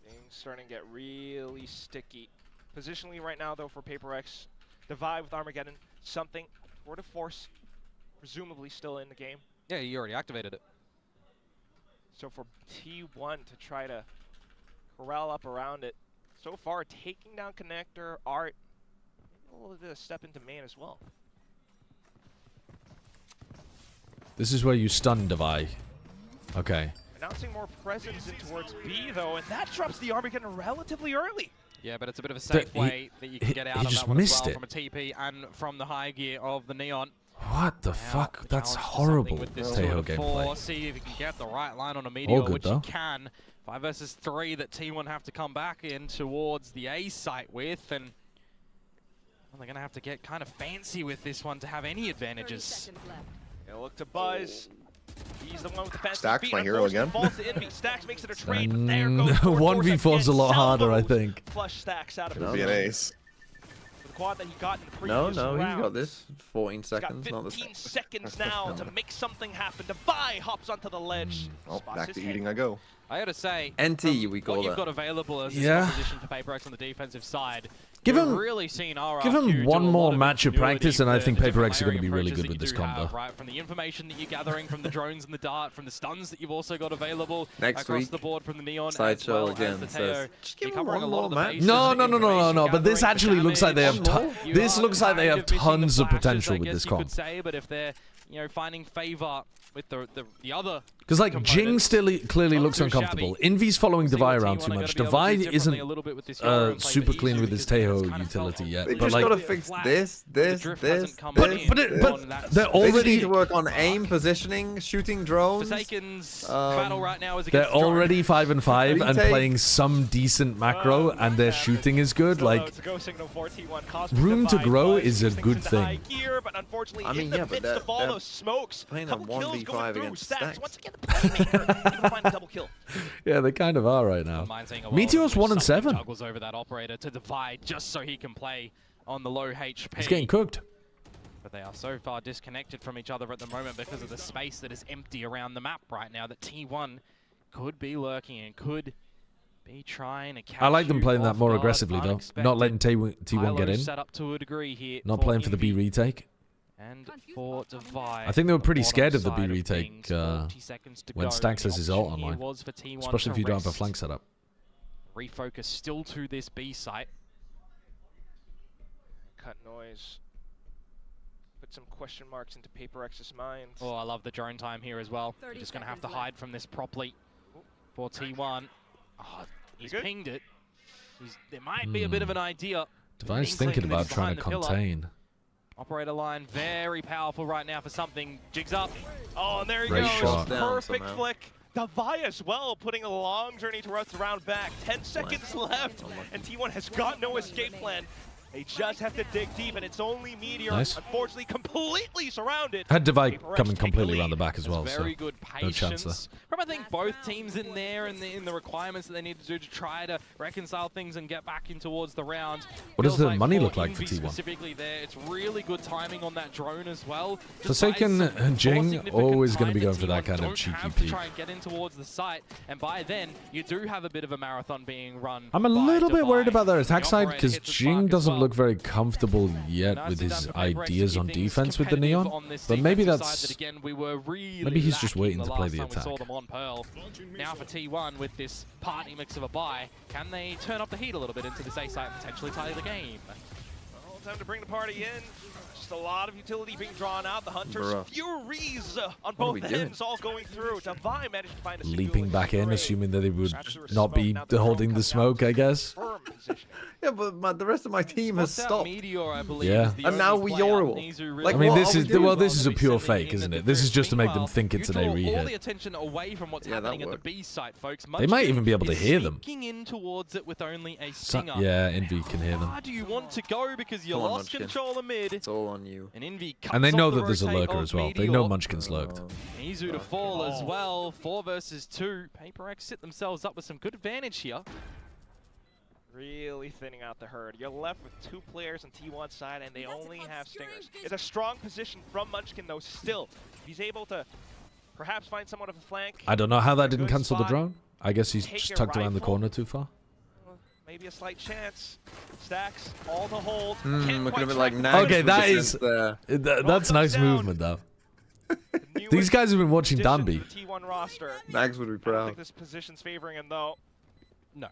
Things starting to get really sticky. Positionally right now, though, for Paper X, Devi with Armageddon, something toward a force, presumably still in the game. Yeah, you already activated it. So for T1 to try to corral up around it, so far taking down Connector, Art, maybe a little bit of step into main as well. This is where you stun Devi. Okay. Announcing more presence in towards B, though, and that drops the Armageddon relatively early. Yeah, but it's a bit of a safe way that you can get out of just that one missed as well it. from a TP and from the high gear of the Neon. What the fuck? That's horrible. Tejo gameplay. See if you can get the right line on a Meteor, good, which though. you can. 5 versus 3 that T1 have to come back in towards the A site with, and well, they're going to have to get kind of fancy with this one to have any advantages. They'll look to Buzz. He's the one with the fast Stacks, feet. my hero again. Falls to Envy. Stacks makes it a trade, but there goes 1v4 is a lot harder, I think. Flush Stacks out of It'll be an ace. The quad that he got in the No, previous no, round. he's got this. 14 He's got seconds, not the 15 same. seconds now to make something happen. Devi hops onto the ledge. Oh, Spots back his to head. eating I go. I gotta say, NT, we call what you've that. got available as this Yeah. composition for PaperX on the defensive side. Give We've him- really seen RRQ Give him do one a more lot of match of ingenuity practice, and I for think the different PaperX are going to be layering really approaches good that with you this do have, combo. right? From the information that you're gathering from the drones and the dart, from the stuns that you've also got available Next across week, the board from the Neon as Sideshow well again as the says, Teo. just give You're him covering one a lot more of the match. bases, No, information but this gathering, actually looks like they have. damage. You This are looks like they kind have of missing the tons of flashes, potential I with guess this you comp. could say, but if they're finding favor with the other. Because like Jing still clearly looks uncomfortable. Envy's following Devi around too much. Devi isn't super clean with his Teo utility yet. They But just like, gotta fix this. but they're They just already need to work on aim, positioning, shooting drones. Forsaken's battle right now is they're against Drone. already 5-5 and Retake. playing some decent macro, and their shooting is good. Like, room to grow is a good thing. I mean, yeah, but they're playing a 1v5 against Stacks. Once again, the playmaker able to find a double kill. Yeah, they kind of are right now. Meteor's 1-7. Juggles over that operator to divide just so he can play on the low HP. He's getting cooked. But they are so far disconnected from each other at the moment because of the space that is empty around the map right now that T1 could be lurking and could be trying to catch I like them you playing that off more guard. aggressively though. Unexpected. Not letting T1 get in. Set up to a degree here Not playing for the B retake. And for Divide, I think they were pretty the scared of the bottom B side of retake things, 40 seconds to when go. Stacks The has his option ult here online. was for T1 Especially if to you don't have a rest. flank setup. Refocus still to this B site. Cut noise. Put some question marks into PaperX's mind. Oh, I love the drone time here as well. You're just going to have to hide from this properly for T1. Oh, he's pinged it. There might be a bit of an idea. Devi's Inkling thinking that about he's trying to behind the pillar. contain. Operator line very powerful right now for something. Jigs up. Oh, and there he Great goes. shot. Perfect somehow. flick. Devi as well, putting a long journey towards the round back. 10 seconds left, and T1 has got no escape plan. They just have to dig deep, and it's only Meteor, Nice. unfortunately, completely surrounded. Had Devi PaperX coming take completely the around the lead. back as well, Very so good no chance there. patience from I think both teams in there and in the requirements that they need to do to try to reconcile things and get back in towards the round. What does Feels the money for look like for Envy T1? Specifically there, it's really good timing on that drone as well. Forsaken Just buys and some more Jing significant always going time to be going that for that T1 kind of don't cheeky have to peek. try and get in towards the site, and by then you do have a bit of a marathon being run. I'm a by little bit worried Devi. about their attack The side operator because hits his Jing mark as doesn't well. look very comfortable yet with Nicely his done for PaperX to ideas keep on things defense with the competitive Neon. on this But maybe defensive that's side that, again, we were really maybe he's just lacking waiting the to play last the time we saw attack. them on Pearl. Now for T1 with this party mix of a buy, can they turn up the heat a little bit into this A site and potentially tie the game? Well, time to bring the party in. Just a lot of utility being drawn out. The Hunters' Bruh. furies on What are both we doing? ends all going through. Devi managed to find a Leaping back in, assuming that he would Perhaps not be smoke. Now the holding drone the coming out smoke, I guess. firm positioning. Yeah, but the rest of my team has Spots out stopped. Meteor, I believe, Yeah. is the And now only we player. Yoruba. Nizu Like, I mean, what this are we is doing? well, this is a Well, pure sending fake, in isn't the it? This is just to make them meanwhile, think it's you an A draw all re-hit. the attention away from what's Yeah, happening that at the worked. B site, folks. They might even be able to is hear them. sneaking in towards it with only a So, singer. yeah, Envy can hear them. How do you want to go because you Come on, lost Munchkin. control of mid? It's all on you. And Envy And they cuts know off the that there's a rotate lurker of as well. They Meteor. know Munchkin's lurked. Nizu to fall as well. 4 versus 2. PaperX sit themselves up with some good advantage here. Really thinning out the herd. You're left with 2 players on T1 side, and they only have stingers. It's a strong position from Munchkin, though, still. If he's able to perhaps find somewhat of a flank. I don't know how that didn't Good cancel the spot. drone. I guess he's Take just a tucked around the rifle. corner too far. Maybe a slight chance. Stacks, all to hold. Looking a bit track like the Nags. Okay, with that the is- sense there. That's comes nice down. movement, though. newest These guys have been watching addition to Danby. the T1 roster. Nags would be I don't proud. think this position's favoring him, though. No. A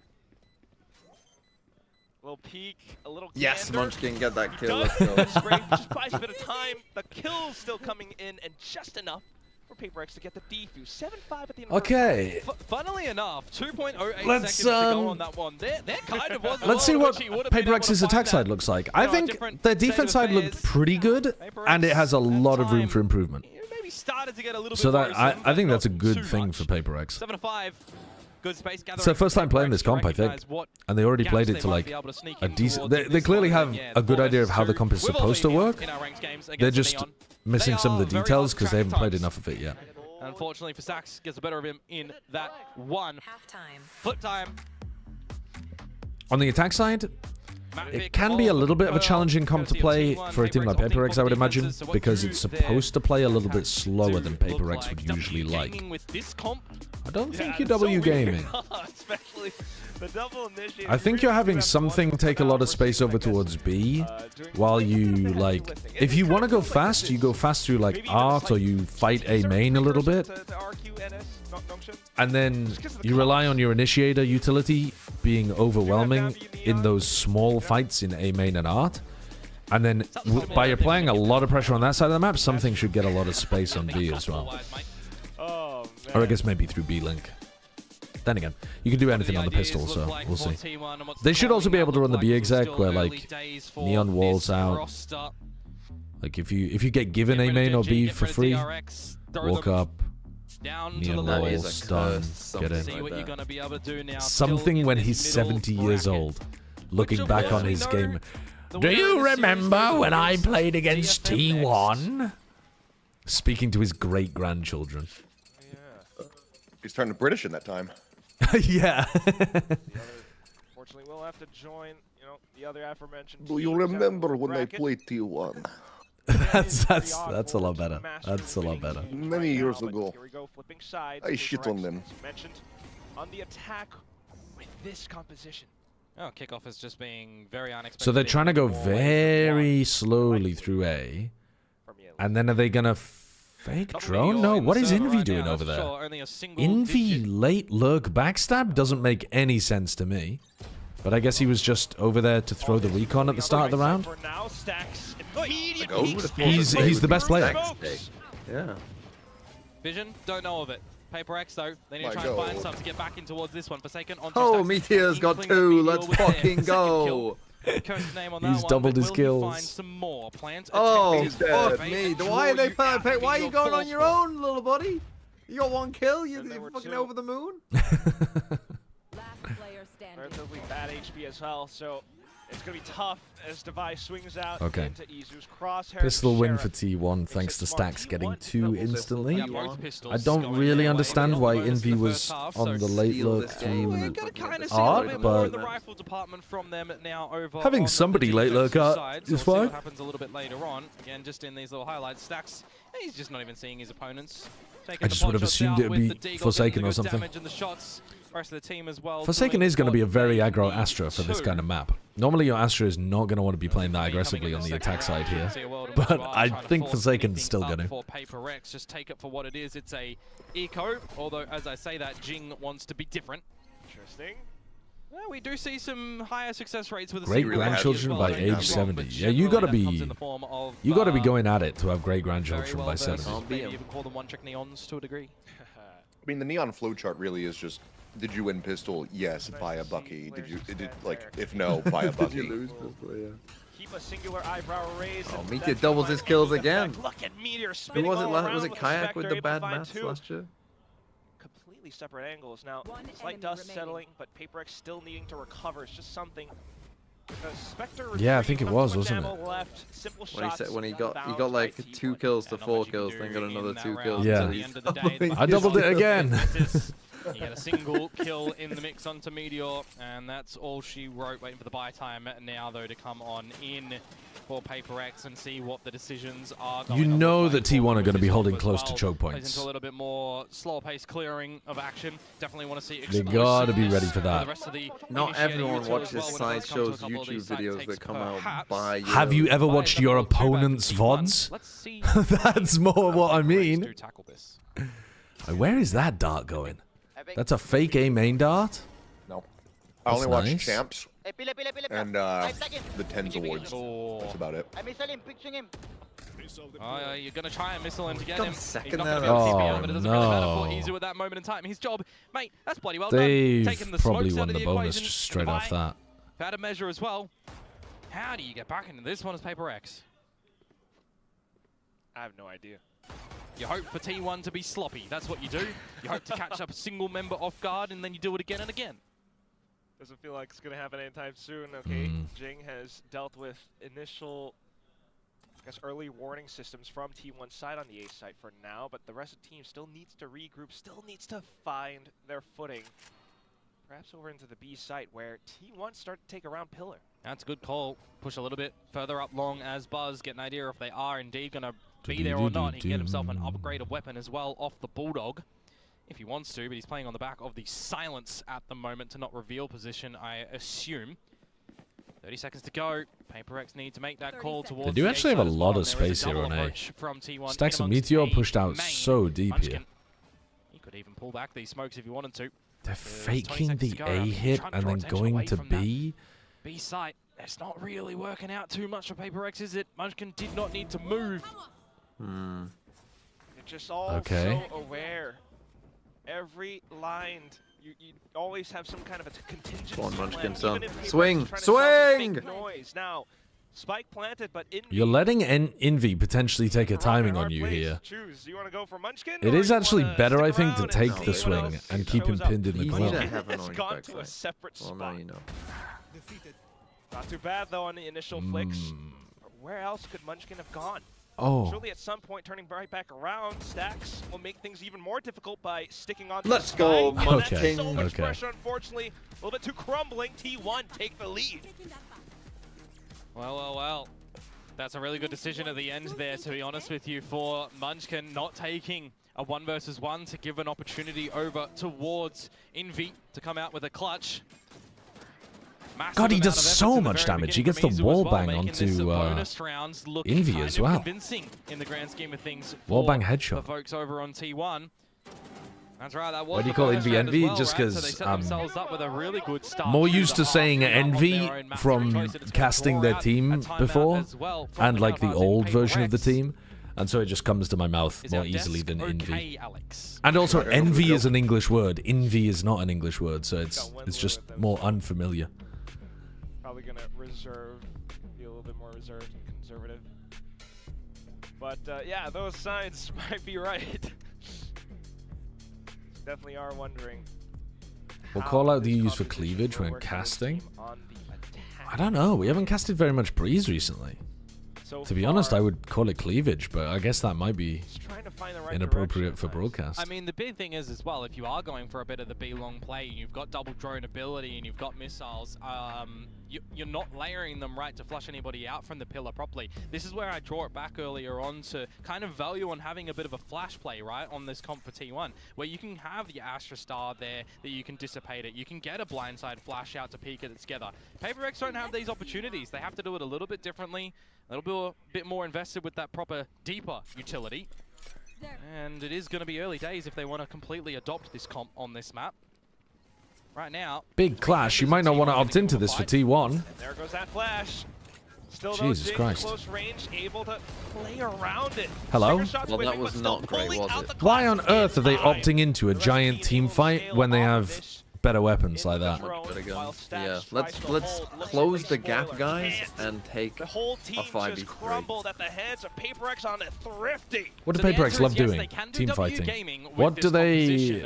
little peek, a little Yes, gander. Munchkin, get that kill. Does Let's go. scrape, just buys a bit of time. The kill's still coming in, and just enough for PaperX to get the defuse. 7-5 at the end of the Okay. Funnily enough, 2.08 Let's, seconds to go on that one. There kind of was a Let's see world what in which he would have been able to PaperX's find attack that. side looks like. I You know, a think different their state defense of side looked affairs. pretty good, and it has a lot of room for improvement. Maybe started to get a little So bit that I worrisome, think but that's a not good too thing much. for PaperX. 7-5. Good space gathering. It's their first time playing this to comp, I think, recognize what and they already gaps played they it to might like be able to sneak a in decent. towards in They this clearly one. have Yeah, a good 4 idea of how the versus comp is 2. We've supposed to all seen work. in our ranked games They're against just Neon. missing They some of are the very details hard because to they track haven't played times. enough of it yet. Unfortunately for Sax, gets the better of him in that one. Flip time. On the attack side, it can be a little bit of a challenging comp to play for a team like PaperX, I would imagine, because it's supposed to play a little bit slower than PaperX would usually like. I don't think you're W gaming. I think you're having something take a lot of space over towards B, while you, like, if you want to go fast, you go fast through, like, Art, or you fight A main a little bit, and then you rely on your Initiator utility being overwhelming in those small fights in A main and Art, and then by applying a lot of pressure on that side of the map, something should get a lot of space on B as well. Or I guess maybe through B-Link. Then again, you can do anything on the pistol, so we'll see. They should also be able to run the B exec where, like, neon walls out. Like, if you get given A main or B for free, walk up, neon walls, stun, get in. Something when he's 70 years old, looking back on his game. Do you remember when I played against T1? Speaking to his great-grandchildren. He's turning British in that time. Yeah. Fortunately, we'll have to join, the other aforementioned. Do you remember when I played T1? That's a lot better. That's a lot better. Many years ago. Here we go, flipping sides. I shit on them. Mentioned on the attack with this composition. Oh, kickoff is just being very unexpected. So they're trying to go very slowly through A, and then are they gonna fake drone? No, what is Envy doing over there? Envy late lurk backstab doesn't make any sense to me. But I guess he was just over there to throw the recon at the start of the round. He's the best player. Yeah. Vision, don't know of it. PaperX though, they need to try and find some to get back in towards this one. Forsaken on Oh, Meteor's got 2. Let's fucking go. He's doubled his kills. Oh, fuck me. Why are they why are you going on your own, little buddy? You got 1 kill? You're fucking over the moon? Relatively bad HP as well, so it's going to be tough as Device swings out okay. into Izu's crosshair. Pistol win for T1 thanks to Stacks getting 2 instantly. I don't really understand why Envy was on the late lurk through Art, but having somebody late lurk Art is fine. Happens a little bit later on. Again, just in these little highlights, Stacks, he's just not even seeing his opponents. I just would have assumed it would be Forsaken or something. Forsaken is going to be a very aggro Astra for this kind of map. Normally your Astra is not going to want to be playing that aggressively on the attack side here, but I think Forsaken's still going to. For PaperX, just take it for what it is. It's a eco, although as I say that, Jing wants to be different. Interesting. Well, we do see some higher success rates with the great grandchildren by age 70. Yeah, you got to be going at it to have great grandchildren by 70. Maybe even call them one-trick neons to a degree. I mean, the neon flowchart really is just: did you win pistol? Yes, buy a Bucky. If no, buy a Bucky. Did you lose pistol? Yeah. Keep a singular eyebrow raised. Oh, Meteor doubles his kills again. Look at Meteor Who spinning was it? all around Was it Kayak with the bad maths last year? Completely separate angles. Now, slight dust settling, but PaperX still needing to recover. It's just something. Yeah, I think it was, wasn't it? When he got like 2 kills to 4 kills, then got another 2 kills. Yeah, I doubled it again. You get a single kill in the mix onto Meteor, and that's all she wrote, waiting for the buy time now, though, to come on in for PaperX and see what the decisions are going You know that T1 are going to be holding close to choke Plays points. into a little bit more slower pace clearing of action. Definitely want to see They got to be ready for that. Not everyone watches Sideshow's YouTube videos that come out by you. Have you ever watched your opponent's VODs? That's more what I mean. Where is that dart going? That's a fake A main dart? No. I only watch nice. Champs and the Tens Awards. That's about it. Oh, you're going to try and missile him to get him. Second He's not there. going to be able to CPL, but it doesn't really matter no. for Izu at that moment in time. His job, mate, that's bloody well They've done. Taking the probably smokes won out of the the bonus equation. just straight off that. Had a measure as well. How do you get back into this one as PaperX? I have no idea. You hope for T1 to be sloppy. That's what you do. You hope to catch up a single member off guard, and then you do it again and again. Doesn't feel like it's going to happen anytime soon. Okay, Jing has dealt with initial I guess early warning systems from T1 side on the A site for now, but the rest of the team still needs to regroup, still needs to find their footing. Perhaps over into the B site where T1 start to take around pillar. That's a good call. Push a little bit further up long as Buzz, get an idea if they are indeed going to be there or not. He can get himself an upgraded weapon as well off the Bulldog if he wants to, but he's playing on the back of the silence at the moment to not reveal position, I assume. 30 seconds to go. PaperX need to make that call towards. They do actually have a lot of space here on A. Stacks of Meteor pushed out so deep here. He could even pull back these smokes if he wanted to. They're faking the A hit and then going to B. B site, it's not really working out too much for PaperX, is it? Munchkin did not need to move. They're just all so aware. Every line, you always have some kind of a contingency. Come on, Munchkin, plan, son. Swing! Swing! Noise. Now, spike planted, but You're letting Envy potentially take a timing on you here. Choose. You want to go for Munchkin? It is actually better, I think, to take the swing and keep him pinned in the corner. It's gone to a separate spot. Well, now you know. Not too bad, though, on the initial flicks. Where else could Munchkin have gone? Oh. Surely at some point, turning right back around, Stacks will make things even more difficult by sticking on. Let's go, Munchkin. So much pressure, unfortunately. A little bit too crumbling. T1 take the lead. Well. That's a really good decision at the end there, to be honest with you, for Munchkin not taking a 1 versus 1 to give an opportunity over towards Envy to come out with a clutch. Massive God, he does so much damage. He gets the wall bang onto Envy as well. Convincing in the grand scheme of things. Wall bang headshot. The folks over on T1. That's right. That was Why do you call Envy Envy? Well, just because so really more used to saying Envy from casting their team before, and like the old version of the team. And so it just comes to my mouth more easily than Envy. And also, Envy is an English word. Envy is not an English word, so it's just more unfamiliar. Probably gonna be a little bit more reserved and conservative. But yeah, those signs might be right. Definitely are wondering. We'll call out the use for cleavage when casting. I don't know. We haven't casted very much breeze recently. To be honest, I would call it cleavage, but I guess that might be inappropriate for broadcast. I mean, the big thing is as well, if you are going for a bit of the B-long play, and you've got double drone ability, and you've got missiles, you're not layering them right to flush anybody out from the pillar properly. This is where I draw it back earlier on to kind of value on having a bit of a flash play, right, on this comp for T1, where you can have the Astra Star there, that you can dissipate it. You can get a blindside flash out to peek it together. PaperX don't have these opportunities. They have to do it a little bit differently, a little bit more invested with that proper, deeper utility. And it is going to be early days if they want to completely adopt this comp on this map. Right now, big clash. You might not want to opt into this for T1. And there goes that flash. Still Jesus Christ. Close range, able to play around it. Hello? Well, that was not great, was it? Why on earth are they opting into a giant team fight when they have better weapons like that? Yeah, let's close the gap, guys, and take a 5v3. At the heads of PaperX on a thrifty. What do PaperX love doing? Team fighting. What do they...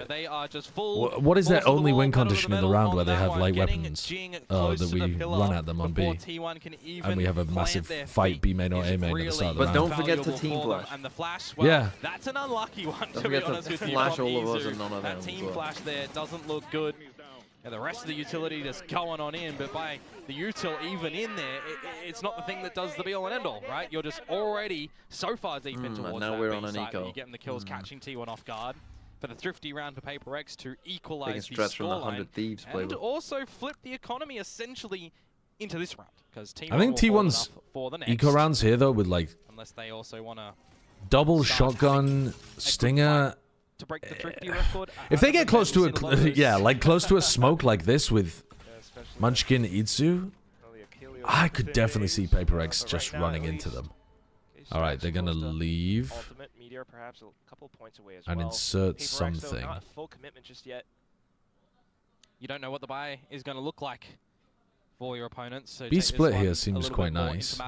What is their only win condition in the round where they have light weapons that we run at them on B? And we have a massive fight B main or A main at the start of the round. But don't forget to team flash. Yeah. That's an unlucky one, Don't to be forget honest to with you. flash all of us and none of them. That team flash there doesn't look good. Yeah, the rest of the utility just going on in, but by the util even in there, it's not the thing that does the be all and end all, right? You're just already so far deep in towards now that we're B on an side, eco. you're getting the kills, catching T1 off guard. For the thrifty round for PaperX to equalize the stretch from the scoreline 100 Thieves and playbook. also flip the economy essentially into this round, because T1 I think T1's for the next, eco rounds here though, with like unless they also want to double shotgun stinger. to break the thrifty record. If they get close to a close to a smoke like this with Munchkin Itsu, I could definitely see PaperX just running into them. All right, they're gonna leave perhaps a couple points away as and insert something. Not a full commitment just yet. You don't know what the buy is going to look like for your opponents. So B split here seems quite nice.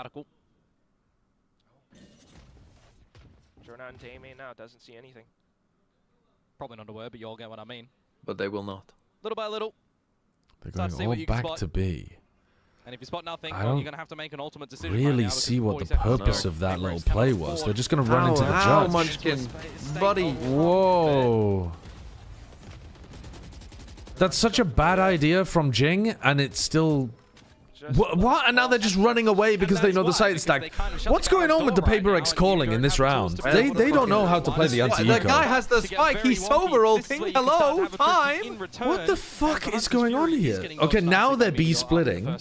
Jordan to A main now doesn't see anything. Probably not a word, but you all get what I mean. But they will not. Little by little. They're going all back to B. And if you spot nothing, I well, don't you're going to have to make an ultimate decision. really right see what the 40 seconds purpose left. of that little PRX cannot play was. afford They're just going to run into the How, judge. Munchkin, buddy? Whoa. That's such a bad idea from Jing, and it's still... What? And now they're just running away because they know the site is stacked. What's going on with the Paper X calling in this round? They don't know how to play the anti-eco. The guy has the spike. He's sober ulting. Hello, time. What the fuck is going on here? Okay, now they're B-splitting.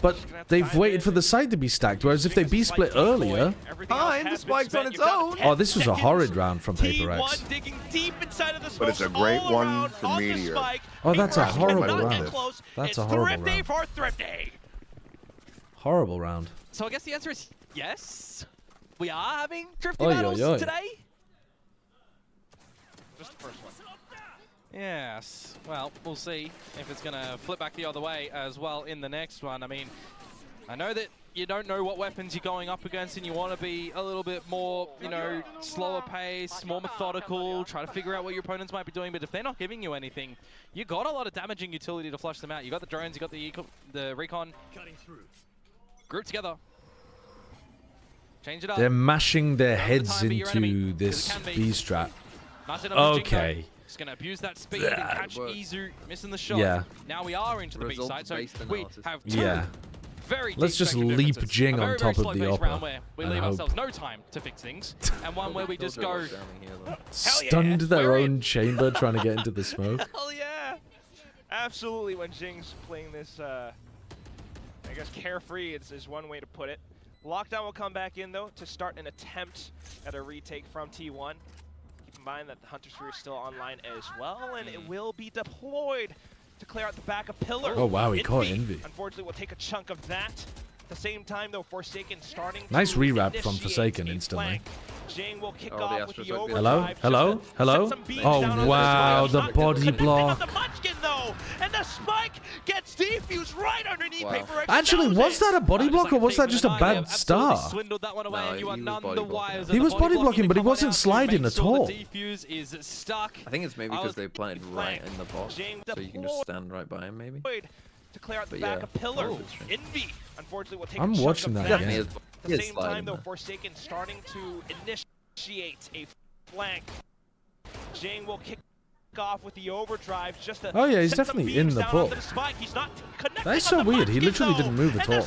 But they've waited for the side to be stacked, whereas if they B-split earlier... Fine, the spike's on its own. Oh, this was a horrid round from Paper X. But it's a great one for Meteor. Oh, that's a horrible round. That's a horrible round. For Thrifty. Horrible round. So I guess the answer is yes. We are having Thrifty battles today. Just the first one. Yes. Well, we'll see if it's going to flip back the other way as well in the next one. I mean, I know that you don't know what weapons you're going up against and you want to be a little bit more, you know, slower pace, more methodical, try to figure out what your opponents might be doing. But if they're not giving you anything, you got a lot of damaging utility to flush them out. You got the drones, you got the recon. Group together. Change it up. They're mashing their heads into this B strat. Okay. Just going to abuse that speed and catch Izu missing the shot. Yeah. Now we are into the B side, so we have two very Let's just leap Jing on top of the upper. Where we leave ourselves no time to fix things, and one where we just go stunned their own chamber trying to get into the smoke. Hell yeah! Absolutely, when Jing's playing this, I guess carefree is one way to put it. Lockdown will come back in though to start an attempt at a retake from T1. Keep in mind that the Hunter Sphere is still online as well, and it will be deployed to clear out the back of Pillar. Oh wow, he caught Envy. Unfortunately, we'll take a chunk of that. At the same time, though, Forsaken starting nice to rewrap from initiate Forsaken a instantly. flank. Jing will kick off with the overdrive. Hello? Hello? Oh wow, the body block. And the spike gets defused right underneath Paper X. Actually, was that a body block or was that just a bad start? He was body blocking, but he wasn't sliding at all. I think it's maybe because they planted right in the box, so you can just stand right by him, maybe. To clear out the back of Pillar. Envy, unfortunately, will take I'm watching that again. At the same time, though, Forsaken starting to initiate a flank. Jing will kick off with the overdrive just to he's definitely in the pull. That's so weird. He literally didn't move at all.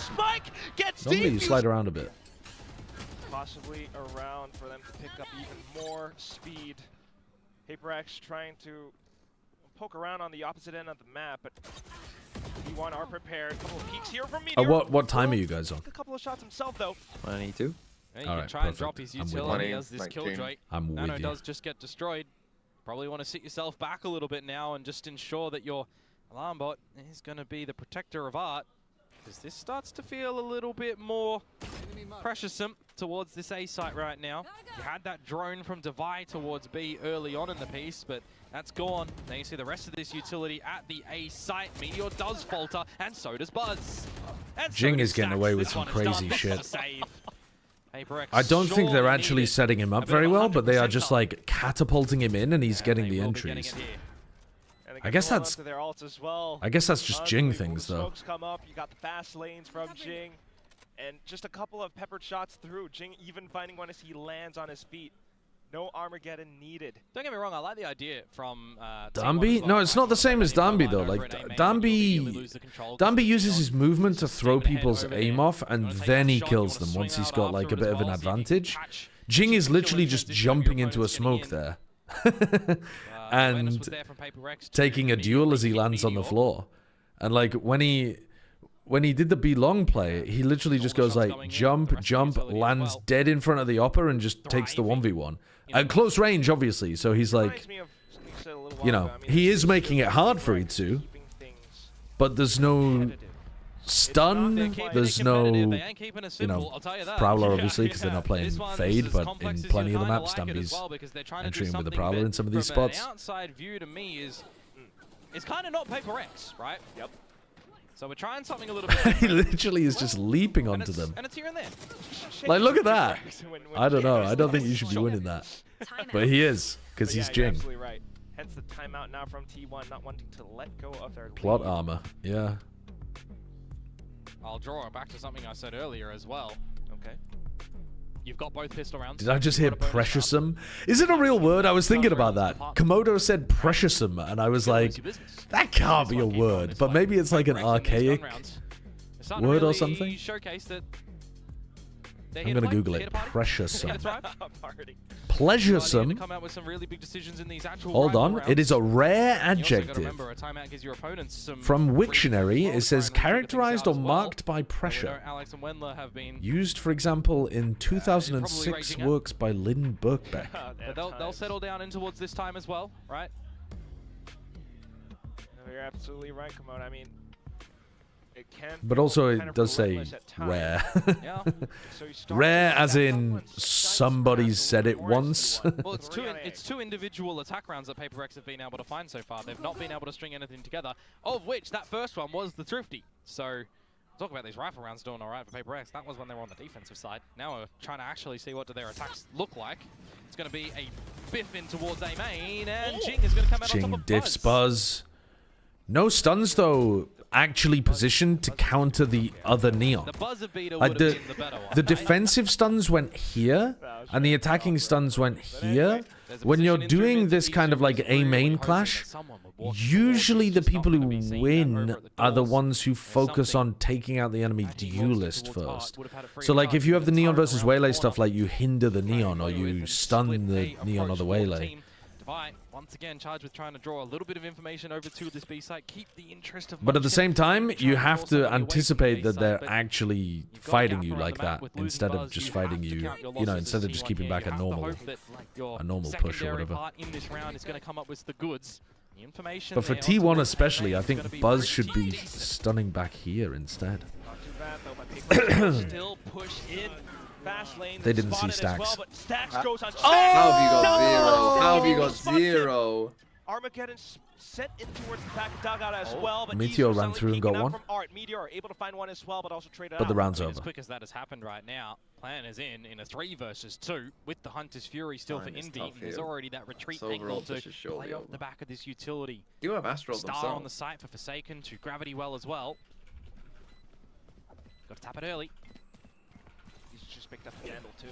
Normally you slide around a bit. Possibly around for them to pick up even more speed. Paper X trying to poke around on the opposite end of the map, but T1 are prepared. A couple of peeks here from Meteor. What time are you guys on? A couple of shots himself though. 22. Yeah, you can try and drop his utility as this killjoy. I'm with you. Does just get destroyed. Probably want to sit yourself back a little bit now and just ensure that your alarm bot is going to be the protector of art, because this starts to feel a little bit more pressuresome towards this A site right now. You had that drone from Devi towards B early on in the piece, but that's gone. Now you see the rest of this utility at the A site. Meteor does falter, and so does Buzz. Jing is getting away with some crazy shit. I don't think they're actually setting him up very well, but they are just like catapulting him in and he's getting the entries. I guess that's just Jing things though. Smokes come up, you got the fast lanes from Jing, and just a couple of peppered shots through. Jing even finding one as he lands on his feet. No Armageddon needed. Don't get me wrong, I like the idea from Danby? No, it's not the same as Danby though. Like Danby uses his movement to throw people's aim off and then he kills them once he's got like a bit of an advantage. Jing is literally just jumping into a smoke there. And taking a duel as he lands on the floor. And like when he did the B long play, he literally just goes like jump, lands dead in front of the upper and just takes the 1v1. At close range, obviously, so he's like, you know, he is making it hard for Itsu, but there's no stun, there's no, you know, Prowler obviously, because they're not playing Fade, but in plenty of the maps, Danby's entering with the Prowler in some of these spots. The outside view to me is, it's kind of not Paper X, right? Yep. So we're trying something a little bit He literally is just leaping onto them. And it's here and there. Like, look at that. I don't know. I don't think you should be winning that. But he is, because he's Jing. Absolutely right. Hence the timeout now from T1, not wanting to let go of their Plot lead. armor, yeah. I'll draw it back to something I said earlier as well. Okay. You've got both pistol rounds. Did I just hear preciousome? Is it a real word? I was thinking about that. Komodo said preciousome, and I was like, that can't be a word, but maybe it's like an archaic word or something. I'm gonna Google it. Preciousome. Pleasuresome. Hold on. It is a rare adjective. From Wiktionary, it says characterized or marked by pressure. Used, for example, in 2006 works by Lynn Birkbeck. They'll settle down in towards this time as well, right? No, you're absolutely right, Komodo. I mean, it can. But also, it does say rare. Rare, as in somebody said it once. Well, it's two individual attack rounds that PaperX have been able to find so far. They've not been able to string anything together, of which that first one was the Thrifty. So, talk about these rifle rounds doing all right for PaperX. That was when they were on the defensive side. Now we're trying to actually see what do their attacks look like. It's going to be a biff in towards A main, and Jing is going to come out on top of diffs Buzz. No stuns, though, actually positioned to counter the other Neon. Like the defensive stuns went here, and the attacking stuns went here. When you're doing this kind of like A main clash, usually the people who win are the ones who focus on taking out the enemy duelist first. So like if you have the Neon versus Waylay stuff, like you hinder the Neon or you stun the Neon or the Waylay. Once again, charged with trying to draw a little bit of information over to this B site, keep the interest of. But at the same time, you have to anticipate that they're actually fighting you like that instead of just fighting you, you know, instead of just keeping back a normal push or whatever. But for T1 especially, I think Buzz should be stunning back here instead. Still push in. They didn't see Stacks. How have you got zero? Armageddon sent in towards the back dugout as well, but Meteor ran through and got one. Meteor able to find one as well, but also traded but the out. round's over. As quick as that has happened right now, Plan is in a 3 versus 2 with the Hunter's Fury still for Envy. There's already that retreat angle to play off the back of this utility. You have Astral Star on the site for Forsaken to Gravity Well as well. Got to tap it early. He's just picked up the handle too.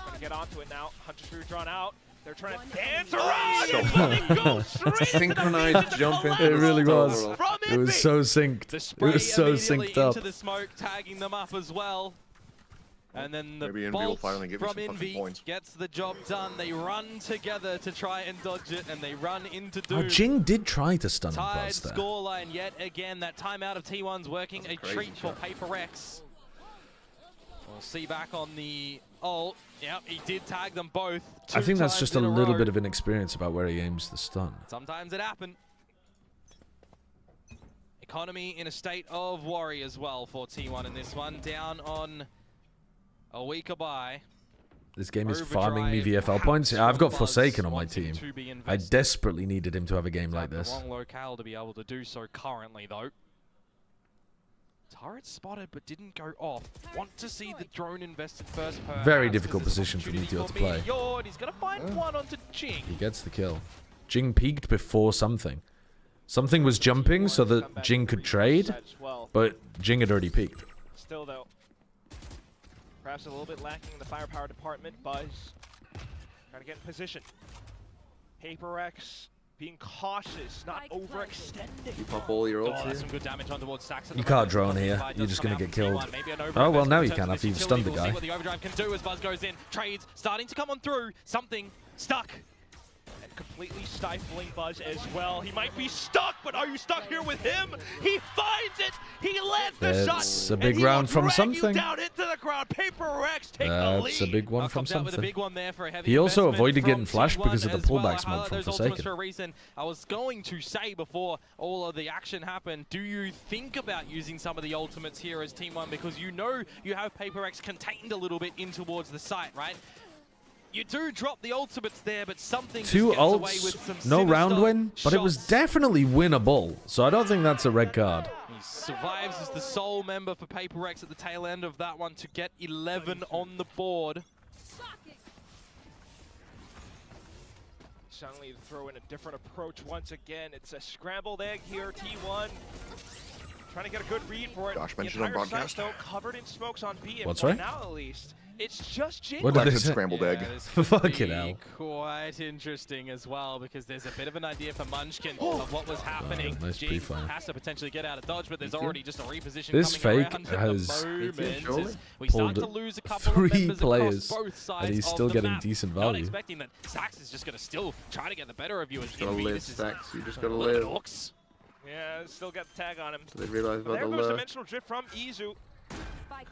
Gonna get onto it now. Hunter's Fury drawn out. They're trying to dance around and go straight synchronized jump into it really was. It was so synced. It was so synced up. Into the smoke, tagging them up as well. And then the bolt from Envy gets the job done. They run together to try and dodge it, and they run into Doom. Oh, Jing did try to stun Buzz there. Scoreline yet again. That timeout of T1's working. A treat for PaperX. We'll see back on the ult. Yep, he did tag them both. I think that's just a little bit of inexperience about where he aims the stun. Sometimes it happens. Economy in a state of worry as well for T1 in this one. Down on a weaker bye. This game is farming me VFL points. Yeah, I've got Forsaken on my team. I desperately needed him to have a game like this. The wrong locale to be able to do so currently, though. Turret spotted but didn't go off. Want to see the drone invested first. Very difficult position for Meteor to play. He's gonna find one onto Jing. He gets the kill. Jing peeked before something. Something was jumping so that Jing could trade, but Jing had already peeked. Still though, perhaps a little bit lacking in the firepower department. Buzz trying to get in position. PaperX being cautious, not overextending. You pop all your ults here. Some good damage on towards Stacks. You can't drone here. You're just going to get killed. Oh, well, now you can after you've stunned the guy. See what the overdrive can do as Buzz goes in. Trades starting to come on through. Something stuck. And completely stifling Buzz as well. He might be stuck, but are you stuck here with him? He finds it. He lands the shot. That's a big round from something. Down into the ground. PaperX take the lead. That's a big one from something. Big one there for a heavy he also avoided getting T1 flashed because of the pullback well. smoke from Those Forsaken. For a reason. I was going to say before all of the action happened, do you think about using some of the ultimates here as Team 1? Because you know you have PaperX contained a little bit in towards the site, right? You do drop the ultimates there, but something Two just gets away with some ults, no round win, but it was definitely winnable. So I don't think that's a red card. He survives as the sole member for PaperX at the tail end of that one to get 11 on the board. Suddenly throw in a different approach once again. It's a scrambled egg here, T1. Trying to get a good read for it. Josh The mentioned on entire broadcast. site, though, covered in smokes on B. What's And right? now at least, it's just Jing. What did they Collected say? scrambled egg. Fucking hell. Quite interesting as well, because there's a bit of an idea for Munchkin of what was happening. Nice Jing pre-fire. has to potentially get out of dodge, but there's already just a reposition This coming fake around at has the moment. surely As we start pulled to lose a couple of 3 members players, across both sides and he's of still the getting map. decent Not value. expecting that Sax is just going to still try to get the better of you as Gotta Envy. live, This is Stacks. You just gotta little live. Orcs. Yeah, still got the tag on him. So they realize about There the goes lure. Dimensional Drift from Izu.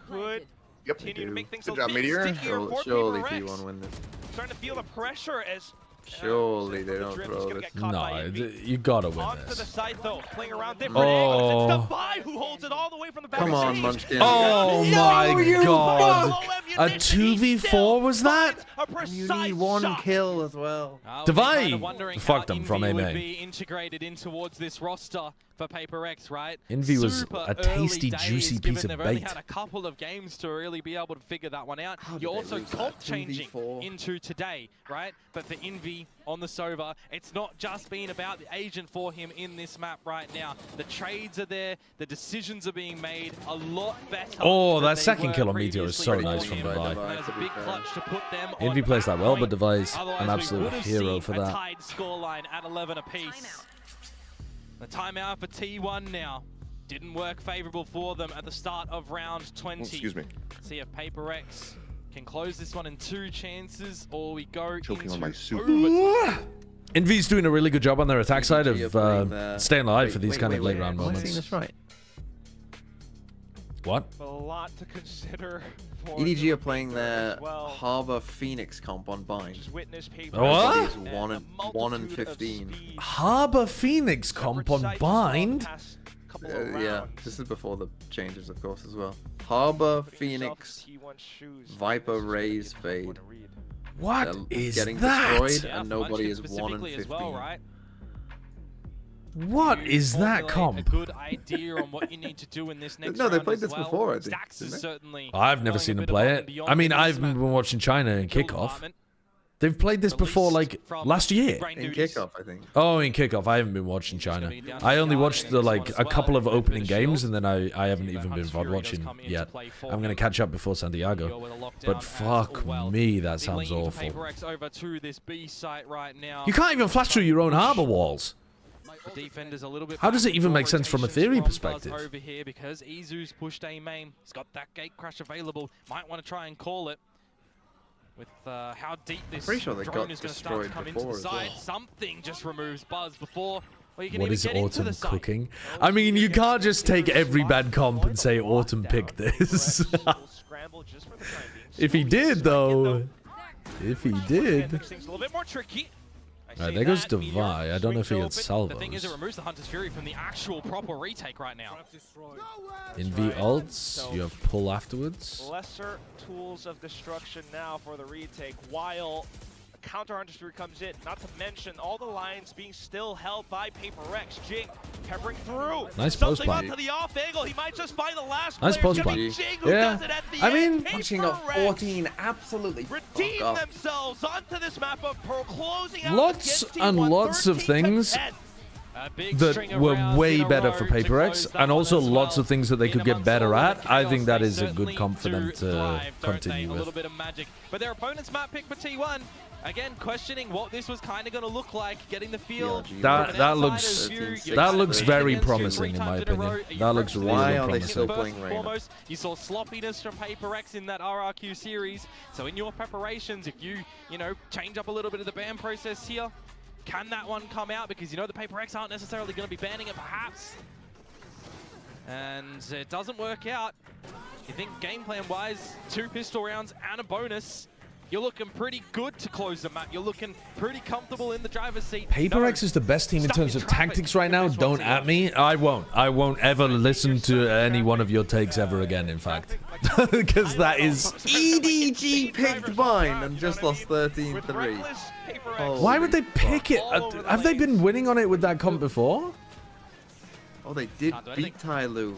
Could Yep. continue to make things Good a job, bit Meteor. stickier for Surely Paper Rex. T1 win this. Starting to feel the pressure as Surely they don't Drift is throw gonna this. get caught by No, Envy. you gotta win Onto the this. side though, playing around different Oh. angles. It's Defy who holds it all the way from the back. Come on, stage. Munchkin. Oh my god. A He 2v4 still was that? finds a precise You need one shot. kill as well. Divide fucked him from Envy A would main. be integrated in towards this roster for Paper X, right? Envy was Super a tasty, early juicy days, piece given of they've only bait. had a couple of games to really be able to figure that one out. How did You're they also lose that? comp changing 2v4? into today, right? But for Envy on the Sova, it's not just been about the agent for him in this map right now. The trades are there, the decisions are being made a lot better. Oh, than that they second were kill on Meteor is so previously nice for from him. Divide. And that is a big clutch to put them Envy on plays that well, but point. Device, Otherwise, an we absolute would have hero seen for a that. tied scoreline at 11 apiece. The timeout for T1 now. Didn't work favorable for them at the start of round 20. Excuse me. See if Paper X can close this one in 2 chances, or we go Choking into on my soup. overtime. Envy's doing a really good job on their attack side of playing staying alive Wait, for these wait, kind wait, of late wait. round Am I moments. saying this right? What? A lot to consider for EDG are the playing Paper their as well. Harbor Phoenix comp on Bind. Just witness Paper What? Rex Everybody's and one a and- multitude 1 and of 15. speed. Harbor Phoenix comp on Separate sites Bind? the past couple of Yeah, rounds. this is before the changes, of course, as well. Harbor, Putting yourself Phoenix, in T1 shoes. Viper, This is gonna be Raze, a tough one Fade. to read. What They're is getting that? destroyed. Yeah, And nobody Munchkin is 1 and specifically 15. as well, right? What You is that formulate comp? A good idea on what you need to do in this next No, they round played as this well. before, I think, Stacks is didn't they? certainly I've never going seen a them bit play above it. and beyond I mean, in I've this map. been watching China in Kill kickoff. department. They've played this before, like, Released last year. from In duties. kickoff, I think. Oh, in kickoff, I haven't been watching China. I only watched the like a couple of opening games, and then I haven't even been VOD watching yet. I'm gonna catch up before Santiago. But fuck me, that sounds awful. Over to this B site right now. You can't even flash through your own harbor walls. The defender's a little bit How does it even make sense from a theory rotations from perspective? Buzz over here because Izu's pushed A main. He's got that gate crash available. Might want to try and call it. With how deep this Pretty sure they drone got is going to start to destroyed come into the before as side. well. Something just removes Buzz before you can What even is get into Autumn the site. cooking? I mean, you can't just take every bad comp and say Autumn picked this. If he did, though. If he did. Makes things a little bit more tricky. Alright, there goes Devi. I don't know if he had The thing is, it salvos. removes the Hunter's Fury from the actual proper retake right now. In V ults, you have pull afterwards. Lesser tools of destruction now for the retake, while counter Hunter's Fury comes in. Not to mention all the lines being still held by Paper Rex. Jing peppering through. Nice post Something plant. onto the off angle. He might just find the last Nice player. It's post gonna be plant. Jing who Yeah. does it at the I end. mean, Punching Paper off Rex 14, absolutely redeem fuck off. themselves onto this map of Pearl, closing out Lots against and T1, lots of 13 to things 10. A big string that of were rounds way in a better row for to Paper X, close that and one also as lots well. of things that they In could get amongst better all at. the I chaos, think that they is a good certainly comp for them do to thrive, don't continue they? A little with. bit of magic. But their opponent's map pick for T1, again, questioning what this was kind of going to look like, getting the feel. That looks very promising in my opinion. That looks really Why are they promising. still playing Reyna? Foremost, you saw sloppiness from Paper X in that RRQ series. So in your preparations, if you change up a little bit of the ban process here, can that one come out? Because the Paper X aren't necessarily going to be banning it, perhaps. And it doesn't work out. You think game plan-wise, 2 pistol rounds and a bonus. You're looking pretty good to close the map. You're looking pretty comfortable in the driver's seat. Paper X is the best team in terms of tactics right now. Don't at me. I won't ever listen to any one of your takes ever again, in fact. Because that is... EDG picked Bind and just lost 13-3. Why would they pick it? Have they been winning on it with that comp before? Oh, they did beat Tyloo.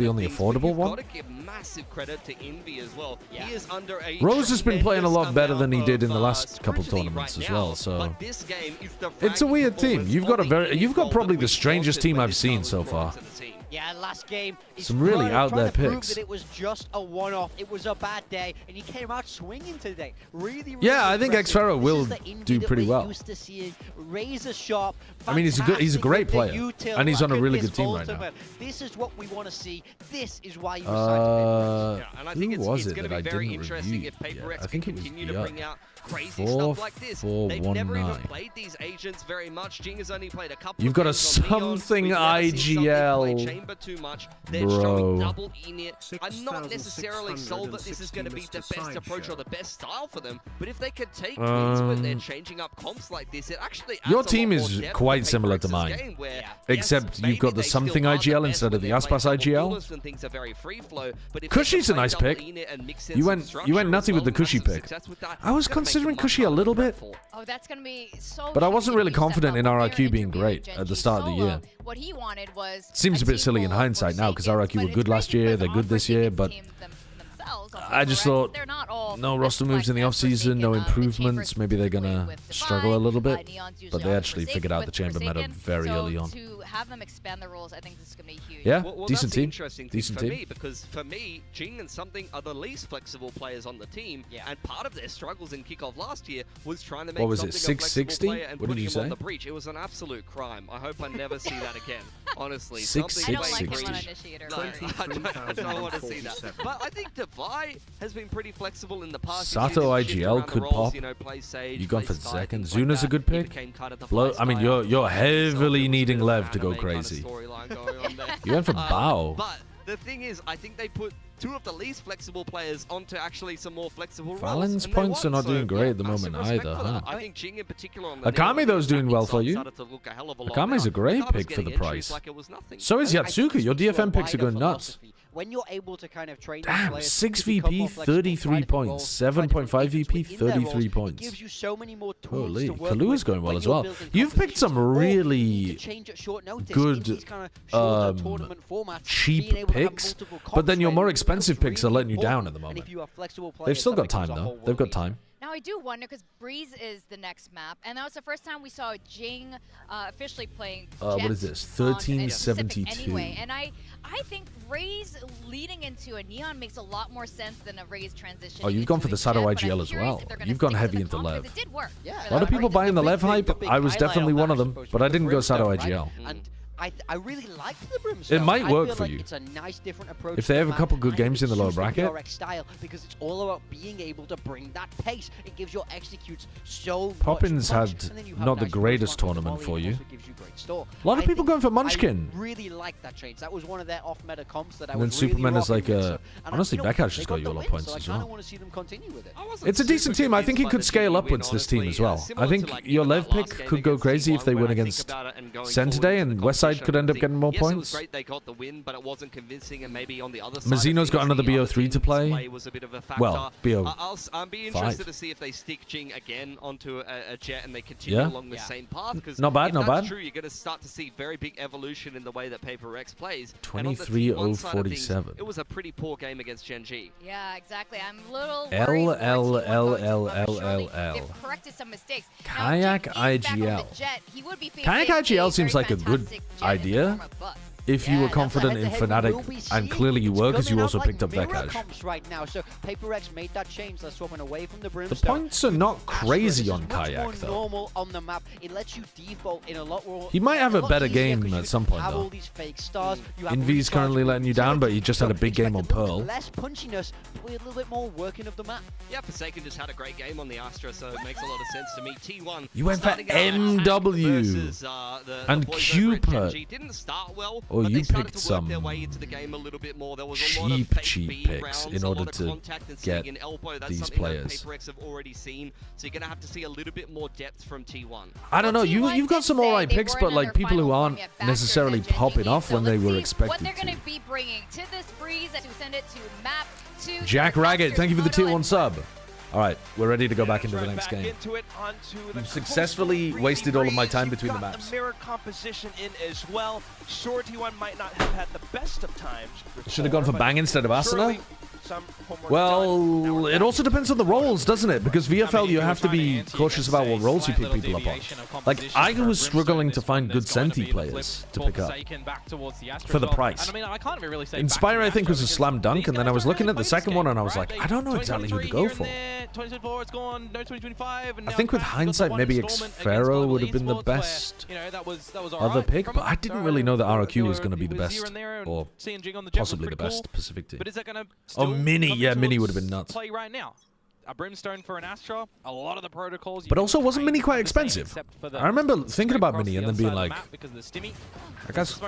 the only affordable one. Gotta give massive credit to Envy as well. He is under a Rose has been playing a lot better than he did in the of, last couple tournaments right as well. now, So but this game is the it's a weird team. performance You've got of the you've got Envy probably that the we strangest wanted team when I've this seen was so brought far. to the team. Yeah, last game. Some really out there prove picks. that it was just a one-off. It was a bad day, and he came out swinging today. Really, Yeah, I think impressive. Xferro will This is the Invi do that pretty we're well. Used to seeing. Razor sharp. I mean, he's a great fantastic player, with the util and he's on a racket, really this good team right now. ultimate. This is what we want to see. This is why you decided And I think Who was it's it going that to be I very didn't interesting review? if Paper Yeah, X I think can it was continue to bring out crazy 4, stuff like this. 4, They've 1, never even 9. played these agents very much. Jing has only played a couple. You've of got a games on Neon. something We've never seen something play IGL. chamber too much. They're showing Bro. double init. I'm not necessarily sold that this is going to be the best approach or the best style for them, but if they can take wins when they're changing up comps like this, it actually adds Your a team lot more is depth quite to similar to Paper mine, X's game where, except yes, you've got maybe the they something still are the IGL best instead of when the they're playing Aspas double IGL. duelists and things are very free flow, but if they Cushy's can a nice play pick. double init and mix in You some went structure nutty as with the well, Cushy have some pick. success with that, I was it's gonna make considering them Cushy a much little more bit. impactful. Oh, that's going to be so But I wasn't really tricky to step confident up. in When RIQ they're being interviewing great at Gen the G start of the solo, year. What he wanted was Seems a bit silly in hindsight now because RIQ were good last year, they're good this year, but I just thought no roster moves in the offseason, no improvements. Maybe they're going to struggle a little bit, but they actually figured out the chamber meta very early on. To have them expand the rules, I think this is going to be huge. Yeah, Well, decent that's team. Interesting Decent for team. me, because for me, Jing and Something are the least flexible players on the team, and part of their struggles in kickoff last year was trying to make What was it, Something a flexible 660? player and What did putting you him on say? the breach. It was an absolute crime. I hope I never see that again. Honestly, 660. Something I don't want to see that. But I think Devi has been pretty flexible in the past. Sato He's shifted IGL around the could roles, pop. you know, play Sage, You gone play for the Skye, second. things like Zuna's a that. good He pick. became kind of the Blow. fly I mean, Skye you're after himself. heavily There was a needing bit of an Lev to go anime kind of crazy. storyline going on there. You went for Bao. But the thing is, I think they put two of the least flexible players onto actually some more flexible roles. Valen's and they points are won, not so, doing great at the massive moment respect either, for that. huh? I think Jing in particular on the Akame, though, is doing well for you. started to look a hell of a lot Akame's better. a great Akame's pick for the getting entries price. like it was nothing. So is Yatsuka. Your DFM picks are going nuts. When you're able to kind of train Damn, players 6 to become VP, more flexible, 33 try different points. roles, try 7.5 different VP, agents within their 33 roles, points. It gives you so many more tools Holy, to work Kaluuya's with going well when as you're well. building You've picked some competitions. Or really you can change at short notice in good, these kind of shorter tournament formats, cheap being able to have picks, multiple but then comps your where more it expensive becomes picks are really letting you down important. at the moment. And if you have flexible They've players, still that got time becomes a though. whole They've got world time. Now I do wonder because Breeze is the next map, and that was the first time we saw Jing officially playing. What Jet is this? on Pacific 1372. Anyway, and I think Raze leading into a Neon makes a lot more sense than a Raze transition. Oh, you've gone for the Sato IGL as well. You've gone heavy into Lev. It did work. Yeah, A lot of people buying the Lev hype. I was definitely one of them, but I didn't go Sato IGL. And I really like the Brimstone. It might work I feel for like you. It's a nice different approach If they to have a the couple map, good and games in the lower suits bracket. PRX style because it's all about being able to bring that pace. It gives your executes so Poppins much punch, had and then you have not the nice greatest response tournament volley for and you. also gives you great store. A lot of I people think going for Munchkin. I really like that change. That was one of their off-meta comps that I And then was really Superman is like rocking with, a. so- and Honestly, you know, Becca's they just got you the a lot of win, points so as I kinda well. want to see them continue with it. It's a decent team. I think it could scale upwards, this team as well. I think your Lev pick could go crazy if they win against Sen today, and Westside could end up getting more Yes, it was points. great they got the win, but it wasn't convincing, and maybe on the other side Mazzino's got another BO3 to play. Was a bit of a factor. Well, BO. I'll be interested to see if they stick Jing again onto a Jet and they continue Yeah. along the same path. Because Not bad, if not that's bad. true, you're going to start to see very big evolution in the way that Paper X plays. 23-0-47. It was a pretty poor game against Gen G. Yeah, exactly. I'm a little L, worried for L, T1 L, going L, to L, surely L. They've corrected some mistakes. Now, Kayak Jing is back on the IGL. Jet. He would be facing Kayak a IGL seems very like a good fantastic Jet in the idea form of Buzz. if you were confident in Fnatic, and clearly you were because you also picked up Vekash. Comps right now, so Paper X made that change. They're swapping away from the The Brimstone. points are not crazy This on is much Kayak more though. normal on the map. It lets you default in a lot more. He might have a lot better easier 'cause game you at some point have all though. these fake stars. You have Envy's recharge currently letting you down, but he just had a big game on expect a little Pearl. bit less punchiness, but with a little bit more working of the map. Yeah, Forsaken just had a great game on the Astra, so it makes a lot of sense to me. T1 You went for starting out MW versus, the and boys over at Cupid. Gen G. Didn't start well, Oh, but you they started picked to work their some way into the game a little bit more. There was a lot of fake cheap B picks rounds, in a order lot of to contact and get seeing an elbow. That's these something players. that Paper X have already seen, so you're going to have to see a little bit more depth from T1. I don't know. You've got some alright picks, but like people who aren't necessarily popping off when they were What expected they're to. going to be bringing to this Breeze to send it to map to Jack Raggett, thank you for the tier 1 sub. All right, we're ready to go back into the next game. Into it, onto the You've successfully wasted all of my time between the Got maps. the mirror composition in as well. Sure, T1 might not have had the best of times. Should have gone for Bang instead of Asuna. some homework Well, it also depends on the roles, doesn't it? Because VFL, you have to be cautious about what roles you pick people up on. Like, I was struggling to find good Senti players to pick up for the price. Inspire, I think, was a slam dunk, and then I was looking at the second one, and I was like, I don't know exactly who to go for. I think with hindsight, maybe Xfero would have been the best other pick, but I didn't really know that ROQ was going to be the best, or possibly the best Pacific team. Oh, Mini, yeah, Mini would have been nuts. Play right now. A Brimstone for an Astra, a lot of the protocols. But also, wasn't Mini quite expensive? I remember thinking about Mini and then being like, I guess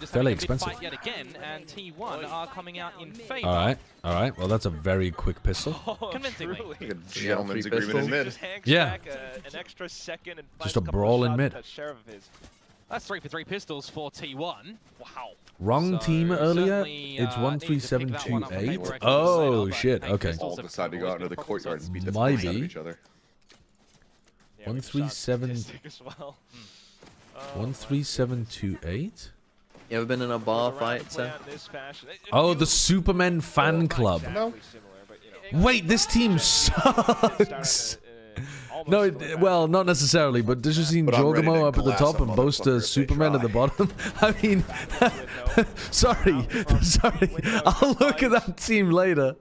fairly expensive. Yet again, and T1 are coming out in favor. All right. Well, that's a very quick pistol. Convincingly. Like a gentleman's agreement in mid. Yeah. An extra second and Just a brawl in mid. That's 3 for 3 pistols for T1. Wow. Wrong team earlier. It's 13728. Oh shit. Okay. All decide to go out into the courtyard and beat the Might piss out of be. each other. 13728. You ever been in a bar fight, sir? Oh, the Supermen fan club. No. Wait, this team sucks. No, well, not necessarily, but did you see Jorgamo up at the top and Boaster Superman at the bottom? I mean, sorry. I'll look at that team later.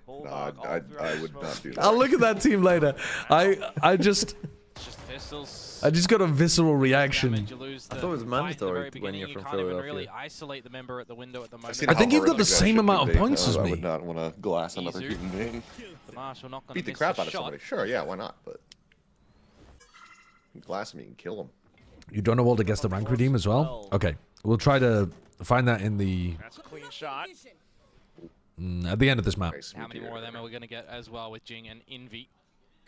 No, I would not do that. I'll look at that team later. I just got a visceral reaction. I thought it was mandatory when you're from Philadelphia. I think you've got the same amount of points as me. I would not want to glass another human being. Beat the crap out of somebody. Sure, yeah, why not? But glass me and kill him. You don't know all to guess the rank redeem as well? Okay, we'll try to find that in the... That's a clean shot. At the end of this map. How many more of them are we going to get as well with Jing and Envy?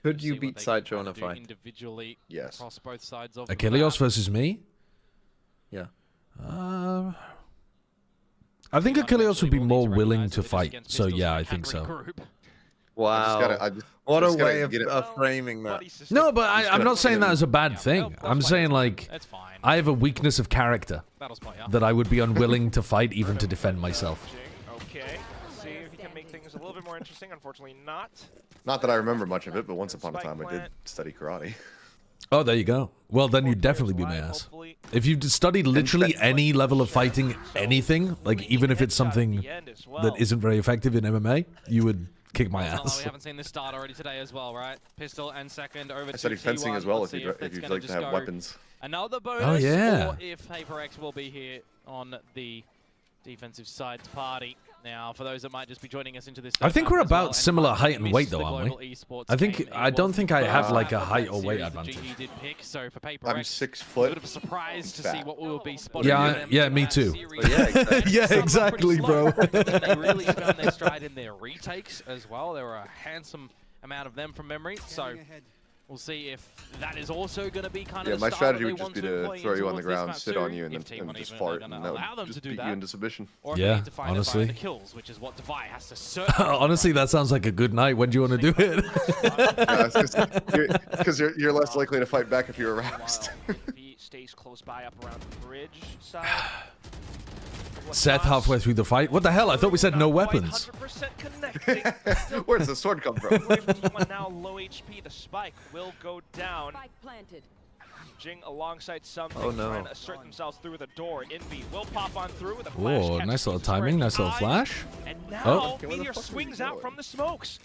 Could you beat Sideshow in a fight? Individually yes. Across both sides of Achilles versus me? Yeah. I think Achilles would be more willing to fight. So yeah, I think so. Wow. What a way of framing that. No, but I'm not saying that as a bad thing. I'm saying, like, I have a weakness of character that I would be unwilling to fight even to defend myself. Okay. See if he can make things a little bit more interesting. Unfortunately, not. Not that I remember much of it, but once upon a time I did study karate. Oh, there you go. Well, then you'd definitely be my ass. If you've studied literally any level of fighting, anything, like even if it's something that isn't very effective in MMA, you would kick my ass. We haven't seen this start already today as well, right? Pistol and second over to studied fencing T1. as well if you'd like to have weapons. Another bonus, oh, yeah. or if PRX will be here on the defensive side party. Now, for those that might just be joining us into this, I think we're about similar height and weight, though, aren't we? I don't think I have like a height or weight advantage. I'm 6 foot. A bit of a surprise to see what we will be spotting. Yeah, me too. Yeah, exactly, bro. They really found their stride in their retakes as well. There were a handsome amount of them from memory. So we'll see if that is also going to be kind of my strategy would just be to throw you on the ground, sit on you, and then just fart, and that would just beat you into submission. Yeah, honestly. Kills, which is what Devi has to honestly, that sounds like a good night. When do you want to do it? Because you're less likely to fight back if you're aroused. He stays close by up around the bridge side. Seth halfway through the fight. What the hell? I thought we said no weapons. Where does the sword come from? Now low HP. The spike will go down. Spike planted. Jing alongside something trying to assert themselves through the door. Envy will pop on through with a flash. Oh, nice little timing, nice little flash. And now Meteor swings out from the smokes.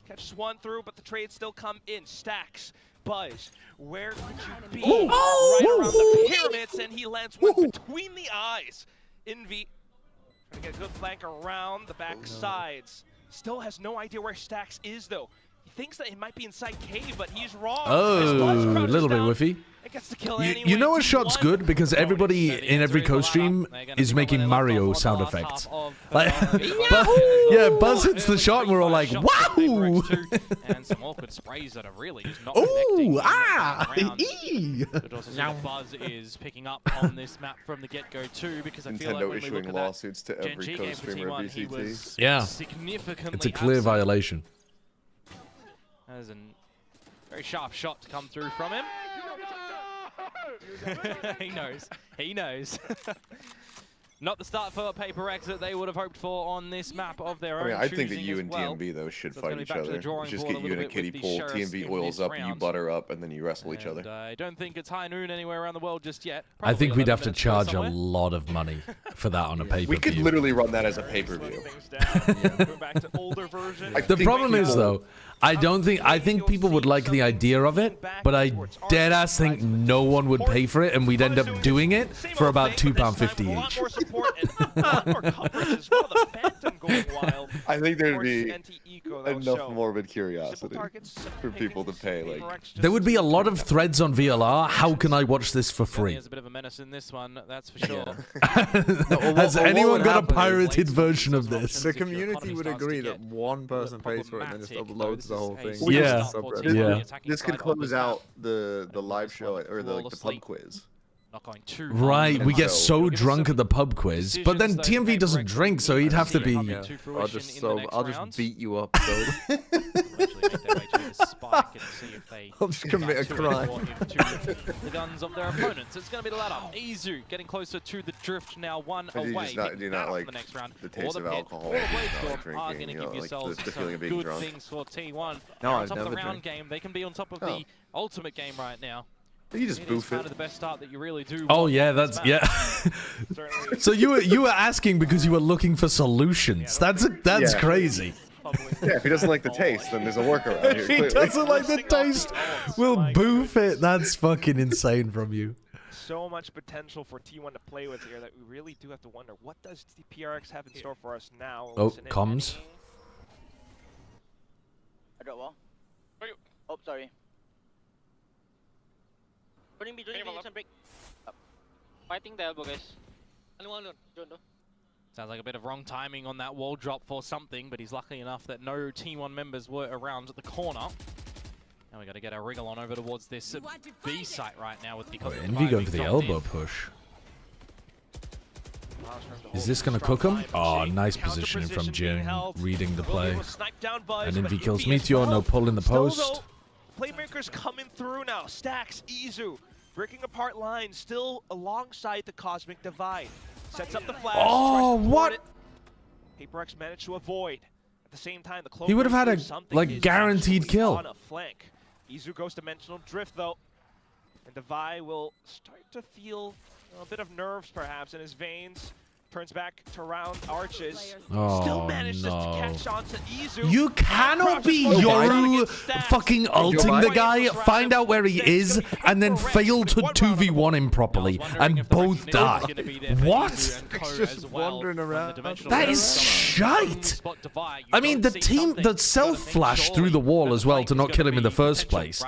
Catches one through, but the trades still come in. Stacks. Buzz, where could you be? Right around the pyramids, and he lands one between the eyes. Envy trying to get a good flank around the back sides. Still has no idea where Stacks is, though. He thinks that it might be inside cave, but he's wrong. Oh, a little bit whiffy. You know a shot's good because everybody in every co-stream is making Mario sound effects. Like, yeah, Buzz hits the shot and we're all like, wow! And some awkward sprays that are really just not connecting. Buzz is picking up on this map from the get-go too, because I feel like when we look at lawsuits to every co-streamer T1, he was significantly it's a clear violation. That is a very sharp shot to come through from him. He knows. Not the start for Paper X that they would have hoped for on this map of their own. I mean, I think that choosing you as and well. TMV though should So it's fight gonna be each back to the other. drawing Just board get a you in a little bit kiddie with the pool. Sheriffs TMV in oils this up, you round. butter up, and then you wrestle each And other. I don't think it's high noon anywhere around the world just yet. I think Probably we'd have 11 to minutes ago charge a somewhere. lot of money for that on a pay-per-view. We could literally run that as a pay-per-view. Go back to older versions. The problem is though, I think people would like the idea of it, but I dead ass think no one would pay for it, and we'd end up doing it for about £2.50 each. More support and a lot more coverage as well. The Phantom going wild. I think there'd Towards be anti-eco, that'll enough show. morbid curiosity for people to pay. Like, There would be a lot of threads on VLR. How can I watch this for free? There's a bit of a menace in this one, that's for sure. Has anyone got a pirated version of this? The community would agree that one person pays for it and then just uploads the whole thing. Yeah. Yeah. This could close out the live show or the pub quiz. Not going too Right, we get so drunk at the pub quiz, but then TMV doesn't drink, so he'd have to be. I'll just beat you up. So. I'll just commit a crime. The guns of their opponents. It's going to be the ladder. Izu getting closer to the drift now, one Do you away. just not, do you not like the next round. the taste of pit. alcohol? All the Not Blade like Storm are drinking, going to you know, give like yourselves the some feeling of being good drunk. things for T1. No, They're on I've top of the never round drank. game. They can be on top of the ultimate game right now. You just boof kind it. of the best start that you really do. Oh want yeah, on this that's map. yeah. So you were asking because you were looking for solutions. That's Yeah. crazy. Yeah, if he doesn't like the taste, then there's a workaround If here. he clearly. doesn't like the taste, we'll boof it. That's fucking insane from you. So much potential for T1 to play with here that we really do have to wonder, what does PRX have in store for us now? Oh, Listen in. comms. I got wall. Oh, sorry. Joining me, break. Fighting the elbow, guys. Anyone don't know. Sounds like a bit of wrong timing on that wall drop for something, but he's lucky enough that no T1 members were around at the corner. Now we got to get our wriggle on over towards this B site right now with because Envy going for the elbow push. Is this going to cook him? Oh, nice positioning from Jing, reading the play. And Envy kills Meteor, no pull in the post. Playmakers coming through now. Stacks, Izu, breaking apart lines, still alongside the Cosmic Divide. Sets up the flash. Oh, what? PaperX managed to avoid. At the same time, the Cloak He would have had a something like is guaranteed actually kill. on a flank. Izu goes Dimensional Drift though. And Divide will start to feel a bit of nerves perhaps in his veins. Turns back to round arches. Oh, Still manages no. to catch on to Izu. You cannot be Yoru fucking ulting the guy, find out where he is, and then fail to 2v1 him properly, and both die. What? It's just wandering around. That is shite. I mean, the team that self-flashed through the wall as well to not kill him in the first place.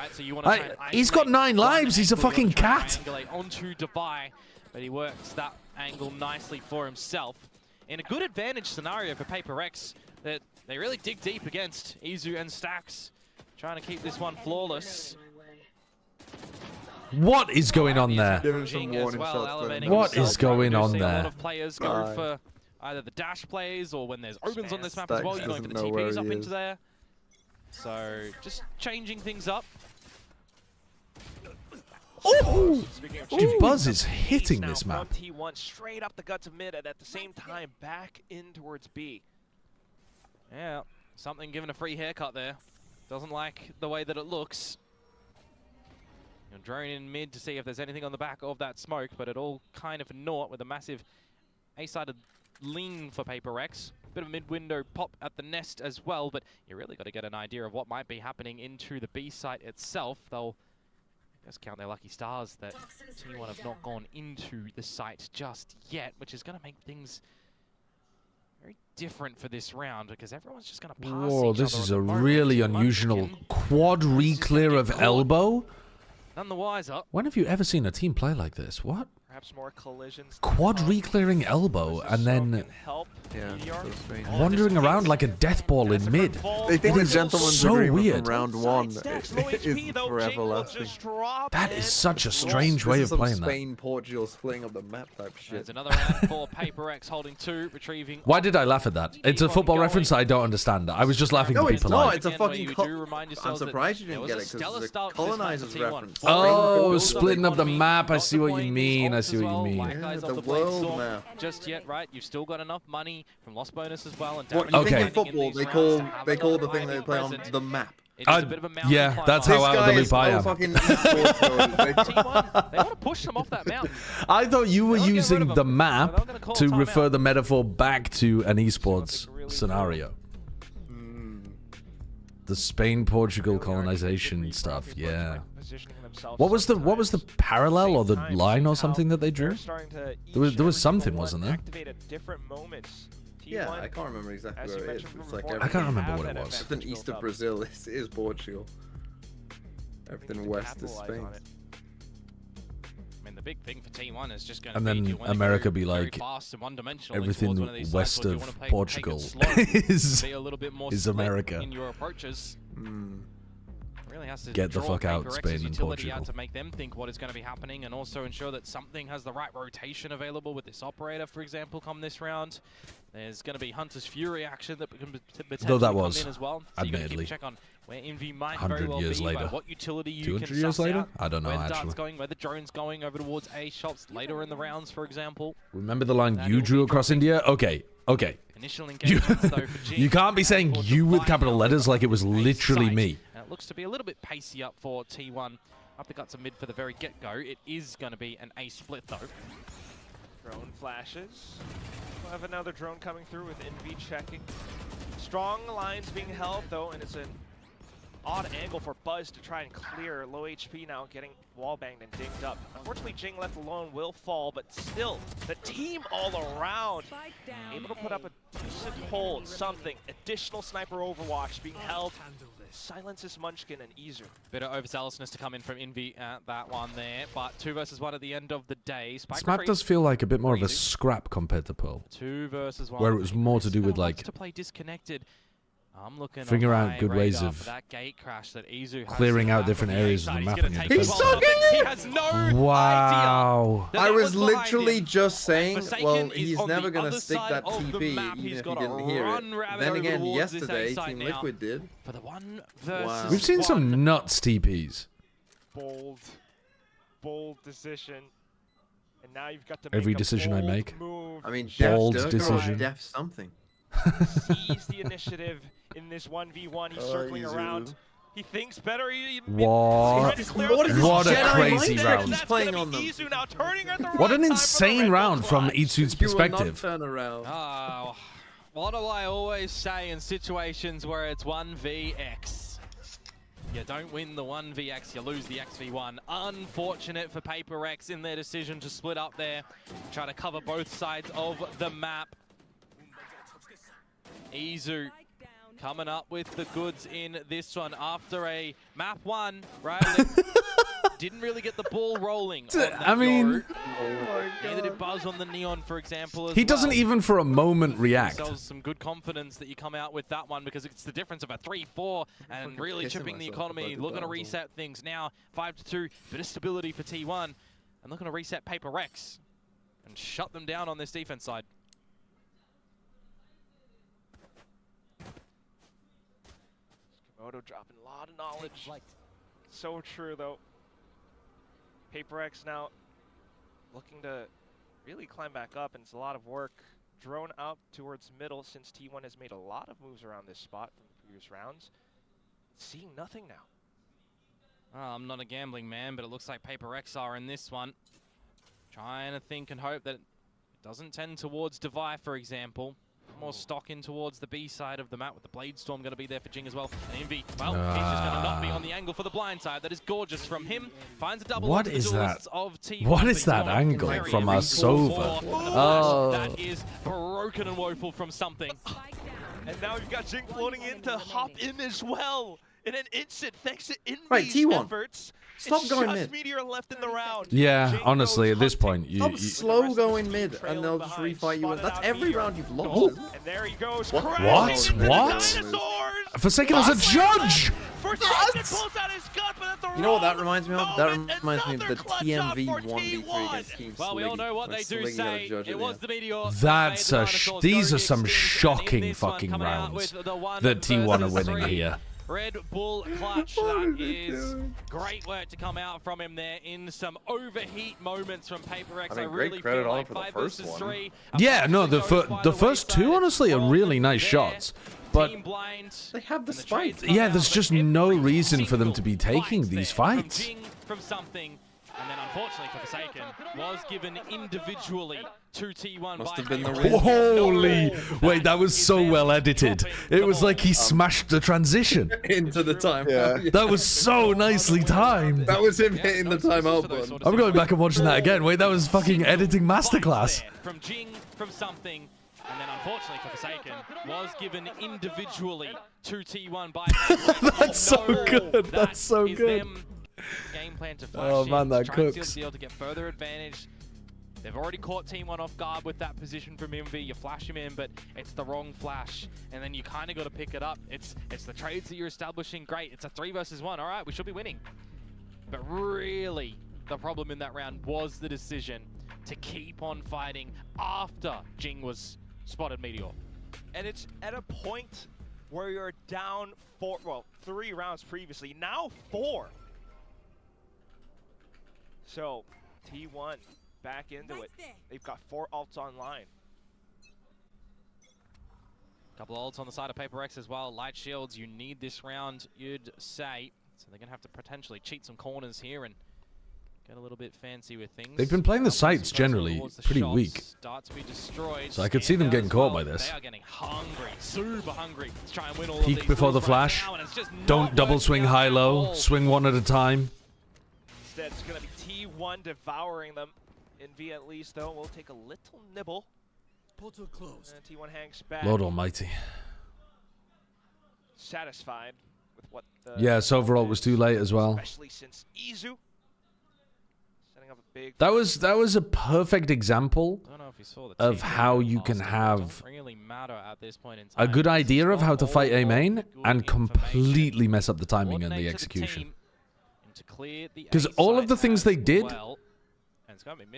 He's got 9 lives. He's a fucking cat. Onto Divide, but he works that angle nicely for himself. In a good advantage scenario for PaperX, that they really dig deep against Izu and Stacks, trying to keep this one flawless. What is going on there? Give him some warning shots. What is going on A lot there? of players go for either the dash plays or when there's opens on this map as well, you're going for the doesn't know where TPs up he into is. there. So just changing things up. Oh! Dude, Buzz is hitting this map. T1 straight up the guts of mid and at the same time back in towards B. Yeah, something given a free haircut there. Doesn't like the way that it looks. You're droning in mid to see if there's anything on the back of that smoke, but it all kind of naught with a massive A-sided lean for PaperX. Bit of a mid-window pop at the nest as well, but you really got to get an idea of what might be happening into the B site itself. They'll just count their lucky stars that T1 have not gone into the site just yet, which is going to make things very different for this round because everyone's just going to pass Whoa, each this other is at a the moment. really unusual quad re-clear of elbow. None the wiser. When have you ever seen a team play like this? What? Perhaps more collisions. Quad re-clearing elbow and then wandering around like a death ball in mid. They think It the is gentleman's so agreement weird. from round 1 is forever lasting. That is such a strange way of playing that. Spain, Portugal splitting up the map type shit. There's another round for PaperX holding 2, retrieving. Why did I laugh at that? It's a football reference I don't understand. I was just laughing to be polite. It's a fucking. I'm surprised you didn't get it because it's a colonizers reference. Oh, splitting up the map. I see what you mean. see what you mean. Like guys Yeah, off the Blade world Storm map. just yet, right? You've still got enough money from lost bonus as well. And What, damage you think Okay. in football they call the thing they play on the map? It is a bit of a mountain Yeah, climb that's up. how out of the loop I am. Fucking esports mode. T1, they want to push them off that mountain. I thought you were They'll get rid using of the them. They're map gonna call to timeout. refer the metaphor back to an esports scenario. The Spain-Portugal colonization stuff, yeah. What was the parallel or the line or something that they drew? There was something, wasn't there? Yeah, I can't remember exactly where it is. It's like I can't remember what it was. everything east of Brazil is Portugal. Everything west is Spain. I mean, the big thing for T1 is just going to And be, do then you wanna America go be very like, fast and one-dimensional everything towards one of these west sides, or do you of wanna take it Portugal slow, is be a little bit more is split America. in your approaches. Really has to Get the draw fuck out, PaperX's Spain and utility out Portugal. to make them think what is going to be happening, and also ensure that something has the right rotation available with this operator, for example, come this round. There's going to be Hunter's Fury action that can potentially Though that come was, in as well. So you're gonna admittedly, keep a check on where Envy might very 100 well years be, later. by what utility you 200 can years suss later? out, I don't know, where the actually. dart's going, where the drone's going over towards A shots later in the rounds, for example. Remember the line you drew across India? Okay. Initial You, engagements, though, for G. you can't be saying you with capital letters like it was literally me. And it looks to be a little bit pacey up for T1. Up the guts of mid for the very get-go. It is going to be an A split, though. Drone flashes. We'll have another drone coming through with Envy checking. Strong lines being held, though, and it's an odd angle for Buzz to try and clear. Low HP now, getting wall banged and dinged up. Unfortunately, Jing left alone will fall, but still, the team all around able to put up a decent hold, something. Additional sniper overwatch being held. Silences Munchkin and Izu. Bit of overzealousness to come in from Envy at that one there, but 2 versus 1 at the end of the day. Spike This map Retrieve does feel like a bit more of a Easy. scrap compared to Pearl. 2 versus 1. Where it was more to do with Wants like to play disconnected. I'm looking figure on out my good ways radar of for that gate crash that Izu has clearing in out the different back on the areas of the A map side. in your He's defense. gonna take it. He has no Wow. idea. I was That behind literally him. just saying, Forsaken well, is he's on never the going to other stick side that of the TP, map. even He's if he gotta didn't hear run it. rabbit Then over again, towards this yesterday, A side Team now. Liquid did. For the 1 versus We've seen 1. some nuts TPs. Bold decision. And now you've got to Every make a decision I bold make. move. I mean, Bold Def's decision. Def's something. Seize the initiative in this 1v1. He's circling Izu. around. He thinks better. What? What a crazy round. He's playing on them. Izu now turning at the What an right time for the insane red round bull from clutch. Itsu's You will not perspective. turn around. Oh, what do I always say in situations where it's 1vx? You don't win the 1vx, you lose the xv1. Unfortunate for PaperX in their decision to split up there. Try to cover both sides of the map. Izu coming up with the goods in this one after a map 1, right? Didn't really get the ball rolling. I mean, Neither did Buzz on the Neon, for example. he doesn't even for a moment react. Themselves some good confidence that you come out with that one, because it's the difference of a 3-4 and really pissing chipping the myself economy. about the Looking to Buzz. reset things now. 5-2, bit of stability for T1, and looking to reset PaperX and shut them down on this defense side. Komodo dropping a lot of knowledge. So true, though. PaperX now looking to really climb back up, and it's a lot of work. Drone up towards middle, since T1 has made a lot of moves around this spot from the previous rounds. Seeing nothing now. I'm not a gambling man, but it looks like PaperX are in this one. Trying to think and hope that it doesn't tend towards Devi, for example. More stock in towards the B side of the map, with the Blade Storm going to be there for Jing as well. And Envy, well, he's just going to not be on the angle for the blind side. That is gorgeous from him. Finds a double. What onto is the that? duelists of T1, What is but that Yon angle very from very Asova? poor. Oh. That is broken and woeful from something. And now you've got Jing floating in to hop in as well. In an instant, thanks to Envy's Right, T1. efforts. Stop it's going just mid. Meteor left in the round. Yeah, Jing honestly, goes at this hunting. point, you Stop slow going mid, and they'll just refight you. That's every round you've lost. And there he goes. What? crashing into the What? dinosaurs. Forsaken as a judge! Forsaken pulls out his gun, but at the You know what that wrong reminds me of? That moment, reminds me of the another clutch TMV up for 1v3 T1. against Team Well, we all know what they do say. It was the Meteor. That's that made the a dinosaurs these go are some extinct, and in shocking this one fucking coming out rounds with the 1 that T1 are versus winning 3. here. Red Bull clutch. That is great work to come out from him there in some overheat moments from Paper X. I mean, really great credit feel on like for the 5 first versus one. 3. Yeah, no, the first two honestly are really nice shots, but they have the spikes. yeah, there's just no reason for them to be taking these fights. From something, and then unfortunately for Forsaken, was given individually to T1. Must by have been the Paper X. Holy! Wait, that was so well edited. It was like he smashed the transition. Into the timeout. Yeah. That was so nicely timed. That was him hitting the timeout button. I'm going back and watching that again. Wait, that was fucking editing masterclass. From Jing, from something, and then unfortunately for Forsaken, was given individually to T1 by That's so good. That's so good. Game plan to flash Oh man, in, that try and seal cooks. the deal to get further advantage. They've already caught T1 off guard with that position from Envy. You flash him in, but it's the wrong flash, and then you kind of got to pick it up. It's the trades that you're establishing. Great, it's a 3 versus 1. All right, we should be winning. But really, the problem in that round was the decision to keep on fighting after Jing was spotted Meteor. And it's at a point where you're down 3 rounds previously, now 4. So, T1 back into it. They've got 4 ults online. Couple of ults on the side of Paper X as well. Light shields, you need this round, you'd say. So they're going to have to potentially cheat some corners here and get a little bit fancy with things. They've been playing the sites generally pretty weak. Start to be destroyed. So I could see them getting caught by this. They are getting hungry, super hungry to try and win all Peek of these before the leads right flash. now, and it's just Don't not double working swing out at high-low. all. Swing one at a time. Instead, it's going to be T1 devouring them. Envy at least, though, will take a little nibble. Portal closed. And T1 hangs back. Lord almighty. Satisfied with what the... Yeah, so overall it was too late as well. Especially since Izu setting up a big... That was a perfect example of how you can have a good idea of how to fight A main and completely mess up the timing and the execution. Because all of the things they did,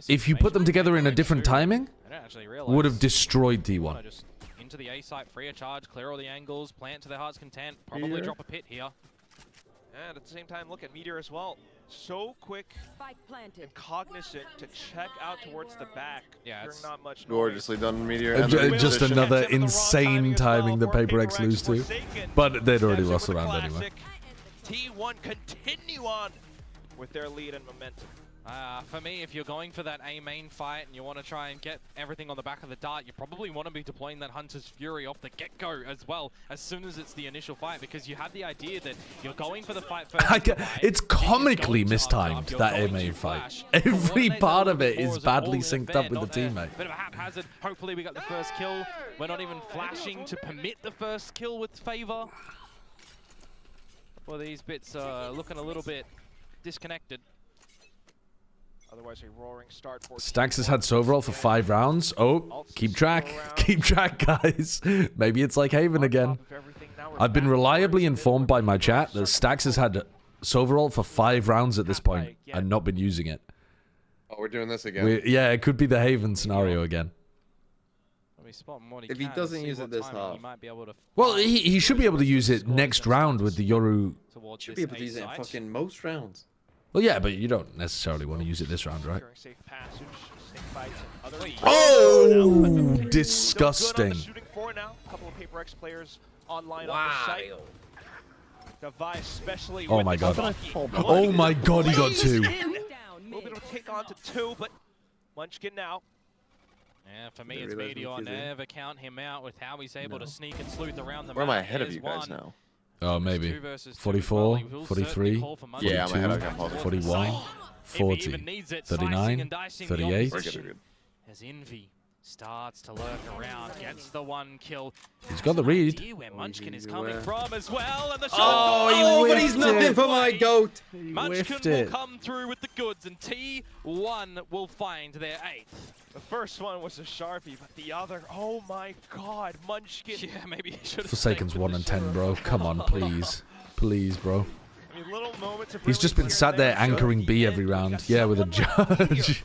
if you put them together in a different timing, would have destroyed T1. Just into the A site, free of charge, clear all the angles, plant to their heart's content, probably drop a pit here. And at the same time, look at Meteor as well. So quick and cognizant to check out towards the back. Yeah, hearing not much noise. Gorgeously done, Meteor. Just another insane timing that Paper X lose to. But they'd already lost the round anyway. T1 continue on with their lead and momentum. For me, if you're going for that A main fight and you want to try and get everything on the back of the dart, you probably want to be deploying that Hunter's Fury off the get-go as well, as soon as it's the initial fight, because you have the idea that you're going for the fight first. It's comically mistimed, that A main fight. Every part of it is badly synced up with the teammate. Bit of a haphazard. Hopefully we got the first kill. We're not even flashing to permit the first kill with favor. Well, these bits are looking a little bit disconnected. Otherwise, a roaring start for Stax has had Soverall for 5 rounds. Oh, keep track. Keep track, guys. Maybe it's like Haven again. I've been reliably informed by my chat that Stax has had Soverall for 5 rounds at this point and not been using it. Oh, we're doing this again. Yeah, it could be the Haven scenario again. If he doesn't use it this half. Well, he should be able to use it next round with the Yoru. Should be able to use it in fucking most rounds. Well, yeah, but you don't necessarily want to use it this round, right? Oh, disgusting. Couple of Paper X players online on the site. Device, especially Oh with my the god. Bucky. Oh my god, he got 2. A little bit of a take on to 2, but Munchkin now. Yeah, for me, it's Meteor. Never count him out with how he's able to sneak and sleuth around the Where am I map. ahead of Here's you guys one. now? Oh, maybe. 44, 43, 42, Yeah, I'm ahead of him. 41, 40, 39, 38. As Envy starts to lurk around, gets the 1 kill. He's got the read. Where Munchkin is coming from as well, and the shot. Oh, but he's nothing for my goat. Munchkin will come through with the goods, and T1 will find their 8th. The first one was a Sharpie, but the other, oh my god, Munchkin. Yeah, maybe he should have. Forsaken's 1 and 10, bro. Come on, please. Please, bro. I mean, little moments of He's just been sat there anchoring B every round. Yeah, with a judge.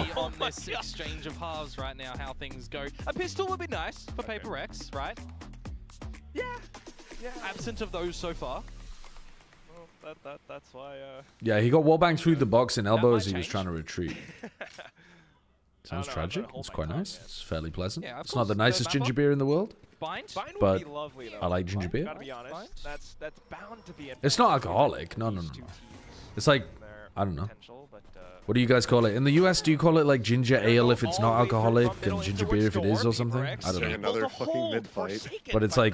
on this exchange of halves right now, how things go. A pistol would be nice for Paper X, right? Yeah. Absent of those so far. Well, that's why. Yeah, he got wallbanged through the box and elbow as he was trying to retreat. Sounds tragic. It's quite nice. It's fairly pleasant. Yeah, It's not the nicest ginger beer in the world. Bind would but be lovely, though. I like ginger beer. Gotta be honest, that's bound to be. It's not alcoholic. No. It's like, I don't know. What do you guys call it? In the US, do you call it like ginger ale if it's not alcoholic and ginger beer if it is or something? I don't know. Another fucking mid-fight. But it's like,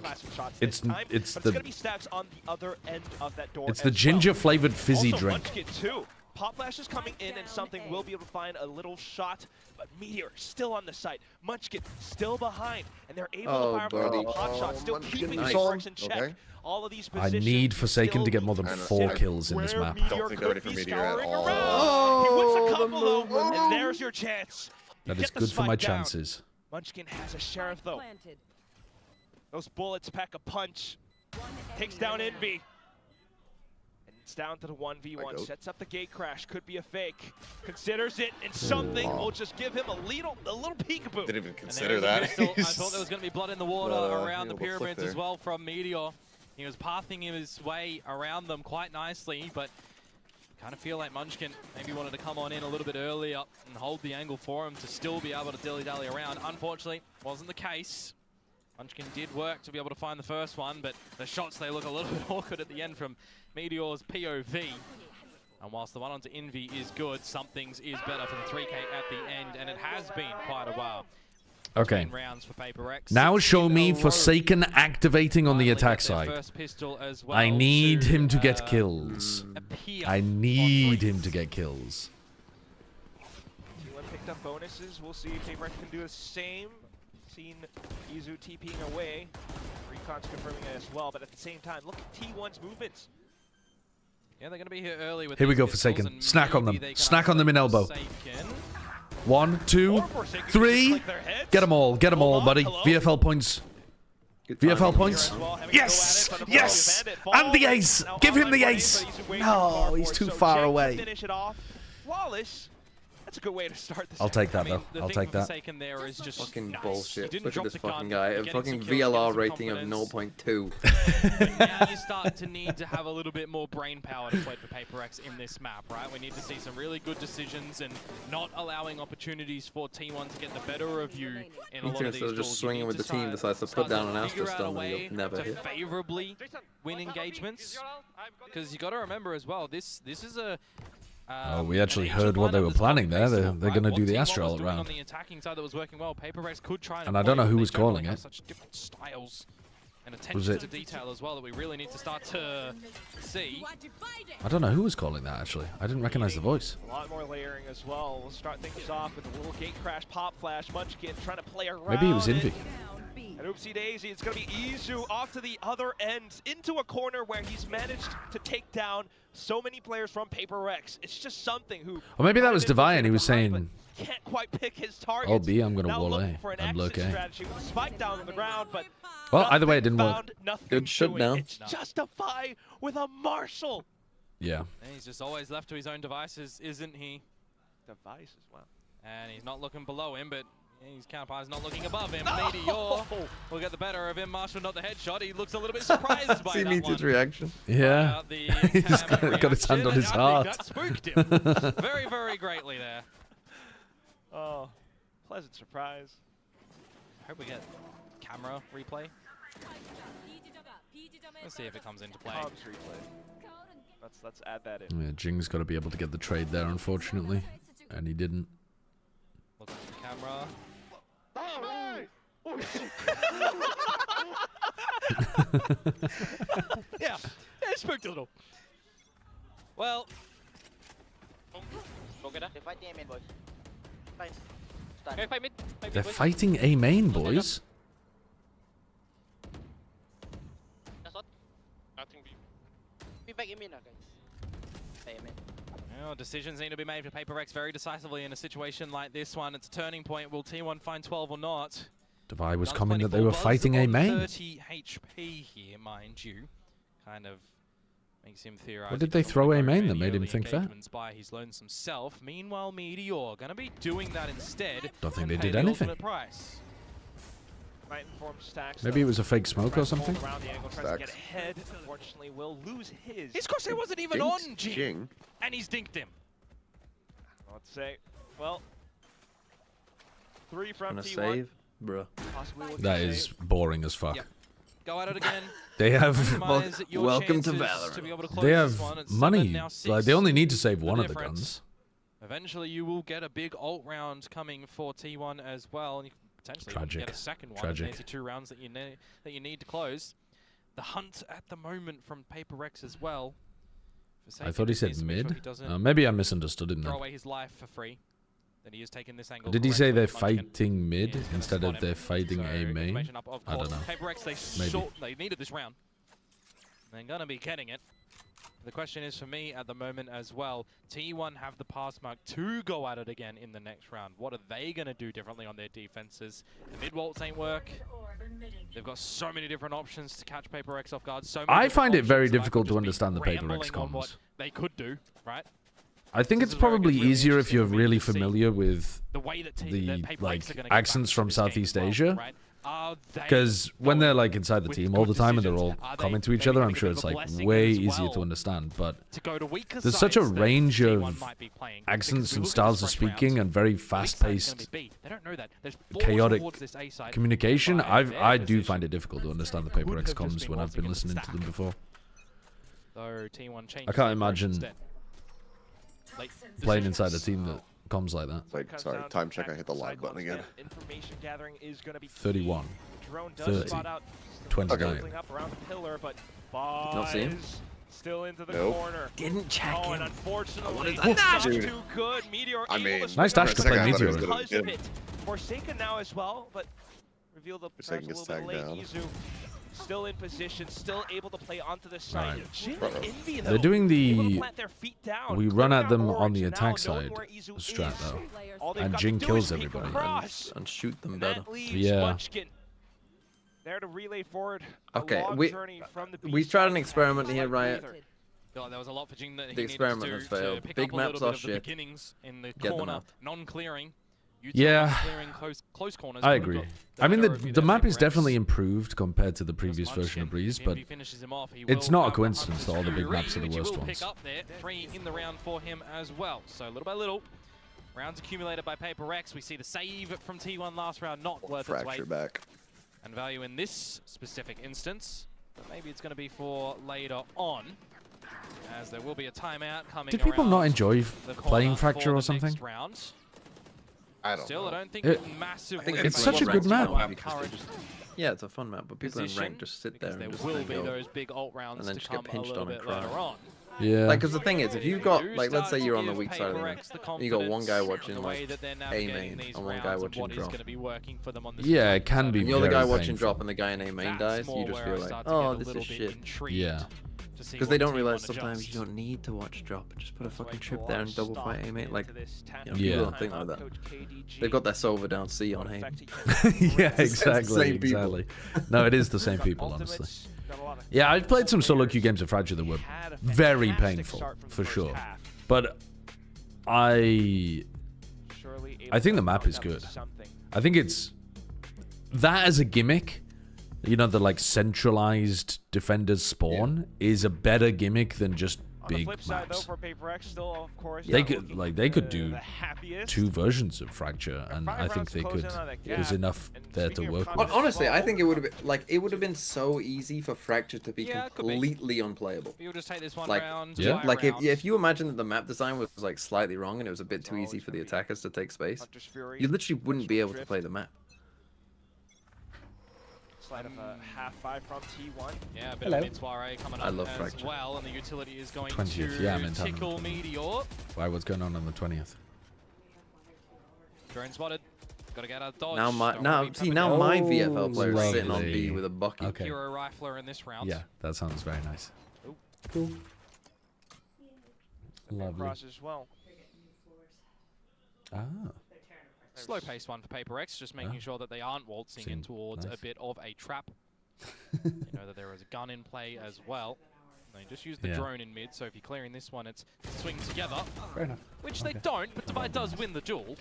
it's gonna be the stacks on the other end of that door. it's the ginger flavored fizzy Also, drink. Munchkin too. Pop Flash is coming in and something will be able to find a little shot, but Meteor still on the site. Munchkin still behind, and they're able to fire from the pot shot, still keeping the Forks in check. Okay. All of these I positions need Forsaken to get more than I know. 4 kills in this map. Don't think they're ready for Meteor at all. He wins a couple though, and there's your chance. You That is get the good for my spike down. chances. Munchkin has a Sheriff though. Those bullets pack a punch. Takes down Envy. And it's down to the 1v1. Sets up the gate crash. Could be a fake. Considers it, and something will just give him a little peekaboo. Didn't even consider that. I thought there was going to be blood in the water around the pyramids as well from Meteor. He was pathing his way around them quite nicely, but kind of feel like Munchkin maybe wanted to come on in a little bit earlier and hold the angle for him to still be able to dilly-dally around. Unfortunately, wasn't the case. Munchkin did work to be able to find the first one, but the shots, they look a little bit awkward at the end from Meteor's POV. And whilst the one onto Envy is good, something's is better for the 3K at the end, and it has been quite a while. Okay. Rounds for PaperX. Now show me Forsaken activating on the attack side. Well, I need him to get kills. I need him to get kills. T1 picked up bonuses. We'll see if PaperX can do the same. Seen Izu TPing away. Recon's confirming it as well, but at the same time, look at T1's movements. Yeah, they're going to be here early with Here we these go, pistols, Forsaken. and Snack on them. maybe they can Snack on them in elbow. Forsaken. 1, 2, 3. Get them all. Get them all, buddy. VFL points. VFL points. Yes! Yes! And the ace! Give him the ace! No, he's too far away. Finish it off. Flawless. That's a good way to start this. I'll take that, though. The I'll thing take that. Forsaken there is just Fucking nice. bullshit. He didn't Look at drop this the fucking gun, guy. A getting fucking some kills, VLR getting some rating of confidence. 0.2. But now you start to need to have a little bit more brain power to play for PaperX in this map, right? We need to see some really good decisions and not allowing opportunities for T1 to get the better of you in a lot of these Instead of just duels. swinging You with need the to team, decides to put down an figure Astra out a stun and way you'll never to hit. favorably win engagements, because you got to remember as well, this is a Oh, we actually heard what they were planning there. They're going to do the Astral on round. the attacking side that was working well. PaperX could try And I don't know who was calling have it. such different styles and Was attention it- to detail as well that we really need to start to see. I don't know who was calling that, actually. I didn't recognize the voice. A lot more layering as well. We'll start things off with a little gate crash, pop flash, Munchkin trying to play around. Maybe it was Envy. And oopsie daisy, it's going to be Izu off to the other end, into a corner where he's managed to take down so many players from PaperX. It's just something who... Or maybe that was Divine. He was saying, Can't quite pick his targets. oh, B, I'm going to Now wall A. looking for an I'm exit look A. strategy with a spike down on the ground, but Well, either way, it didn't work. found nothing Good shutdown. It's Justify with a Marshall. Yeah. And he's just always left to his own devices, isn't he? Devices, wow. And he's not looking below him, but his counterpart is not looking above him. Meteor will get the better of him. Marshall not the headshot. He looks a little bit surprised by See that Meteor's one. reaction. Yeah. He's got his hand on his heart. That spooked him very, very greatly there. Oh, pleasant surprise. I hope we get camera replay. Let's see if it comes into play. Comms replay. Let's add that in. Yeah, Jing's got to be able to get the trade there, unfortunately. And he didn't. Look at the camera. Yeah, it spooked a little. Well, They're fighting A main, boys. well, decisions need to be made for PaperX very decisively in a situation like this one. It's a turning point. Will T1 find 12 or not? Devi was Guns commenting that they 24 were was fighting A on main. 30 HP here, mind you. Kind of makes him theorize. What did they throw A main that made him think that? By his lonesome self. Meanwhile, Meteor gonna be doing that instead. Don't think and they pay did the anything. ultimate price. Right informed stacks. Maybe it was a fake smoke or something. Around the angle, tries to get ahead. Unfortunately, will lose his. His crosshair wasn't even on Jing, and he's dinked him. Let's say, well, 3 from Gonna T1. save, bro. That is boring as fuck. Yep. Go at it again. They have Maximize your welcome to chances to be able to close they this have one. It's money. 7, now 6. Like they only need to save one of the difference. guns. Eventually, you will get a big ult round coming for T1 as well, and you can potentially even get a second one. Tragic. There's the 2 rounds that you need to close. The hunt at the moment from PaperX as well. I thought he said needs to make sure mid. he doesn't Maybe I misunderstood him throw then. away his life for free. That he is taking this angle. Did he say they're correctly. Munchkin fighting mid is gonna instead spot of they're him. fighting So, a main? information up, of I don't course. know. PaperX, Maybe. they needed this round. They're going to be getting it. The question is for me at the moment as well, T1 have the pass mark to go at it again in the next round. What are they going to do differently on their defenses? The mid waltz ain't work. They've got so many different options to catch PaperX off guard. So many I different find it very options, and I difficult could to just understand the be PaperX rambling on what comms. they could do, right? I think This it's is where it probably gets really easier if interesting you're for me really to see familiar with the way that the PaperX like are gonna get accents back from into this game Southeast as well, Asia. right? Are they Because when they're like inside the with team good all the time and they're decisions? all Are they coming to each maybe other, I'm getting a sure bit it's of a like blessing way as easier well to understand. But to go to weaker there's such a sides that range T1 of might be playing? accents Because we and look at styles this of first round, speaking and very weak side's gonna fast-paced, be B. They don't know that. There's 4 chaotic towards this A side. communication. By I their do position, find it difficult to understand the could PaperX have just comms been when I've been waltzing listening into to them stack. before. Though T1 changes I can't their imagine instead. Late playing decisions. inside a team that comms like that. Like, sorry, time check. I hit the live button again. Information gathering is going to be 31, Drone does 30, spot out 29. up around the pillar, but Not see him. Buys still into the Nope. corner. Didn't check Oh, and him. unfortunately, What is that? not Dude. too good. Meteor I able mean, to Nice dash to for a play second I thought he was Meteor. gonna because get of him. it. Forsaken now as well, but reveal the Forsaken perhaps a gets little bit tagged late. down. Izu still in position, still able to play onto the side. Right. Jin Uh-oh. and Envy, though, They're doing able to the plant their feet down, we clear run at out them orange, on the now attack knowing side where Izu strat is. though. All they've And got to Jin do kills is peek everybody. across. And shoot them And better. that leaves Yeah. Munchkin there to relay forward a Okay, long we- journey from the we beach tried side an to experiment have here, a Riot. breather. Feel like there was a lot for Jing that he The needed experiment to do has failed. to pick Big up a maps little are bit of the shit. beginnings in the Get them corner, out. non-clearing. Yeah. Clearing close corners. I would have agree. got I mean, better of you the there, map is PaperX. definitely improved compared to the previous Munchkin, version of Breeze, if but Envy finishes him off, he it's will not a have the coincidence that all the Hunter's big maps are Fury, the which worst will ones. pick up there, 3 in the round for him as well. So little by little, rounds accumulated by PaperX. We see the save from T1 last round not worth its Fracture weight. back. And value in this specific instance, but maybe it's going to be for later on, as there will be a timeout coming. Do people not enjoy the playing corner Fracture for or the something? next round. I don't Still, know. I don't think massively. I think It's people such a in good ranked map. don't because they just- yeah, it's a fun map, but people in rank just sit there because and just there will let be go. those big ult rounds and then to just come get a pinched little on and bit cry. later on. Yeah. Like, because the thing is, if you've got, Do like, let's say start you're to on the give weak side of the PaperX map, the and you got one guy confidence watching, in the like, way that they're A navigating main, these and one guy rounds and watching what is drop. going to be working for them on this Yeah, side. it can be And you're the very guy watching painful. drop and the guy in A main That's dies, more you just where feel I like, start to oh, get a this little is bit shit. intrigued Yeah. to see Because what they don't T1 realize sometimes adjusts. you don't need to watch drop. Just put a fucking Way trip to there and double stop fight A main. into Like, this you know, Yeah. people don't think like that. Coach KDG. They've got their Silver down C on aim. Yeah, It's the exactly, same people. exactly. No, it is the same people, honestly. Yeah, I've played some solo queue games of Fracture that were very painful, for sure. But I think the map is good. I think it's that as a gimmick. You know, the like centralized defenders spawn is a better gimmick than just big flip side, though, maps. for PaperX, still, of course, They not could looking they could the do happiest. 2 versions of Fracture, and I think they could. There's enough there to work with. Honestly, I think it would have been like it would have been so easy for Fracture to be Yeah, it could be. completely unplayable. You'll just take this one Like, round. Yeah. buy like rounds. if you imagine that the map design was like slightly wrong and it was a bit too easy for the attackers to take space, you literally wouldn't be able to play the map. Slide of a half 5 from T1. Yeah, a bit of mid-soiree coming I up love as Fracture. well, and the utility is going 20th, to yeah, I'm in town. tickle Meteor. Why? What's going on the 20th? Drone spotted. Gotta get out of dodge. Now my Don't wanna be now my Oh, VFL player is sitting on lovely. B with a bucket. Okay. Hero rifler in this round. Yeah, that sounds very nice. Cool. Lovely. Cross as well. Ah. Slow-paced one for PaperX, just making sure that they aren't waltzing in Seemed towards nice. a bit of a trap. You know that there is a gun in play as well. They just use the Yeah. drone in mid, so if you're clearing this one, it's swing together. Fair enough. Which they don't, but Divide does win the duel.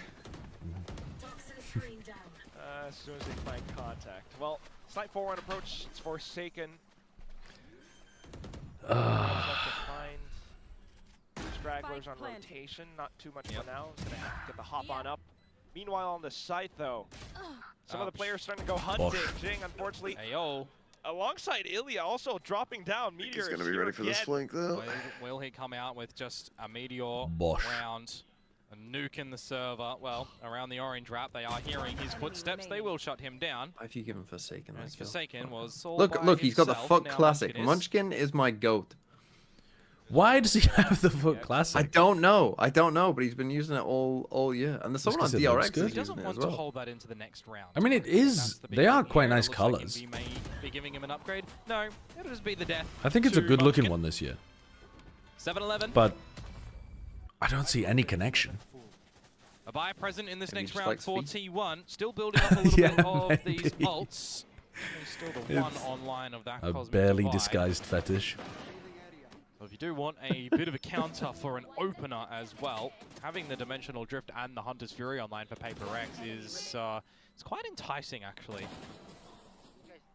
As soon as they find contact. Well, slight forward approach. It's Forsaken. Left to find stragglers on rotation. Not too much for now. He's gonna have to get the hop on up. Meanwhile, on the site, though, some of the players starting to go hunting. Jing, unfortunately, alongside Ilya, also dropping down. Meteor He's going to be ready for this flank, though. Will he come out with just a Meteor round, a nuke in the server? Well, around the orange wrap, they are hearing his footsteps. They will shut him down. If you give him Forsaken, as Forsaken was all look, he's got the himself. Foot Now Classic. Munchkin is my goat. Why does he have the Foot Classic? I don't know, but he's been using it all year. And there's someone on DRX He doesn't want to hold that into the next round. I mean, it is. They are quite nice colors. We may be giving him an upgrade. No, it'll just be the death. I think it's a good-looking one this year. 7-11. But I don't see any connection. A buy present in this next round for T1. Still building up a little bit of these ults. Still the one online of that a Cosmic barely Divide. disguised fetish. So if you do want a bit of a counter for an opener as well, having the Dimensional Drift and the Hunter's Fury online for Paper X is it's quite enticing, actually.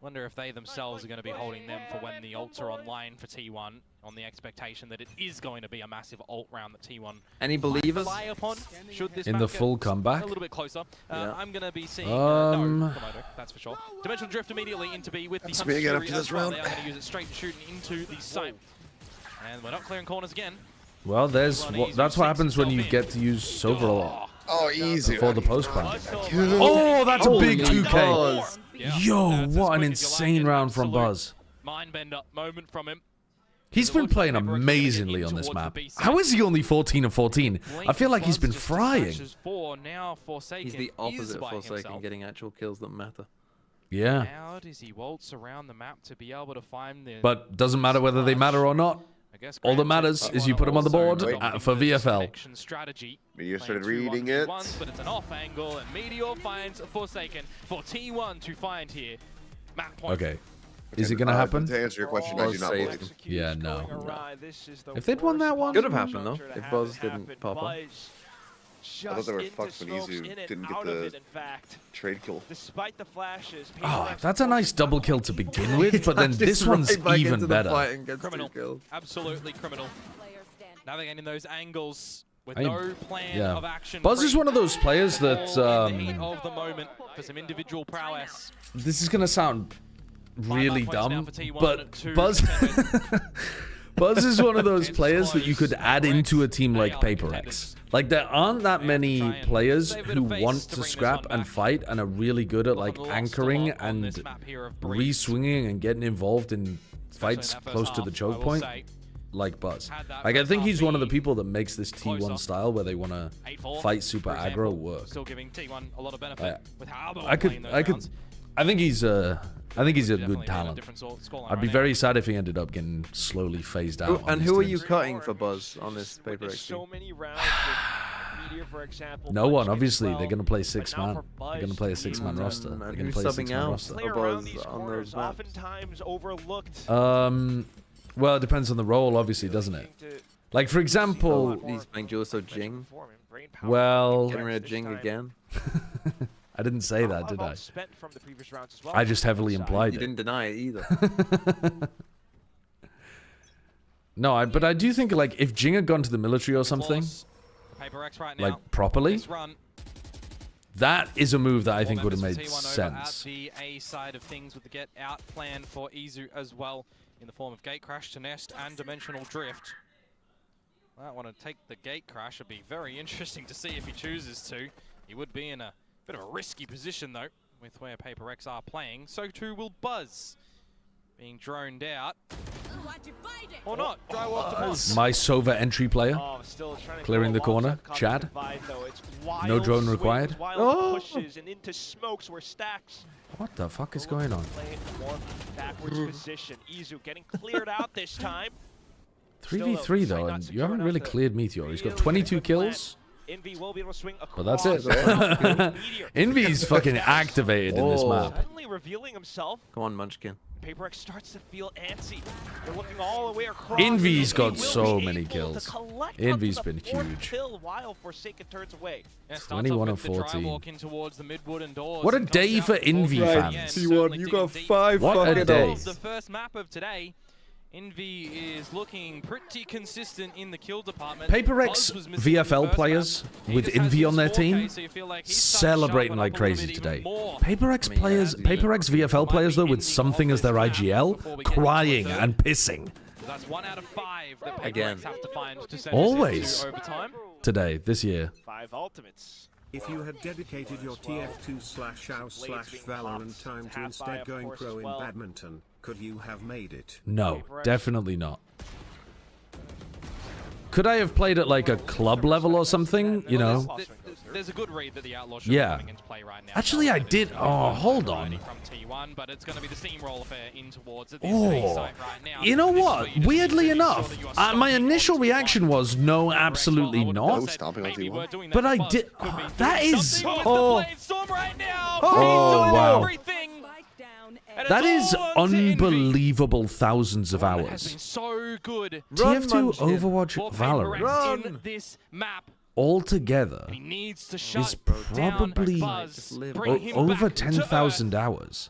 Wonder if they themselves are going to be holding them for when the ults are online for T1, on the expectation that it is going to be a massive ult round that T1 Any believers rely upon. Should this in the map get full comeback? a little bit closer? Yeah. I'm going to be seeing no Komodo, that's for sure. Dimensional Drift immediately into B with the Hunter's me again Fury after this as well. round. They are going to use it straight shooting into the site. And we're not clearing corners again. Well, that's what happens when you get to use Silver a lot. Oh, easy. Before the post plan. Oh, that's a big 2K. Yo, what an insane round from Buzz. Mindbender moment from him. He's been playing amazingly on this map. How is he only 14 of 14? I feel like he's been frying. He's the opposite of Forsaken, getting actual kills that matter. Yeah. How does he waltz around the map to be able to find the... But doesn't matter whether they matter or not. All that matters is you put them on the board for VFL. Meteor started reading it. But it's an off angle, and Meteor finds Forsaken for T1 to find here. Map point. Okay. Is it going to happen? To answer your question, I do not believe. Yeah, no. If they'd won that one... Could have happened, though, if Buzz didn't pop up. I thought they were fucked when Izu didn't get the trade kill. Despite the flashes, Oh, that's a nice double kill to begin with, but then this one's even better. Criminal. Absolutely criminal. Navigating those angles with I mean, no plan yeah. of action. Buzz is one of those players that... in the heat of the moment for some individual prowess. This is going to sound really dumb, but Buzz... Buzz is one of those players that you could add into a team like Paper X. Like, there aren't that many players who want to scrap and fight and are really good at, like, anchoring and re-swinging and getting involved in fights close to the choke point, like Buzz. Like, I think he's one of the people that makes this T1 style where they want to fight super aggro work. Still giving T1 a lot of benefit with how I think he's a good talent. I'd be very sad if he ended up getting slowly phased out. And who are you cutting for Buzz on this Paper X team? No one, obviously. They're going to play 6-man. They're going to play a 6-man roster. They're going to play a 6-man roster. On those maps? Oftentimes overlooked. Well, it depends on the role, obviously, doesn't it? Like, for example... He's playing Juliso Jing. Well... Getting rid of Jing again. I didn't say that, did I? I just heavily implied it. You didn't deny it either. No, but I do think, like, if Jing had gone to the military or something, like, properly, that is a move that I think would have made sense. The A side of things with the get out plan for Izu as well, in the form of Gate Crash to Nest and Dimensional Drift. I want to take the Gate Crash. It'd be very interesting to see if he chooses to. He would be in a bit of a risky position, though, with where Paper X are playing. So too will Buzz. Being droned out. Or not. My Sova entry player. Clearing the corner. Chad. No drone required. Oh. And into smokes where Stacks. What the fuck is going on? Backwards position. Izu getting cleared out this time. 3v3 though, and you haven't really cleared Meteor. He's got 22 kills. Envy will be able to swing But that's it. Envy's fucking activated in this map. Suddenly revealing himself. Come on, Munchkin. Paper X starts to feel antsy. They're looking all the way across. Envy's got so many kills. Envy's been huge. While Forsaken turns away. 21 of 14. What a day for Envy fans. T1, you got 5 what a day. The first map of today. Envy is looking pretty consistent in the kill department. PaperX VFL players with Envy on their team celebrating like crazy today. PaperX VFL players though with something as their IGL crying and pissing. That's 1 out of 5 that Again. PaperX have to find to send Always. overtime. Today, this year. 5 ultimates. If you had dedicated your TF2/House/Valorant time to instead going pro in badminton, could you have made it? No, definitely not. Could I have played at like a club level or something? You know? There's a good read that the Outlaw should be coming into play right now. Actually, I did. Oh, hold on. From T1, but it's going to be the steamroll affair in towards this Oh, site right now. you know what? Weirdly enough, my initial reaction was no, absolutely not. But I did. Oh, that is. Oh, wow. That is unbelievable thousands of hours. So good. TF2 Overwatch Valorant in this map. altogether is probably over 10,000 hours.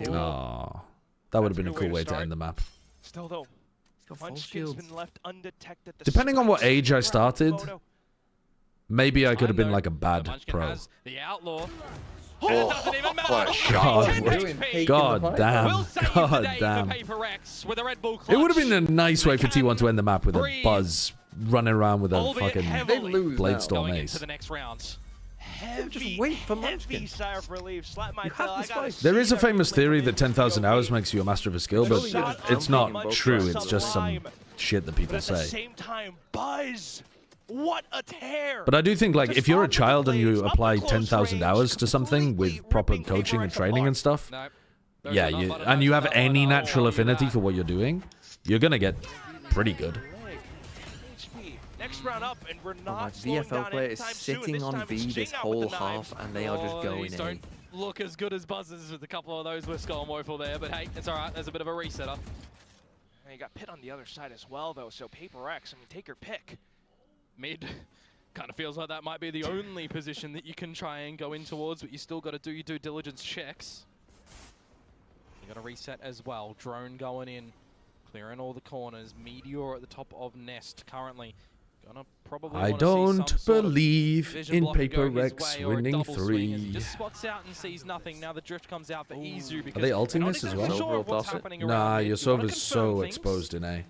Oh, that would have been a cool way to end the map. Still though, Munchkin's been left undetected. Depending on what age I started, maybe I could have been like a bad pro. The Outlaw. God damn. God damn. It would have been a nice way for T1 to end the map with a Buzz running around with a fucking Bladestorm ace. Just wait for Munchkin. Sigh of relief. Slap my tail. There is a famous theory that 10,000 hours makes you a master of a skill, but it's not true. It's just some shit that people At the say. same time, Buzz. What a tear! But I do think, like, if you're a child and you apply 10,000 hours to something with proper coaching and training and stuff, yeah, and you have any natural affinity for what you're doing, you're gonna get pretty good. Next round up, and we're My not VFL player is sitting on B this whole half, and they are just going A. Don't look as good as Buzzers with a couple of those with Skull and Woeful there, but hey, it's alright. There's a bit of a resetter. And you got Pit on the other side as well, though, so PaperX, I mean, take your pick. Mid kind of feels like that might be the only position that you can try and go in towards, but you still got to do your due diligence checks. You got to reset as well. Drone going in, clearing all the corners. Meteor at the top of Nest currently. Gonna probably I don't believe in PaperX winning 3. He just spots out and sees nothing. Now the drift comes out for Izu. Are they ulting this as well? Nah, your Sova's so exposed in A.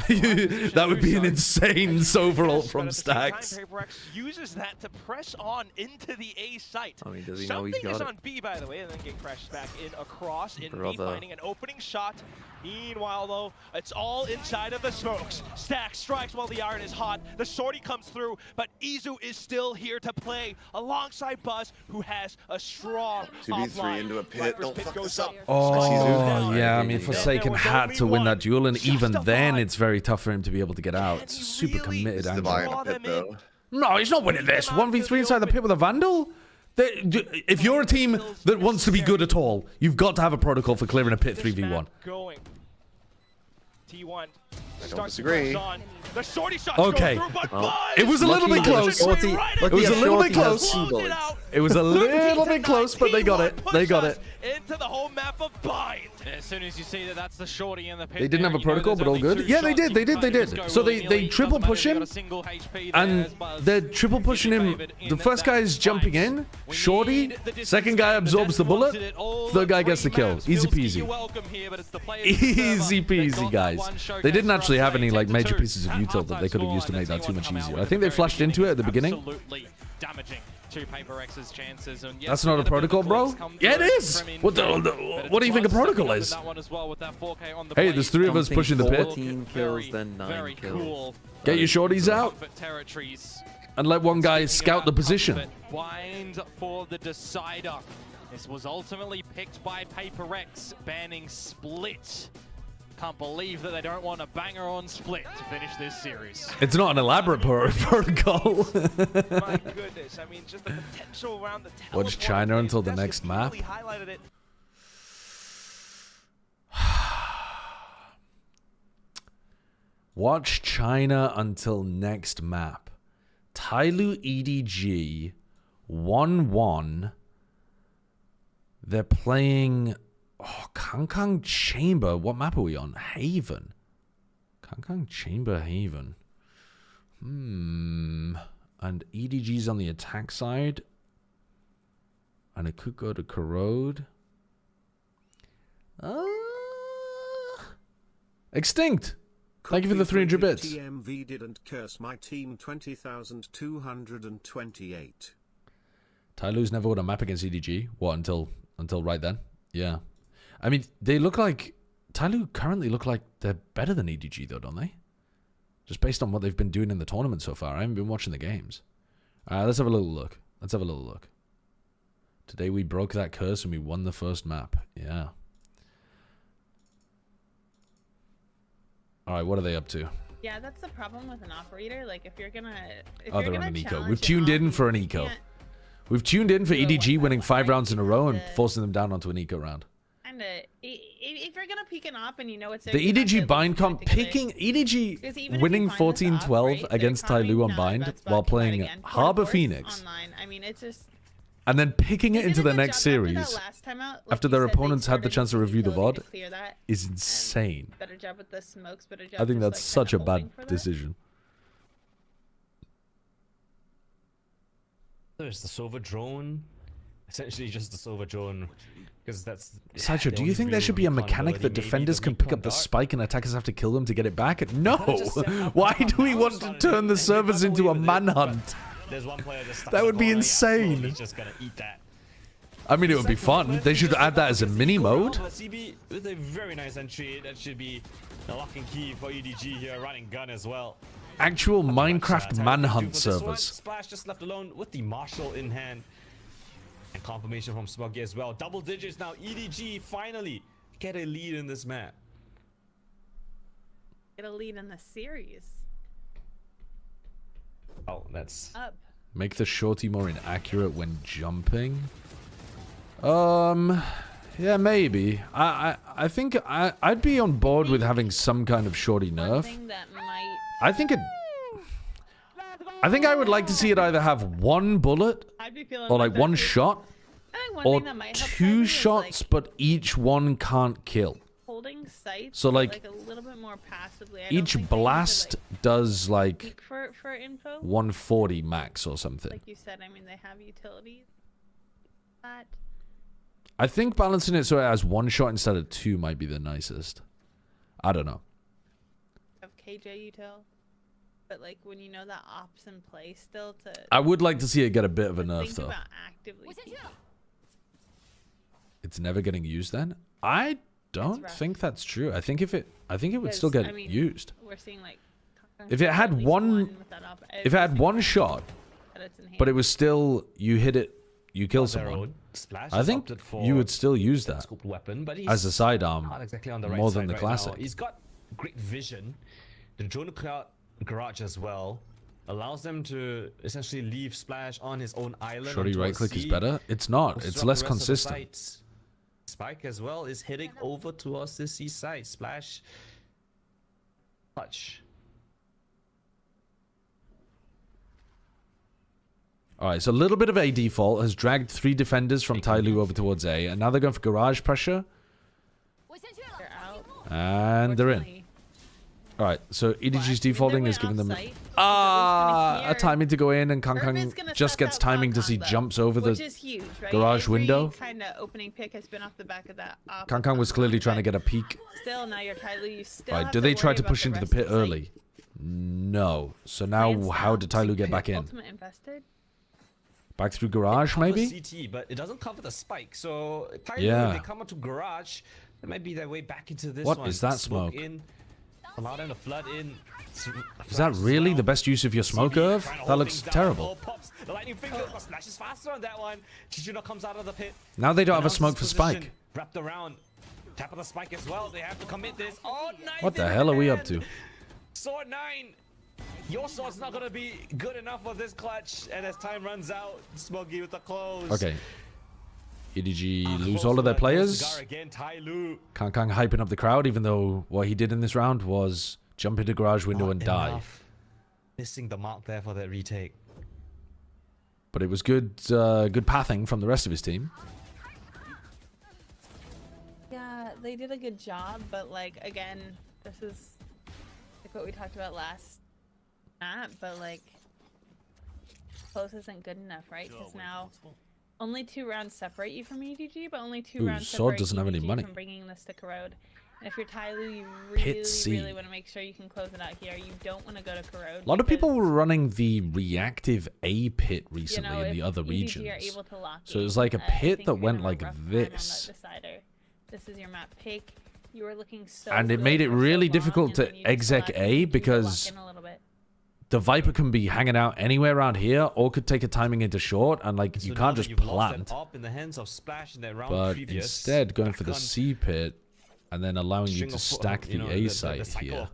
That would be an insane Sova ult from Stacks. PaperX uses that to press on into the A site. I mean, does he know he's got it? Something is on B, by the way, and then get crashed back in across. In B finding an opening shot. Meanwhile, though, it's all inside of the smokes. Stacks strikes while the iron is hot. The sortie comes through, but Izu is still here to play alongside Buzz, who has a strong 2v3 into a pit. Don't fuck this up. Oh, yeah, I mean, Forsaken had to win that duel, and even then, it's very tough for him to be able to get out. It's a super committed angle. No, he's not winning this. 1v3 inside the pit with a Vandal? If you're a team that wants to be good at all, you've got to have a protocol for clearing a pit 3v1. T1 I don't disagree. The sortie shot Okay. It was a little bit close. It was a little bit close. It was a little bit close, but they got it. They got it. Into the whole map of Bind. As soon as you see that that's the shorty in the pit. They didn't have a protocol, but all good. Yeah, they did. They did. So they triple push him, and they're triple pushing him. The first guy is jumping in, shorty. Second guy absorbs the bullet. Third guy gets the kill. Easy peasy. Easy peasy, guys. They didn't actually have any like major pieces of util that they could have used to make that too much easier. I think they flashed into it at the beginning. Absolutely damaging to PaperX's chances. And yes, that's not a protocol, bro. Yeah, it is. What do you think a protocol is? Hey, there's 3 of us pushing the pit. 14 kills, then 9 kills. Get your shorties out and let one guy scout the position. Bind for the decider. This was ultimately picked by PaperX, banning Split. Can't believe that they don't want a banger on Split to finish this series. It's not an elaborate protocol. My goodness, I mean, just the potential around the Watch China until the next map. Watch China until next map. Tyloo EDG 1-1. They're playing... Oh, Kangkang Chamber. What map are we on? Haven. Kangkang Chamber, Haven. And EDG's on the attack side. And it could go to Corrode. Extinct. Thank you for the 300 bits. TMV didn't curse my team 20,228. Tyloo's never won a map against EDG. What, until right then? Yeah. I mean, they look like... Tyloo currently look like they're better than EDG, though, don't they? Just based on what they've been doing in the tournament so far. I haven't been watching the games. Let's have a little look. Let's have a little look. Today we broke that curse and we won the first map. Yeah. All right, what are they up to? Yeah, that's the problem with an operator. Like, if you're gonna... Oh, they're on an eco. We've tuned in for an eco. We've tuned in for EDG winning 5 rounds in a row and forcing them down onto an eco round. And if you're gonna peek an op and you know it's... The EDG bind comp picking... EDG winning 14-12 against Tyloo on bind while playing Harbor Phoenix. Online. I mean, it's just... And then picking it into the next series after their opponents had the chance to review the VOD is insane. Better job with the smokes, better job I think that's such a bad decision. There's the Sova drone. Essentially just the Sova drone. Because that's... Sideshow, do you think there should be a mechanic that defenders can pick up the spike and attackers have to kill them to get it back? No! Why do we want to turn the servers into a manhunt? There's one player just that would be insane. He's just gonna eat that. I mean, it would be fun. They should add that as a mini mode. CB with a very nice entry. That should be the lock and key for EDG here, running gun as well. Actual Minecraft manhunt servers. Splash just left alone with the Marshall in hand. And confirmation from Smuggy as well. Double digits now. EDG finally get a lead in this map. Get a lead in the series. Oh, that's up. Make the shorty more inaccurate when jumping. Yeah, maybe. I think I'd be on board with having some kind of shorty nerf. I think I would like to see it either have one bullet or like one shot or 2 shots, but each one can't kill. Holding sights, so like a little bit more passively. Each blast does like for info 140 max or something. Like you said, I mean they have utilities. That I think balancing it so it has 1 shot instead of 2 might be the nicest. I don't know. Of KJ util, but like when you know that ops in play still to. I would like to see it get a bit of a nerf think though. About actively It's never getting used then. I don't think that's true. I think it would still get used. We're seeing like if it had one shot, but it was still you hit it, you kill someone. I think you would still use that as a sidearm more than the classic. He's got great vision. The drone garage as well allows them to essentially leave Splash on his own island. Shorty right click is better. It's not. It's less consistent. Spike as well is heading over towards the seaside. Splash. Touch. Alright, so a little bit of a default has dragged 3 defenders from Tyloo over towards A, and now they're going for garage pressure. And they're in. Alright, so EDG's defaulting is giving them a timing to go in, and Kangkang just gets timing as he jumps over the garage window. Kind of opening pick has been off the back of that. Kangkang was clearly trying to get a peek. Still, now you're Tyloo. You still right, do they try to push into the pit early? No. So now how did Tyloo get back in? Back through garage, maybe? CT, but it doesn't cover the spike. So Tyloo, when they come onto garage, that might be their way back into this one. What is that smoke? Allow them to flood in. Is that really the best use of your smoke, Irv? That looks terrible. The lightning finger splashes faster on that one. Chichuna comes out of the pit. Now they don't have a smoke for spike. Wrapped around. Tap of the spike as well. They have to commit this. Oh, nice. What the hell are we up to? Sword 9. Your sword's not going to be good enough for this clutch. And as time runs out, Smoggy with the close. Okay. EDG lose all of their players. Kangkang hyping up the crowd, even though what he did in this round was jump into garage window and die. Missing the mark there for that retake. But it was good pathing from the rest of his team. Yeah, they did a good job, but like again, this is like what we talked about last map, but like close isn't good enough, right? Because now only 2 rounds separate you from EDG, but only 2 rounds Sword separate doesn't have any EDG money. from bringing this to Corrode. And if you're Tyloo, you Pit C. really want to make sure you can close it out here. You don't want to go to Corrode. A lot of people were running the reactive A pit recently in the other regions. So it was like a pit that went like this. This is your map pick. You were looking so And it made it really difficult to exec A because the Viper can be hanging out anywhere around here or could take a timing into short and like you can't just plant. But instead going for the C pit and then allowing you to stack the A site here.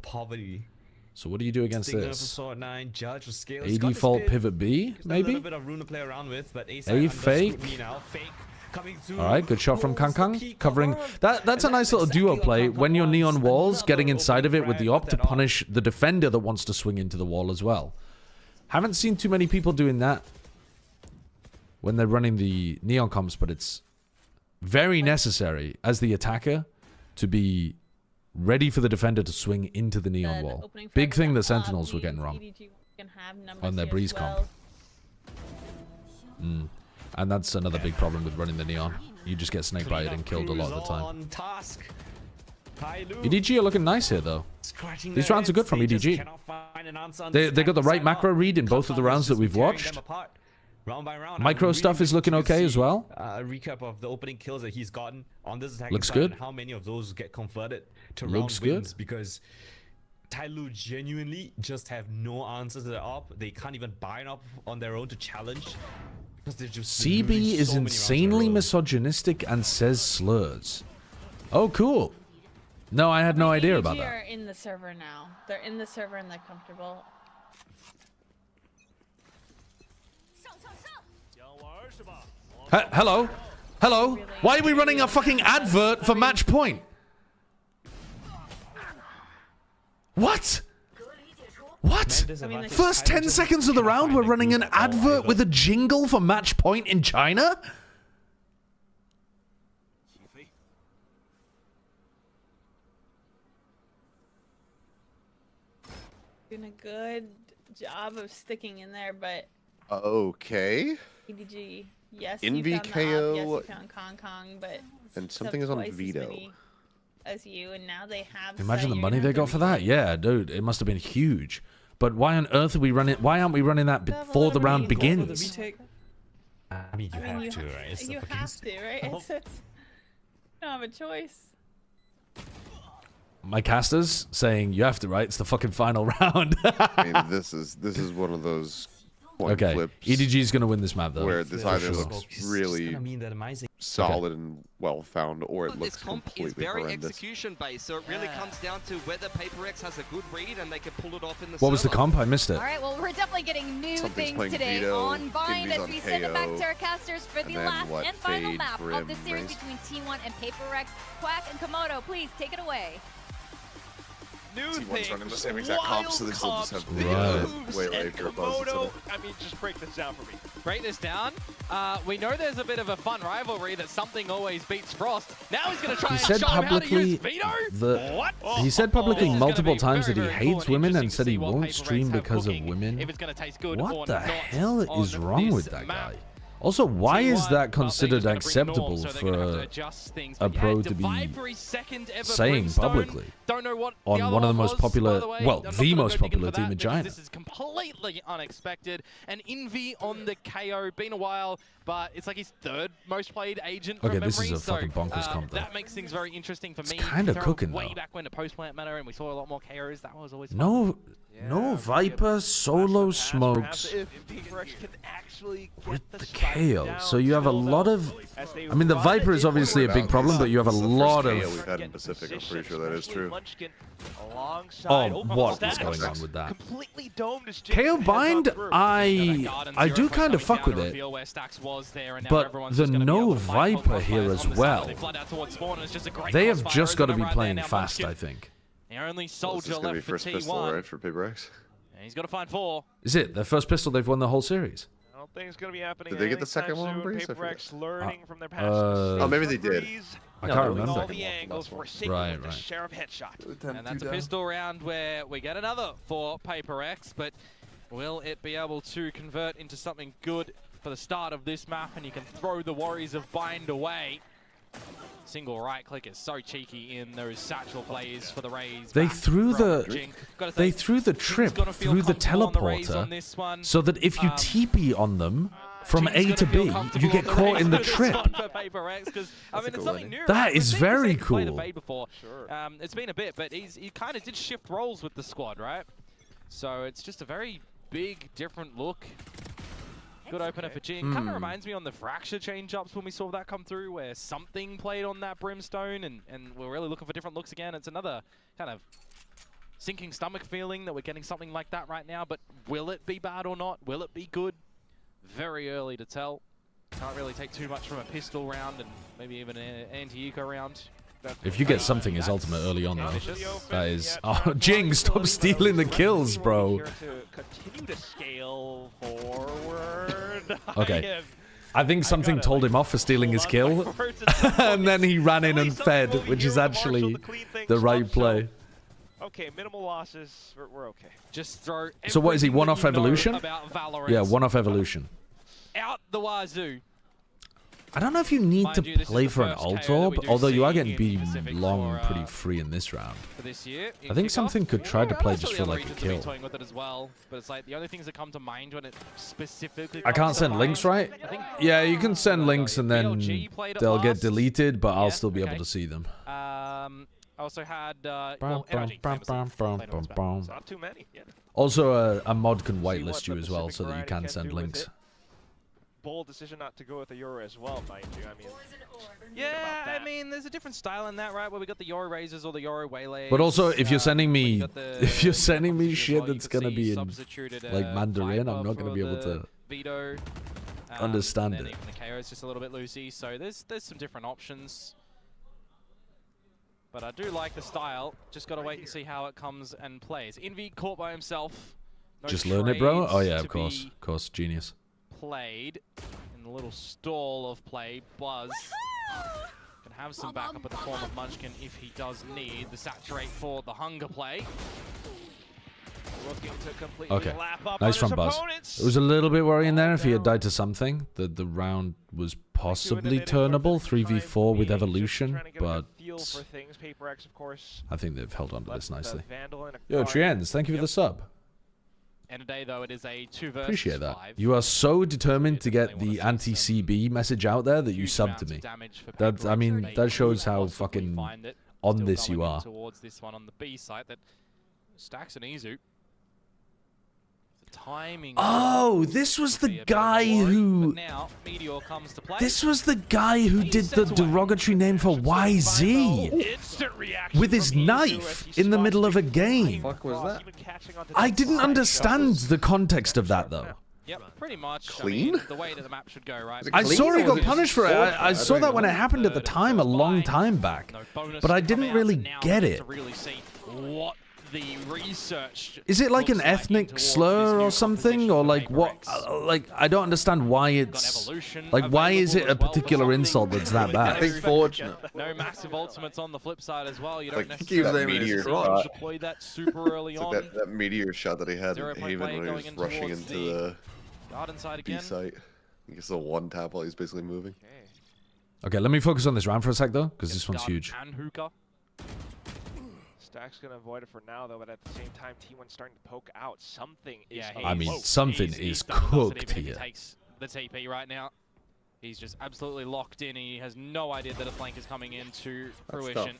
So what do you do against this? A default pivot B, maybe? A fake. Alright, good shot from Kangkang. Covering. That's a nice little duo play. When you're neon walls, getting inside of it with the op to punish the defender that wants to swing into the wall as well. Haven't seen too many people doing that when they're running the neon comps, but it's very necessary as the attacker to be ready for the defender to swing into the neon wall. Big thing the Sentinels were getting wrong on their breeze comp. And that's another big problem with running the neon. You just get snake bited and killed a lot of the time. EDG are looking nice here though. These rounds are good from EDG. They got the right macro read in both of the rounds that we've watched. Micro stuff is looking okay as well. A recap of the opening kills that he's gotten on this attacking Looks side good. and how many of those get converted to Looks round wins good. because Tyloo genuinely just have no answers to the op. They can't even buy an op on their own to challenge. CB is insanely misogynistic and says slurs. Oh, cool. No, I had no idea about EDG that. are in the server now. They're in the server and they're comfortable. Hello? Hello? Why are we running a fucking advert for match point? What? What? First 10 seconds of the round, we're running an advert with a jingle for match point in China? Doing a good job of sticking in there, but Okay. EDG, yes, Envy you found the op, KO, yes, you found Kong Kong, but and something is on twice as veto. many as you, and now they have. Imagine sight. the You're money gonna they have got to for that. Yeah, dude, it must have been huge. But why on earth are we running? Why aren't we running that before the round begins? I mean, you have to, right? It's You the fucking have to, right? It's, you don't have a choice. My casters saying you have to, right? It's the fucking final round. I mean, this is one of those coin Okay, flips EDG is gonna win this map though. where this For either sure. looks really solid and well found, or it Well, looks this comp is completely very horrendous. execution based, so it really comes down to whether PaperX has a good read and they can pull it off in the What was the server. comp? I missed it. All right, well, we're definitely getting new Something's things playing today Vito, on Bind Invy's as on we send it back KO, to our casters for the and then last what, and final Fade, map of Brim, the series Race? between T1 and PaperX. Quack and Komodo, please take it away. New T1's running the things, same exact comp, so this will just have the Right. way And later buzz instead Komodo, of- I mean, just break this down for me. Break this down. We know there's a bit of a fun rivalry that something always beats Frost. Now he's going to try He and said show him how to use publicly Veto. that he said publicly This is multiple gonna be times very, that he very hates women and interesting said to he see what won't PaperX stream have because of cooking, women. if it's gonna taste good What or the not hell on is wrong with this that map. guy? Also, why is T1, that but they're considered just gonna bring acceptable norm, so they're gonna have to for adjust things. a But yeah, pro to Divide be for his second ever saying Brimstone. publicly Don't know what on the one other of the most was, by popular, the way. well, I'm not the gonna most go digging popular for team that in because China? This is completely unexpected. And Envy on the KO, been a while, but it's like his third most played agent from Okay, memory. this is a so, fucking bonkers comp, though. That makes things very interesting for me. kinda Throw cooking, way though. back when the post-plant matter and we saw a lot more KOs. That was always fun. No Viper solo smokes If PaperX can actually with the KO. So you have a lot of. I mean, the Viper is obviously a big problem, but you have a lot KO of. we've had in Pacific. I'm pretty sure that is true. Oh, what is going on with that? Completely domed as KO Bind, I do kind of fuck with it, but the no Viper here as well. They have just got to be playing fast, I think. The only This soldier is going to be left for first T1. pistol, right, for PaperX? And he's got to find 4. Is it their first pistol? They've won the whole series. I don't think it's going to be happening. Did they get the anytime second one on soon. Breeze? I PaperX forget. learning from their past Oh, maybe they did. mistakes. I can't remember. All the angles for Right. the sheriff headshot. And that's a pistol round where we get another for Paper X, but will it be able to convert into something good for the start of this map? And you can throw the worries of Bind away. Single right click is so cheeky in those satchel plays for the Rays. They threw the trip through the teleporter so that if you TP on them from A to B, you get caught in the trip. That is very cool. It's been a bit, but he kind of did shift roles with the squad, right? So it's just a very big, different look. Good opener for Jing. Kind of reminds me on the Fracture change-ups when we saw that come through, where something played on that Brimstone, and we're really looking for different looks again. It's another kind of sinking stomach feeling that we're getting something like that right now, but will it be bad or not? Will it be good? Very early to tell. Can't really take too much from a pistol round and maybe even an anti-eco round. If you get something as ultimate early on, though, that is... Oh, Jing, stop stealing the kills, bro. Continue to scale forward. Okay. I think something told him off for stealing his kill, and then he ran in and fed, which is actually the right play. Okay, minimal losses. We're okay. Just throw. So what is he, one-off evolution? Yeah, one-off evolution. Out the wazoo. I don't know if you need to play for an ult orb, although you are getting beam long pretty free in this round. I think something could try to play just for like a kill. I can't send links, right? Yeah, you can send links and then they'll get deleted, but I'll still be able to see them. Also had not too many. Yeah. Also, a mod can whitelist you as well, so that you can send links. Bold decision not to go with the Euro as well, mind you. I mean, yeah, I mean, there's a different style in that, right? Where we got the Euro Razors or the Euro Waylays. But also, if you're sending me, shit that's gonna be in like Mandarin, I'm not gonna be able to understand it. Even the KO is just a little bit loosey, so there's some different options. But I do like the style. Just gotta wait and see how it comes and plays. Envy caught by himself. No just learn it, bro. Oh yeah, of course, genius. Played in the little stall of play. Buzz can have some backup at the form of Munchkin if he does need the saturate for the hunger play. Looking to completely Okay, lap up nice on from his Buzz. opponents. It was a little bit worrying there if he had died to something. The round was possibly turnable, 3v4 with evolution, but I think they've held on to this nicely. Yo, Triens, thank you for the sub. End of day, though, it is a 2 versus Appreciate that. 5. You are so determined to get the anti-CB message out there that you subbed to me. I mean, that shows how fucking on this you are. Towards this one on the B site that Stacks and Izu. The timing. Oh, this was the guy who. This was the guy who did the derogatory name for YZ with his knife in the middle of a game. What was that? I didn't understand the context of that though. Yep, pretty much. Clean? I mean, the way that the map should go, right? I saw he got punished for it. I saw that when it happened at the time a long time back, but I didn't really get it. What the research is it like an ethnic slur or something, or like what? Like I don't understand why it's like why is it a particular insult that's that bad? I think fortunate. No massive ultimates on the flip side as well. You don't Like, necessarily meteor deploy that super early on. that meteor shot that he had in Haven when he was rushing into the garden side B again. site. He gets a one tap while he's basically moving. Okay, let me focus on this round for a sec though, because this one's huge. And hookah. Stack's gonna avoid it for now, though, but at the same time, T1's starting to poke out. Something is. I mean, something is cooked here. He takes the TP right now. He's just absolutely locked in. He has no idea that a flank is coming into fruition.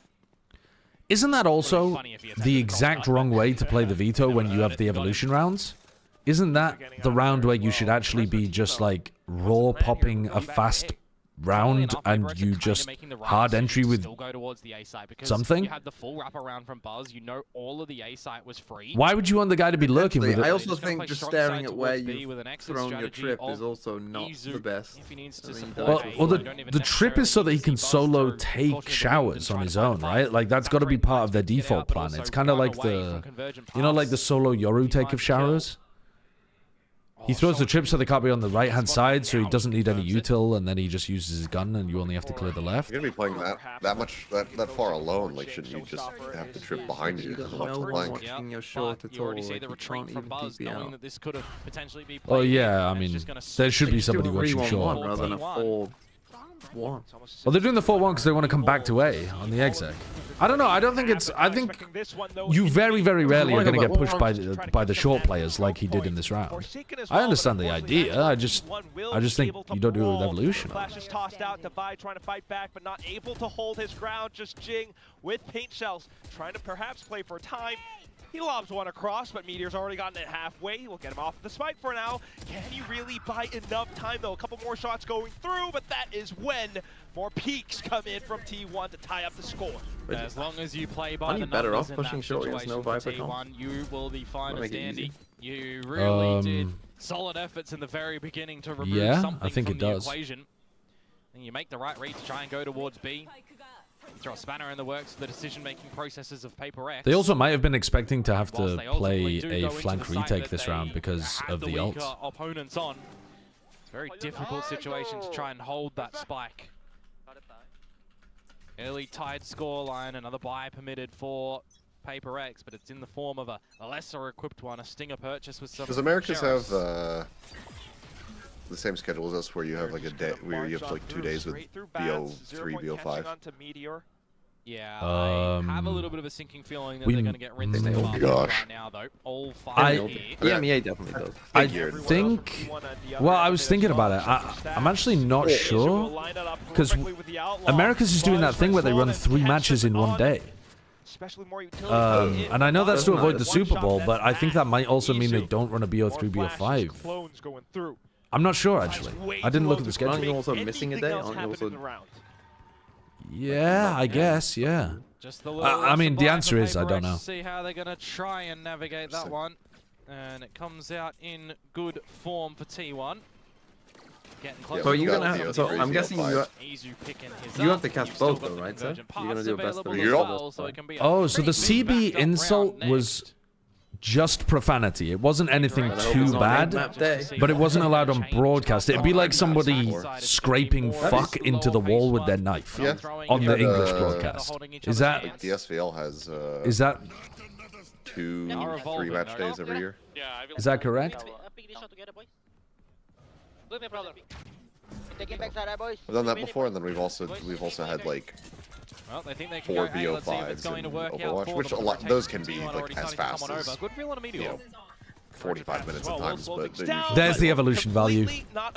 Isn't that also the exact wrong way to play the veto when you have the evolution rounds? Isn't that the round where you should actually be just like raw popping a fast round and you just hard entry with something? You had the full wrap around from Buzz. You know all of the A site was free. Why would you want the guy to be lurking with it? I also think just staring at where you've thrown your trip is also not the best. Well, the trip is so that he can solo take showers on his own, right? Like that's got to be part of their default plan. It's kind of like the, you know, like the solo Yoru take of showers. He throws the trip so they can't be on the right-hand side, so he doesn't need any util, and then he just uses his gun, and you only have to clear the left. You're gonna be playing that far alone. Like, shouldn't you just have the trip behind you? Watching your short at You already all. see the Like, you retreat can't from even Buzz, TP knowing out. that this could have potentially be Oh played. yeah, I mean, there should be somebody watching 3-1-1 short. rather than a but- 4-1. Well, they're doing the 4-1 because they want to come back to A on the exec. I don't know. I don't think it's. I think you very, very rarely are going to get pushed by the short players like he did in this round. I understand the idea. I just think you don't do it with Evolution. Flashes tossed out. Divide trying to fight back, but not able to hold his ground. Just Jing with paint shells, trying to perhaps play for time. He lobs one across, but Meteor's already gotten it halfway. We'll get him off the spike for now. Can he really buy enough time, though? A couple more shots going through, but that is when more peaks come in from T1 to tie up the score. As long as you play by Aren't the you better numbers off in pushing that short against situation no for Viper comp? T1, you will be fine Might as make it dandy. easy. You really did solid efforts in the very beginning to remove Yeah, something I think from it the does. equation. And you make the right read to try and go towards B. Throw a spanner in the works for the decision-making processes of Paper X. They also might have been expecting to have to Whilst they ultimately play do a go into flank the site retake that this they round because had of the weaker ult. opponents on. It's a very difficult situation to try and hold that spike. Early tied scoreline, another buy permitted for Paper X, but it's in the form of a lesser equipped one, a Stinger purchase with some. Does Americas have sheriffs. the same schedule as us, where you have like a day where you have like 2 days with BO3, BO5? Yeah, I have a little bit of a sinking feeling that they're going to get rinsed in the Oh gosh. right now, though. All five here. EMEA definitely does. I think. Well, I was thinking about it. I'm actually not sure because Americas is doing that thing where they run 3 matches in one day. And I know that's to avoid the Super Bowl, but I think that might also mean they don't run a BO3, BO5. I'm not sure actually. I didn't look at the schedule. Aren't you also missing a day? Aren't you also... Yeah, I guess. Yeah. Just the I mean, the answer is I don't know. See how they're going to try and navigate that one. And it comes out in good form for T1. Getting close. So you're gonna have, so I'm guessing you have to cast both though, right, sir? You're gonna do a best of Oh, so the CB insult was just profanity. It wasn't anything too bad, but it wasn't allowed on broadcast. It'd be like somebody scraping fuck into the wall with their knife on the English broadcast. Is that... Like the SVL has Is that... 2-3 match days every year. Is that correct? I've done that before, and then we've also had like 4 BO5s in Overwatch, which a lot those can be like as fast as 45 minutes at times. But there's the evolution value,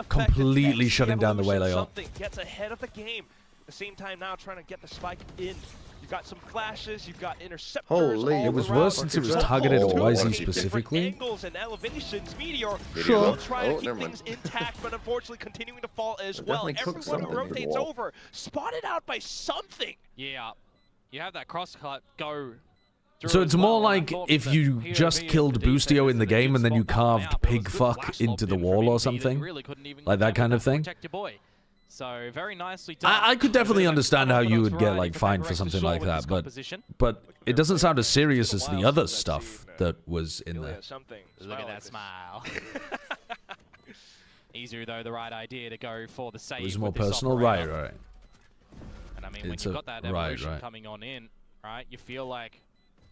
completely shutting down the Waylay up. Gets ahead of the game. At the same time now trying to get the spike in. You've got some flashes, you've got interceptors. Holy, it was worse since it was targeted at YZ specifically. Angles and elevations. Meteor Sure. will try to keep things intact, but unfortunately continuing to fall as well. Everyone who rotates over, spotted out by something. Yeah, you have that crosscut go. So it's more like if you just killed Boostio in the game and then you carved pig fuck into the wall or something, like that kind of thing. So very nicely done. I could definitely understand how you would get like fined for something like that, but it doesn't sound as serious as the other stuff that was in there. Look at that smile. Easier though, the right idea to go for the save. It was more personal, right? And I mean, when you've got that evolution coming on in, right, you feel like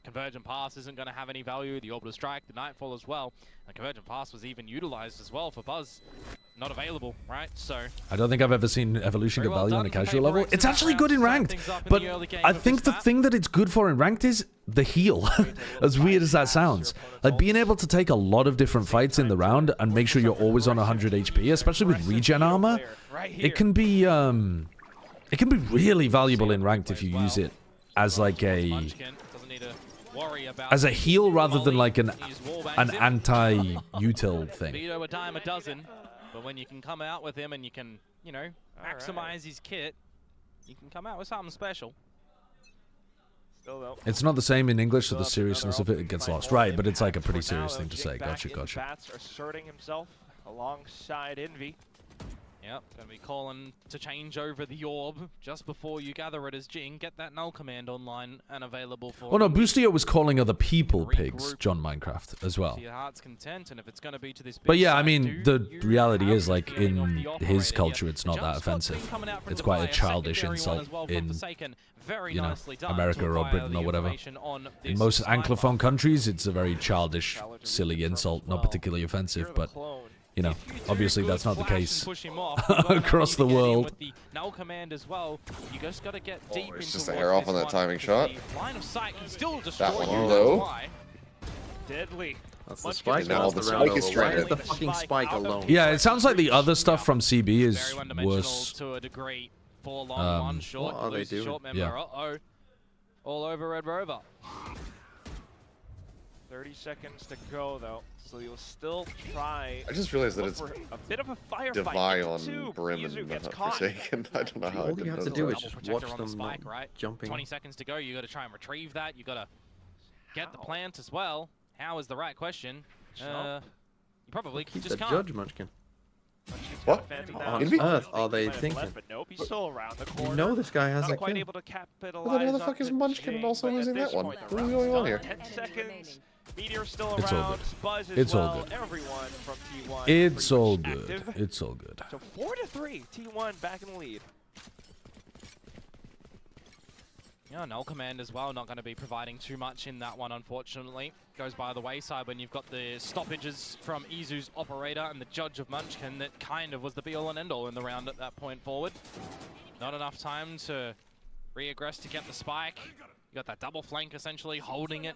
Convergent Pass isn't going to have any value. The Orbital Strike, the Nightfall as well. And Convergent Pass was even utilized as well for Buzz. Not available, right? So I don't think I've ever seen Evolution get value on a casual level. It's actually good in ranked, but I think the thing that it's good for in ranked is the heal. As weird as that sounds, like being able to take a lot of different fights in the round and make sure you're always on 100 HP, especially with regen armor. It can be really valuable in ranked if you use it as like a heal rather than like an anti-util thing. Vito a dime a dozen, but when you can come out with him and you can, you know, maximize his kit, you can come out with something special. It's not the same in English, so the seriousness of it gets lost. Right, but it's like a pretty serious thing to say. Gotcha. Asserting himself alongside Envy. Yep, gonna be calling to change over the orb just before you gather it as Jing. Get that null command online and available for. Oh no, Boostio was calling other people pigs, John Minecraft, as well. To your heart's content, and if it's gonna be to this But yeah, I mean, the reality is, like, in his culture, it's not that offensive. It's quite a childish insult in, you know, America or Britain or whatever. In most Anglophone countries, it's a very childish, silly insult, not particularly offensive, but, you know, obviously that's not the case across the world. It's just a hair off on that timing shot. That one low. Deadly. That's the spike. Now the spike is stranded. The fucking spike alone. Yeah, it sounds like the other stuff from CB is worse. What are they doing? Yeah. All over Red Rover. 30 seconds to go, though, so you'll still try. I just realized that it's a bit of a firefight. Divide on Brim and not Forsaken. I don't know how. All you have to do is just watch them jumping. 20 seconds to go. You got to try and retrieve that. You got to get the plant as well. How is the right question? You probably just can't. Judge Munchkin. What on earth are they thinking? But nope, he's still around the corner. You know this guy has a quite kill. able to capitalize. Well, then how the fuck is Munchkin and also losing that one? What are we going on here? 10 seconds. Meteor's still It's all around. good. Buzz as It's all well. good. Everyone from T1. It's all pretty much good. active. It's all good. So 4-3. T1 back in the lead. Yeah, null command as well, not going to be providing too much in that one, unfortunately. Goes by the wayside when you've got the stoppages from Izu's operator and the judge of Munchkin that kind of was the be-all and end-all in the round at that point forward. Not enough time to re-aggress to get the spike. You got that double flank essentially holding it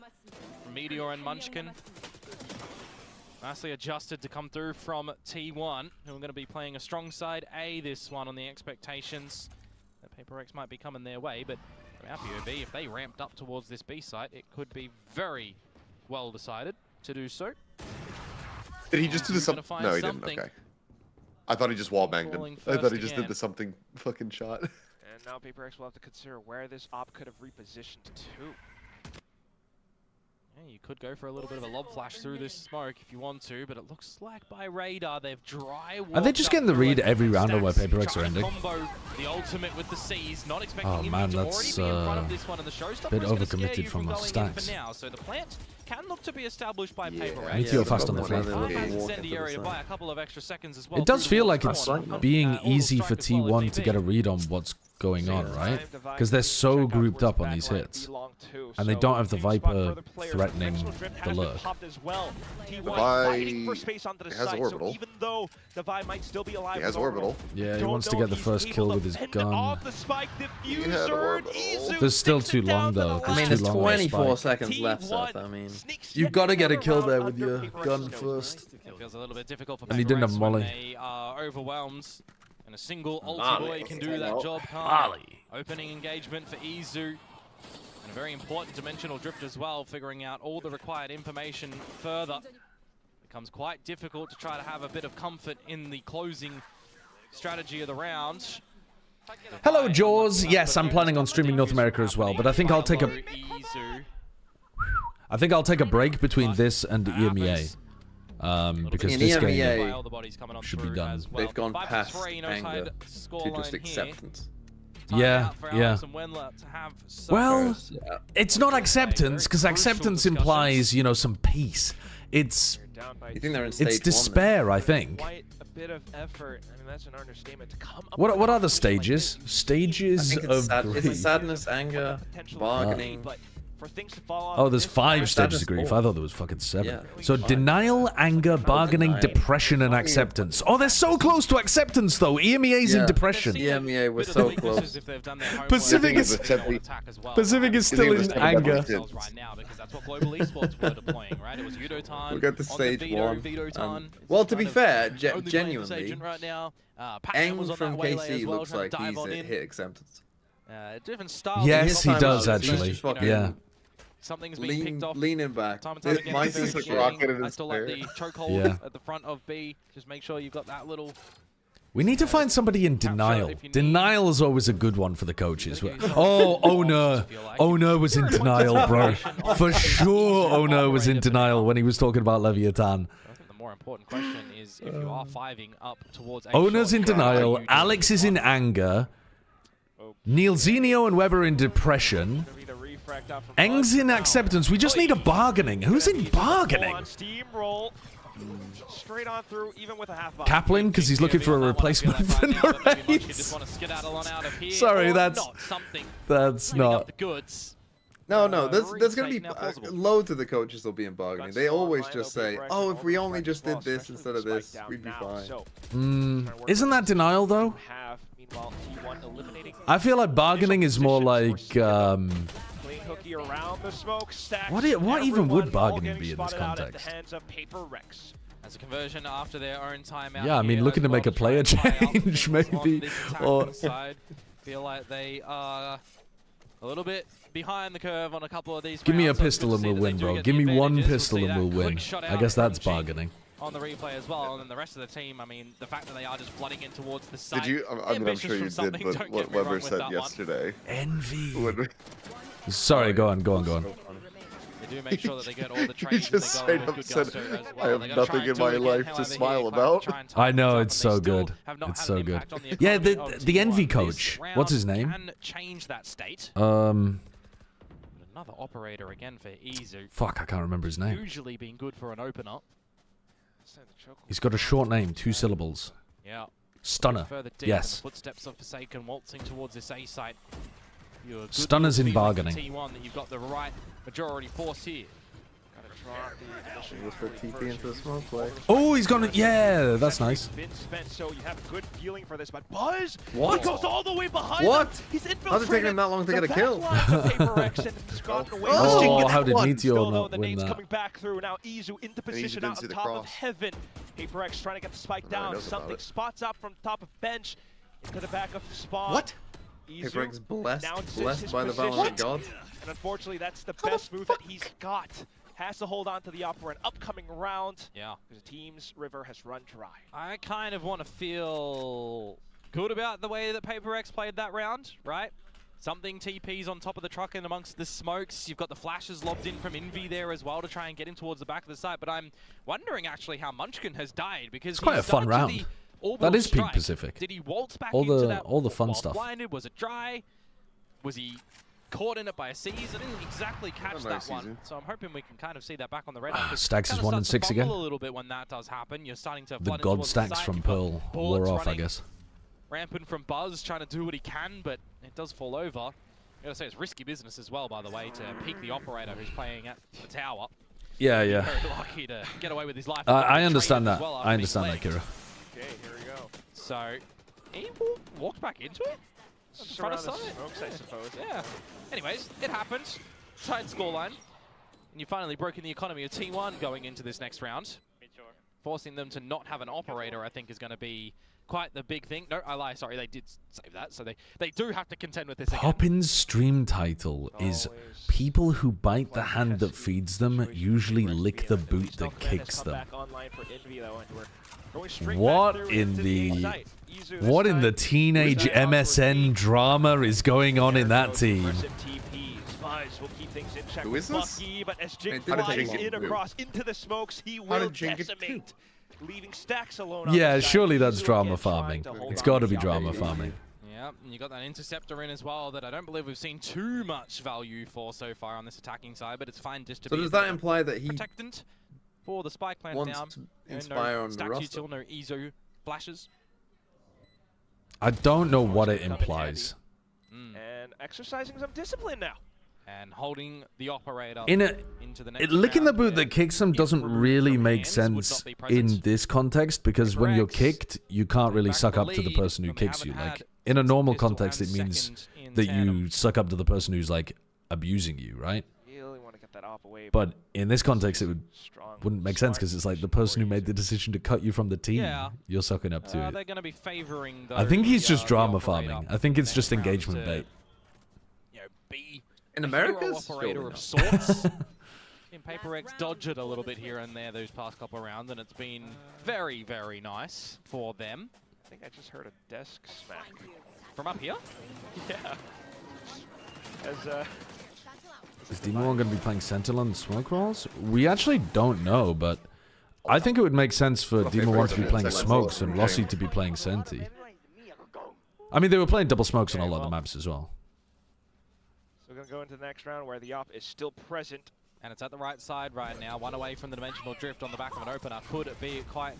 from Meteor and Munchkin. Nicely adjusted to come through from T1, who are going to be playing a strong side A this one on the expectations that PRX might be coming their way, but from our POV, if they ramped up towards this B site, it could be very well decided to do so. Did he just do the something? No, he didn't. Okay. I thought he just wallbanged him. I thought he just did the something fucking shot. And now PRX will have to consider where this op could have repositioned to. Yeah, you could go for a little bit of a lob flash through this smoke if you want to, but it looks like by radar they've Are they just getting the read every round on where PRX are ending? Combo, the ultimate with the C's, not expecting Oh man, that's a bit overcommitted from our stacks. So the plant can look to be established by PRX. Meteor fast on the flank. Incendiary by a couple of extra seconds as well. It does feel like it's being easy for T1 to get a read on what's going on, right? Because they're so grouped up on these hits. And they don't have the Viper threatening the lurk. Vi has orbital. He has orbital. Yeah, he wants to get the first kill with his gun. He had orbital. There's still too long though. I mean, there's 24 seconds left, Seth. I mean, you've got to get a kill there with your gun first. It feels a little bit difficult for And he didn't have Molly. They are overwhelmed. And a single ulti boy can do that job. Opening engagement for Izu. And a very important dimensional drift as well, figuring out all the required information further. Becomes quite difficult to try to have a bit of comfort in the closing strategy of the round. Hello, Jaws. Yes, I'm planning on streaming North America as well, but I think I'll take a break between this and EMEA. Because this game should be done. They've gone past anger to just acceptance. Yeah, yeah. Well, it's not acceptance, because acceptance implies, you know, some peace. It's despair, I think. What are the stages? Stages of grief. It's sadness, anger, bargaining. Oh, there's 5 stages of grief. I thought there was fucking 7. Yeah. So denial, anger, bargaining, depression, and acceptance. Oh, they're so close to acceptance, though. EMEA's in depression. EMEA was so close. Pacific is still in anger. We got the stage 1. Well, to be fair, genuinely, Eng from KC looks like he's hit acceptance. Yes, he does actually. Yeah. Something's being picked off. Leaning back. Mine's just like rocket in I his still like the chokehold at the front of B. Just make sure you've got that little. We need to find somebody in denial. Denial is always a good one for the coaches. Oh, Owner. Owner was in denial, bro. For sure, Owner was in denial when he was talking about Leviathan. more important question is if you are 5ing up towards Owners in denial, Alex is in anger, Neilzinho and Weber in depression, Eng's in acceptance. We just need a bargaining. Who's in bargaining? Straight on through, even with a half box. Kaplan, because he's looking for a replacement for Norreis. Sorry, that's not. No, there's going to be loads of the coaches will be in bargaining. They always just say, oh, if we only just did this instead of this, we'd be fine. Isn't that denial, though? I feel like bargaining is more like... What even would bargaining be in this context? As a conversion after their own timeout. Yeah, I mean, looking to make a player change, maybe. Or feel like they are a little bit behind the curve on a couple of these. Give me a pistol and we'll win, bro. Give me one pistol and we'll win. I guess that's bargaining. On the replay as well, and then the rest of the team, I mean, the fact that they are just flooding in towards the side. Did you? I mean, I'm sure you did, but what Weber said yesterday. Envy. Sorry, go on. They do make sure that they get all the trades. He just straight up said, I have nothing in my life to smile about. I know, it's so good. It's so good. Yeah, the Envy coach. What's his name? Can change that state. Another operator again for Izu. Fuck, I can't remember his name. Usually being good for an opener. He's got a short name, 2 syllables. Yeah. Stunner. Yes. Footsteps of Forsaken waltzing towards this A site. Stunners in bargaining. T1 that you've got the right majority force here. Let's put TP into the smoke play. Oh, he's gonna. Yeah, that's nice. So you have a good feeling for this, but Buzz, what? He goes all the way behind. What? He's how's it taking him that long to get a kill? Oh, how did Meteor not win that? Coming back through now. Izu into position out on top of heaven. PaperX trying to get the spike down. Something spots up from top of bench into the back of Spawn. What? PaperX blessed by the Valorant gods. And unfortunately, that's the best move that he's got. Has to hold on to the upper and upcoming round. Yeah. Because the team's river has run dry. I kind of want to feel good about the way that PaperX played that round, right? Something TP's on top of the truck and amongst the smokes. You've got the flashes lobbed in from Envy there as well to try and get him towards the back of the site. But I'm wondering actually how Munchkin has died because it's quite a fun round. That is Peak Pacific. Did he waltz back all into that all the fun stuff. Blinded? Was it dry? Was he caught in it by a seize? I didn't exactly catch that one, so I'm hoping we can kind of see that back on the red. Stacks is 1 and 6 again. A little bit when that does happen. You're starting to the god stacks from Pearl wore off, I guess. Rampant from Buzz, trying to do what he can, but it does fall over. I gotta say, it's risky business as well, by the way, to peek the operator who's playing at the tower. Yeah. Very lucky to get away with his life. I understand that. I understand that, Kira. Okay, here we go. So he walked back into it. In front of smokes, I suppose. Yeah. Anyways, it happens. Tight scoreline. And you've finally broken the economy of T1 going into this next round. Forcing them to not have an operator, I think, is going to be quite the big thing. No, I lie. Sorry, they did save that. So they do have to contend with this again. Poppin's stream title is people who bite the hand that feeds them usually lick the boot that kicks them. What in the teenage MSN drama is going on in that team? Who is this? But as Jink flies in across into the smokes, he will decimate, leaving Stacks alone. Yeah, surely that's drama farming. It's got to be drama farming. Yeah, and you got that interceptor in as well that I don't believe we've seen too much value for so far on this attacking side, but it's fine just to be. So does that imply that he protectant for the spike plant wants down? to inspire on the Stack roster? util, no Izu flashes. I don't know what it implies. And exercising some discipline now. And holding the operator into the next licking the round boot that kicks him doesn't really make sense in this context, because when you're kicked, you can't really suck up to the person who kicks you. Like, in a normal context, it means that you suck up to the person who's, like, abusing you, right? But in this context, it wouldn't make sense, because it's like the person who made the decision to cut you from the team, you're sucking up to it. They're going to be favoring I think he's just drama farming. I think it's just engagement bait. In America, operator of sorts. In PaperX, dodge it a little bit here and there those past couple of rounds, and it's been very, very nice for them. I think I just heard a desk smack. From up here? Yeah. Is Demon going to be playing Sentinel on the smoke rolls? We actually don't know, but I think it would make sense for Demon 1 to be playing Smokes and Rossi to be playing Senti. I mean, they were playing double Smokes on a lot of the maps as well. So we're going to go into the next round where the op is still present. And it's at the right side right now. One away from the dimensional drift on the back of an opener. Could be quite...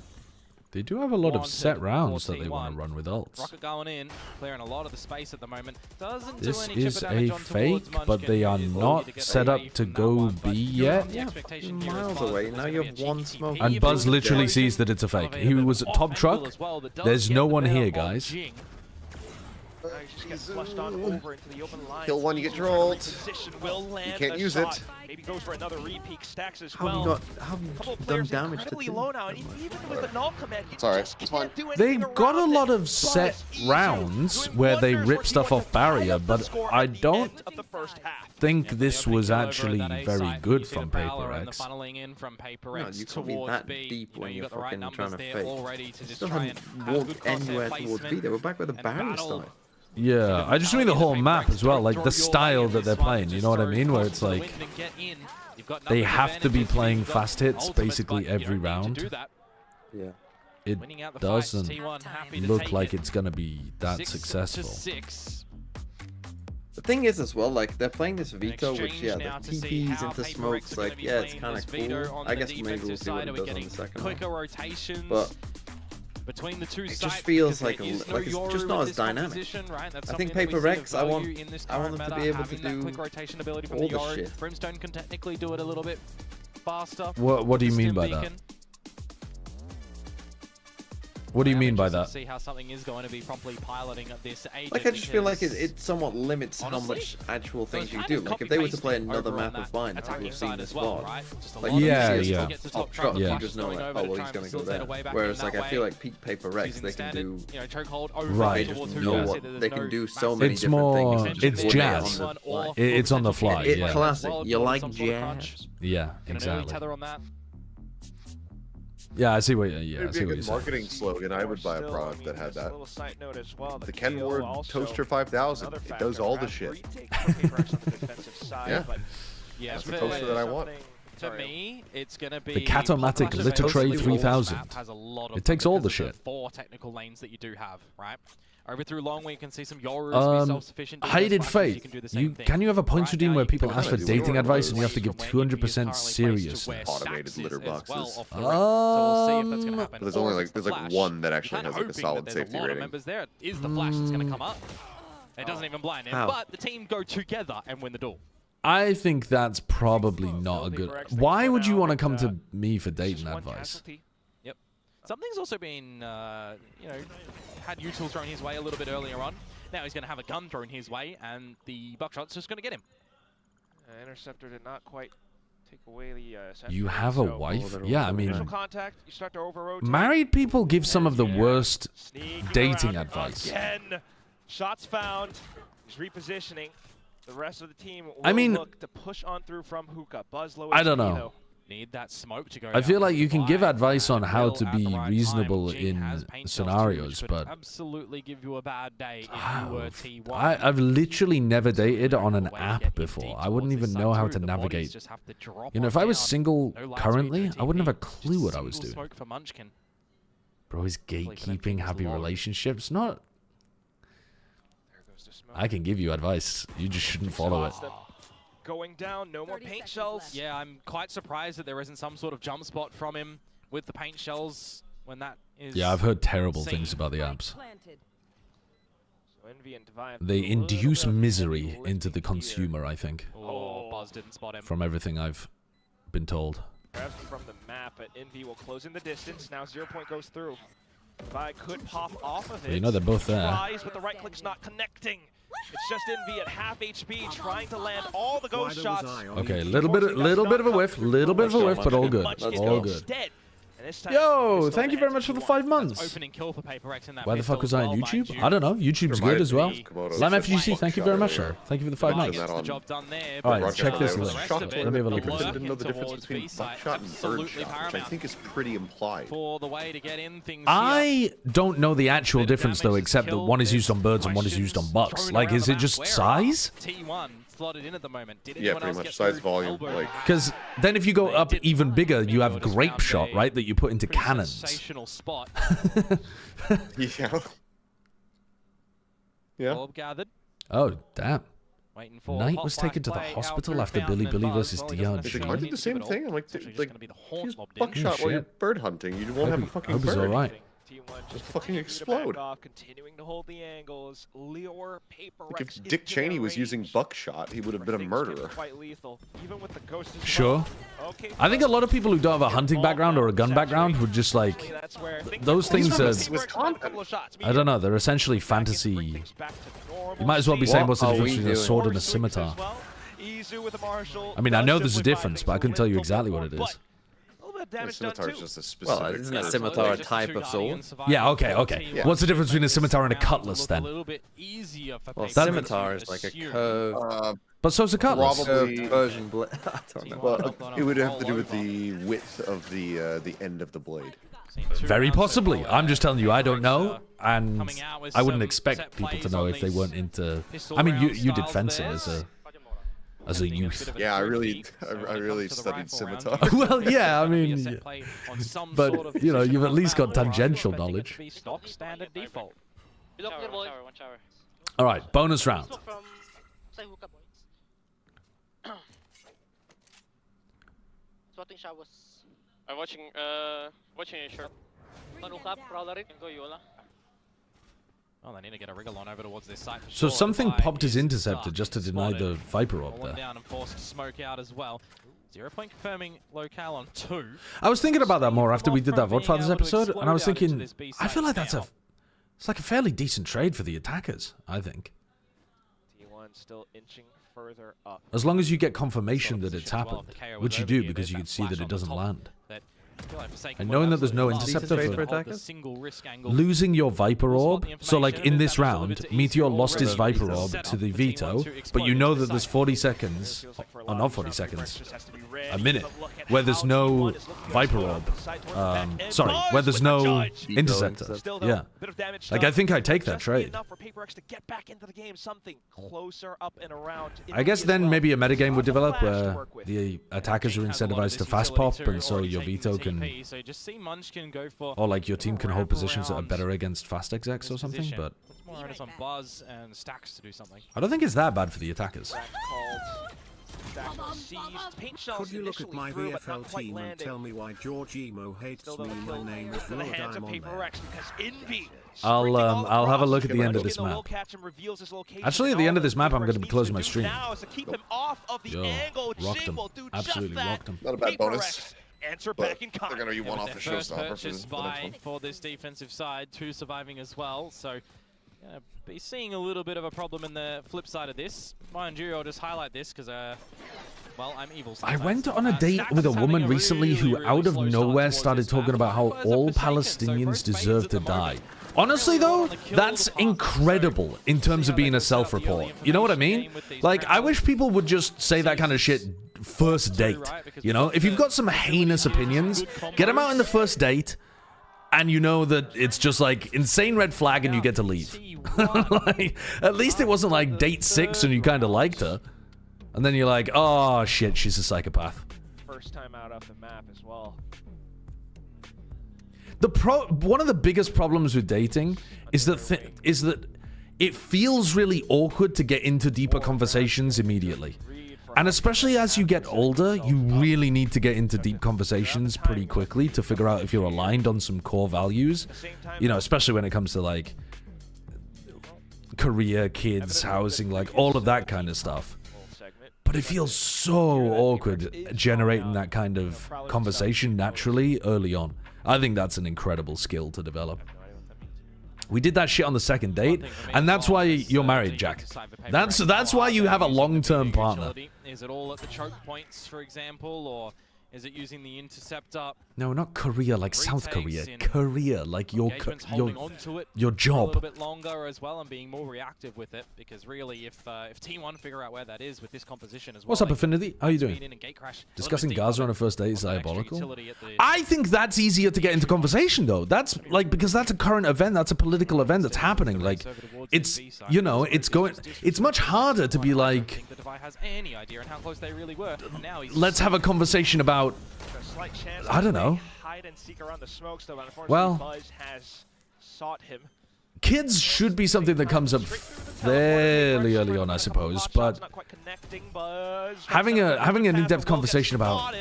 They do have a lot of set rounds that they want to run with ults. Rocket going in, clearing a lot of the space at the moment. Doesn't This do any is chipper damage a on fake, towards but they are Munchkin. not set up to go B yet. Yeah, miles away. Now you have one smoke. And Buzz literally sees that it's a fake. He was at top truck. There's no one here, guys. Just gets flushed on over into the open line. Kill one, you get your ult. You can't use it. Maybe goes for another repeat, stacks as How well. have you done damage to low now, and even with the null command, you Sorry, just it's fine. can't do anything They've got a around lot it. of set rounds where they rip stuff off barrier, but I don't think this was actually very good from Paper X. No, you can't be that deep when you're fucking trying to fake. They still haven't walked anywhere towards B. They were back where the barrier started. Yeah, I just mean the whole map as well, like the style that they're playing, you know what I mean? Where it's like, they have to be playing fast hits basically every round. Yeah. It doesn't look like it's going to be that successful. The thing is as well, like, they're playing this veto, which, yeah, the TPs into smokes, like, yeah, it's kind of cool. I guess maybe we'll see what it does on the second one. But between the two it just feels like it's just not as dynamic. Right? I think Paper X, I want them to be able to do quick rotation ability from all the the shit. Brimstone can technically do it a little bit faster. What do you mean by that? What do you mean by that? See how something is going to be properly piloting at this age. Like, I just feel like it somewhat limits how much actual things you do. Like, if they were to play another map of mine, people have seen this VOD. Like, yeah. Top truck, you just know, like, oh, well, he's going to go there. Whereas, like, I feel like Peak Paper X, they can do... Right. They just know what... They can do so many different things. It's jazz. It's on the fly, yeah. Classic. You like jazz? Yeah, exactly. Yeah, I see what. Yeah, It'd be a good marketing slogan. I would buy a product that had that. The Ken Ward Toaster 5000. It does all the shit. Yeah. That's the toaster that I want. To me, it's gonna be the Catomatic Litter Tray 3000. It takes all the shit. 4 technical lanes that you do have, right? Over through long, where you can see some Yorus be self-sufficient. Hated Fate. Can you have a points redeem where people ask for dating advice and you have to give 200% seriousness? Automated litter boxes. But there's only like one that actually has like a solid safety rating. Members there is the flash that's going to come up. It doesn't even blind him, but the team go together and win the duel. I think that's probably not a good. Why would you want to come to me for dating advice? Yep. Something's also been, had util thrown his way a little bit earlier on. Now he's going to have a gun thrown his way, and the buckshot's just going to get him. Interceptor did not quite take away the. You have a wife? Yeah, I mean, contact, you start to over-rotate. Married people give some of the worst dating advice. Again, shots found. He's repositioning. The rest of the team will look to push on through from hookah. Buzz low. I don't know. Need that smoke to go. I feel like you can give advice on how to be reasonable in scenarios, but absolutely give you a bad day if you were T1. I've literally never dated on an app before. I wouldn't even know how to navigate. You know, if I was single currently, I wouldn't have a clue what I was doing. Bro, is gatekeeping happy relationships? Not. I can give you advice. You just shouldn't follow it. Going down, no more paint shells. Yeah, I'm quite surprised that there isn't some sort of jump spot from him with the paint shells when that is. Yeah, I've heard terrible things about the apps. They induce misery into the consumer, I think. Oh, Buzz didn't spot him. From everything I've been told. Grabs from the map, but Envy will close in the distance. Now 0 point goes through. Vi could pop off of it. You know they're both there. Tries, but the right click's not connecting. It's just Envy at half HP trying to land all the ghost shots. Okay, a little bit of a whiff, but all good. All good. Yo, thank you very much for the 5 months. Why the fuck was I on YouTube? I don't know. YouTube's good as well. Slam FGC, thank you very much, sir. Thank you for the 5 months. Alright, check this list. Let me have a look at I didn't know the difference between buckshot and birdshot, which I think is pretty implied. I don't know the actual difference though, except that one is used on birds and one is used on bucks. Like, is it just size? slotted in at the moment. Did Yeah, anyone pretty else much. get Size through volume. elbow? Like, Because then if you go up even bigger, you have grape shot, right? That you put into Pretty cannons. sensational spot. yeah. Yeah. Orb gathered. Oh, damn. Waiting for Knight hot was flash taken to the play, hospital out after through Billy Fountain Billy and versus Buzz. Well, he doesn't DRG. Is it show going to do any the same to it thing? all. I'm like, It's actually just like gonna be the horn use mobbed in. buckshot while you're shit. bird hunting. You won't have a fucking Hope he's bird. alright. Just fucking explode. Continuing to hold the angles. Lure, paper Like if Dick Cheney was using buckshot, he would have been a murderer. quite lethal. Even with the ghost as Sure. well. Okay, I think a lot of people who don't have a hunting background or a gun background would just like that's where those things are. couple of shots. I don't know. They're essentially fantasy. You might as well be saying what's the What difference are we between a doing? sword and a scimitar. I mean, I know there's a difference, but I couldn't tell you exactly what it is. A scimitar is just a specific. Well, isn't a scimitar a type of sword? Yeah, okay. Yeah. What's the difference between a scimitar and a cutlass then? Well, scimitar is like a curved. But so's a cutlass. Probably. Persian blade. I don't know. Well, it would have to do with the width of the end of the blade. Very possibly. I'm just telling you, I don't know, and I wouldn't expect people to know if they weren't into. I mean, you did fencing as a youth. Yeah, I really studied scimitar. Well, yeah, I mean, but you know, you've at least got tangential knowledge. Stock standard default. One shower. All right, bonus round. Swatting showers. I'm watching your shirt. Manukap, Prowler, go Yola. Oh, they need to get a wriggle on over towards this site. For So sure. something Vibe popped his is interceptor dark, just to deny spotted. the Viper orb Fallen there. down and forced to smoke out as well. 0 point confirming locale on 2. I was thinking about that more after we did that Vodfathers episode, and I was explode out into thinking, this B I feel like site it's like a fairly decent trade for the attackers, I think. T1 still inching further up. As long as you get confirmation that it's Position as well. happened, If the KO was which you over do here, because there's you that can see flash that on it the doesn't top land. that I feel like Forsaken And will knowing that there's no absolutely love. interceptor Decent for trade for Hold the attackers? single risk angle. losing your Viper orb, so like in this round, Meteor lost his Viper orb Set to up the for T1 Veto, to but explode you know into that the there's site. 40 seconds, or not 40 seconds, a minute, where there's no Viper orb. Sorry, where there's no interceptor. Yeah. Like, I think I'd take that trade. Enough for PaperX to get back into the game, something closer up and around. I guess then maybe a metagame would develop where the attackers are incentivized to fast pop, and so your Veto can, So just see Munchkin go for or like your team can hold positions that are better against fast execs or something, position. but Puts more onus on Buzz and Stacks to do something. I don't think it's that bad for the attackers. Could you look at my VFL team and tell me why George Emo hates me? My name is Lord, I'm on there. I'll have a look at the end of this map. Actually, at the end of this map, I'm going to be closing my stream. Yo, rocked him. Absolutely rocked him. Not a bad bonus. Answer But back in they're going to be one off the First showstopper purchase for the next by one. for this defensive side, 2 surviving as well. So be seeing a little bit of a problem in the flip side of this. Mind you, I'll just highlight this because well, I'm evil. I sometimes. went on a date Stacks with a is having woman recently who, really out of slow start nowhere, towards started this talking map. about how As a all Forsaken, Palestinians so both deserve phases to at the moment. die. Honestly, though, that's incredible in terms of being a self-report. You know what I mean? Like, I wish people would just say that kind of shit first date. You know, if you've got some heinous opinions, get them out in the first date, and you know that it's just like insane red flag and you get to leave. Like, at least it wasn't like date 6 and you kind of liked her. And then you're like, oh shit, she's a psychopath. First time out off the map as well. One of the biggest problems with dating is that it feels really awkward to get into deeper conversations immediately. And especially as you get older, you really need to get into deep conversations pretty quickly to figure out if you're aligned on some core values. You know, especially when it comes to like career, kids, housing, like all of that kind of stuff. But it feels so awkward generating that kind of conversation naturally early on. I think that's an incredible skill to develop. We did that shit on the second date, and that's why you're married, Jack. That's why you have a long-term partner. Is it all at the choke points, for example, or is it using the interceptor? No, not Korea like South Korea. Korea like your Holding on to it your for a little job. bit longer as well and being more reactive with it, because really, if T1 figure out where that is with this composition as well. What's up, they can Affinity? How you doing? speed in and gate crash a little Discussing bit deeper Gaza on a first date is on the extra diabolical. utility at the- I think that's easier to get into conversation, though. That's like, because that's a current event, that's a political event that's happening. Like, it's, you know, it's much harder to be like, Levi has any idea on how close they really were. And now he's Let's have a conversation about, I don't know. Hide and seek around the smokes, though, well, Buzz has sought him. Kids should be something that comes up fairly early on, I suppose, but having an in-depth conversation about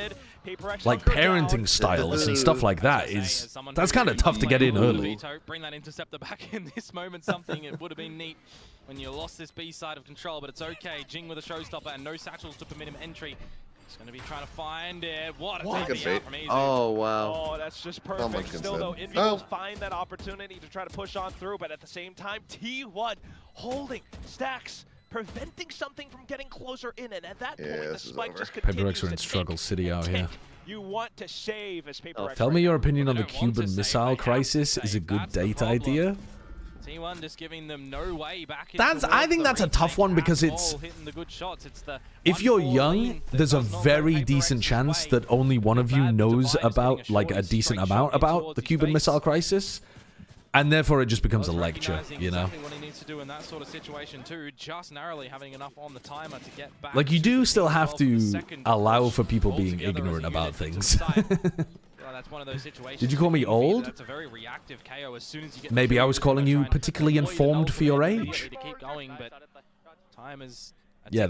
like parenting styles and stuff like that that's kind of tough to get in early. Bring that interceptor back in this moment. Something it would have been neat when you lost this B side of control, but it's okay. Jing with a showstopper and no satchels to permit him entry. He's going to be trying to find it. What a take out from Izu. Oh, wow. Oh, that's just perfect. Still, though, Envy will find that opportunity to try to push on through, but at the same time, T1 holding stacks, preventing something from getting closer in, and at that point, the spike just continues. PaperX are in struggle city out here. You want to save as PaperX. Tell me your opinion on the Cuban Missile Crisis. Is a good date idea? T1 just giving them no way back. I think that's a tough one because it's, if you're young, there's a very decent chance that only one of you knows about, like, a decent amount about the Cuban Missile Crisis, and therefore it just becomes a lecture, you know? What he needs to do in that sort of situation too, just narrowly having enough on the timer to get back. Like, you do still have to allow for people being ignorant about things. That's one of those situations. Did you call me old? That's a very reactive KO as soon as you get Maybe I was calling you particularly informed for your age. To keep going, but time is yeah,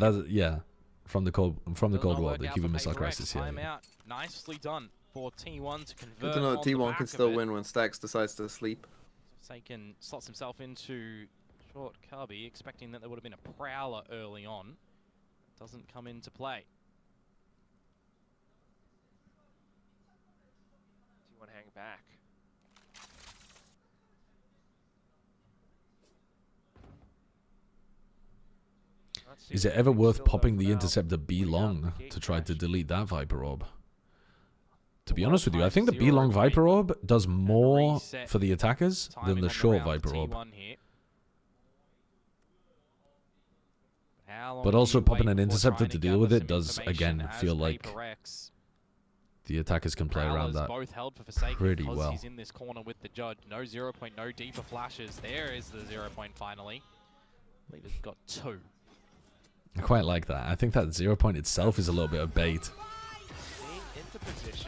from the Cold War, the Cuban Missile Crisis. Yeah. Nicely done for T1 to convert. Good to know that T1 can still win when Stacks decides to sleep. Forsaken slots himself into short cubby, expecting that there would have been a prowler early on. Doesn't come into play. Hang back. Is it ever worth popping the interceptor B long to try to delete that Viper Orb? To be honest with you, I think the B long Viper Orb does more for the attackers than the short Viper Orb. But also popping an interceptor to deal with it does, again, feel like the attackers can play around that pretty well. He's in this corner with the judge. No 0 point, no deeper flashes. There is the 0 point finally. I believe he's got 2. I quite like that. I think that 0 point itself is a little bit of bait.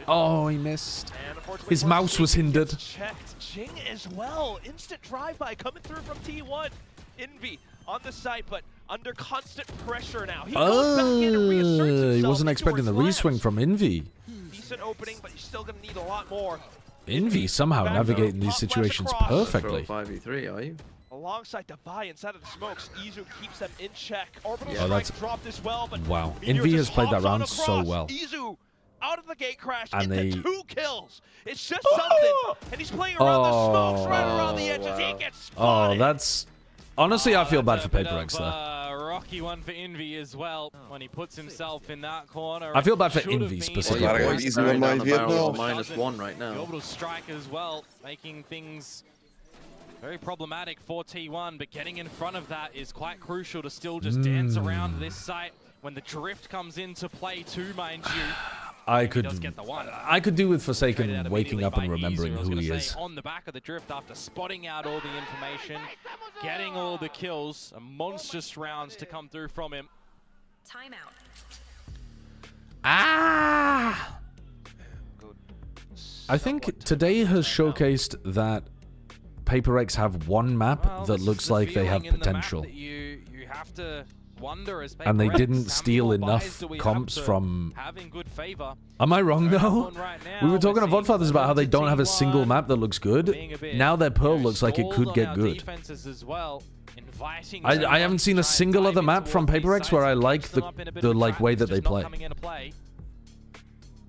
Oh, he missed. His mouse was hindered. Checked. Jing as well. Instant drive-by coming through from T1. Envy on the site, but under constant pressure now. He goes back in and reasserts himself. He wasn't expecting the re-swing from Envy. Decent opening, but you're still going to need a lot more. Envy somehow navigating these situations perfectly. 5v3, are you? Alongside Devi inside of the smokes, Izu keeps them in check. Orbital that's dropped as well, but wow. Envy has played that round so well. Izu out of the gate crash and into 2 kills. It's just something. And he's playing around the smokes, right around the edges. He gets spotted. Oh, that's... Honestly, I feel bad for PaperX there. Rocky one for Envy as well when he puts himself in that corner. I feel bad for Envy specifically. -1 right now. The orbital strike as well, making things very problematic for T1, but getting in front of that is quite crucial to still just dance around this site when the drift comes into play too, mind you. I could do with Forsaken waking up and remembering who he is. On the back of the drift after spotting out all the information, getting all the kills, monstrous rounds to come through from him. Timeout. Ah! I think today has showcased that PaperX have one map that looks like they have potential. You have to wonder as and they didn't steal enough comps from... having good favor. Am I wrong though? We were talking to Vodfathers about how they don't have a single map that looks good. Now their Pearl looks like it could get good. I haven't seen a single other map from PaperX where I like the way that they play.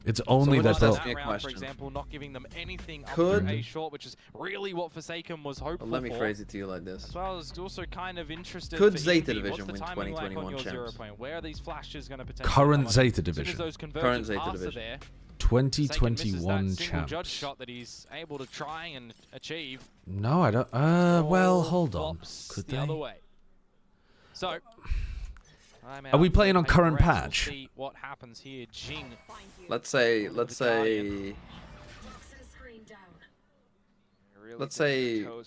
It's only that Pearl. For example, not giving them anything after a short, which is really what Forsaken was hopeful for. Let me phrase it to you like this. As well as also kind of interested. Could Zeta Division win 2021 champs? Where are these flashes going to potentially current Zeta Division. Current Zeta Division. 2021 champs. Judge shot that he's able to try and achieve. No, I don't. Well, hold on. Could they? The other way. So. Are we playing on current patch? See what happens here. Jing. Let's say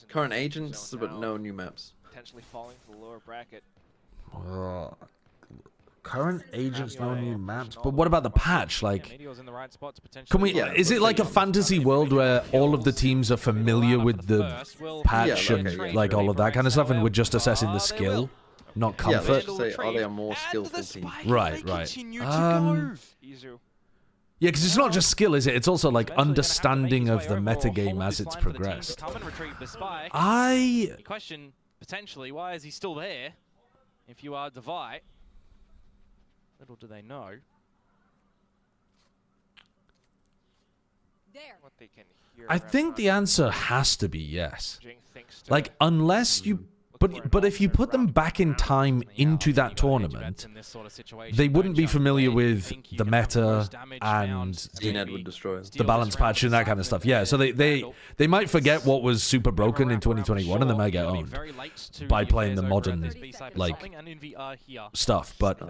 current agents, but no new maps. Potentially falling to the lower bracket. Current agents, no new maps. But what about the patch? Like, can we? Is it like a fantasy world where all of the teams are familiar with the patch and like all of that kind of stuff, and we're just assessing the skill, not comfort? Yeah, let's just say, are they a more skillful team? Right. Yeah, because it's not just skill, is it? It's also like understanding of the metagame as it's progressed. You question potentially why is he still there? If you are Divide, little do they know. I think the answer has to be yes. Like, unless you... But if you put them back in time into that tournament, they wouldn't be familiar with the meta and the balance patch and that kind of stuff. Yeah, so they might forget what was super broken in 2021 and they might get owned by playing the modern like stuff. But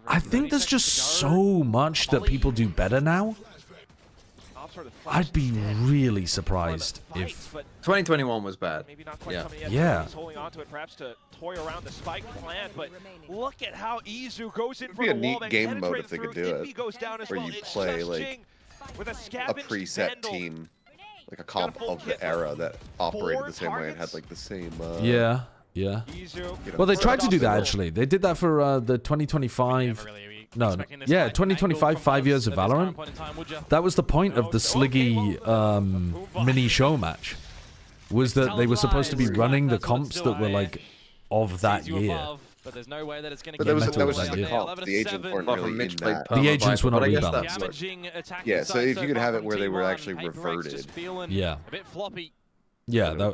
I think there's just so much that people do better now. I'd be really surprised if 2021 was bad. Yeah. Holding on to it, perhaps to toy around the spike plan, but look at how Izu goes in It'd for be the a neat wall. game mode if they could do it, where you play like with a preset team, like a comp of the era that operated the same way and had like the same. Yeah. Well, they tried to do that actually. They did that for the 2025. No. Yeah, 2025 5 years of Valorant. That was the point of the Sliggy mini show match. Was that they were supposed to be running the comps that were like of that year. But there's no way that it's going to get that was just the comp. The agents weren't really in that. The agents were not rebalanced. Yeah, so if you could have it where they were actually reverted. Yeah. A bit floppy. Yeah,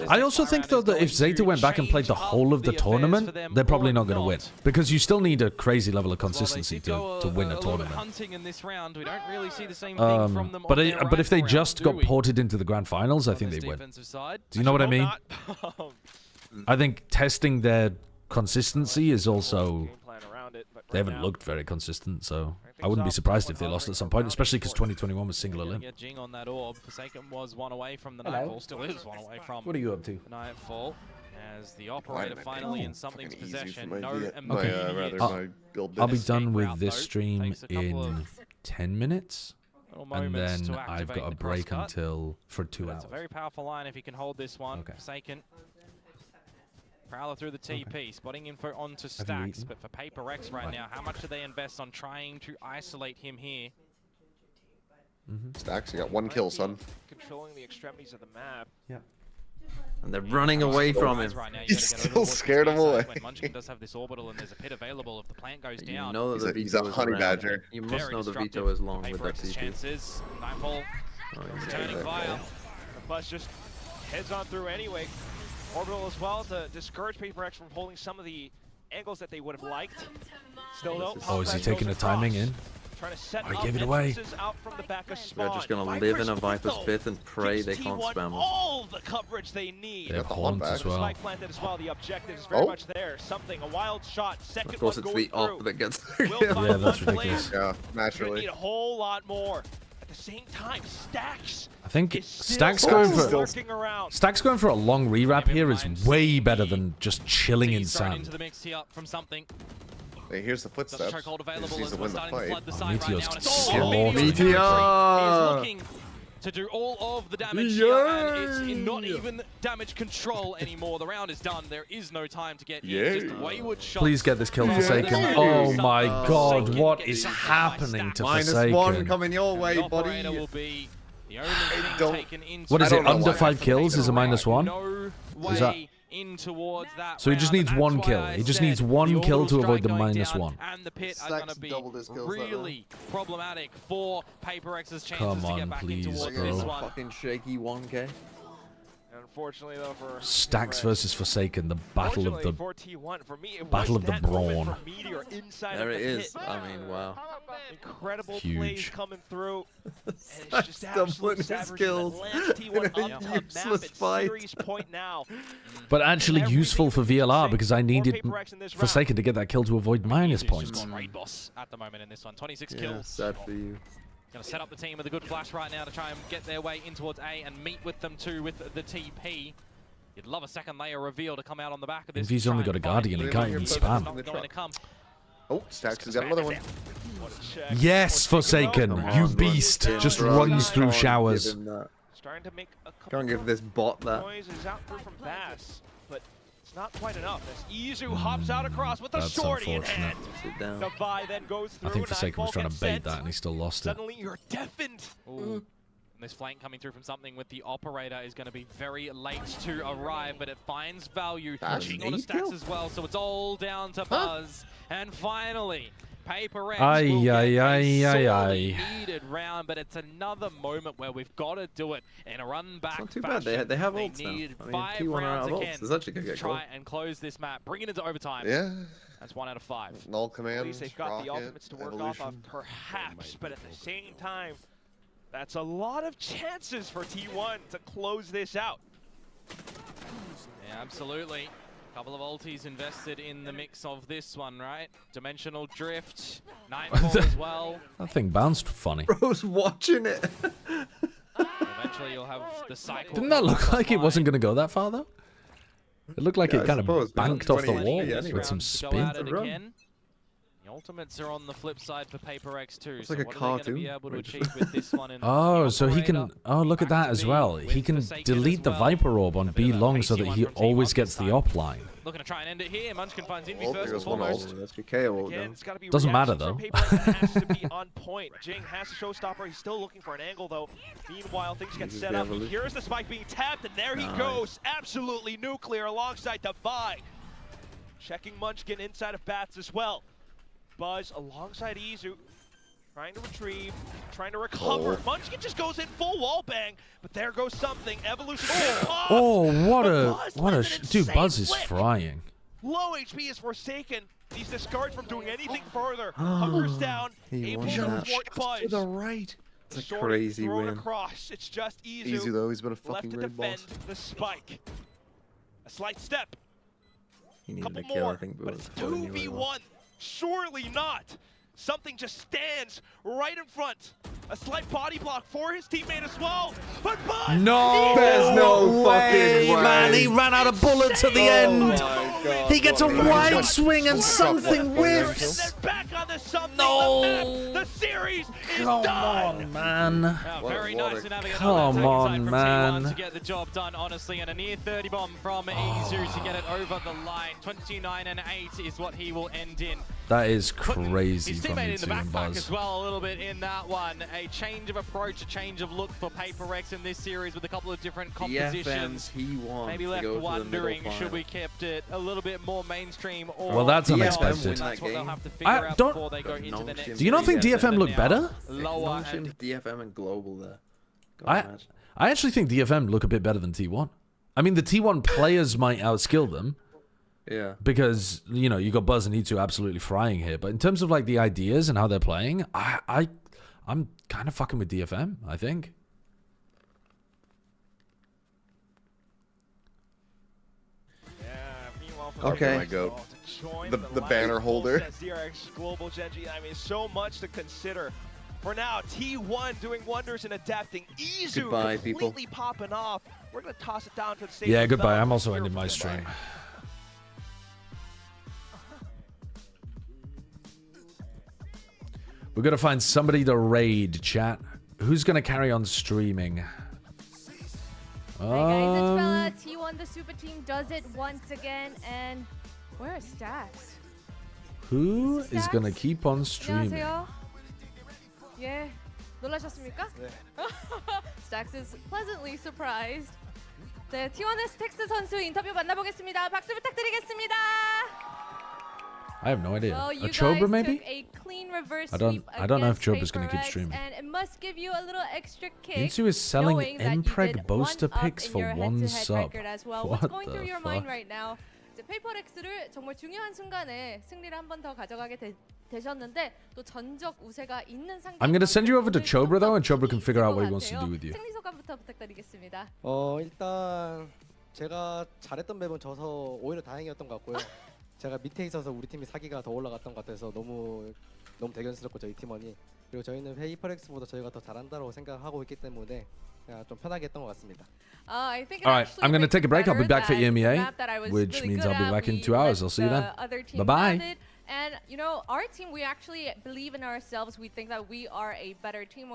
I also think though that if Zeta went back and played the whole of the tournament, they're probably not going to win because you still need a crazy level of consistency to win a tournament. But if they just got ported into the grand finals, I think they win. Do you know what I mean? I think testing their consistency is also... They haven't looked very consistent, so I wouldn't be surprised if they lost at some point, especially because 2021 was single elim. Jing on that orb. Forsaken was one away from the Nightfall, still is one away from what are you up to? The Nightfall, as the operator finally in something's possession. I'll be done with this stream in 10 minutes, and then I've got a break for 2 hours. It's a very powerful line if he can hold this one. Forsaken. Prowler through the TP, spotting info onto Stacks, but for PaperX right now, how much do they invest on trying to isolate him here? Stacks, you got 1 kill, son. Controlling the extremities of the map. Yeah. And they're running away from him. He's still scared him away. When Munchkin does have this orbital and there's a pit available, if the plant goes down, you know that he's a honey badger. You must know the veto is long with that TP. Chances. Nightfall returning via. The bus just heads on through anyway. Orbital as well to discourage PaperX from holding some of the angles that they would have liked. Still though. Oh, is he taking the timing in? Trying to set I gave it away. Out from the back of They're just gonna live in a Viper's pit and pray they can't spam all the coverage they need. They have horns as well. Planted as well. The objective is very much there. Something, a wild shot. Second of course, it's the op that gets the kill. Yeah, that's ridiculous. Yeah, naturally. Need a whole lot more. At the same time, Stacks. I think Stacks going for a long rewrap here is way better than just chilling in sand. Hey, here's the footsteps. He needs to win the fight. Meteor's looking to do all of the damage here, and it's not even damage control anymore. The round is done. There is no time to get in. Just wayward shots. Please get this kill, Forsaken. Oh my god, what is happening to Forsaken? -1 coming your way, buddy. What is it, under 5 kills is a -1? Is that... In towards that so he just needs 1 kill. He just needs 1 kill to avoid the -1. And the pit are going to be really problematic for PaperX's chances Come on, to get back please, in towards bro. this one. Fucking shaky 1K. Unfortunately, though, for Stacks versus Forsaken, the battle of the brawn. There it is. I mean, wow. Incredible Huge. plays coming through. Stacks doubling his skills in a useless fight. But actually useful for VLR because I needed Forsaken to get that kill to avoid minus points. Raid boss at the moment in this one. 26 Yeah, kills. sad for you. Going to set up the team with a good flash right now to try and get their way in towards A and meet with them too with the TP. You'd love a second layer reveal to come out on the back of this. If he's only got a Guardian, he can't even spam. Oh, Stacks has got another one. Yes, Forsaken, you beast. Just runs through showers. Starting to make a couple Can't give this bot that. noises out through from Bass, but it's not quite enough. As Izu hops out across with a That's shorty in unfortunate. hand. Navi then goes through. I think Forsaken was trying to bait Nightfall that and he still lost it. Suddenly you're deafened. And this flank coming through from something with the operator is going to be very late to arrive, but it finds value. Touching on the stacks as well, so it's all down to Buzz. And finally, PAPRX will get a sorely needed round, but it's another moment where we've got to do it in a run-back Not too fashion. bad. They have They ults now. need I mean, 5 T1 are rounds out of ults. again It's actually gonna to get try and close this map, bring it into overtime. Yeah. That's 1 out of 5. Null At command. least they've got rocket, the ultimates to work evolution. off of, perhaps, but at the same time, that's a lot of chances for T1 to close this out. Yeah, absolutely. Couple of ultis invested in the mix of this one, right? Dimensional drift, Nightfall as well. That thing bounced funny. Bro's watching it. Eventually you'll have the cycle. Didn't that look like it wasn't going to go that far, though? It looked like it kind of banked off the wall with some spin. The ultimates are on the flip side for PAPRX too. It's So like a what are they going to be cartoon. able to achieve with this one? Oh, so he can... Oh, look at that as well. He can delete the Viper Orb on B long so that he always gets the op line. Looking to try and end it here. Munchkin finds Envy Oh, first and there's one foremost. ult. That's your KO ult Again, now. it's gotta be Doesn't matter, reactions though. from PAPRX. It has to be on point. Jing has a showstopper. He's still looking for an angle, though. Meanwhile, things get Uses set the up. evolution. Here's the spike being tapped, and there he Nice. goes. Absolutely nuclear alongside Defy. Checking Munchkin inside of Bats as well. Buzz alongside Izu. Trying to retrieve, trying to recover. Oh. Munchkin just goes in full wall bang, but there goes something. Evolution. Oh, what But a... Buzz lands an Dude, insane Buzz is flick. frying. Low HP is Forsaken. He's discouraged from doing anything further. Hunker's down, He able won to that. thwart Buzz. To the right. It's a Sword crazy thrown win. across. It's just Izu, Easy though, he's been a left fucking to great defend boss. the spike. A slight step, He needed couple a kill, more, I think, but was it's holding you really 2v1. well. Surely not. Something just stands right in front. A slight body block for his teammate as well. But Buzz! No! There's no fucking way. Man, he ran out of bullets at the end. my God. He gets a wide swing and something And whiffs. then back on the something. No. The series is Come done. on, man. Very nice in having Come another on, attacking side from man. T1 to get the job done, honestly, and a near 30 bomb from Izu to get it over the line. 29 and 8 is what he will end in. That is crazy His from teammate you in the two and backpack Buzz. as well, a little bit in that one. A change of approach, a change of look for PAPRX in this series with a couple of different compositions. T1 Maybe to left go to the wondering, middle should we final. kept it a little bit more mainstream or... Well, that's DFM unexpected. win That's that what they'll game. have to figure out don't- before they go into the next Do you not think series. DFM look Now, better? Lower Acknowledge and DFM and global there. I actually think DFM look a bit better than T1. I mean, the T1 players might outskill them. Yeah. Because, you know, you got Buzz and E2 absolutely frying here. But in terms of, like, the ideas and how they're playing, I'm kind of fucking with DFM, I think. Okay. My goat. The banner holder. ZRX Global Genji. I mean, so much to consider. For now, T1 doing wonders and adapting. Izu Goodbye, completely people. popping off. We're going to toss it down to the stage. Yeah, of goodbye. Val. I'm also Here ending for my goodbye. stream. We're going to find somebody to raid, chat. Who's going to carry on streaming? Hey guys, it's Bella. T1, the super team, does it once again. And where are Stacks? Who is going to keep on streaming? 안녕하세요. 예, 놀라셨습니까? 네. Stacks is pleasantly surprised. 네, T1의 스택스 선수 인터뷰 만나보겠습니다. 박수 부탁드리겠습니다. I have no idea. Well, A you Chobra, guys maybe? took a clean reverse I don't know if sweep Chobra's against going to keep PAPRX, streaming. And it must give you a little extra kick. Insu is selling knowing that you Mpreg did Boaster one up picks in for your one head-to-head sub. record as well. What What's going the through your fuck? mind right now? 이제 페이퍼렉스를 정말 중요한 순간에 승리를 한 번 더 가져가게 되셨는데 또 전적 우세가 있는 상태. I'm going to send you over to Chobra, though, and Chobra can figure out what he wants to do with you. 승리 소감부터 부탁드리겠습니다. 일단 제가 잘했던 맵은 져서 오히려 다행이었던 것 같고요. 제가 밑에 있어서 우리 팀이 사기가 더 올라갔던 것 같아서 너무 대견스럽고 저희 팀원이 그리고 저희는 페이퍼렉스보다 저희가 더 잘한다고 생각하고 있기 때문에 그냥 좀 편하게 했던 것 같습니다. I think it All right, actually I'm going to makes take a break. I'll be better back for that the EMEA, map that I was which really means good I'll be at, back in we 2 hours. let I'll see you the then. other team Bye-bye. have it, And you know, our team, we actually believe in ourselves. We think that we are a better team.